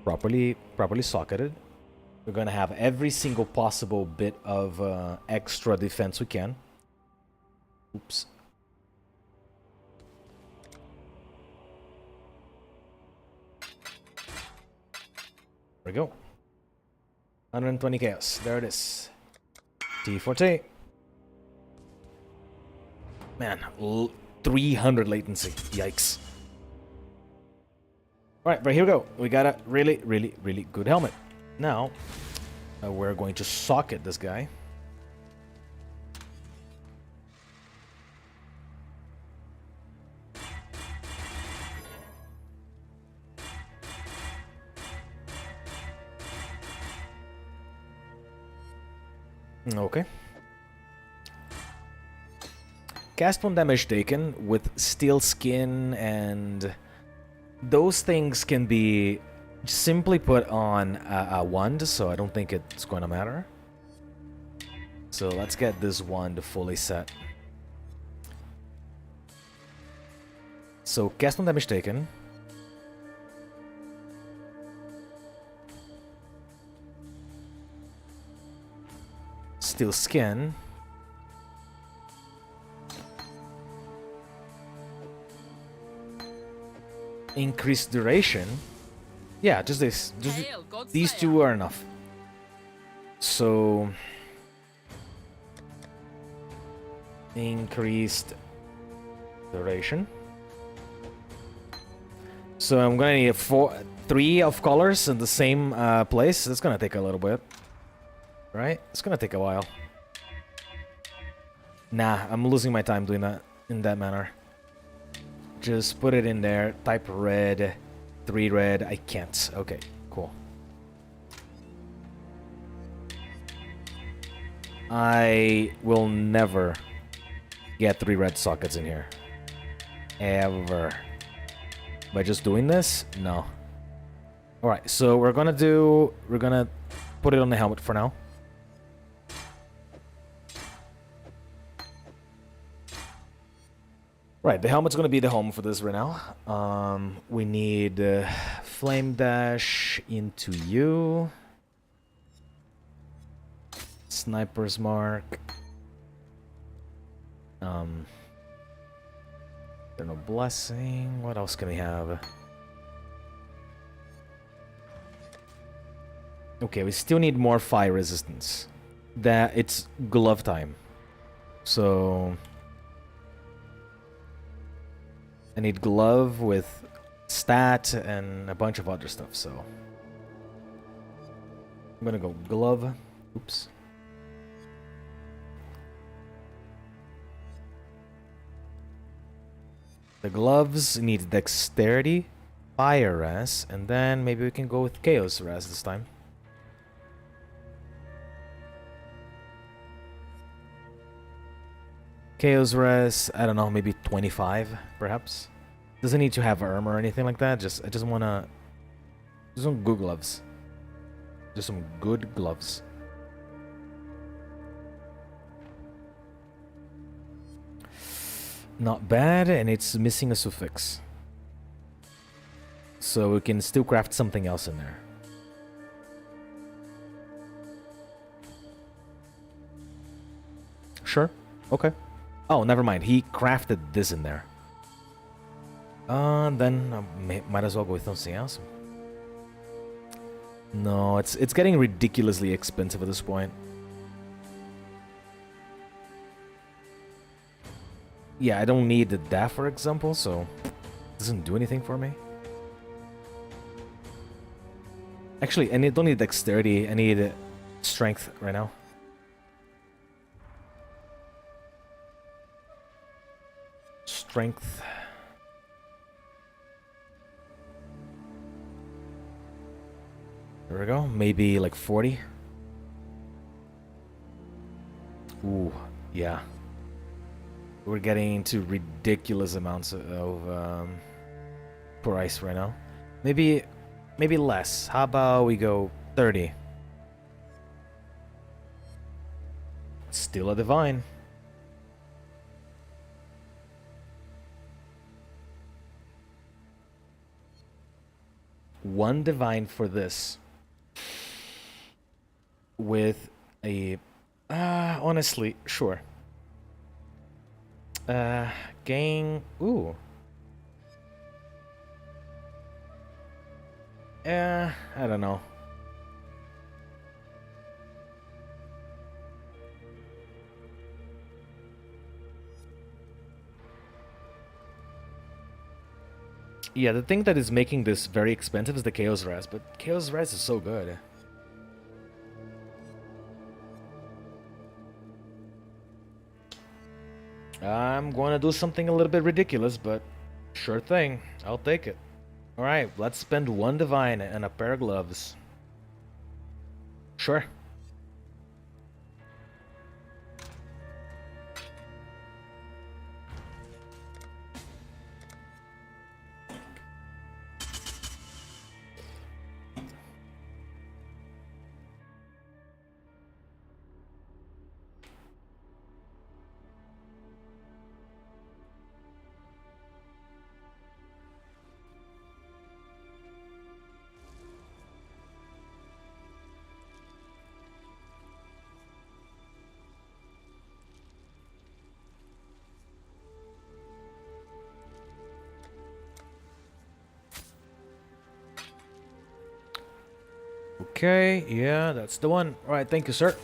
A: properly socketed. We're going to have every single possible bit of extra defense we can. Oops. There we go. 120 chaos. There it is. T40. Man, 300 latency. Yikes. Alright, but here we go. We got a really, really, really good helmet. Now, we're going to socket this guy. Okay. Cast 1 damage taken with steel skin, and those things can be simply put on a wand, so I don't think it's going to matter. So let's get this wand fully set. So cast 1 damage taken. Steel skin. Increased duration. Yeah, just this. Just these two are enough. So increased duration. So I'm gonna need 3 of colors in the same place. That's gonna take a little bit. Right? It's gonna take a while. Nah, I'm losing my time doing that in that manner. Just put it in there. Type red. 3 red. I can't. Okay, cool. I will never get 3 red sockets in here. Ever. By just doing this? No. Alright, so we're gonna put it on the helmet for now. Right, the helmet's gonna be the home for this right now. We need flame dash into you. Sniper's mark. Eternal blessing. What else can we have? Okay, we still need more fire resistance. It's glove time. So I need glove with stat and a bunch of other stuff, so I'm gonna go glove. Oops. The gloves need dexterity, fire res, and then maybe we can go with chaos res this time. Chaos res, I don't know, maybe 25, perhaps. Doesn't need to have armor or anything like that. I just wanna some good gloves. Just some good gloves. Not bad, and it's missing a suffix. So we can still craft something else in there. Sure. Okay. Oh, never mind. He crafted this in there. Then I might as well go with something else. No, it's getting ridiculously expensive at this point. Yeah, I don't need that, for example, so it doesn't do anything for me. Actually, I don't need dexterity. I need strength right now. Strength. There we go. Maybe like 40. Ooh, yeah. We're getting into ridiculous amounts of price right now. Maybe less. How about we go 30? Still a divine. 1 divine for this. With a... honestly, sure. Gain... Ooh. I don't know. Yeah, the thing that is making this very expensive is the Chaos Res, but Chaos Res is so good. I'm going to do something a little bit ridiculous, but sure thing. I'll take it. Alright, let's spend 1 divine and a pair of gloves. Sure. Okay, yeah, that's the one. Alright, thank you, sir.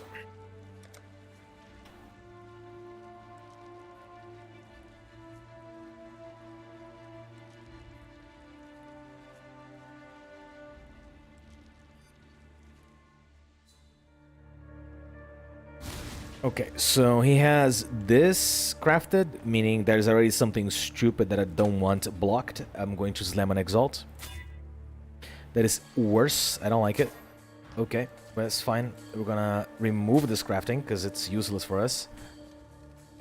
A: Okay, so he has this crafted, meaning there's already something stupid that I don't want blocked. I'm going to slam an exalt. That is worse. I don't like it. Okay, but it's fine. We're gonna remove this crafting because it's useless for us.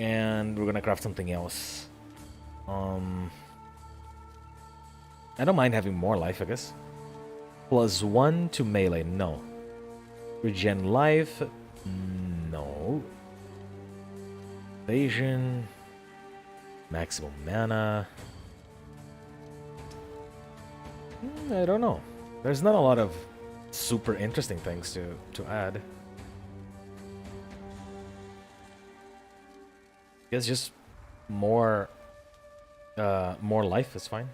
A: And we're gonna craft something else. I don't mind having more life, I guess. +1 to melee, no. Regen life, no. Evasion. Maximum mana. I don't know. There's not a lot of super interesting things to add. I guess just more life is fine.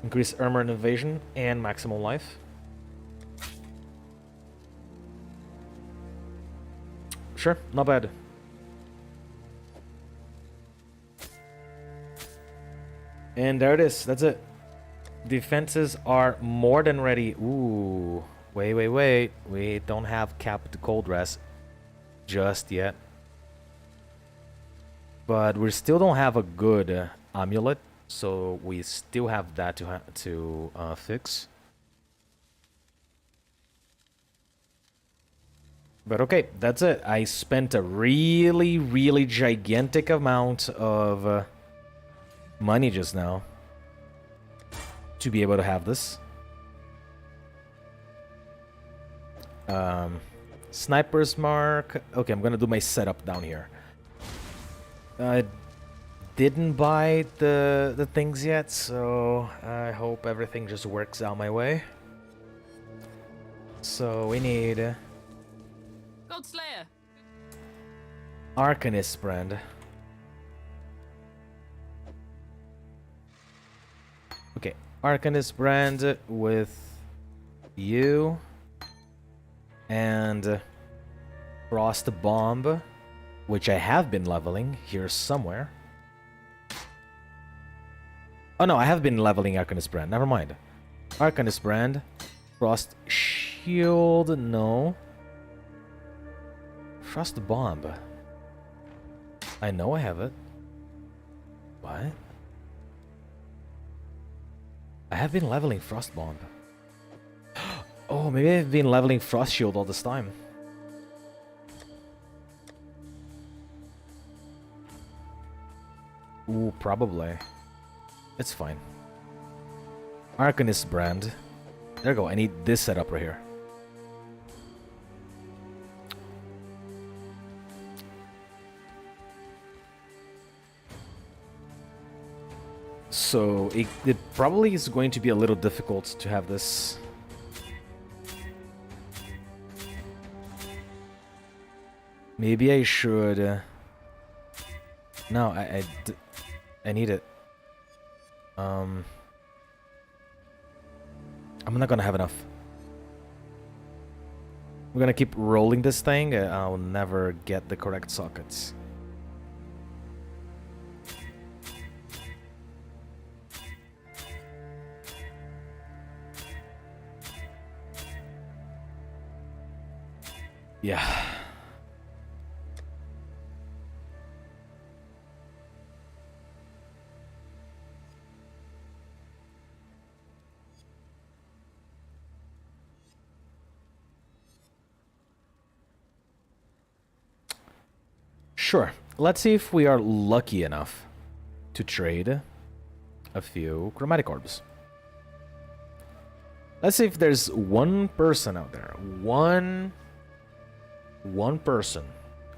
A: Increase armor and evasion and maximum life. Sure, not bad. And there it is. That's it. Defenses are more than ready. Ooh. Wait. We don't have capped cold rest just yet. But we still don't have a good amulet. So we still have that to fix. But okay, that's it. I spent a really gigantic amount of money just now to be able to have this. Sniper's mark. Okay, I'm gonna do my setup down here. I didn't buy the things yet, so I hope everything just works out my way. So we need
I: God Slayer.
A: Arcanist brand. Okay, Arcanist brand with you and Frost Bomb, which I have been leveling here somewhere. Oh no, I have been leveling Arcanist brand. Never mind. Arcanist brand, Frost Shield, no. Frost Bomb. I know I have it. What? I have been leveling Frost Bomb. Oh, maybe I've been leveling Frost Shield all this time. Ooh, probably. It's fine. Arcanist brand. There you go. I need this setup right here. So it probably is going to be a little difficult to have this. Maybe I should. No, I need it. I'm not gonna have enough. We're gonna keep rolling this thing. I'll never get the correct sockets. Yeah. Sure. Let's see if we are lucky enough to trade a few chromatic orbs. Let's see if there's one person out there, one person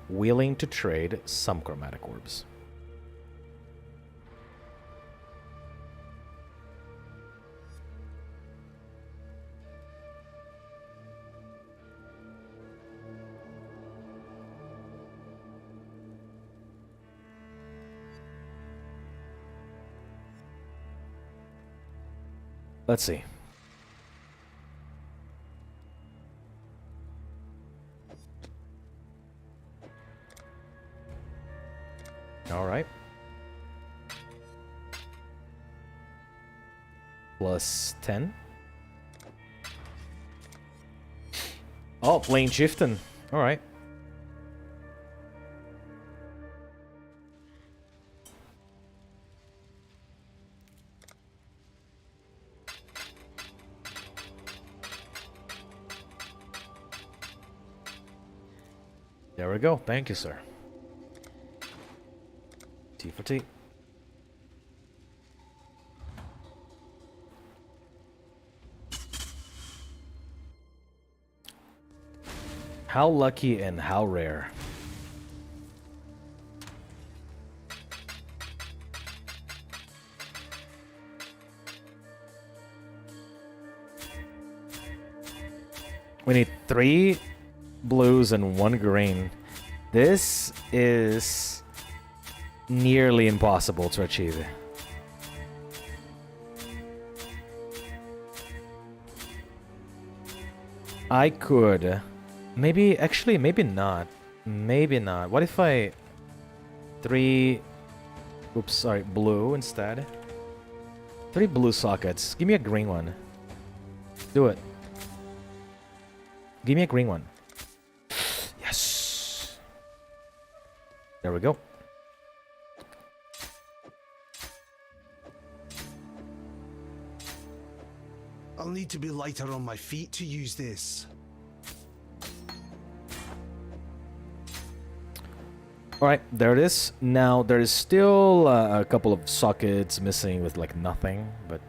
A: willing to trade some chromatic orbs. Let's see. All right. Plus 10. Oh, playing Chieftain. All right. There we go. Thank you, sir. T for T. How lucky and how rare. We need 3 blues and 1 green. This is nearly impossible to achieve. I could. Maybe, actually, maybe not. Maybe not. What if I... 3... Oops, sorry, blue instead. 3 blue sockets. Give me a green one. Do it. Give me a green one. Yes! There we go.
D: I'll need to be lighter on my feet to use this.
A: Alright, there it is. Now, there is still a couple of sockets missing with like nothing, but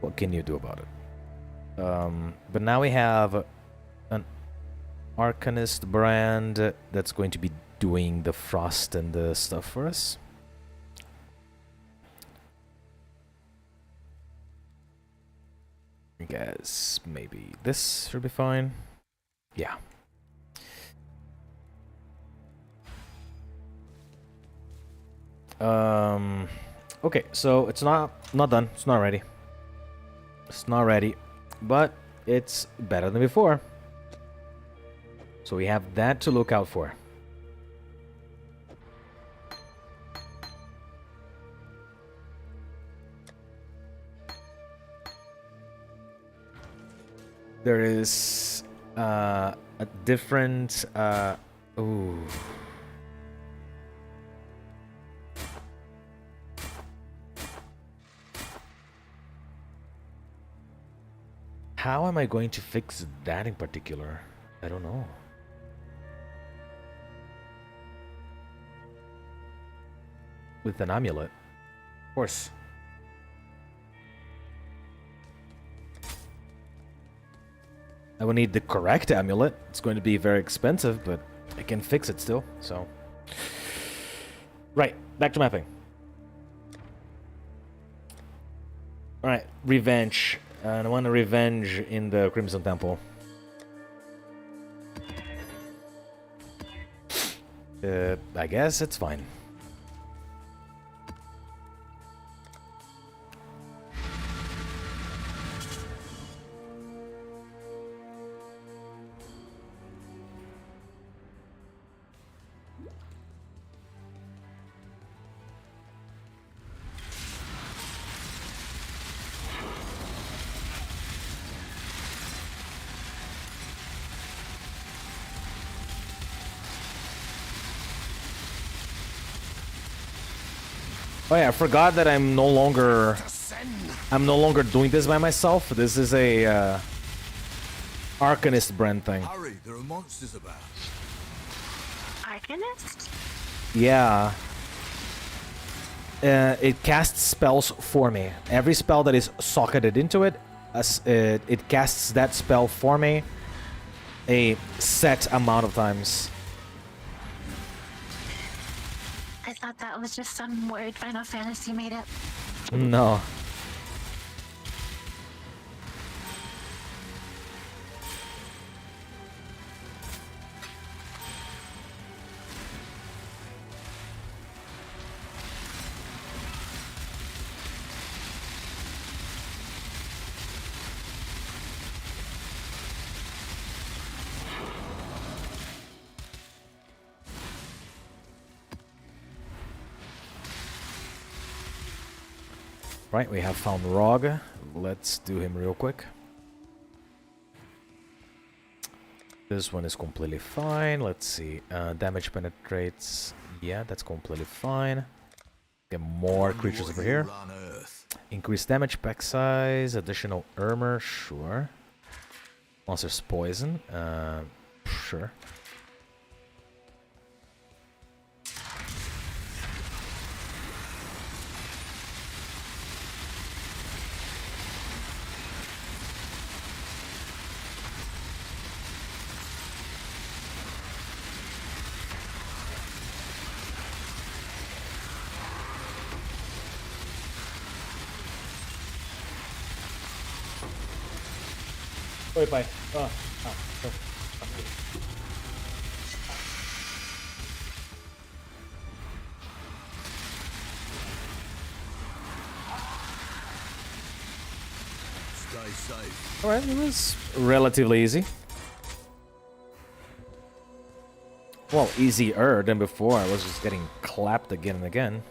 A: what can you do about it? But now we have an Arcanist brand that's going to be doing the frost and the stuff for us. I guess maybe this should be fine. Yeah. Okay, so it's not done. It's not ready. It's not ready, but it's better than before. So we have that to look out for. There is a different ooh. How am I going to fix that in particular? I don't know. With an amulet, of course. I will need the correct amulet. It's going to be very expensive, but I can fix it still, so. Right, back to mapping. Alright, revenge. And I want a revenge in the Crimson Temple. I guess it's fine. Oh yeah, I forgot that I'm no longer doing this by myself. This is a Arcanist brand thing.
C: Hurry, there are monsters about.
H: Arcanist?
A: Yeah. It casts spells for me. Every spell that is socketed into it, it casts that spell for me a set amount of times.
H: I thought that was just some word Final Fantasy made up.
A: No. Right, we have found Rog. Let's do him real quick. This one is completely fine. Let's see. Damage penetrates. Yeah, that's completely fine. Get more creatures over here. Increase damage, pack size, additional armor. Sure. Monster's poison. Sure. Oi, pai.
C: Stay safe.
A: Alright, it was relatively easy. Well, easier than before. I was just getting clapped again and again.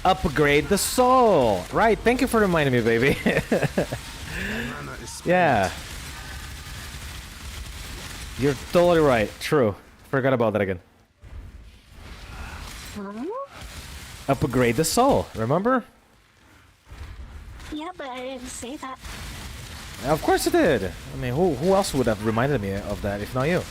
A: Upgrade the soul. Right, thank you for reminding me, baby. Yeah. You're totally right. True. Forgot about that again. Upgrade the soul, remember?
H: Yeah, but I didn't say that.
A: Of course you did. I mean, who else would have reminded me of that if not you?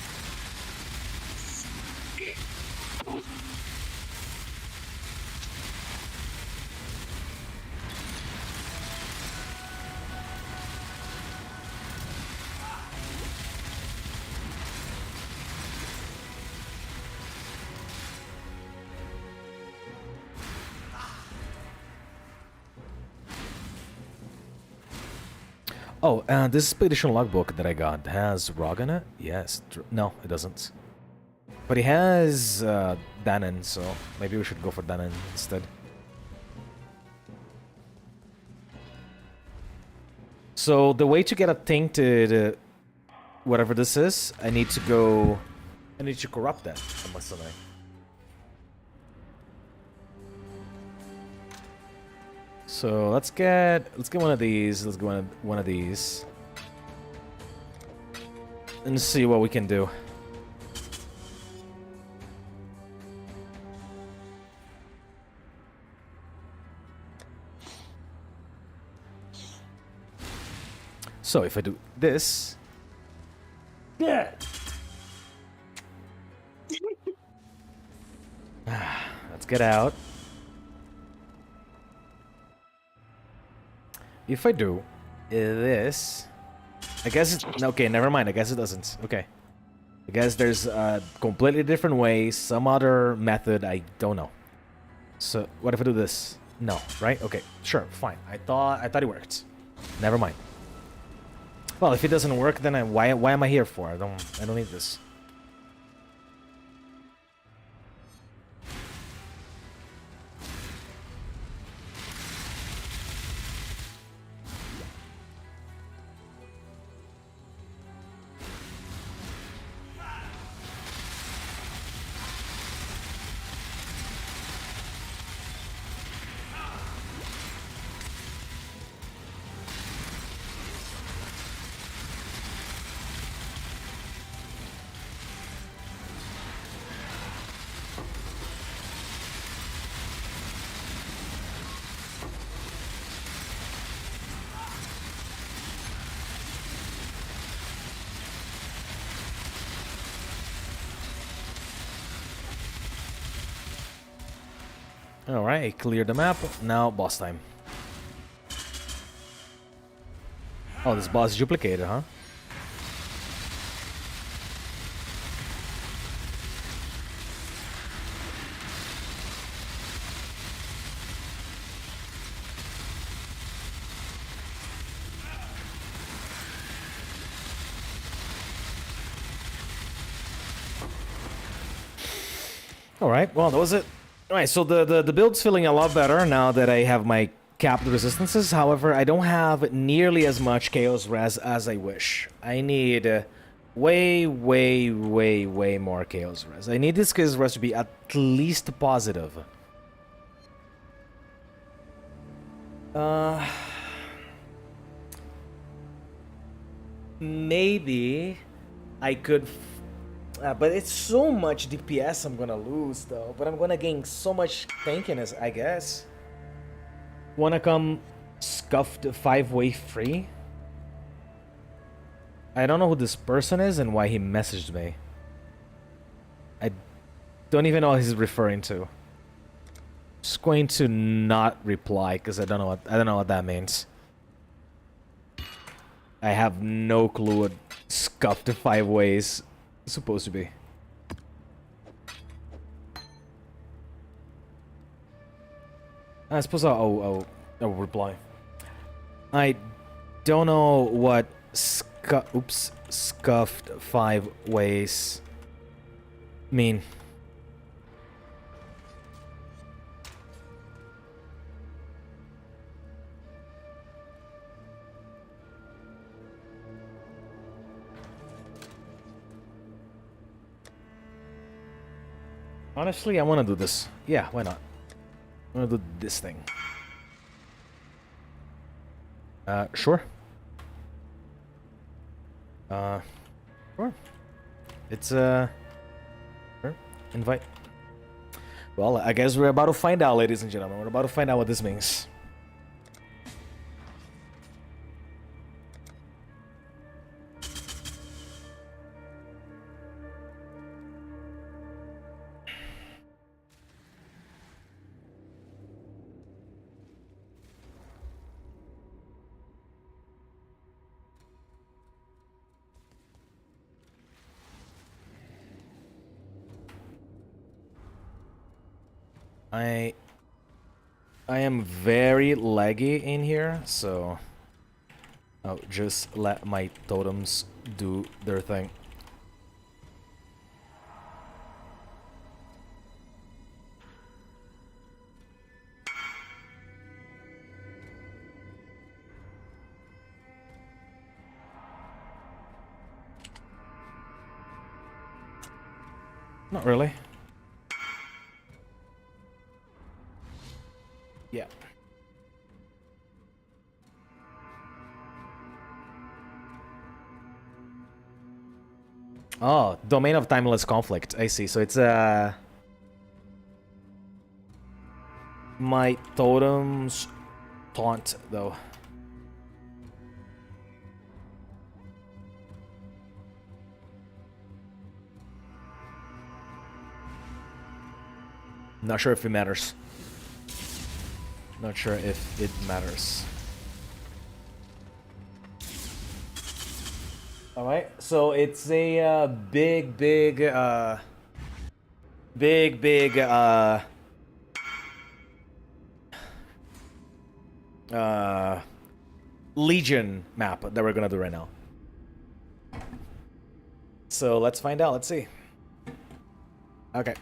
A: Oh, this expedition logbook that I got has Rog in it? Yes. No, it doesn't. But he has Danon, so maybe we should go for Danon instead. So the way to get a tainted whatever this is, I need to corrupt that, I must say. So let's get one of these. Let's go one of these. and see what we can do. So if I do this, yeah. Let's get out. If I do this, I guess it's okay. Never mind. I guess it doesn't. Okay. I guess there's a completely different way, some other method. I don't know. So what if I do this? No, right? Okay, sure, fine. I thought it worked. Never mind. Well, if it doesn't work, then why am I here for? I don't need this. Alright, clear the map. Now boss time. Oh, this boss is duplicated, huh? Alright, well, that was it. Alright, so the build's feeling a lot better now that I have my capped resistances. However, I don't have nearly as much Chaos Res as I wish. I need way more Chaos Res. I need this Chaos Res to be at least positive. Maybe I could... but it's so much DPS I'm gonna lose though. But I'm gonna gain so much tankiness, I guess. Wanna come scuffed 5-way free? I don't know who this person is and why he messaged me. I don't even know what he's referring to. Just going to not reply because I don't know what that means. I have no clue what scuffed 5 ways is supposed to be. I suppose I'll reply. I don't know what scuffed 5 ways mean. Honestly, I want to do this. Yeah, why not? I want to do this thing. Sure. Sure. It's, sure. Invite. Well, I guess we're about to find out, ladies and gentlemen. We're about to find out what this means. I am very laggy in here, so I'll just let my totems do their thing. Not really. Yeah. Oh, Domain of Timeless Conflict. I see. So it's my totem's taunt, though. Not sure if it matters. Not sure if it matters. Alright, so it's a big Legion map that we're gonna do right now. So let's find out, let's see. Okay.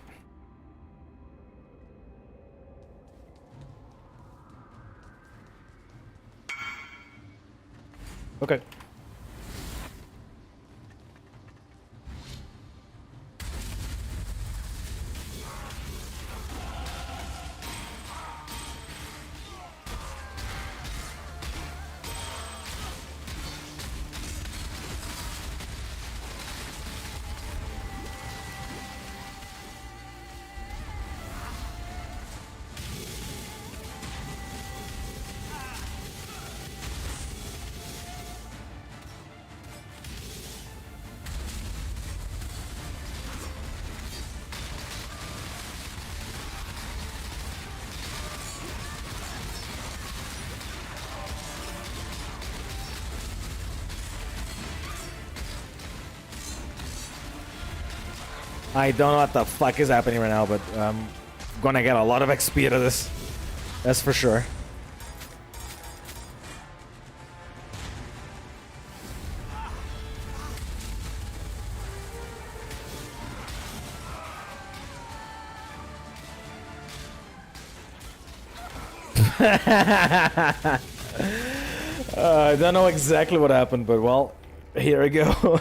A: Okay. I don't know what the fuck is happening right now, but I'm gonna get a lot of XP out of this. That's for sure. I don't know exactly what happened, but well, here we go.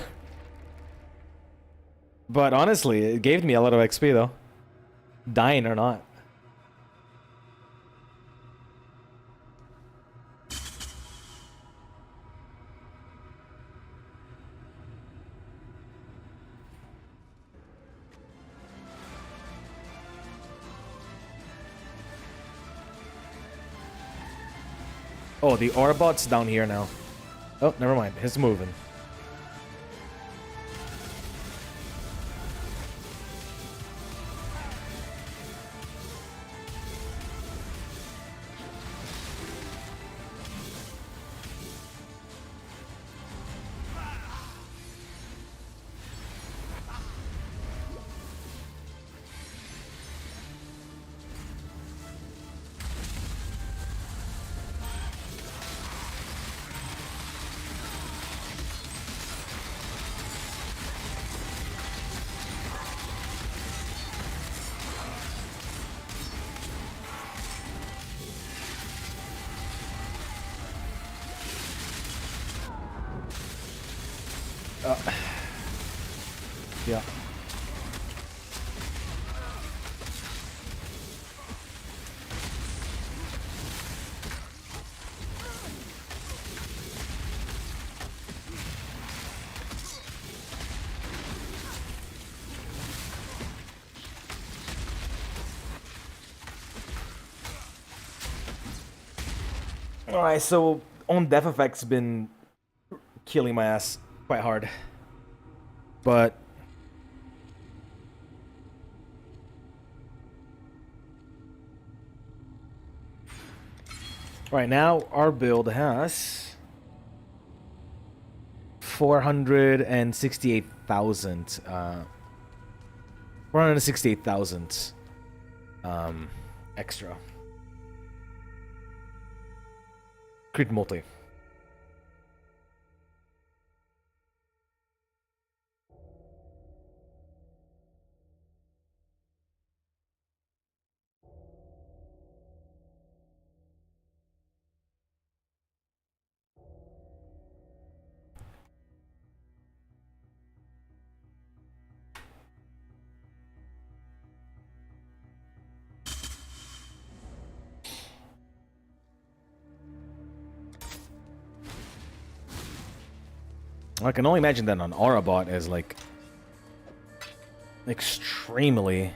A: But honestly, it gave me a lot of XP though. Dying or not. Oh, the Orbot's down here now. Oh, never mind. It's moving. Yeah. Alright, so on death effect's been killing my ass quite hard. But right now our build has 468,000 468,000 extra. Crit multi. I can only imagine that on Aurabot is like extremely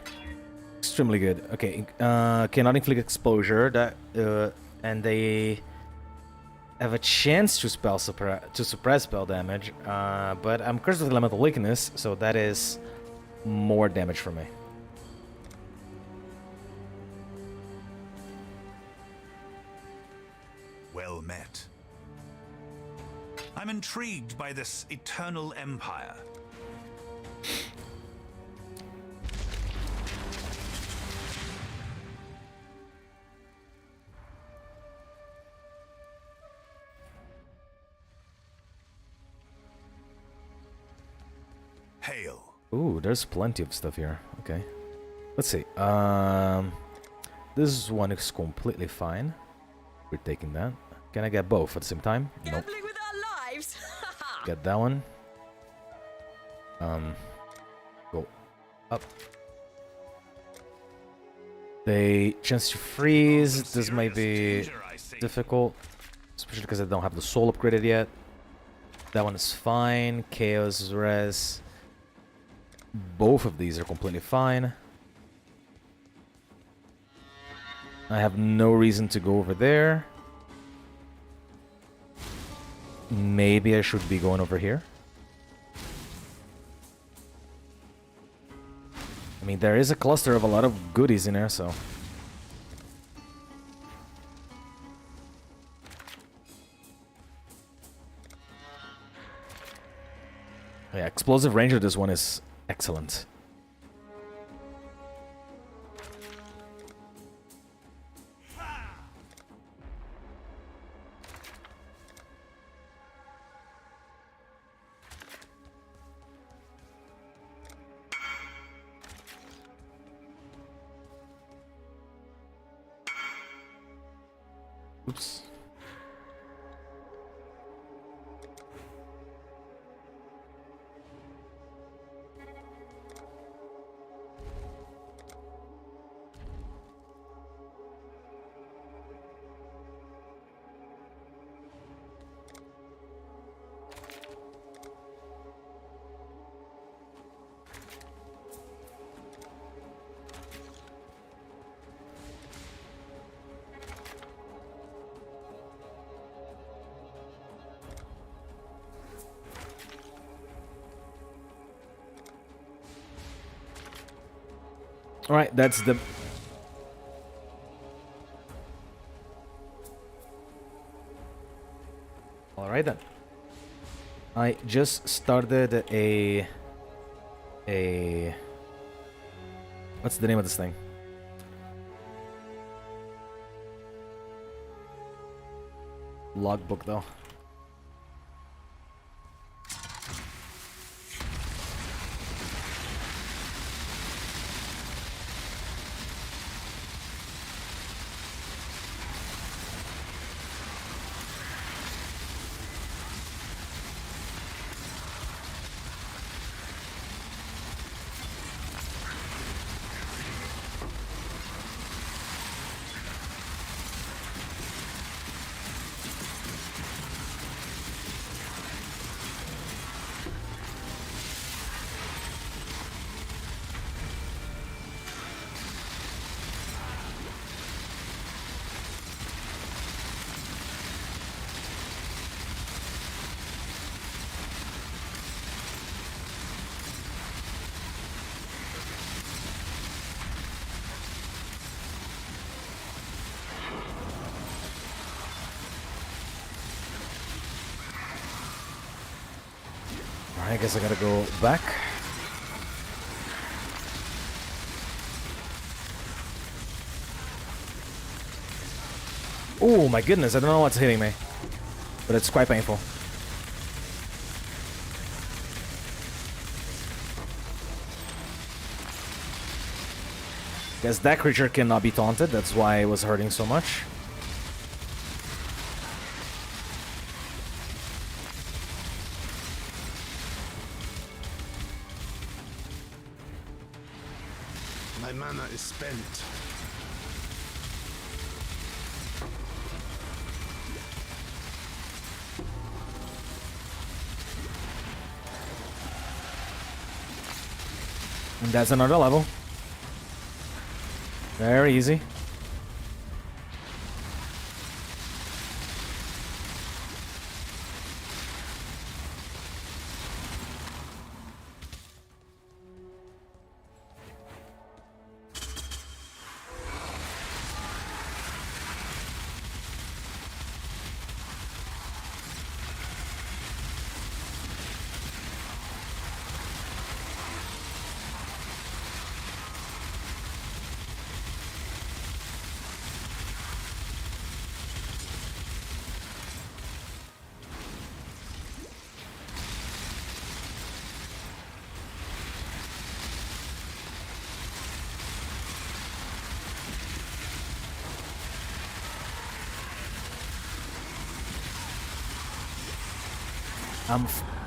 A: good. Okay, cannot inflict exposure. That and they have a chance to suppress spell damage. But I'm cursed with elemental weakness, so that is more damage for me.
C: Well met. I'm intrigued by this eternal empire. Hail.
A: Ooh, there's plenty of stuff here. Okay. Let's see. This one is completely fine. We're taking that. Can I get both at the same time? Nope.
F: Gambling with our lives.
A: Get that one. Go up. They chance to freeze. This might be difficult, especially because I don't have the soul upgraded yet. That one is fine. Chaos res. Both of these are completely fine. I have no reason to go over there. Maybe I should be going over here. I mean, there is a cluster of a lot of goodies in there, so... Yeah, explosive range of this one is excellent. Oops. Alright, that's the... Alright then. I just started a... What's the name of this thing? Logbook though. I guess I gotta go back. Oh my goodness, I don't know what's hitting me, but it's quite painful. Guess that creature cannot be taunted, that's why it was hurting so much.
D: My mana is spent.
A: And that's another level. Very easy.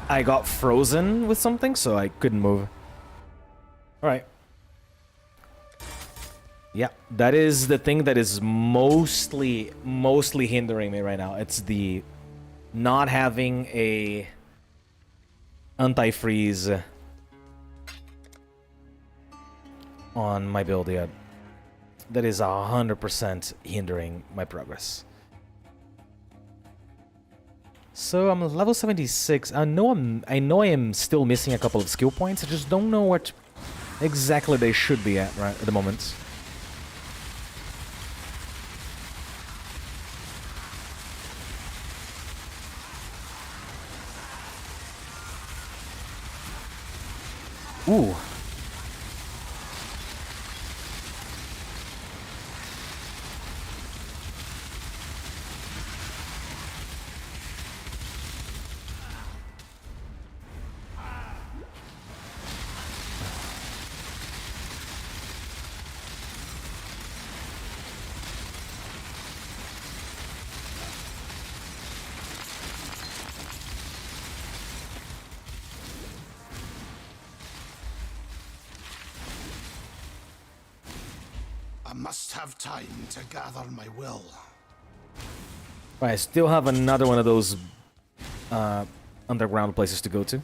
A: I got frozen with something, so I couldn't move. Alright. Yeah, that is the thing that is mostly hindering me right now. It's the not having a anti-freeze on my build yet. That is 100% hindering my progress. So I'm level 76. I know I am still missing a couple of skill points. I just don't know what exactly they should be at right at the moment. Ooh.
D: I must have time to gather my will.
A: Right, I still have another one of those underground places to go to.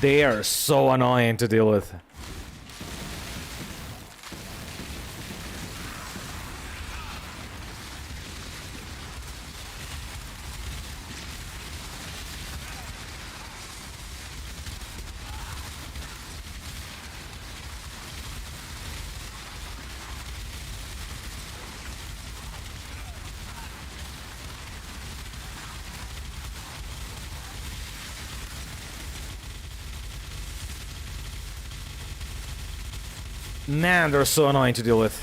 A: They are so annoying to deal with. Man, they're so annoying to deal with.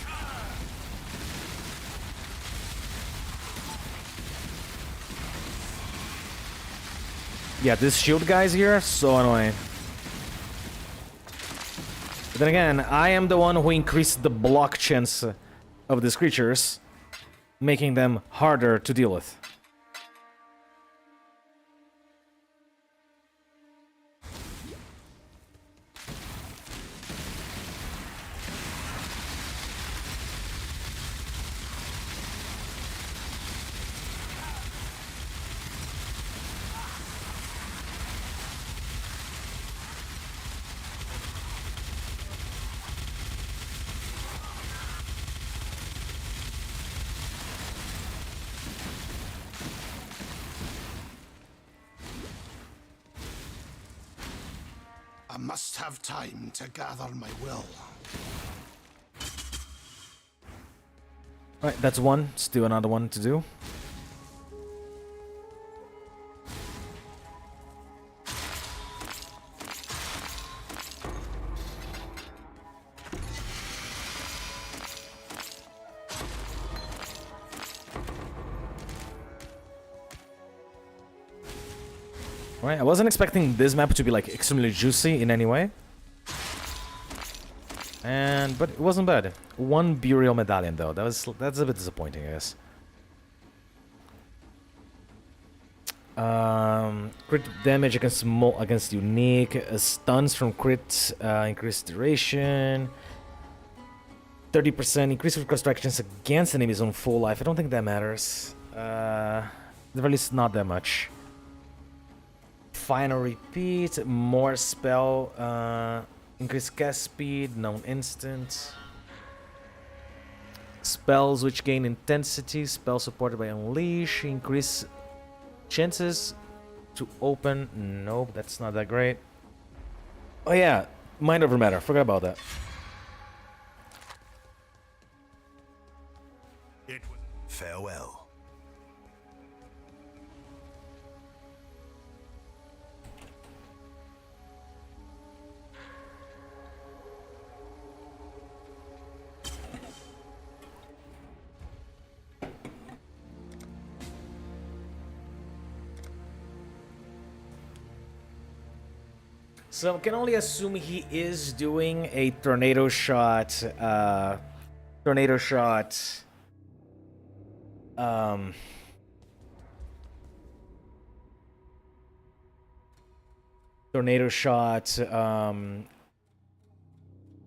A: Yeah, these shield guys here are so annoying. But then again, I am the one who increased the block chance of these creatures, making them harder to deal with.
D: I must have time to gather my will.
A: Alright, that's one. Still another one to do. Alright, I wasn't expecting this map to be like extremely juicy in any way. But it wasn't bad. One burial medallion though. That's a bit disappointing, I guess. Crit damage against unique, stuns from crit, increased duration, 30% increased request actions against enemies on full life. I don't think that matters. At the very least, not that much. Final repeat, more spell, increased cast speed, known instant. Spells which gain intensity, spell supported by Unleash, increase chances to open. Nope, that's not that great. Oh yeah, mind over matter, forgot about that.
C: Farewell.
A: So I can only assume he is doing a tornado shot, tornado shot,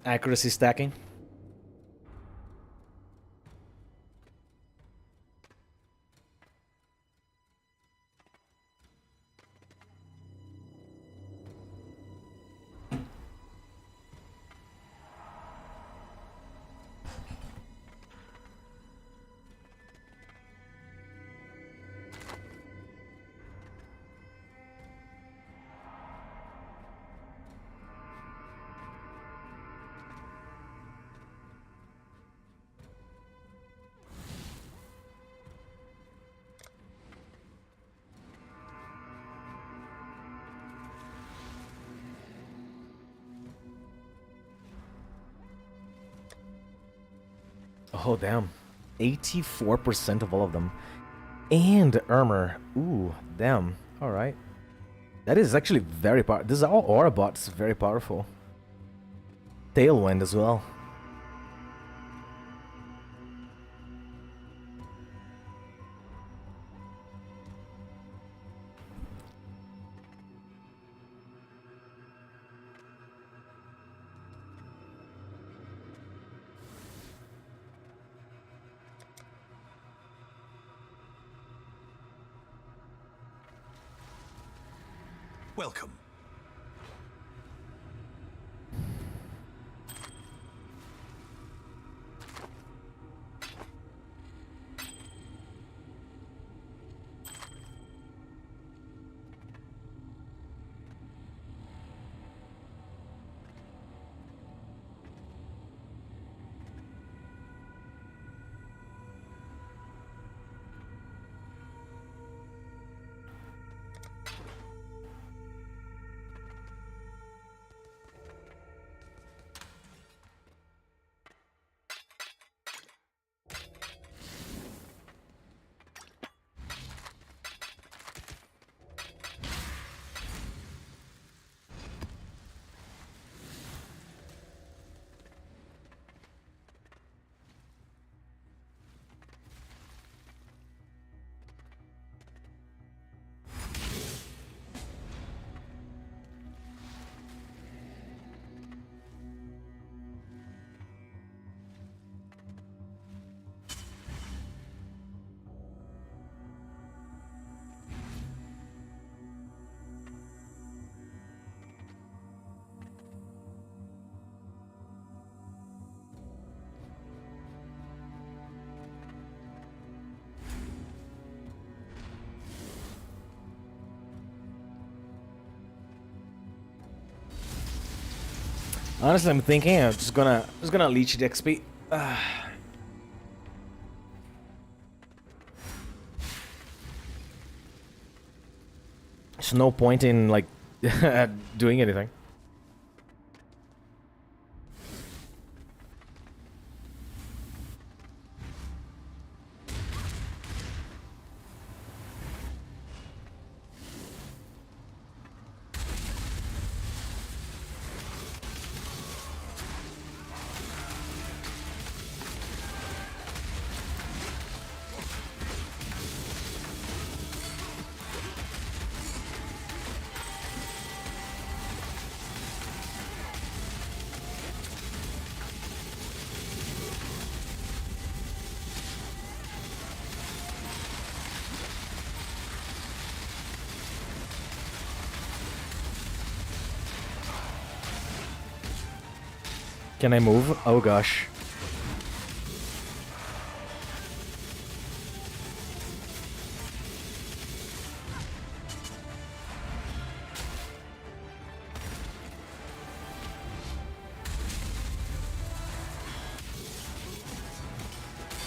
A: accuracy stacking. Oh, damn. 84% of all of them. And armor. Ooh, damn. Alright. That is actually very powerful. This is all aura bots, very powerful. Tailwind as well.
C: Welcome.
A: Honestly, I'm thinking I'm just gonna leech the XP. There's no point in like doing anything. Can I move? Oh gosh.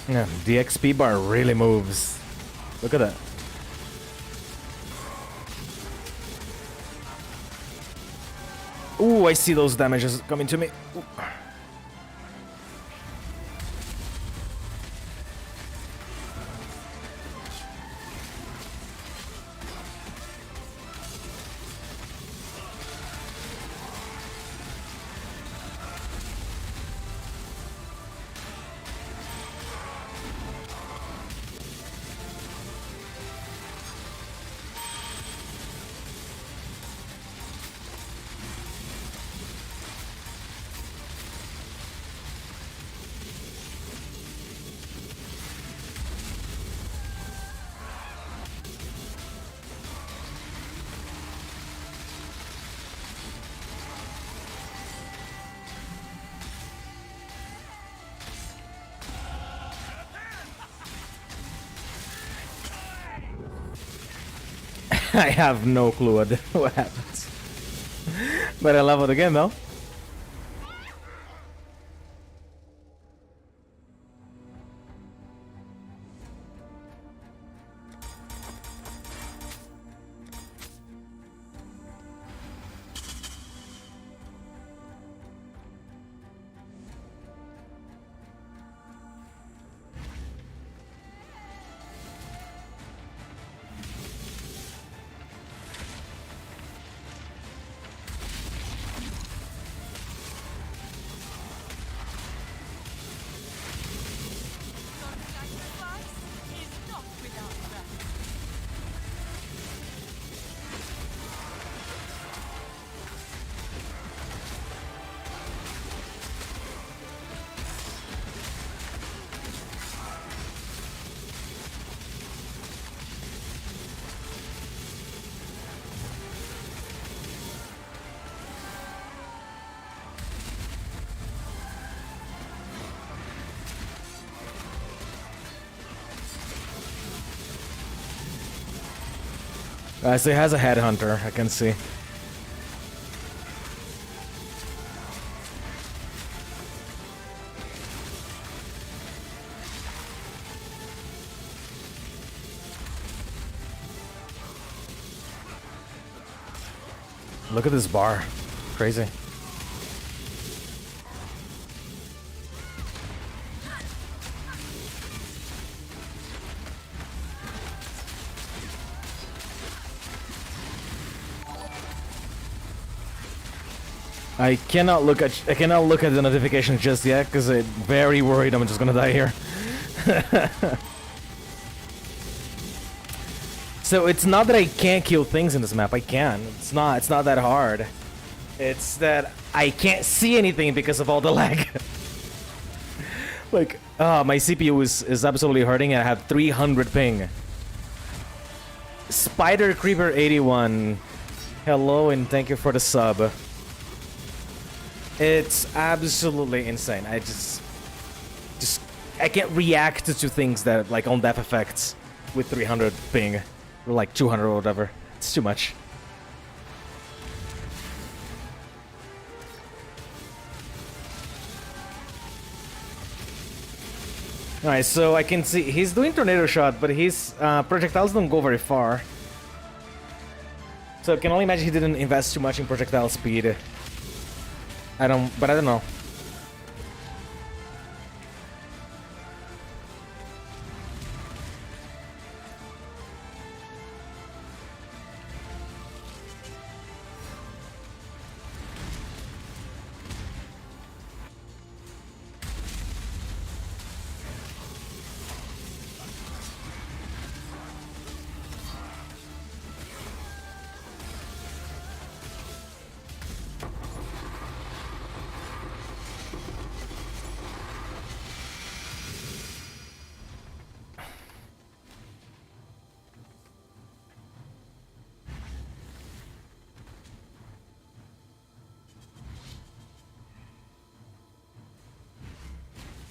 A: Yeah, the XP bar really moves. Look at that. Ooh, I see those damages coming to me. Ooh. I have no clue what happens. But I love it again though. So he has a headhunter, I can see. Look at this bar. Crazy. I cannot look at the notification just yet because I'm very worried I'm just gonna die here. So it's not that I can't kill things in this map. I can. It's not that hard. It's that I can't see anything because of all the lag. Like, my CPU is absolutely hurting. I have 300 ping. Spider Creeper 81. Hello and thank you for the sub. It's absolutely insane. I just I can't react to things that like on death effects with 300 ping or like 200 or whatever. It's too much. Alright, so I can see he's doing tornado shot, but his projectiles don't go very far. So I can only imagine he didn't invest too much in projectile speed. I don't know.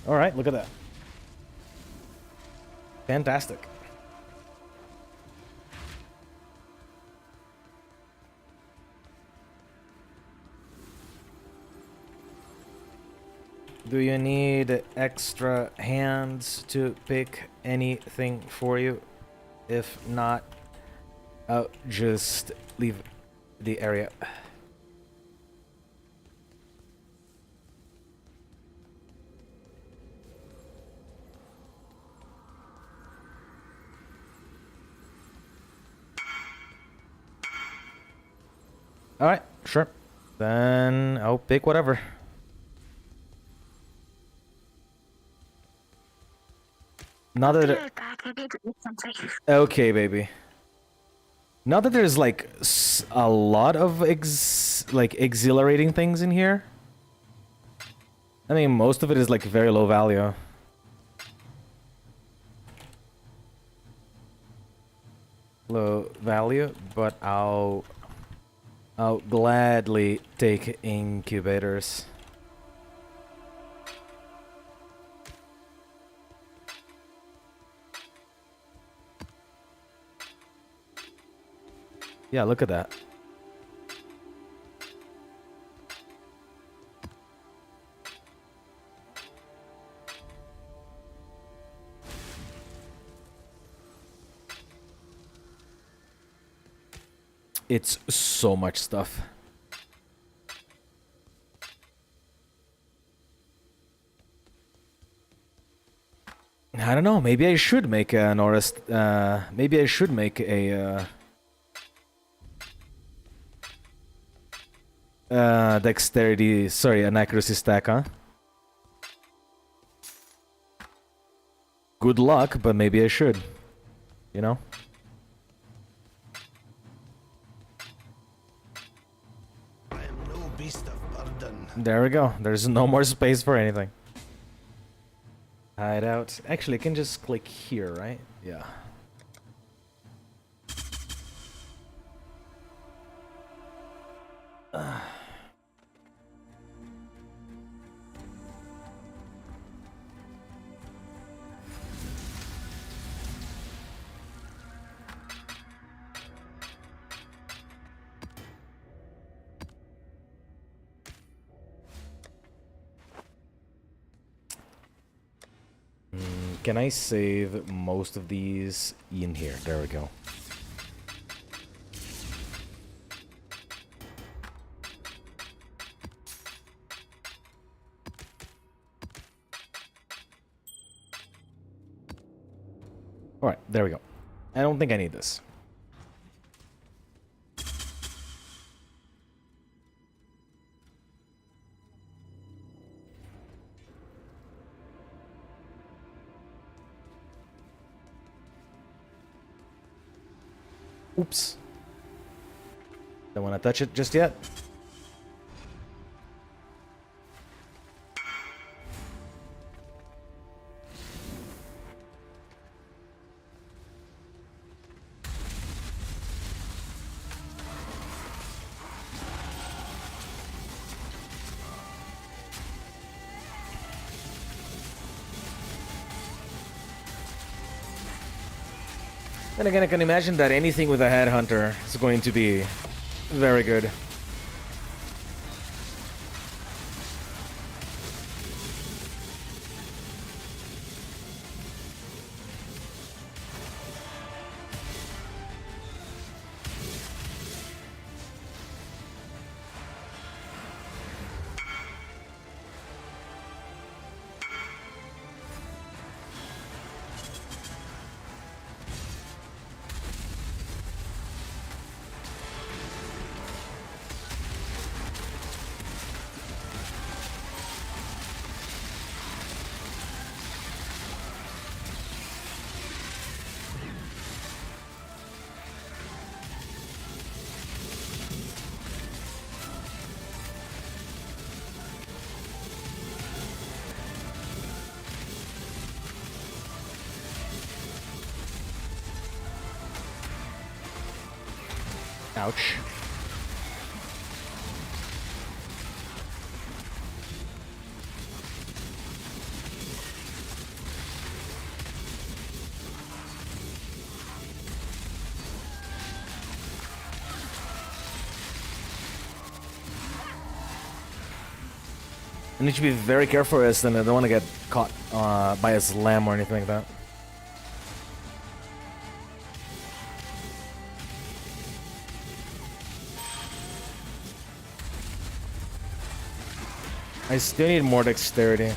A: Alright, look at that. Fantastic. Do you need extra hands to pick anything for you? If not, I'll just leave the area. Alright, sure. Then I'll pick whatever. Not that okay, baby. Not that there's like a lot of exhilarating things in here. I mean, most of it is like very low value. Low value, but I'll gladly take incubators. Yeah, look at that. It's so much stuff. I don't know. Maybe I should make an Orist. Maybe I should make a dexterity. Sorry, an accuracy stack, huh? Good luck, but maybe I should. You know. There we go. There's no more space for anything. Hide out. Actually, I can just click here, right? Yeah. Can I save most of these in here? There we go. Alright, there we go. I don't think I need this. Oops. Don't want to touch it just yet. Then again, I can imagine that anything with a headhunter is going to be very good. Ouch. I need to be very careful as then I don't want to get caught by a slam or anything like that. I still need more dexterity.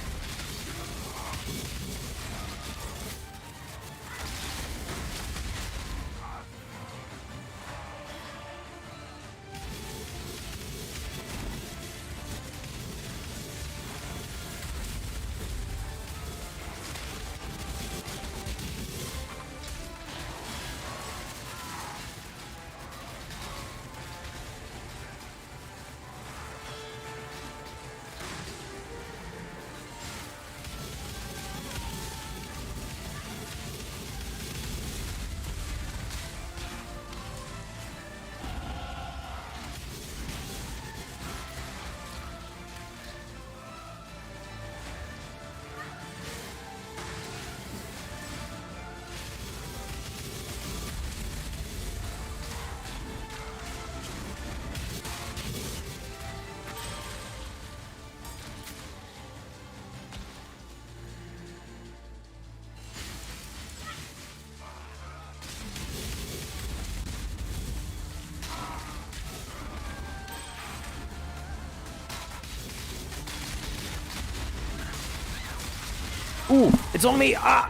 A: Ooh, it's on me! Ah!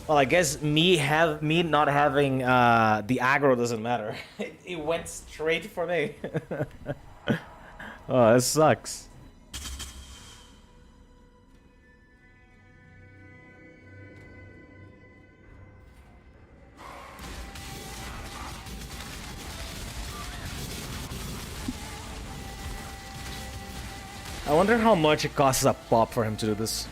A: Well, I guess me not having the aggro doesn't matter. It went straight for me. Oh, this sucks. I wonder how much it costs a pop for him to do this.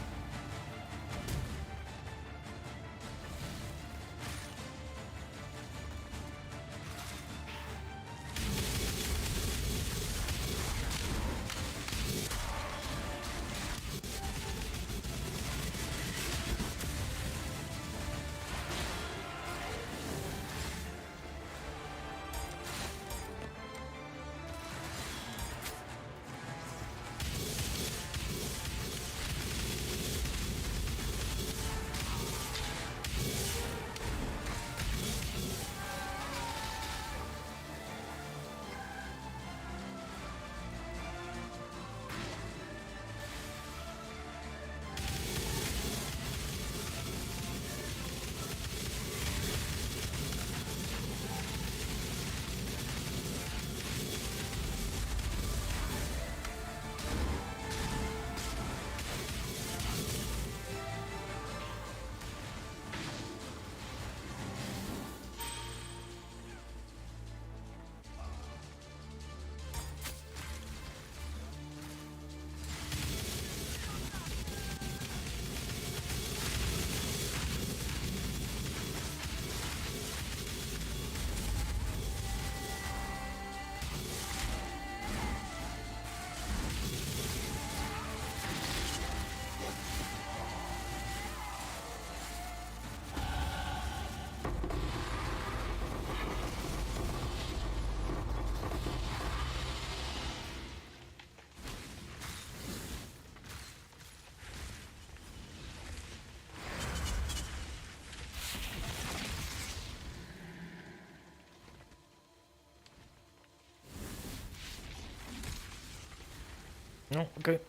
A: Oh, okay.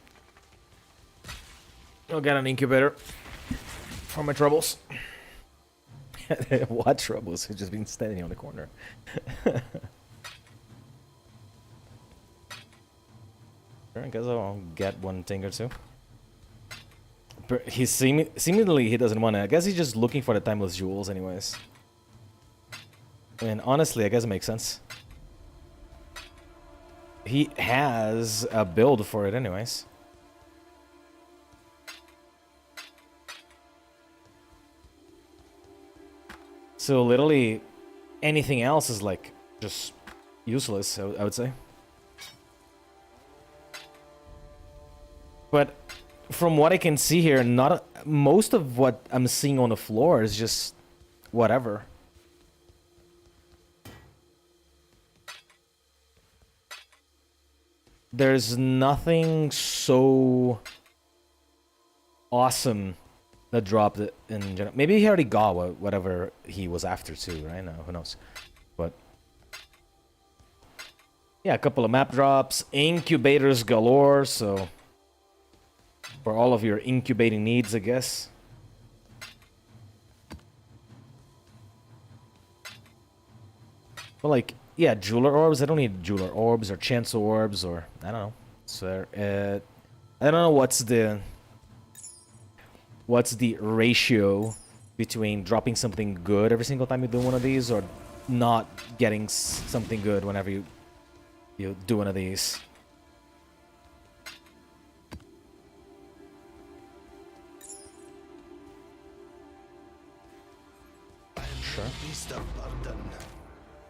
A: I'll get an incubator for my troubles. What troubles? He's just been standing on the corner. I guess I'll get one thing or two. But he's seemingly he doesn't want to. I guess he's just looking for the timeless jewels anyways. I mean, honestly, I guess it makes sense. He has a build for it anyways. So literally, anything else is like just useless, I would say. But from what I can see here, most of what I'm seeing on the floor is just whatever. There's nothing so awesome that dropped it in general. Maybe he already got whatever he was after too, right? No, who knows? But yeah, a couple of map drops, incubators galore, so for all of your incubating needs, I guess. But like, yeah, jeweler orbs. I don't need jeweler orbs or chancel orbs or I don't know. So I don't know what's the ratio between dropping something good every single time you do one of these or not getting something good whenever you do one of these. Sure.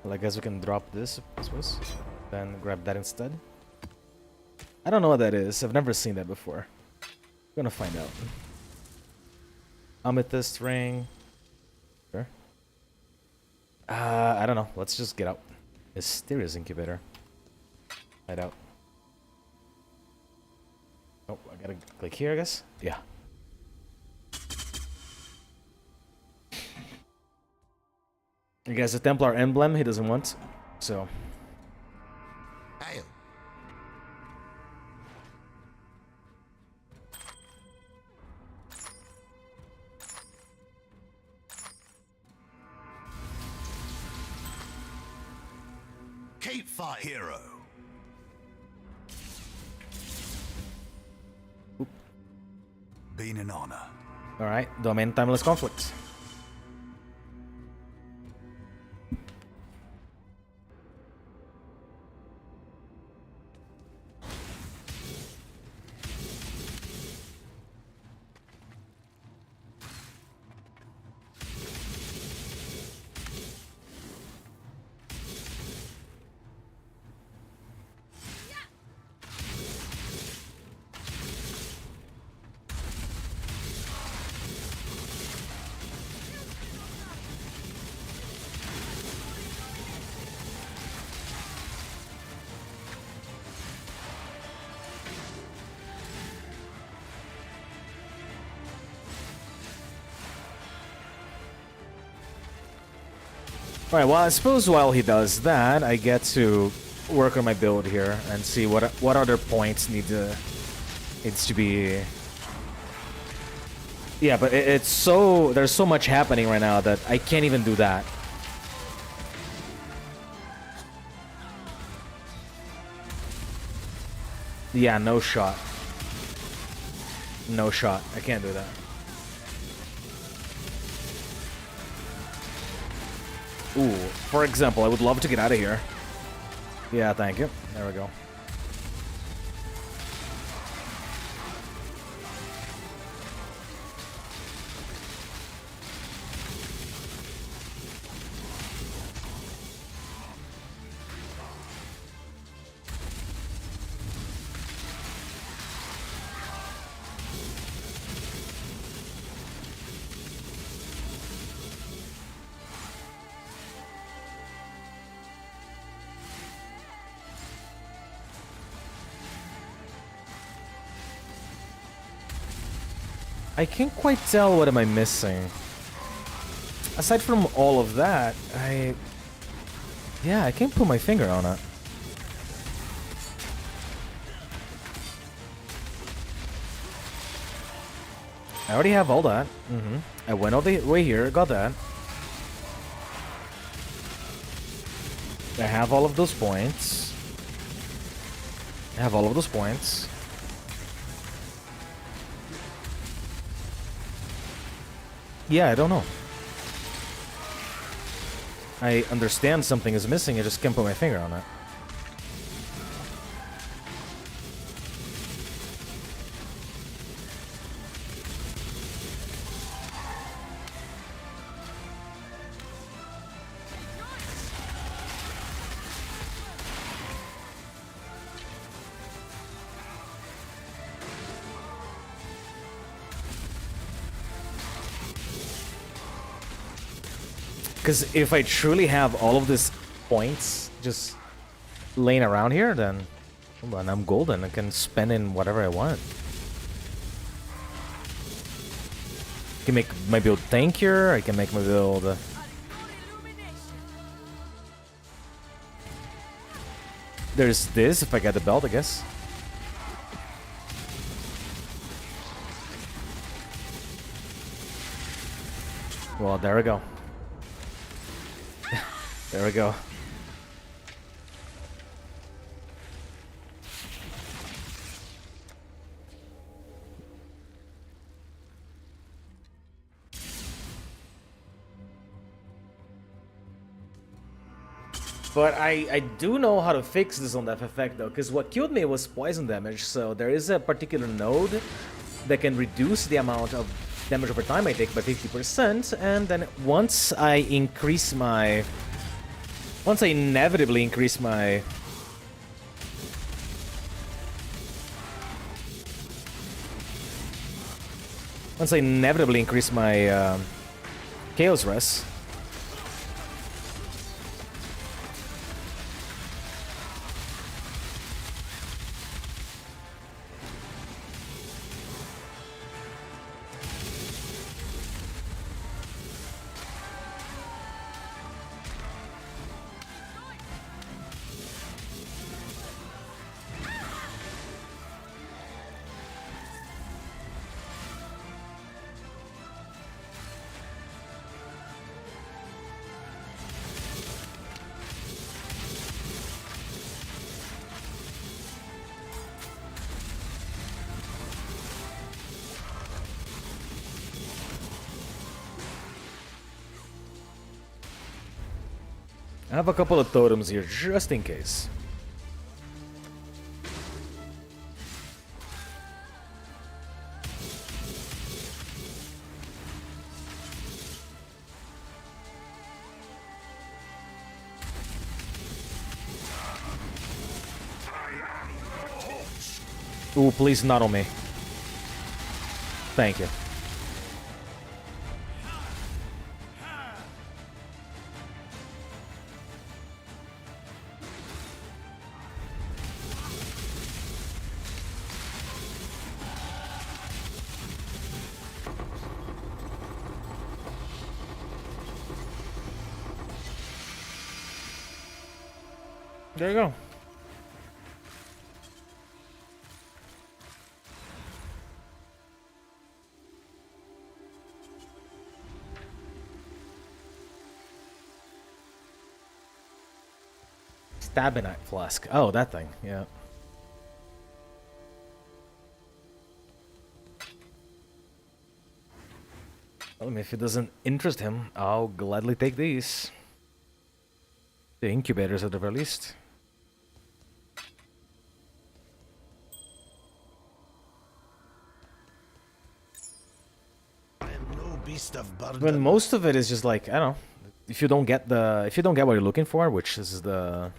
A: Well, I guess we can drop this, I suppose. Then grab that instead. I don't know what that is. I've never seen that before. I'm gonna find out. Amethyst ring. Sure. I don't know. Let's just get out. Mysterious incubator. Head out. Oh, I gotta click here, I guess? Yeah. I guess a Templar emblem he doesn't want, so.
D: Hail. Keep fight, hero.
A: Oop.
C: Been an honor.
A: Alright, Domain Timeless Conflict. Alright, well, I suppose while he does that, I get to work on my build here and see what other points needs to be. Yeah, but it's so there's so much happening right now that I can't even do that. Yeah, no shot. No shot. I can't do that. Ooh, for example, I would love to get out of here. Yeah, thank you. There we go. I can't quite tell what am I missing. Aside from all of that, yeah, I can't put my finger on it. I already have all that. I went all the way here, got that. I have all of those points. I have all of those points. Yeah, I don't know. I understand something is missing, I just can't put my finger on it. Because if I truly have all of these points just laying around here, then hold on, I'm golden. I can spend in whatever I want. I can make my build tankier. I can make my build. There's this if I get the belt, I guess. Well, there we go. There we go. But I do know how to fix this on that effect though, because what killed me was poison damage, so there is a particular node that can reduce the amount of damage over time I take by 50%, and then once I increase my... Once I inevitably increase my... Once I inevitably increase my Chaos Res, I have a couple of totems here, just in case. Ooh, please not on me. Thank you. There you go. Stabinite flask. Oh, that thing. Yeah. Well, I mean, if it doesn't interest him, I'll gladly take these. The incubators at the very least. When most of it is just like, I don't know, if you don't get what you're looking for, which is the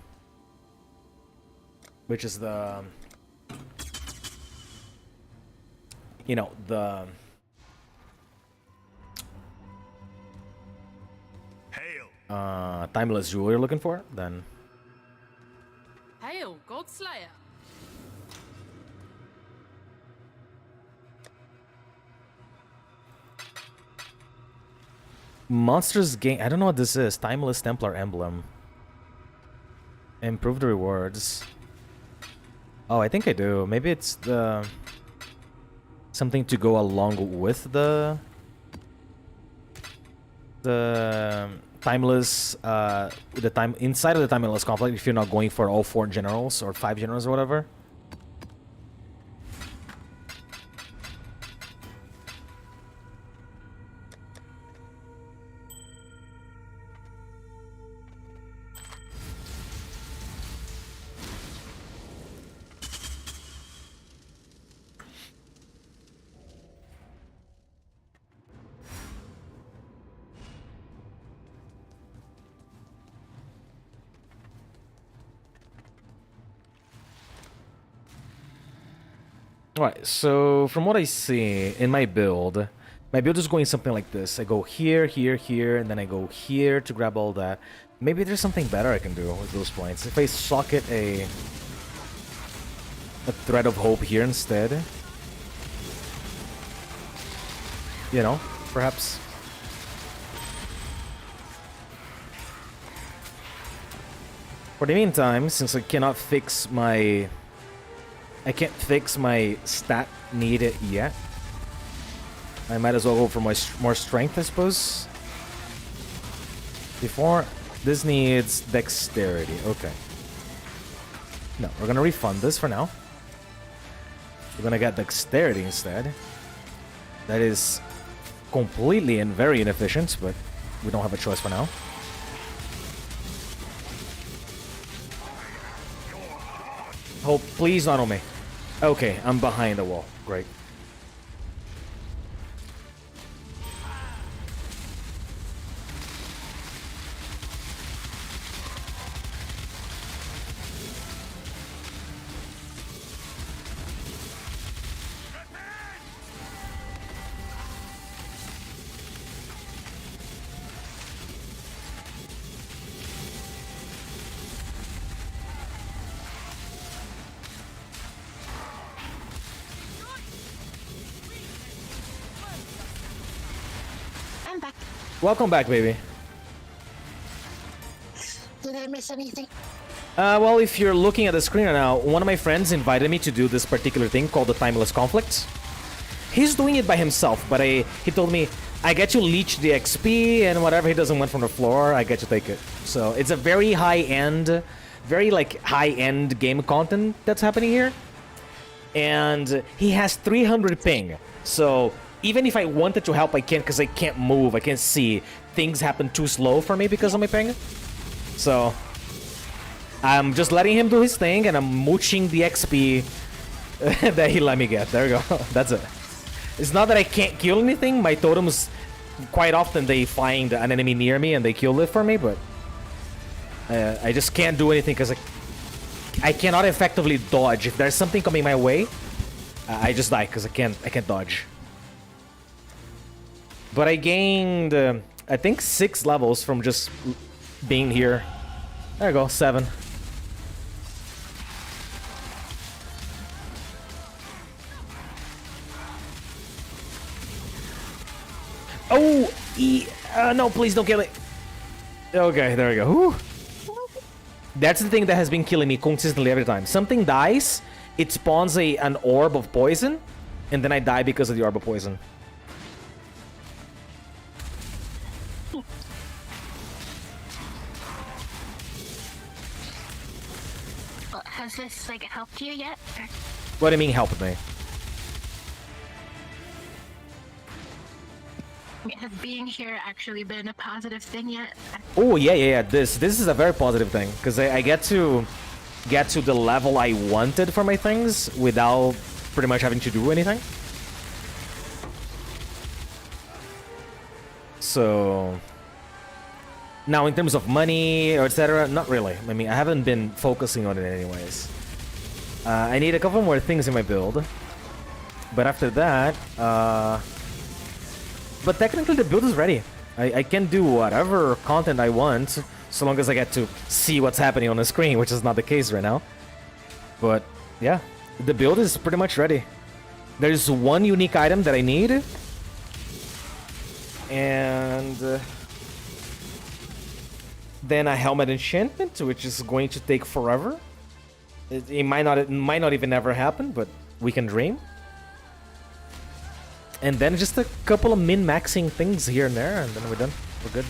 A: you know, the timeless jewel you're looking for, then
I: Hail, Godslayer.
A: monsters gain. I don't know what this is. Timeless Templar emblem. Improve the rewards. Oh, I think I do. Maybe it's the something to go along with the timeless the time inside of the timeless conflict if you're not going for all 4 generals or 5 generals or whatever. Alright, so from what I see in my build, My build is going something like this. I go here, here, here, and then I go here to grab all that. Maybe there's something better I can do with those points. If I socket a thread of hope here instead. You know, perhaps. For the meantime, since I can't fix my stat need yet, I might as well go for more strength, I suppose. Before, this needs dexterity. Okay. No, we're gonna refund this for now. We're gonna get dexterity instead. That is completely and very inefficient, but we don't have a choice for now. Hope, please not on me. Okay, I'm behind the wall. Great. Welcome back, baby.
H: Did I miss anything?
A: Well, if you're looking at the screen right now, one of my friends invited me to do this particular thing called the Timeless Conflict. He's doing it by himself, but he told me, I get to leech the XP, and whatever he doesn't want from the floor, I get to take it. So it's a very high-end, very like high-end game content that's happening here. And he has 300 ping, so even if I wanted to help, I can't because I can't move, I can't see. Things happen too slow for me because of my ping. So I'm just letting him do his thing, and I'm mooching the XP that he let me get. There we go. That's it. It's not that I can't kill anything. My totems, quite often they find an enemy near me and they kill it for me, but I just can't do anything because I cannot effectively dodge. If there's something coming my way, I just die because I can't dodge. But I gained, I think 6 levels from just being here. There you go, 7. Oh! No, please don't kill it. Okay, there we go. Whew. That's the thing that has been killing me consistently every time. Something dies, it spawns an orb of poison, and then I die because of the orb of poison.
H: Has this, like, helped you yet? Or?
A: What do you mean helped me?
H: Has being here actually been a positive thing yet?
A: Oh, yeah. This is a very positive thing, because I get to the level I wanted for my things without pretty much having to do anything. So now, in terms of money or etc., not really. I mean, I haven't been focusing on it anyways. I need a couple more things in my build, but after that, but technically the build is ready. I can do whatever content I want, so long as I get to see what's happening on the screen, which is not the case right now. But yeah, the build is pretty much ready. There's one unique item that I need, and then a helmet enchantment, which is going to take forever. It might not even ever happen, but we can dream. And then just a couple of min-maxing things here and there, and then we're done. We're good.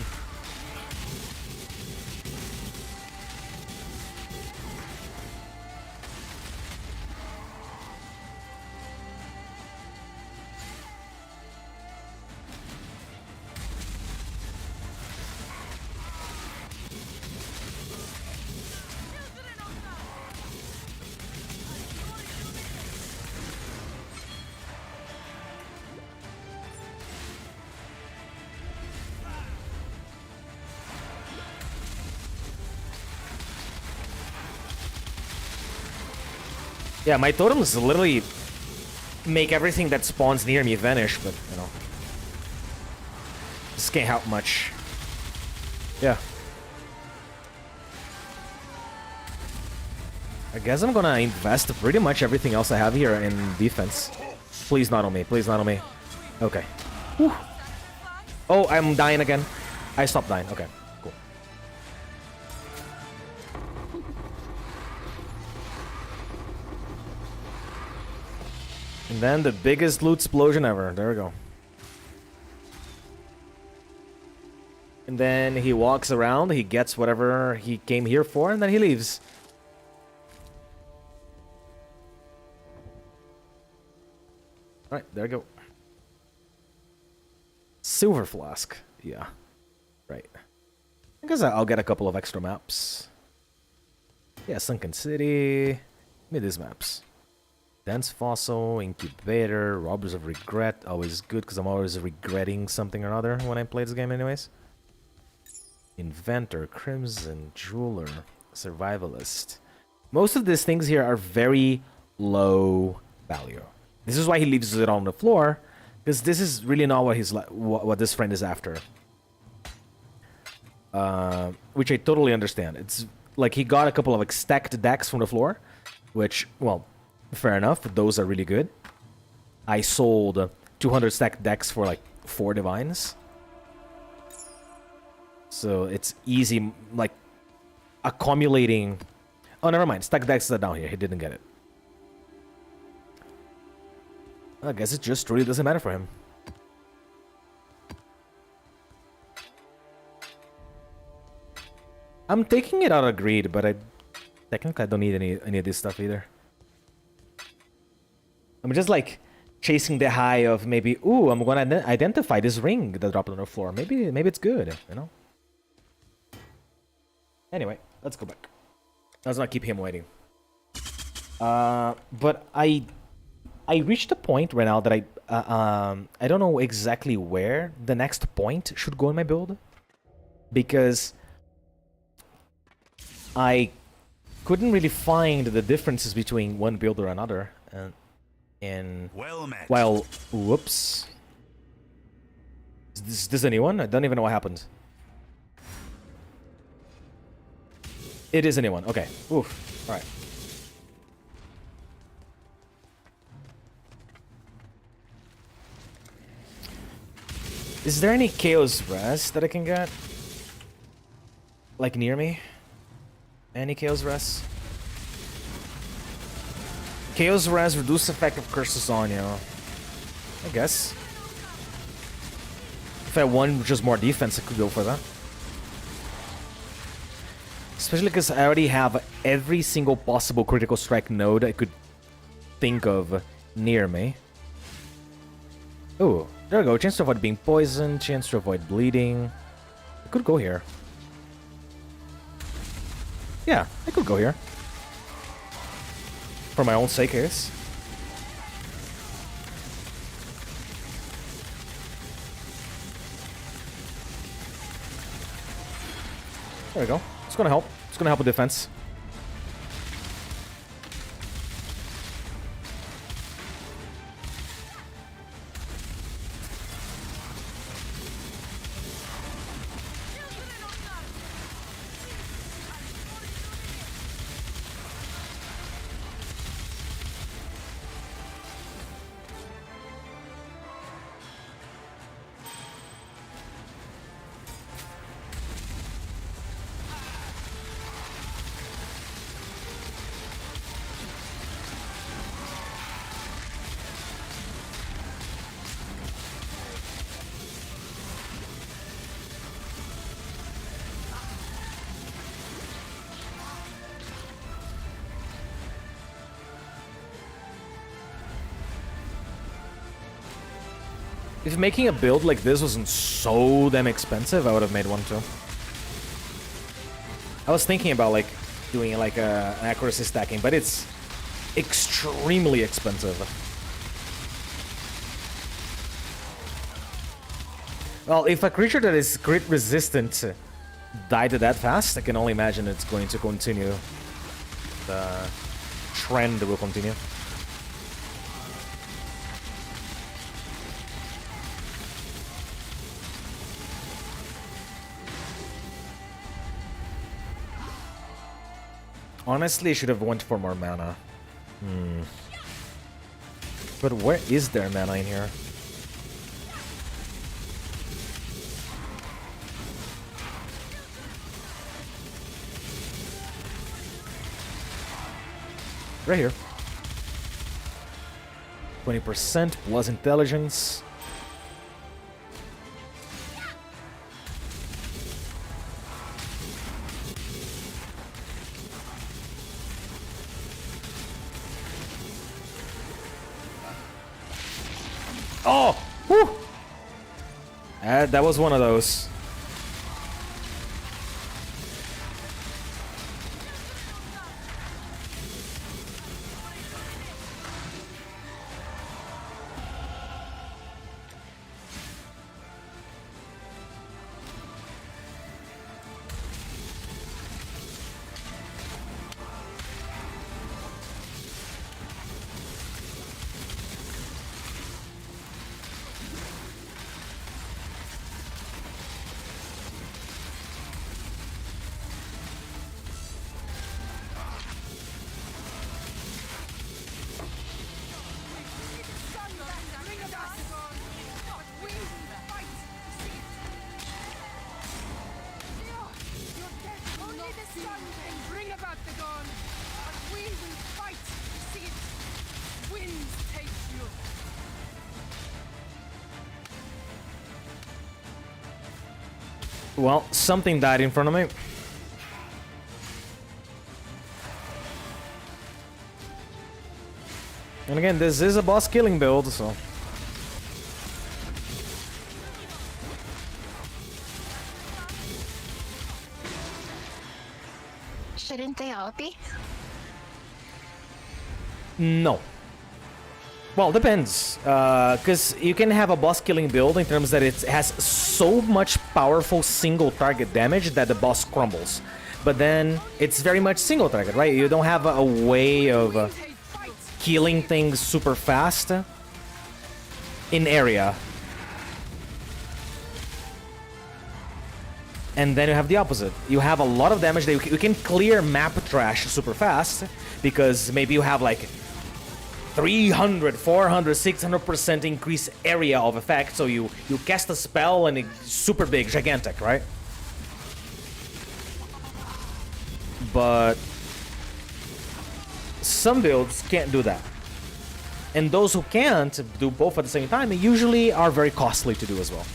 A: Yeah, my totems literally make everything that spawns near me vanish, but, you know, This can't help much. Yeah. I guess I'm gonna invest pretty much everything else I have here in defense. Please not on me. Please not on me. Okay. Whew. Oh, I'm dying again. I stopped dying. Okay, cool. And then the biggest loot explosion ever. There we go. And then he walks around, he gets whatever he came here for, and then he leaves. Alright, there we go. Silver flask. Yeah. Right. I guess I'll get a couple of extra maps. Yeah, Sunken City. Give me these maps. Dense Fossil, Incubator, Robbers of Regret. Always good, because I'm always regretting something or other when I play this game anyways. Inventor, Crimson, Jeweler, Survivalist. Most of these things here are very low value. This is why he leaves it on the floor, because this is really not what he's what this friend is after. Which I totally understand. It's like he got a couple of like stacked decks from the floor, which, well, fair enough. Those are really good. I sold 200 stacked decks for like 4 divines. So it's easy, like, accumulating... Oh, never mind. Stacked decks are down here. He didn't get it. I guess it just really doesn't matter for him. I'm taking it out of greed, but technically I don't need any of this stuff either. I'm just like chasing the high of maybe, ooh, I'm gonna identify this ring that dropped on the floor. Maybe it's good, you know? Anyway, let's go back. Let's not keep him waiting. But I reached a point right now that I don't know exactly where the next point should go in my build, because I couldn't really find the differences between one build or another, and
C: well met.
A: Well, whoops. Is this a new one? I don't even know what happened. It is a new one. Okay. Oof. All right. Is there any Chaos Res that I can get? Like near me? Any Chaos Res? Chaos Res reduce effect of curses on you. I guess. If I want just more defense, I could go for that. Especially because I already have every single possible critical strike node I could think of near me. Oh, there we go. Chance to avoid being poisoned, chance to avoid bleeding. I could go here. Yeah, I could go here. For my own sake, I guess. There we go. It's gonna help. It's gonna help with defense. If making a build like this wasn't so damn expensive, I would have made one too. I was thinking about like doing like an accuracy stacking, but it's extremely expensive. Well, if a creature that is crit resistant died that fast, I can only imagine it's going to continue. The trend will continue. Honestly, I should have went for more mana. But where is there mana in here? Right here. 20% plus intelligence. Oh! Whew! That was one of those. Well, something died in front of me. And again, this is a boss killing build, so...
H: Shouldn't they all be?
A: No. Well, depends. Because you can have a boss killing build in terms that it has so much powerful single target damage that the boss crumbles. But then it's very much single target, right? You don't have a way of killing things super fast in area. And then you have the opposite. You have a lot of damage that you can clear map trash super fast because maybe you have like 300, 400, 600% increase area of effect, so you cast a spell and it's super big, gigantic, right? But some builds can't do that. And those who can't do both at the same time usually are very costly to do as well.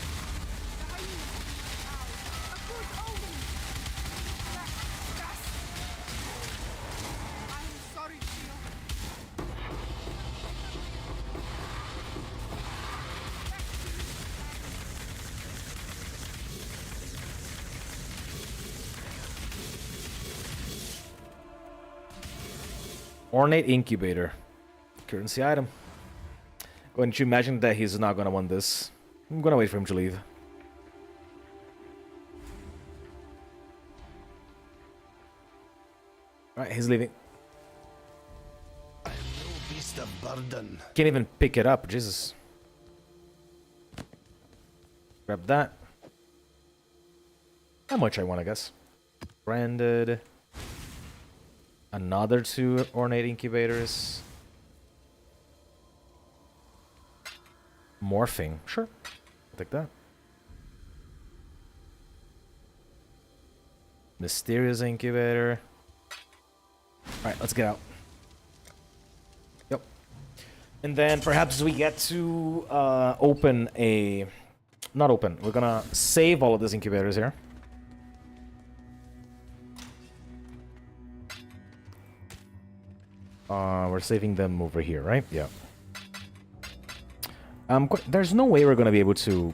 A: Ornate Incubator. Currency item. Wouldn't you imagine that he's not gonna want this? I'm gonna wait for him to leave. Alright, he's leaving.
D: I'm no beast of burden.
A: Can't even pick it up, Jesus. Grab that. How much I want, I guess. Branded. Another 2 ornate incubators. Morphing. Sure. I'll take that. Mysterious incubator. Alright, let's get out. Yep. And then perhaps we get to open a... Not open. We're gonna save all of these incubators here. We're saving them over here, right? Yeah. There's no way we're gonna be able to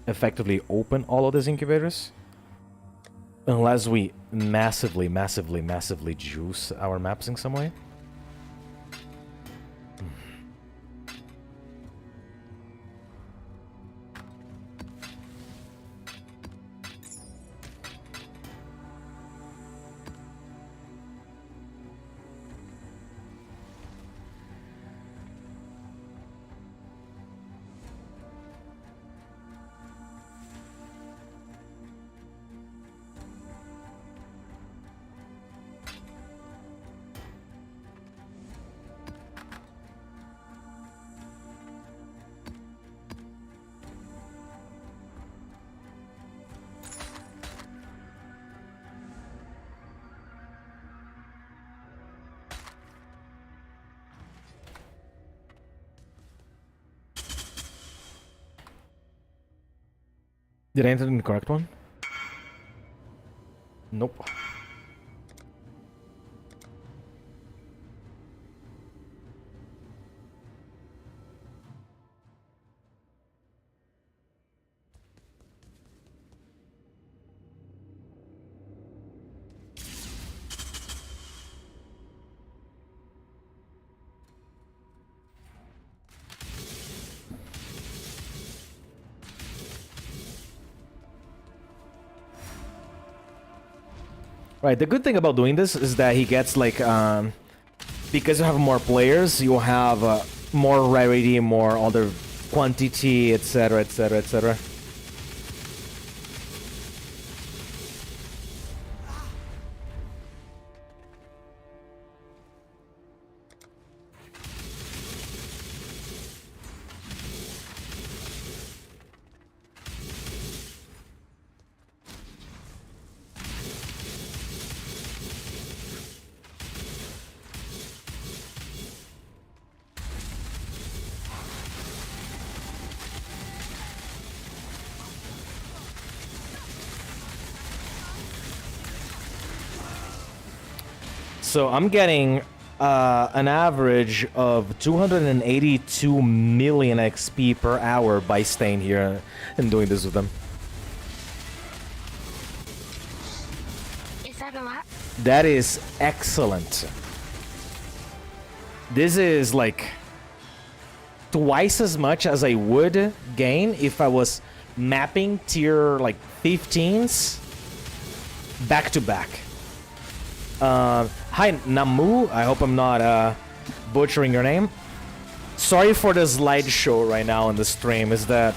A: effectively open all of these incubators unless we massively juice our maps in some way. Did I enter the correct one? Nope. Right, the good thing about doing this is that he gets like, because you have more players, you have more rarity, more other quantity, etc, etc, etc. So I'm getting an average of 282 million XP per hour by staying here and doing this with them.
H: Is that a lot?
A: That is excellent. This is like twice as much as I would gain if I was mapping tier like 15s back to back. Hi Namu, I hope I'm not butchering your name. Sorry for the slideshow right now on the stream. Is that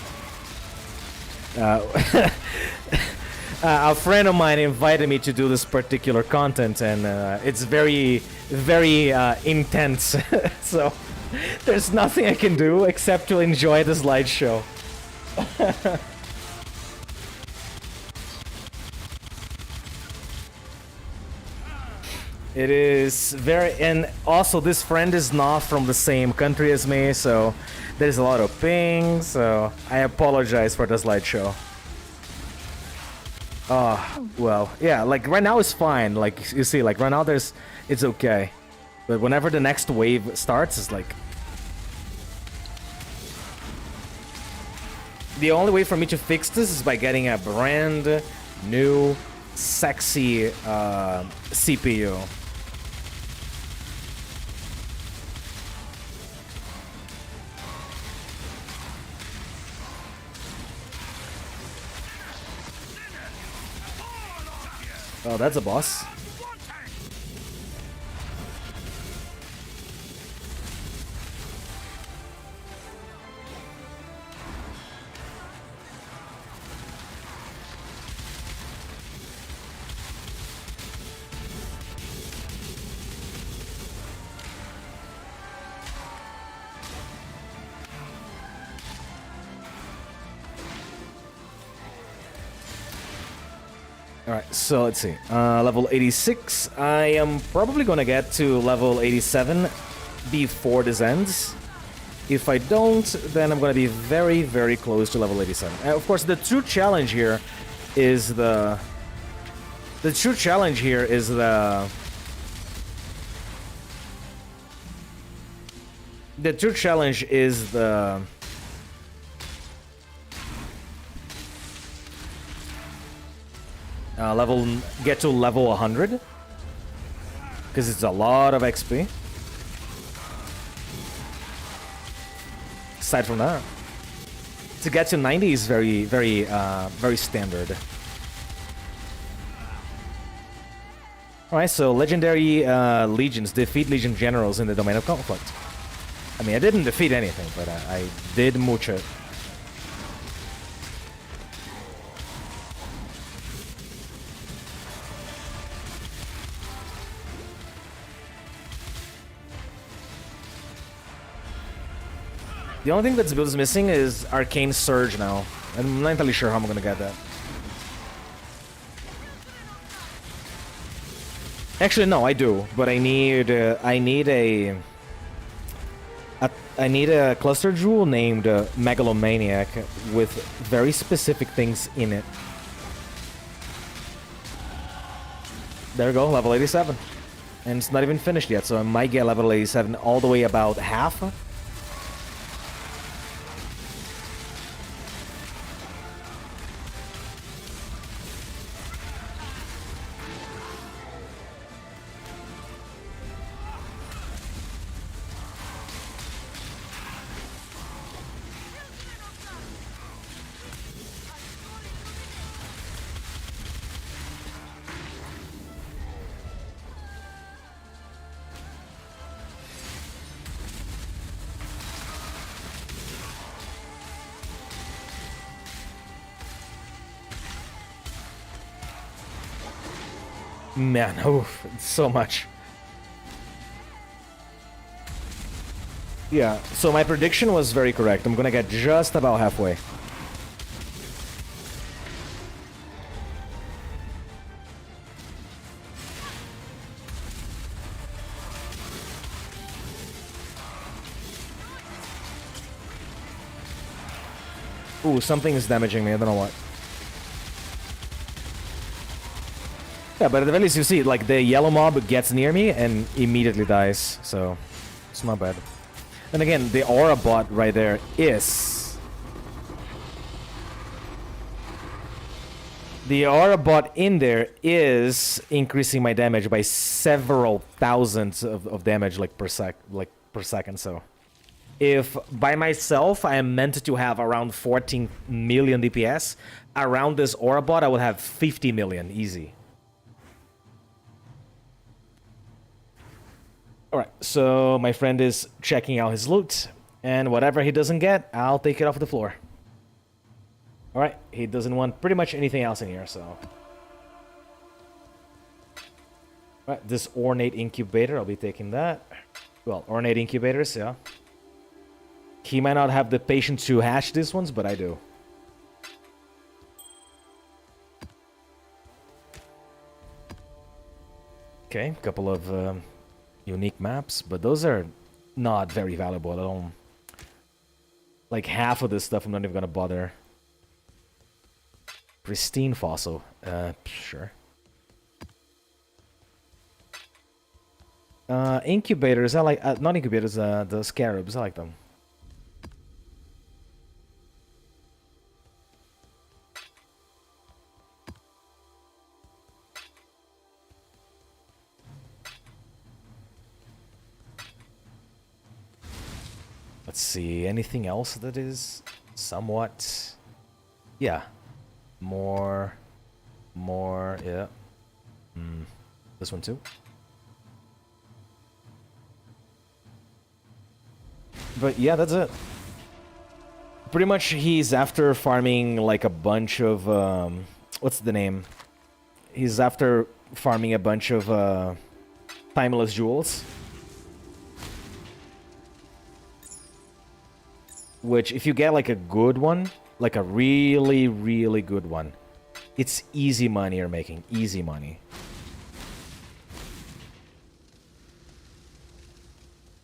A: a friend of mine invited me to do this particular content, and it's very, very intense. So there's nothing I can do except to enjoy the slideshow. It is very, and also this friend is not from the same country as me, so there's a lot of ping, so I apologize for the slideshow. Well, yeah, like right now it's fine, like you see, like right now it's okay. But whenever the next wave starts, it's like... The only way for me to fix this is by getting a brand new, sexy CPU. Oh, that's a boss. Alright, so let's see. Level 86. I am probably gonna get to level 87 before this ends. If I don't, then I'm gonna be very, very close to level 87. Of course, the true challenge here is the... The true challenge here is the... The true challenge is the... get to level 100, because it's a lot of XP. Aside from that, to get to 90 is very, very, very standard. All right, so legendary legions defeat legion generals in the domain of conflict. I mean, I didn't defeat anything, but I did mooch it. The only thing that's build is missing is Arcane Surge now. I'm not entirely sure how I'm gonna get that. Actually, no, I do, but I need a I need a cluster jewel named Megalomaniac with very specific things in it. There we go, level 87. And it's not even finished yet, so I might get level 87 all the way about half. Man, oof, it's so much. Yeah, so my prediction was very correct. I'm gonna get just about halfway. Ooh, something is damaging me, I don't know what. Yeah, but at the very least you see, like, the yellow mob gets near me and immediately dies, so it's not bad. And again, the aura bot right there is... The aura bot in there is increasing my damage by several thousands of damage, like, per second, so... If by myself I am meant to have around 14 million DPS, around this aura bot I would have 50 million, easy. Alright, so my friend is checking out his loot, and whatever he doesn't get, I'll take it off the floor. Alright, he doesn't want pretty much anything else in here, so... Alright, this ornate incubator, I'll be taking that. Well, ornate incubators, yeah. He might not have the patience to hash these ones, but I do. Okay, a couple of... unique maps, but those are not very valuable at all. Like half of this stuff I'm not even gonna bother. Pristine fossil, sure. Incubators, I like, not incubators, the scarabs, I like them. Let's see, anything else that is somewhat... Yeah. More, yeah. This one too. But yeah, that's it. Pretty much he's after farming like a bunch of... what's the name? He's after farming a bunch of timeless jewels. Which, if you get like a good one, like a really, really good one, it's easy money you're making. Easy money.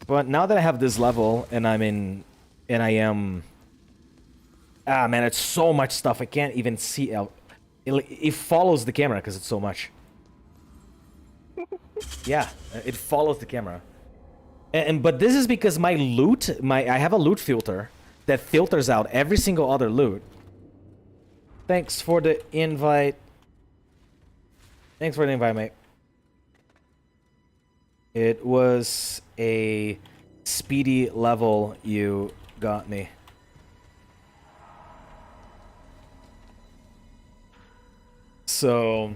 A: But now that I have this level, and I'm in... And I am... Ah, man, it's so much stuff. I can't even see... It follows the camera because it's so much. Yeah, it follows the camera. But this is because my loot... I have a loot filter that filters out every single other loot. Thanks for the invite. Thanks for the invite, mate. It was a speedy level you got me. So...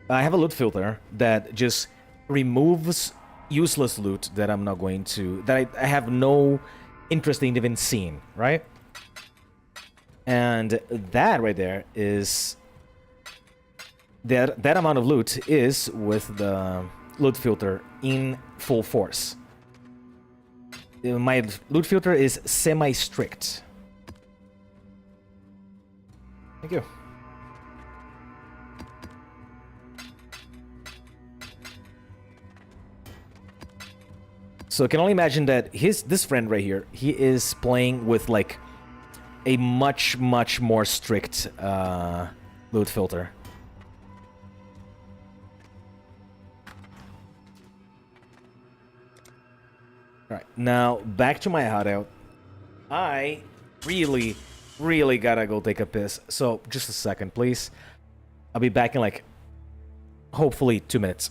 A: I have a loot filter that just removes useless loot that I'm not going to... That I have no interest in even seeing, right? And that right there is... That amount of loot is with the loot filter in full force. My loot filter is semi-strict. Thank you. So I can only imagine that this friend right here, he is playing with like a much more strict loot filter. Alright, now back to my hideout. I really gotta go take a piss. So just a second, please. I'll be back in like hopefully 2 minutes.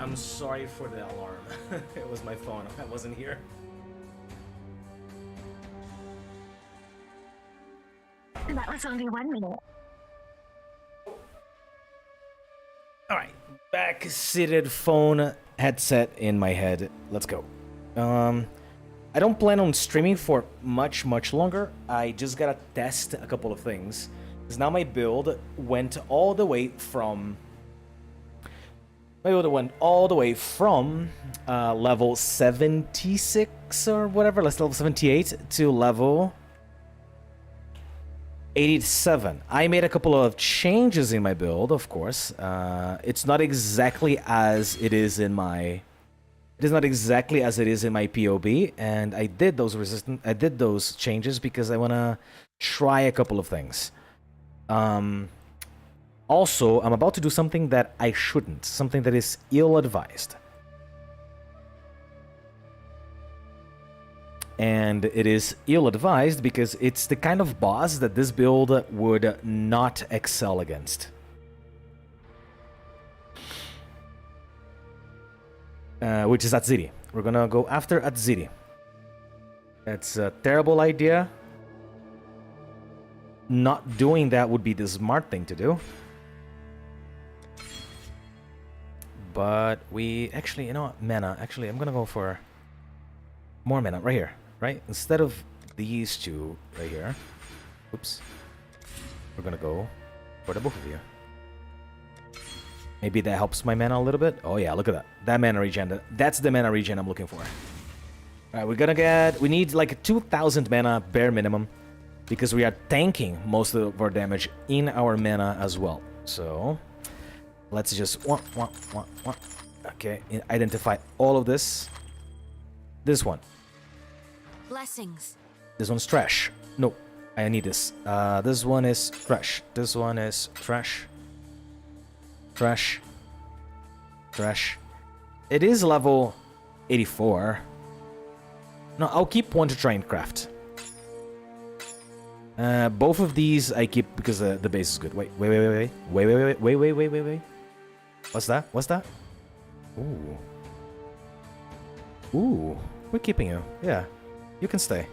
A: I'm sorry for the alarm. It was my phone. I wasn't here.
H: That was only 1 minute.
A: Alright, back seated phone headset in my head. Let's go. I don't plan on streaming for much longer. I just gotta test a couple of things. Because now my build went all the way from... level 76 or whatever, let's level 78 to level 87. I made a couple of changes in my build, of course. It's not exactly as it is in my... It is not exactly as it is in my POB, and I did those changes because I want to try a couple of things. Also, I'm about to do something that I shouldn't, something that is ill-advised. And it is ill-advised because it's the kind of boss that this build would not excel against. Which is Atziri. We're gonna go after Atziri. That's a terrible idea. Not doing that would be the smart thing to do. But we actually, you know what, mana. Actually, I'm gonna go for more mana right here, right? Instead of these two right here. Oops. We're gonna go for the both of you. Maybe that helps my mana a little bit. Oh yeah, look at that. That mana regen. That's the mana regen I'm looking for. Alright, we're gonna get... We need like 2,000 mana bare minimum. Because we are tanking most of our damage in our mana as well. So... Let's just... Okay, identify all of this. This one.
F: Blessings.
A: This one's trash. No, I need this. This one is trash. This one is trash. Trash. Trash. It is level 84. No, I'll keep one to try and craft. Both of these I keep because the base is good. Wait. What's that? What's that? Ooh. Ooh. We're keeping you. Yeah. You can stay.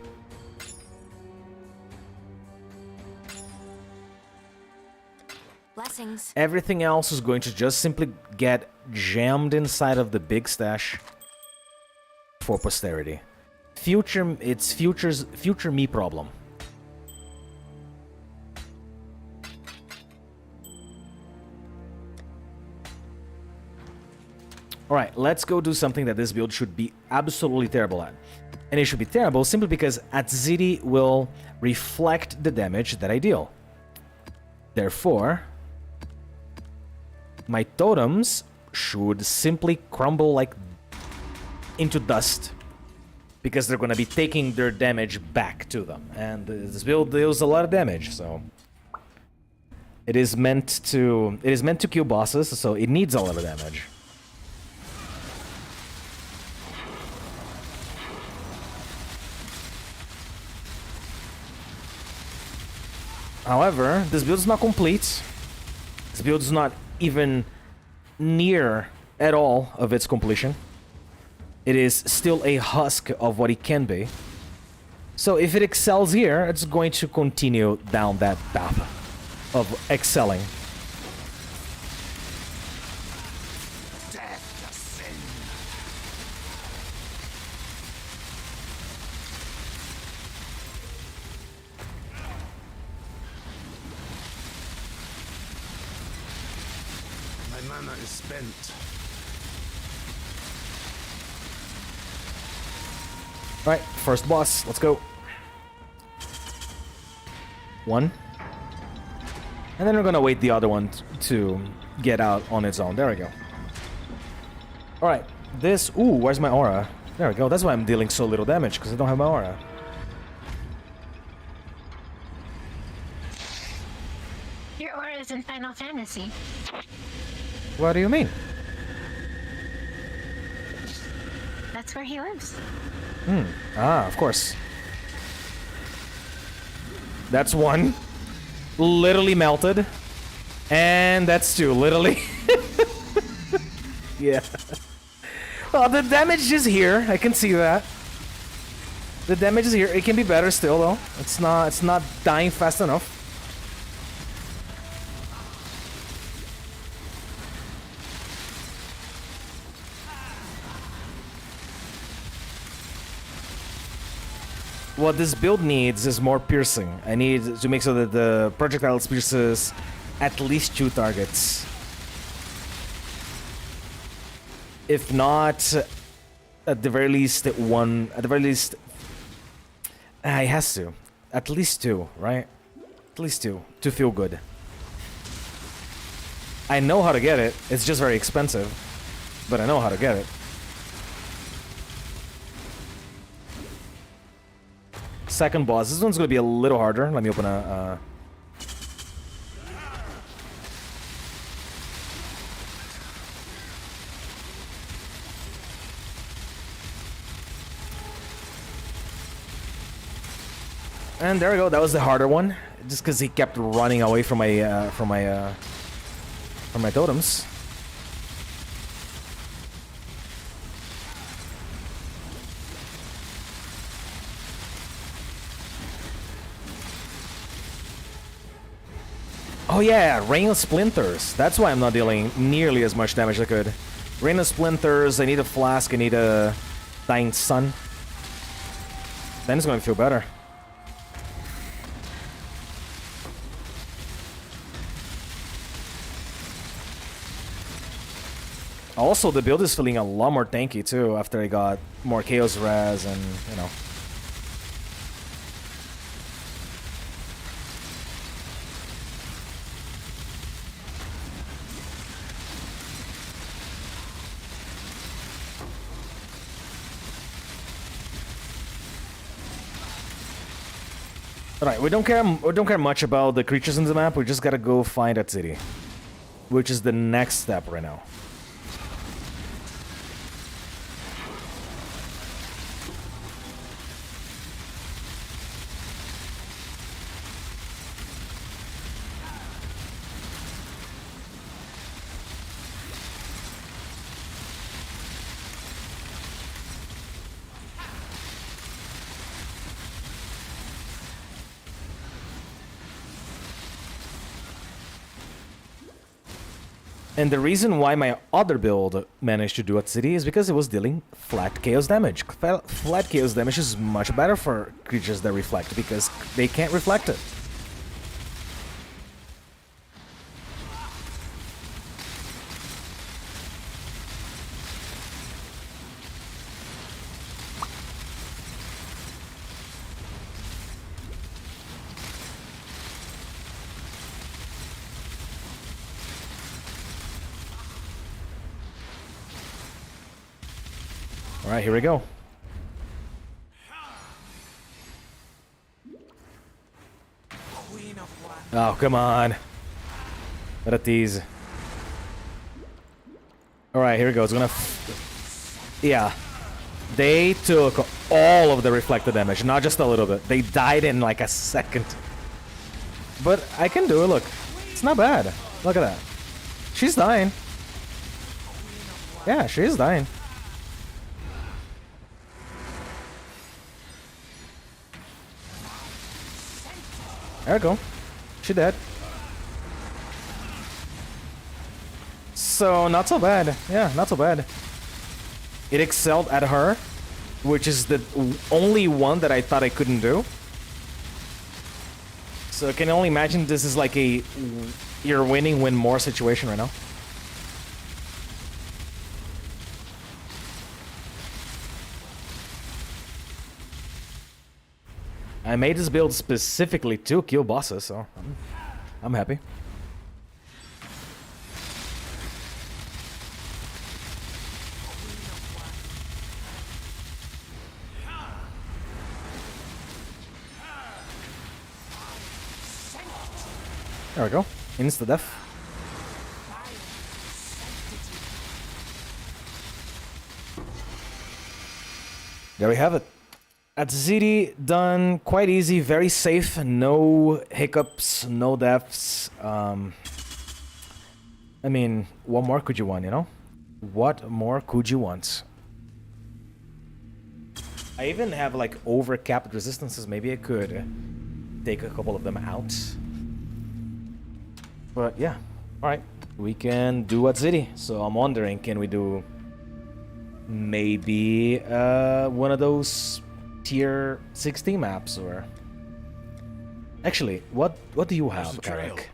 F: Blessings.
A: Everything else is going to just simply get jammed inside of the big stash for posterity. It's future me problem. Alright, let's go do something that this build should be absolutely terrible at. And it should be terrible simply because Atziri will reflect the damage that I deal. Therefore, my totems should simply crumble like into dust, because they're going to be taking their damage back to them. And this build deals a lot of damage, so it is meant to kill bosses, so it needs a lot of damage. However, this build is not complete. This build is not even near at all of its completion. It is still a husk of what it can be. So if it excels here, it's going to continue down that path of excelling.
D: Death to sin. My mana is spent.
A: Alright, first boss, let's go. One. And then we're gonna wait the other one to get out on its own. There we go. Alright, this... Ooh, where's my aura? There we go, that's why I'm dealing so little damage, because I don't have my aura.
H: Your aura is in Final Fantasy.
A: What do you mean?
H: That's where he lives.
A: Ah, of course. That's one. Literally melted. And that's two, literally. Yeah. Well, the damage is here. I can see that. The damage is here. It can be better still, though. It's not dying fast enough. What this build needs is more piercing. I need to make sure that the projectile pierces at least 2 targets. If not, at the very least, one. At the very least, it has to. At least 2, right? At least 2 to feel good. I know how to get it. It's just very expensive, but I know how to get it. Second boss. This one's gonna be a little harder. Let me open a... And there we go. That was the harder one, just because he kept running away from my totems. Oh yeah, Rain of Splinters. That's why I'm not dealing nearly as much damage as I could. Rain of Splinters, I need a flask, I need a Dying Sun. Then it's going to feel better. Also, the build is feeling a lot more tanky too after I got more Chaos Res and, you know. Alright, we don't care much about the creatures in the map, we just gotta go find that city. Which is the next step right now. And the reason why my other build managed to do at city is because it was dealing flat chaos damage. Flat chaos damage is much better for creatures that reflect because they can't reflect it. Alright, here we go. Oh, come on. What a tease. Alright, here we go. It's gonna... yeah. They took all of the reflected damage, not just a little bit. They died in like a second. But I can do it, look. It's not bad. Look at that. She's dying. Yeah, she is dying. There we go. She dead. So, not so bad. Yeah, not so bad. It excelled at her, which is the only one that I thought I couldn't do. So I can only imagine this is like a you're winning, win more situation right now. I made this build specifically to kill bosses, so I'm happy. There we go. Insta-death. There we have it. At City, done quite easy, very safe, no hiccups, no deaths. I mean, what more could you want, you know? What more could you want? I even have like over-capped resistances. Maybe I could take a couple of them out. But yeah, alright. We can do at City. So I'm wondering, can we do maybe one of those tier 16 maps, or actually what do you have, Eric?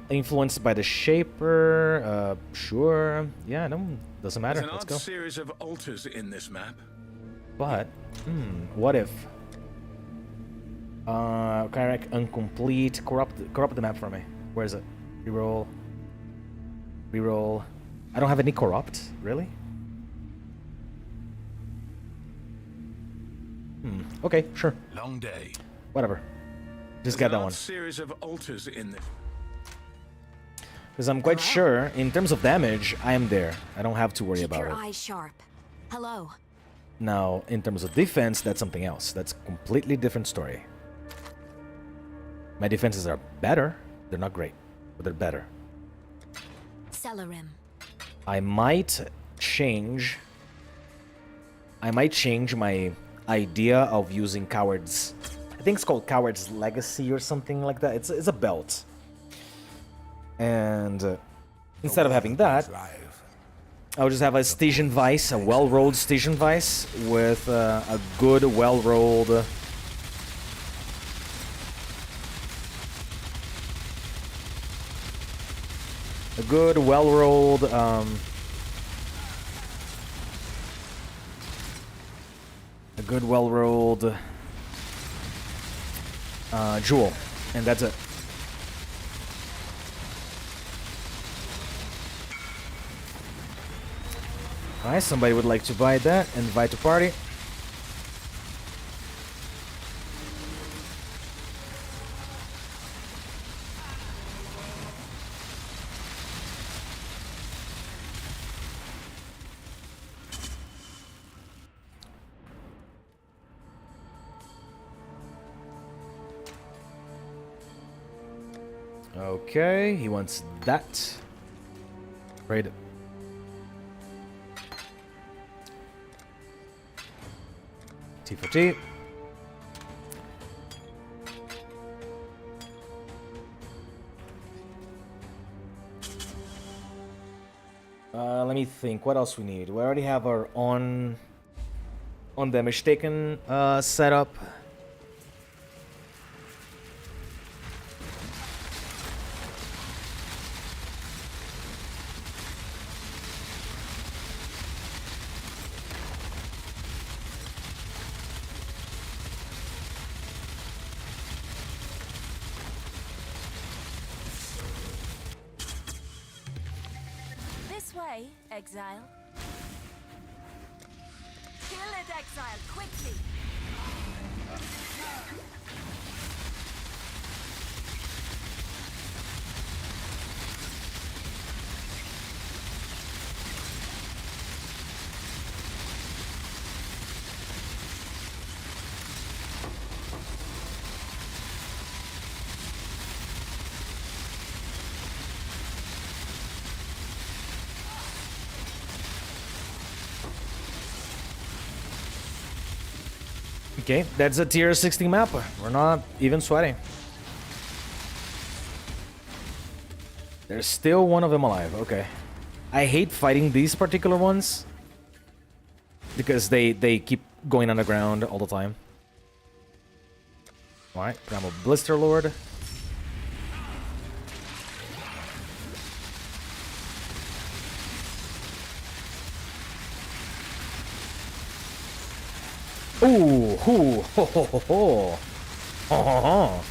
A: Influenced by the Shaper, sure. Yeah, no, doesn't matter.
K: There's an
C: Let's
K: odd
C: go.
K: series of altars in this map.
A: But what if Karak incomplete, corrupt the map for me. Where is it? Reroll. I don't have any corrupt, really? Okay, sure.
C: Long day.
A: Whatever. Just get that one.
K: Series of altars in this.
A: Because I'm quite sure, in terms of damage, I am there. I don't have to worry about
F: Keep
A: it.
F: your eyes sharp. Hello.
A: Now, in terms of defense, that's something else. That's a completely different story. My defenses are better. They're not great, but they're better.
F: Celerim.
A: I might change my idea of using Coward's... I think it's called Coward's Legacy or something like that. It's a belt. And instead of having that, I'll just have a Stygian Vice, a well-rolled Stygian Vice with a good, well-rolled... a good, well-rolled... jewel, and that's it. Alright, somebody would like to buy that, invite to party. Okay, he wants that. Trade it. T for T. Let me think. What else we need? We already have our on damage taken set up.
F: This way, Exile. Kill it, Exile, quickly!
A: Okay, that's a tier 16 map. We're not even sweating. There's still one of them alive. Okay. I hate fighting these particular ones because they keep going underground all the time. Alright, I'm a Blister Lord. Ooh, hoo, ho, ho, ho, ho. Ho, ho, ho.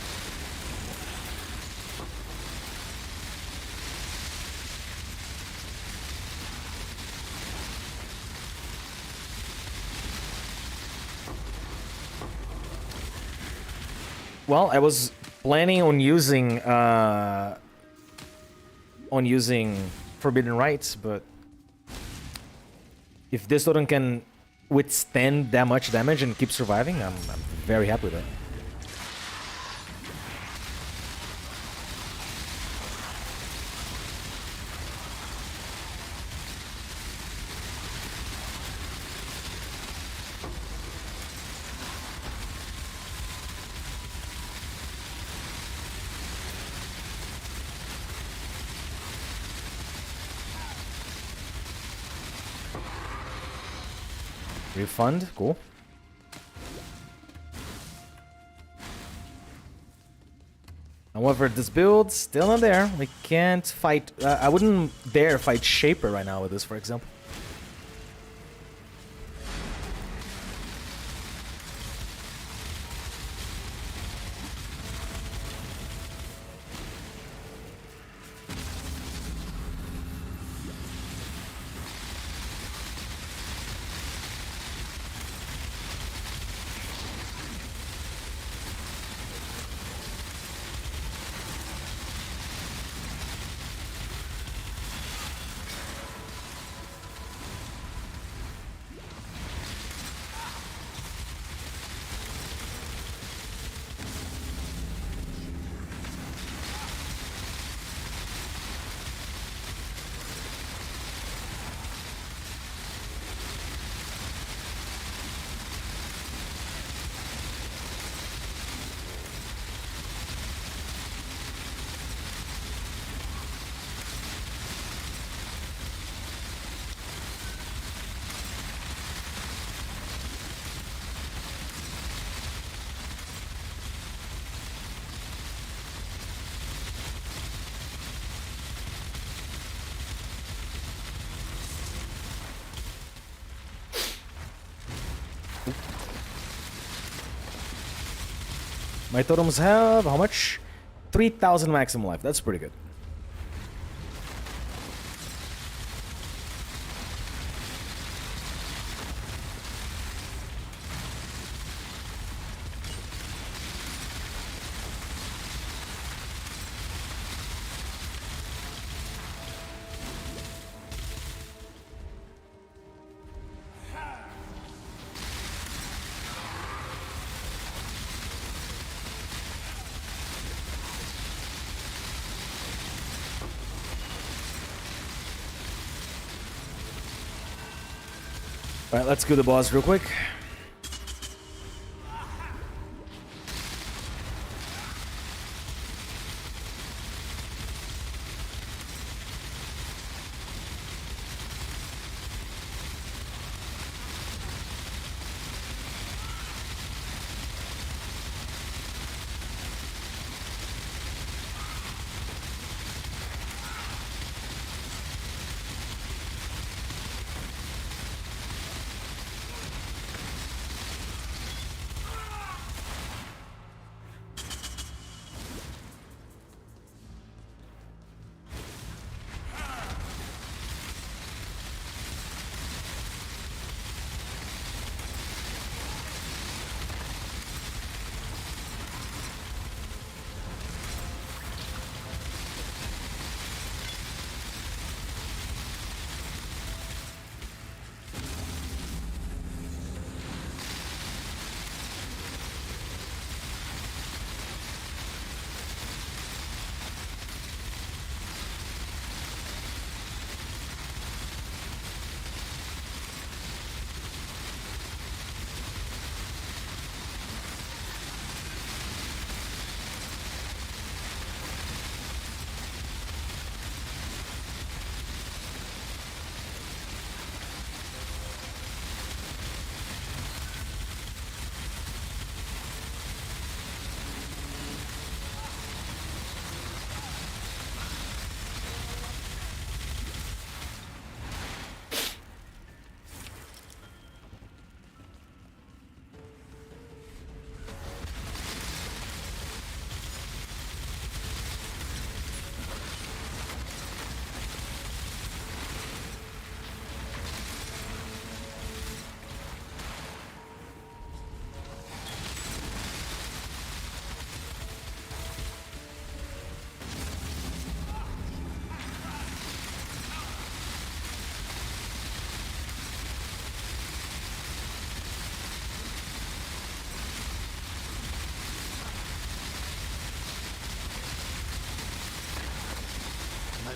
A: Well, I was planning on using Forbidden Rites, but if this totem can withstand that much damage and keep surviving, I'm very happy with it. Refund, cool. However, this build still not there. We can't fight. I wouldn't dare fight Shaper right now with this, for example. My totems have how much? 3,000 maximum life. That's pretty good. Alright, let's go to the boss real quick.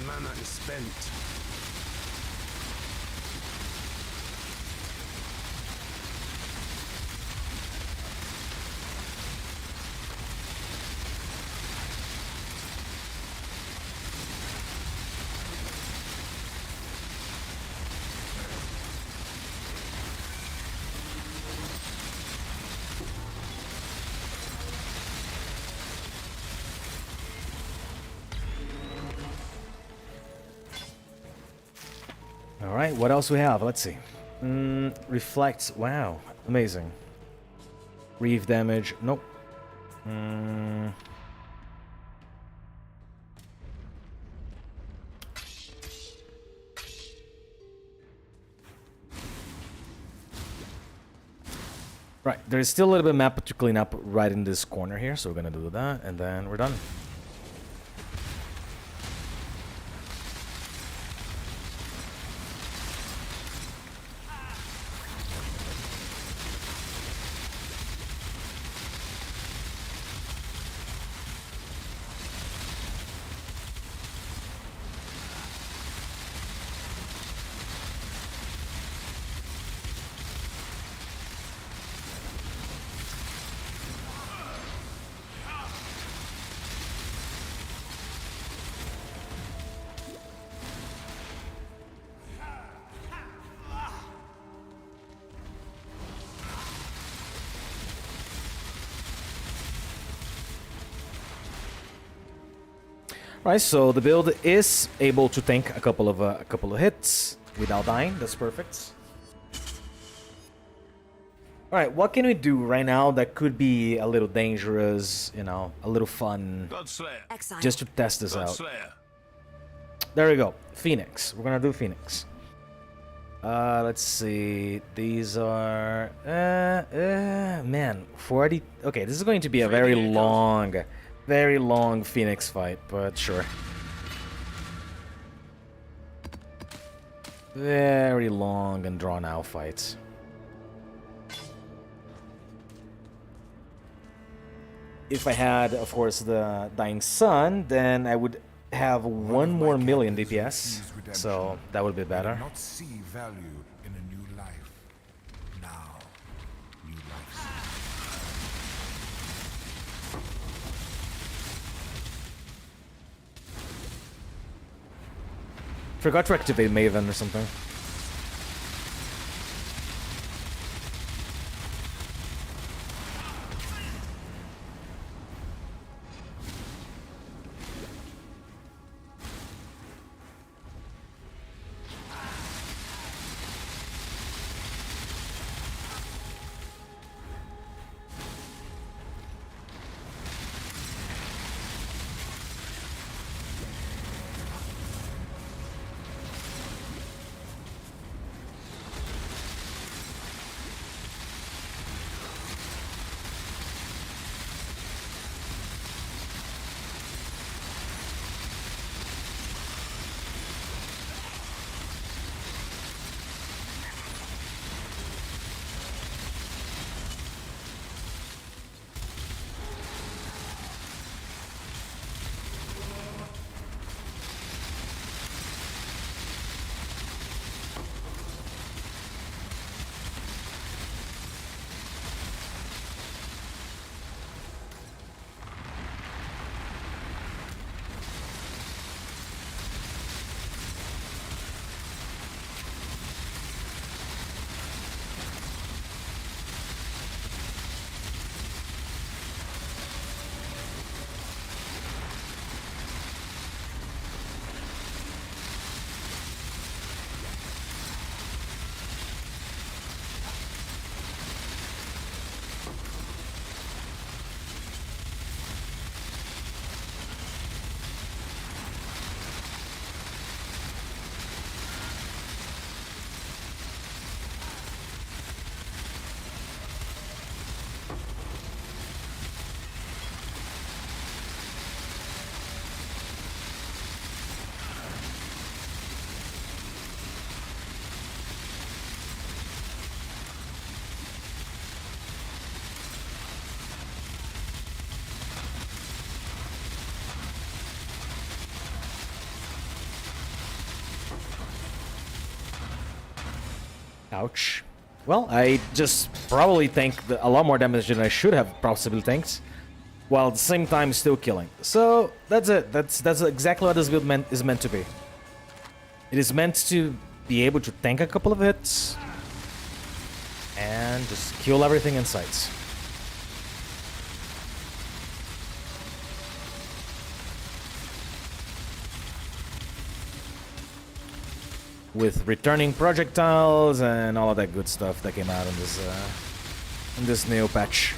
D: mana is spent.
A: Alright, what else we have? Let's see. Reflects. Wow. Amazing. Reef damage. Nope. Right, there's still a little bit of map to clean up right in this corner here, so we're gonna do that, and then we're done. Right, so the build is able to tank a couple of hits without dying. That's perfect. All right, what can we do right now that could be a little dangerous, you know, a little fun, just to test this out? There we go, Phoenix. We're gonna do Phoenix. Let's see. These are man, 40. Okay, this is going to be a very long Phoenix fight, but sure. Very long and drawn out fight. If I had, of course, the Dying Sun, then I would have 1 more million DPS, so that would be better.
B: Not see value in a new life. Now, new life.
A: Forgot to activate Maven or something. Ouch. Well, I just probably tanked a lot more damage than I should have possibly tanked, while at the same time still killing. So that's it. That's exactly what this build is meant to be. It is meant to be able to tank a couple of hits and just kill everything in sight. With returning projectiles and all of that good stuff that came out in this new patch.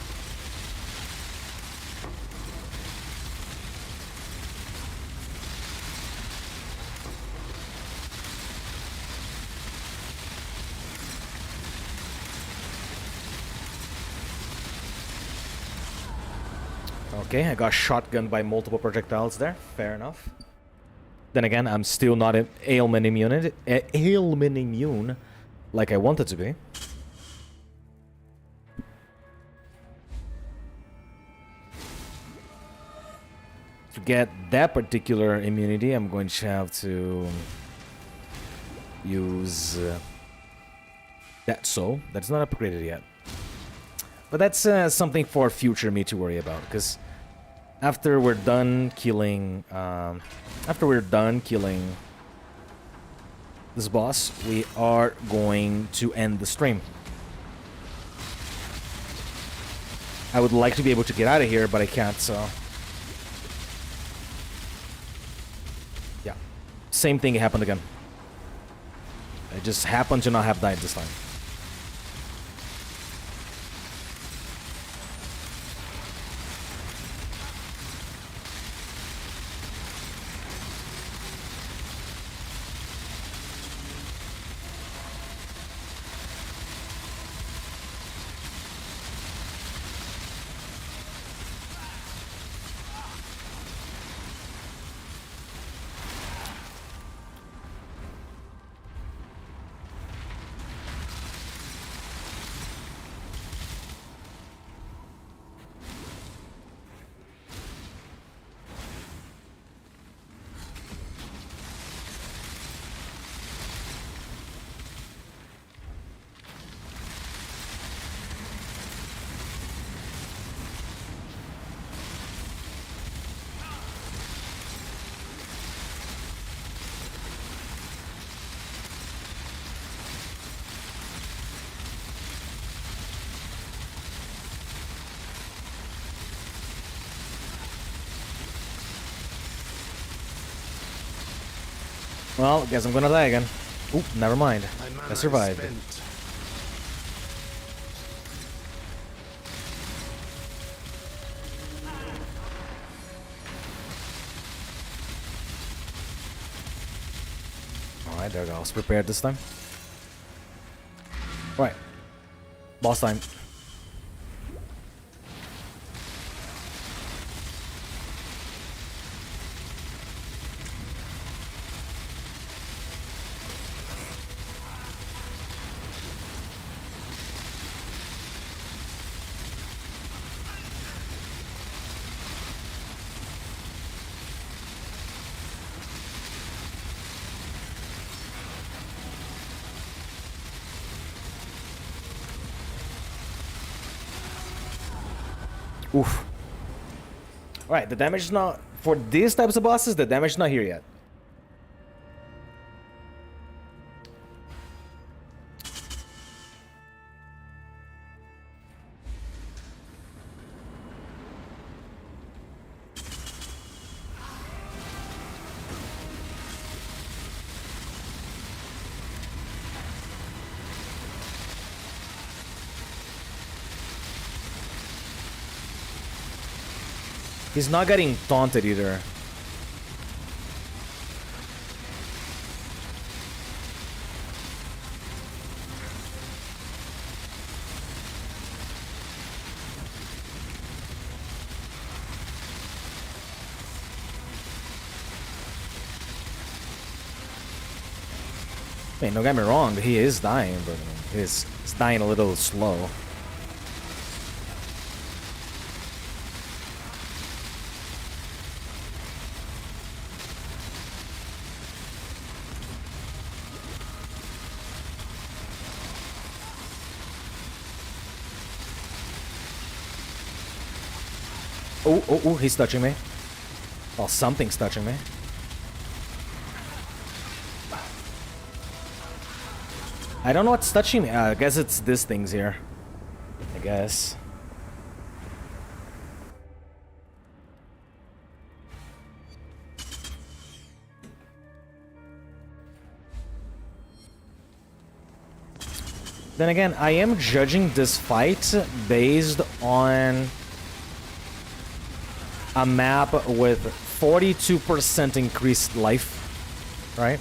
A: Okay, I got shotgunned by multiple projectiles there. Fair enough. Then again, I'm still not ailment immune like I wanted to be. To get that particular immunity, I'm going to have to use that soul. That's not upgraded yet. But that's something for future me to worry about, because after we're done killing this boss, we are going to end the stream. I would like to be able to get out of here, but I can't, so... Yeah. Same thing happened again. I just happened to not have died this time. Well, guess I'm gonna die again. Oop, never mind. I survived. Alright, there we go. I was prepared this time. Alright. Boss time. Oof. Alright, the damage is not... For these types of bosses, the damage is not here yet. He's not getting taunted either. Hey, don't get me wrong, he is dying, but he's dying a little slow. Oh, he's touching me. Well, something's touching me. I don't know what's touching me. I guess it's this thing's here. I guess. Then again, I am judging this fight based on a map with 42% increased life, right?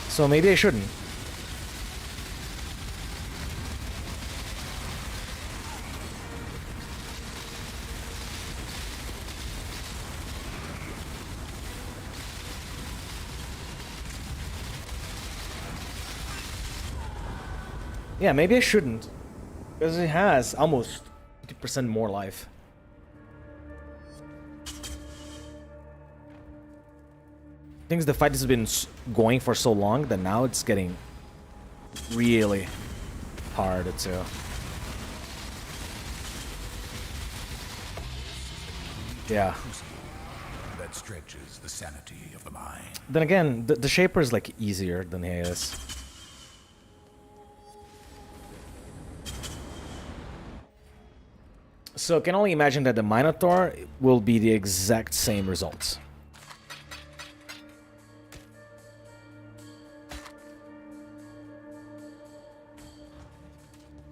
A: So maybe I shouldn't. Yeah, maybe I shouldn't. Because it has almost 50% more life. I think the fight has been going for so long that now it's getting really hard too. Yeah.
C: That stretches the sanity of the mind.
A: Then again, the Shaper is like easier than he is. So I can only imagine that the Minotaur will be the exact same results.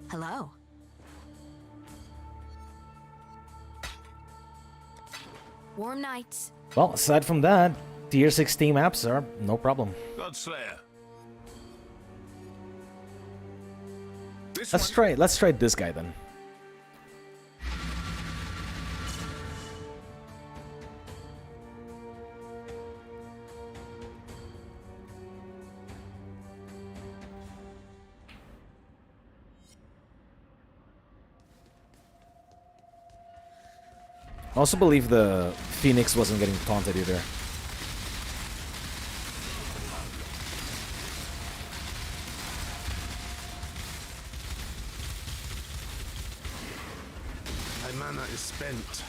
F: Hello. Warm nights.
A: Well, aside from that, tier 16 maps are no problem.
C: Godslayer.
A: Let's try this guy then. I also believe the Phoenix wasn't getting taunted either.
D: My mana is spent.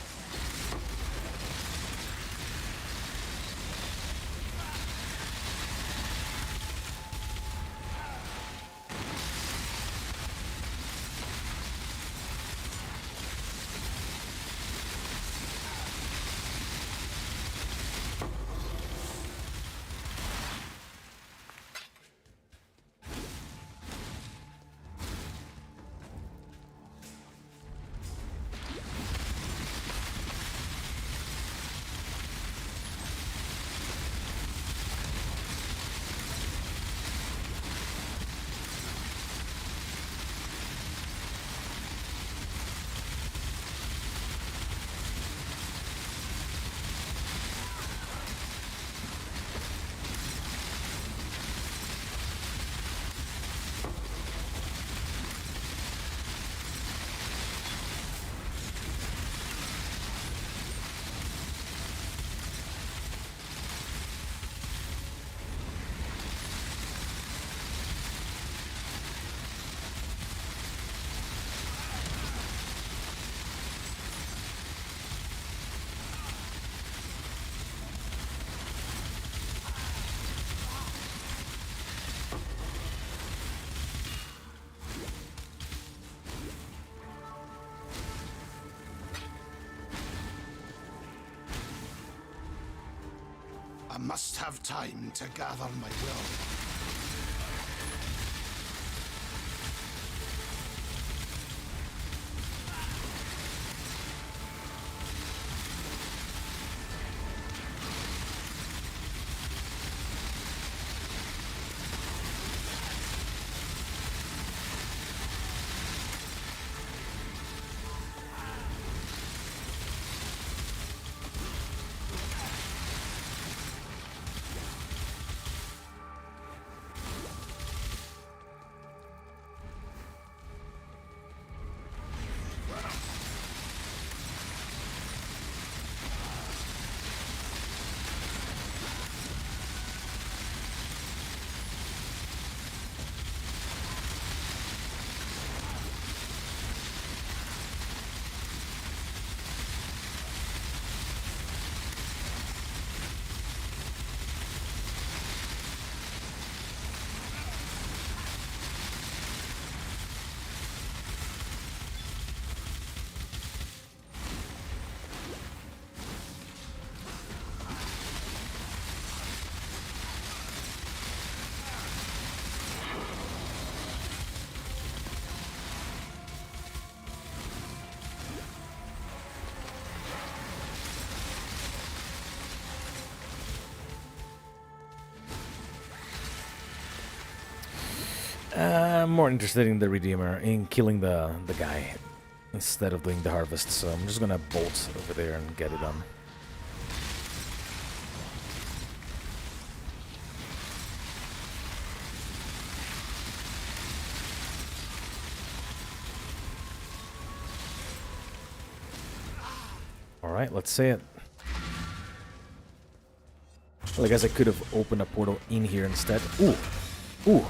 D: I must have time to gather my will.
A: I'm more interested in the Redeemer, in killing the guy, instead of doing the harvest, so I'm just gonna bolt over there and get it done. Alright, let's say it. Well, I guess I could have opened a portal in here instead. Ooh! Ooh!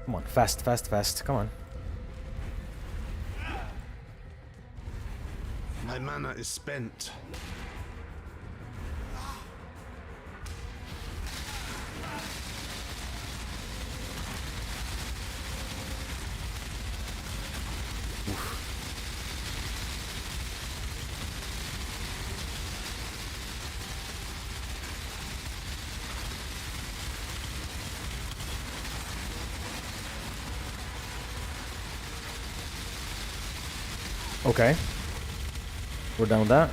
A: Come on, fast, fast, fast, come on.
D: My mana is spent.
A: Okay. We're done with that.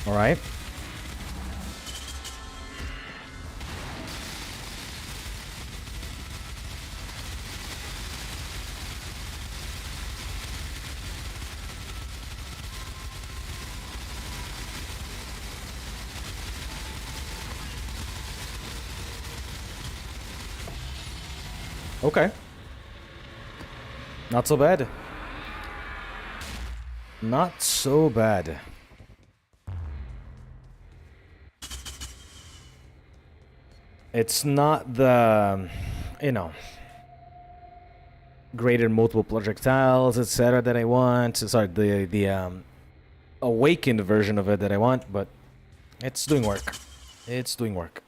A: All right. Okay. Not so bad. Not so bad. It's not the, you know, greater multiple projectiles, etc. that I want. Sorry, the awakened version of it that I want, but it's doing work. It's doing work.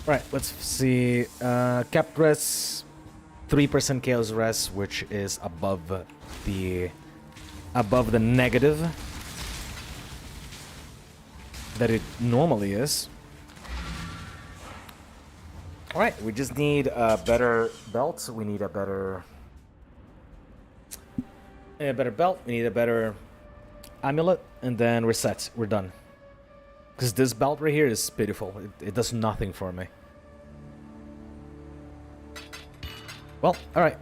A: Right, let's see. Capped res, 3% chaos res, which is above the negative that it normally is. All right, we just need a better belt. We need a better belt. We need a better amulet, and then we're set. We're done. Because this belt right here is pitiful. It does nothing for me. Well, alright.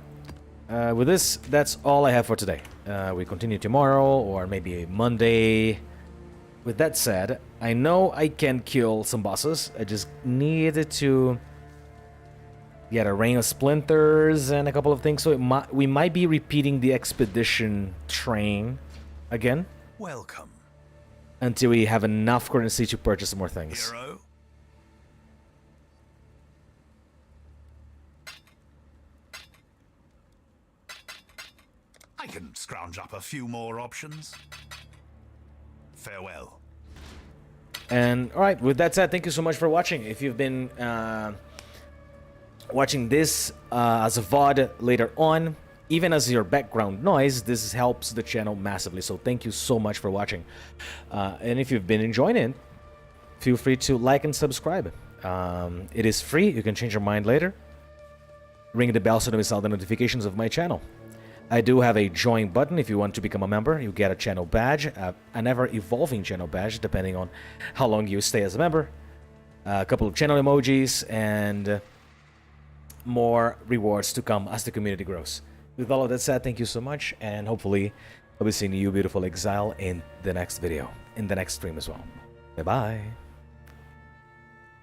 A: With this, that's all I have for today. We continue tomorrow, or maybe Monday. With that said, I know I can kill some bosses. I just needed to get a rain of splinters and a couple of things. So we might be repeating the expedition train again.
C: Welcome.
A: Until we have enough currency to purchase more things.
C: Hero. I can scrounge up a few more options. Farewell.
A: And alright, with that said, thank you so much for watching. If you've been watching this as a VOD later on, even as your background noise, this helps the channel massively. So thank you so much for watching. And if you've been enjoying it, feel free to like and subscribe. It is free. You can change your mind later. Ring the bell so to miss out the notifications of my channel. I do have a join button if you want to become a member. You get a channel badge, an ever-evolving channel badge, depending on how long you stay as a member. A couple of channel emojis, and more rewards to come as the community grows. With all of that said, thank you so much, and hopefully I'll be seeing you, beautiful Exile, in the next video, in the next stream as well. Bye-bye.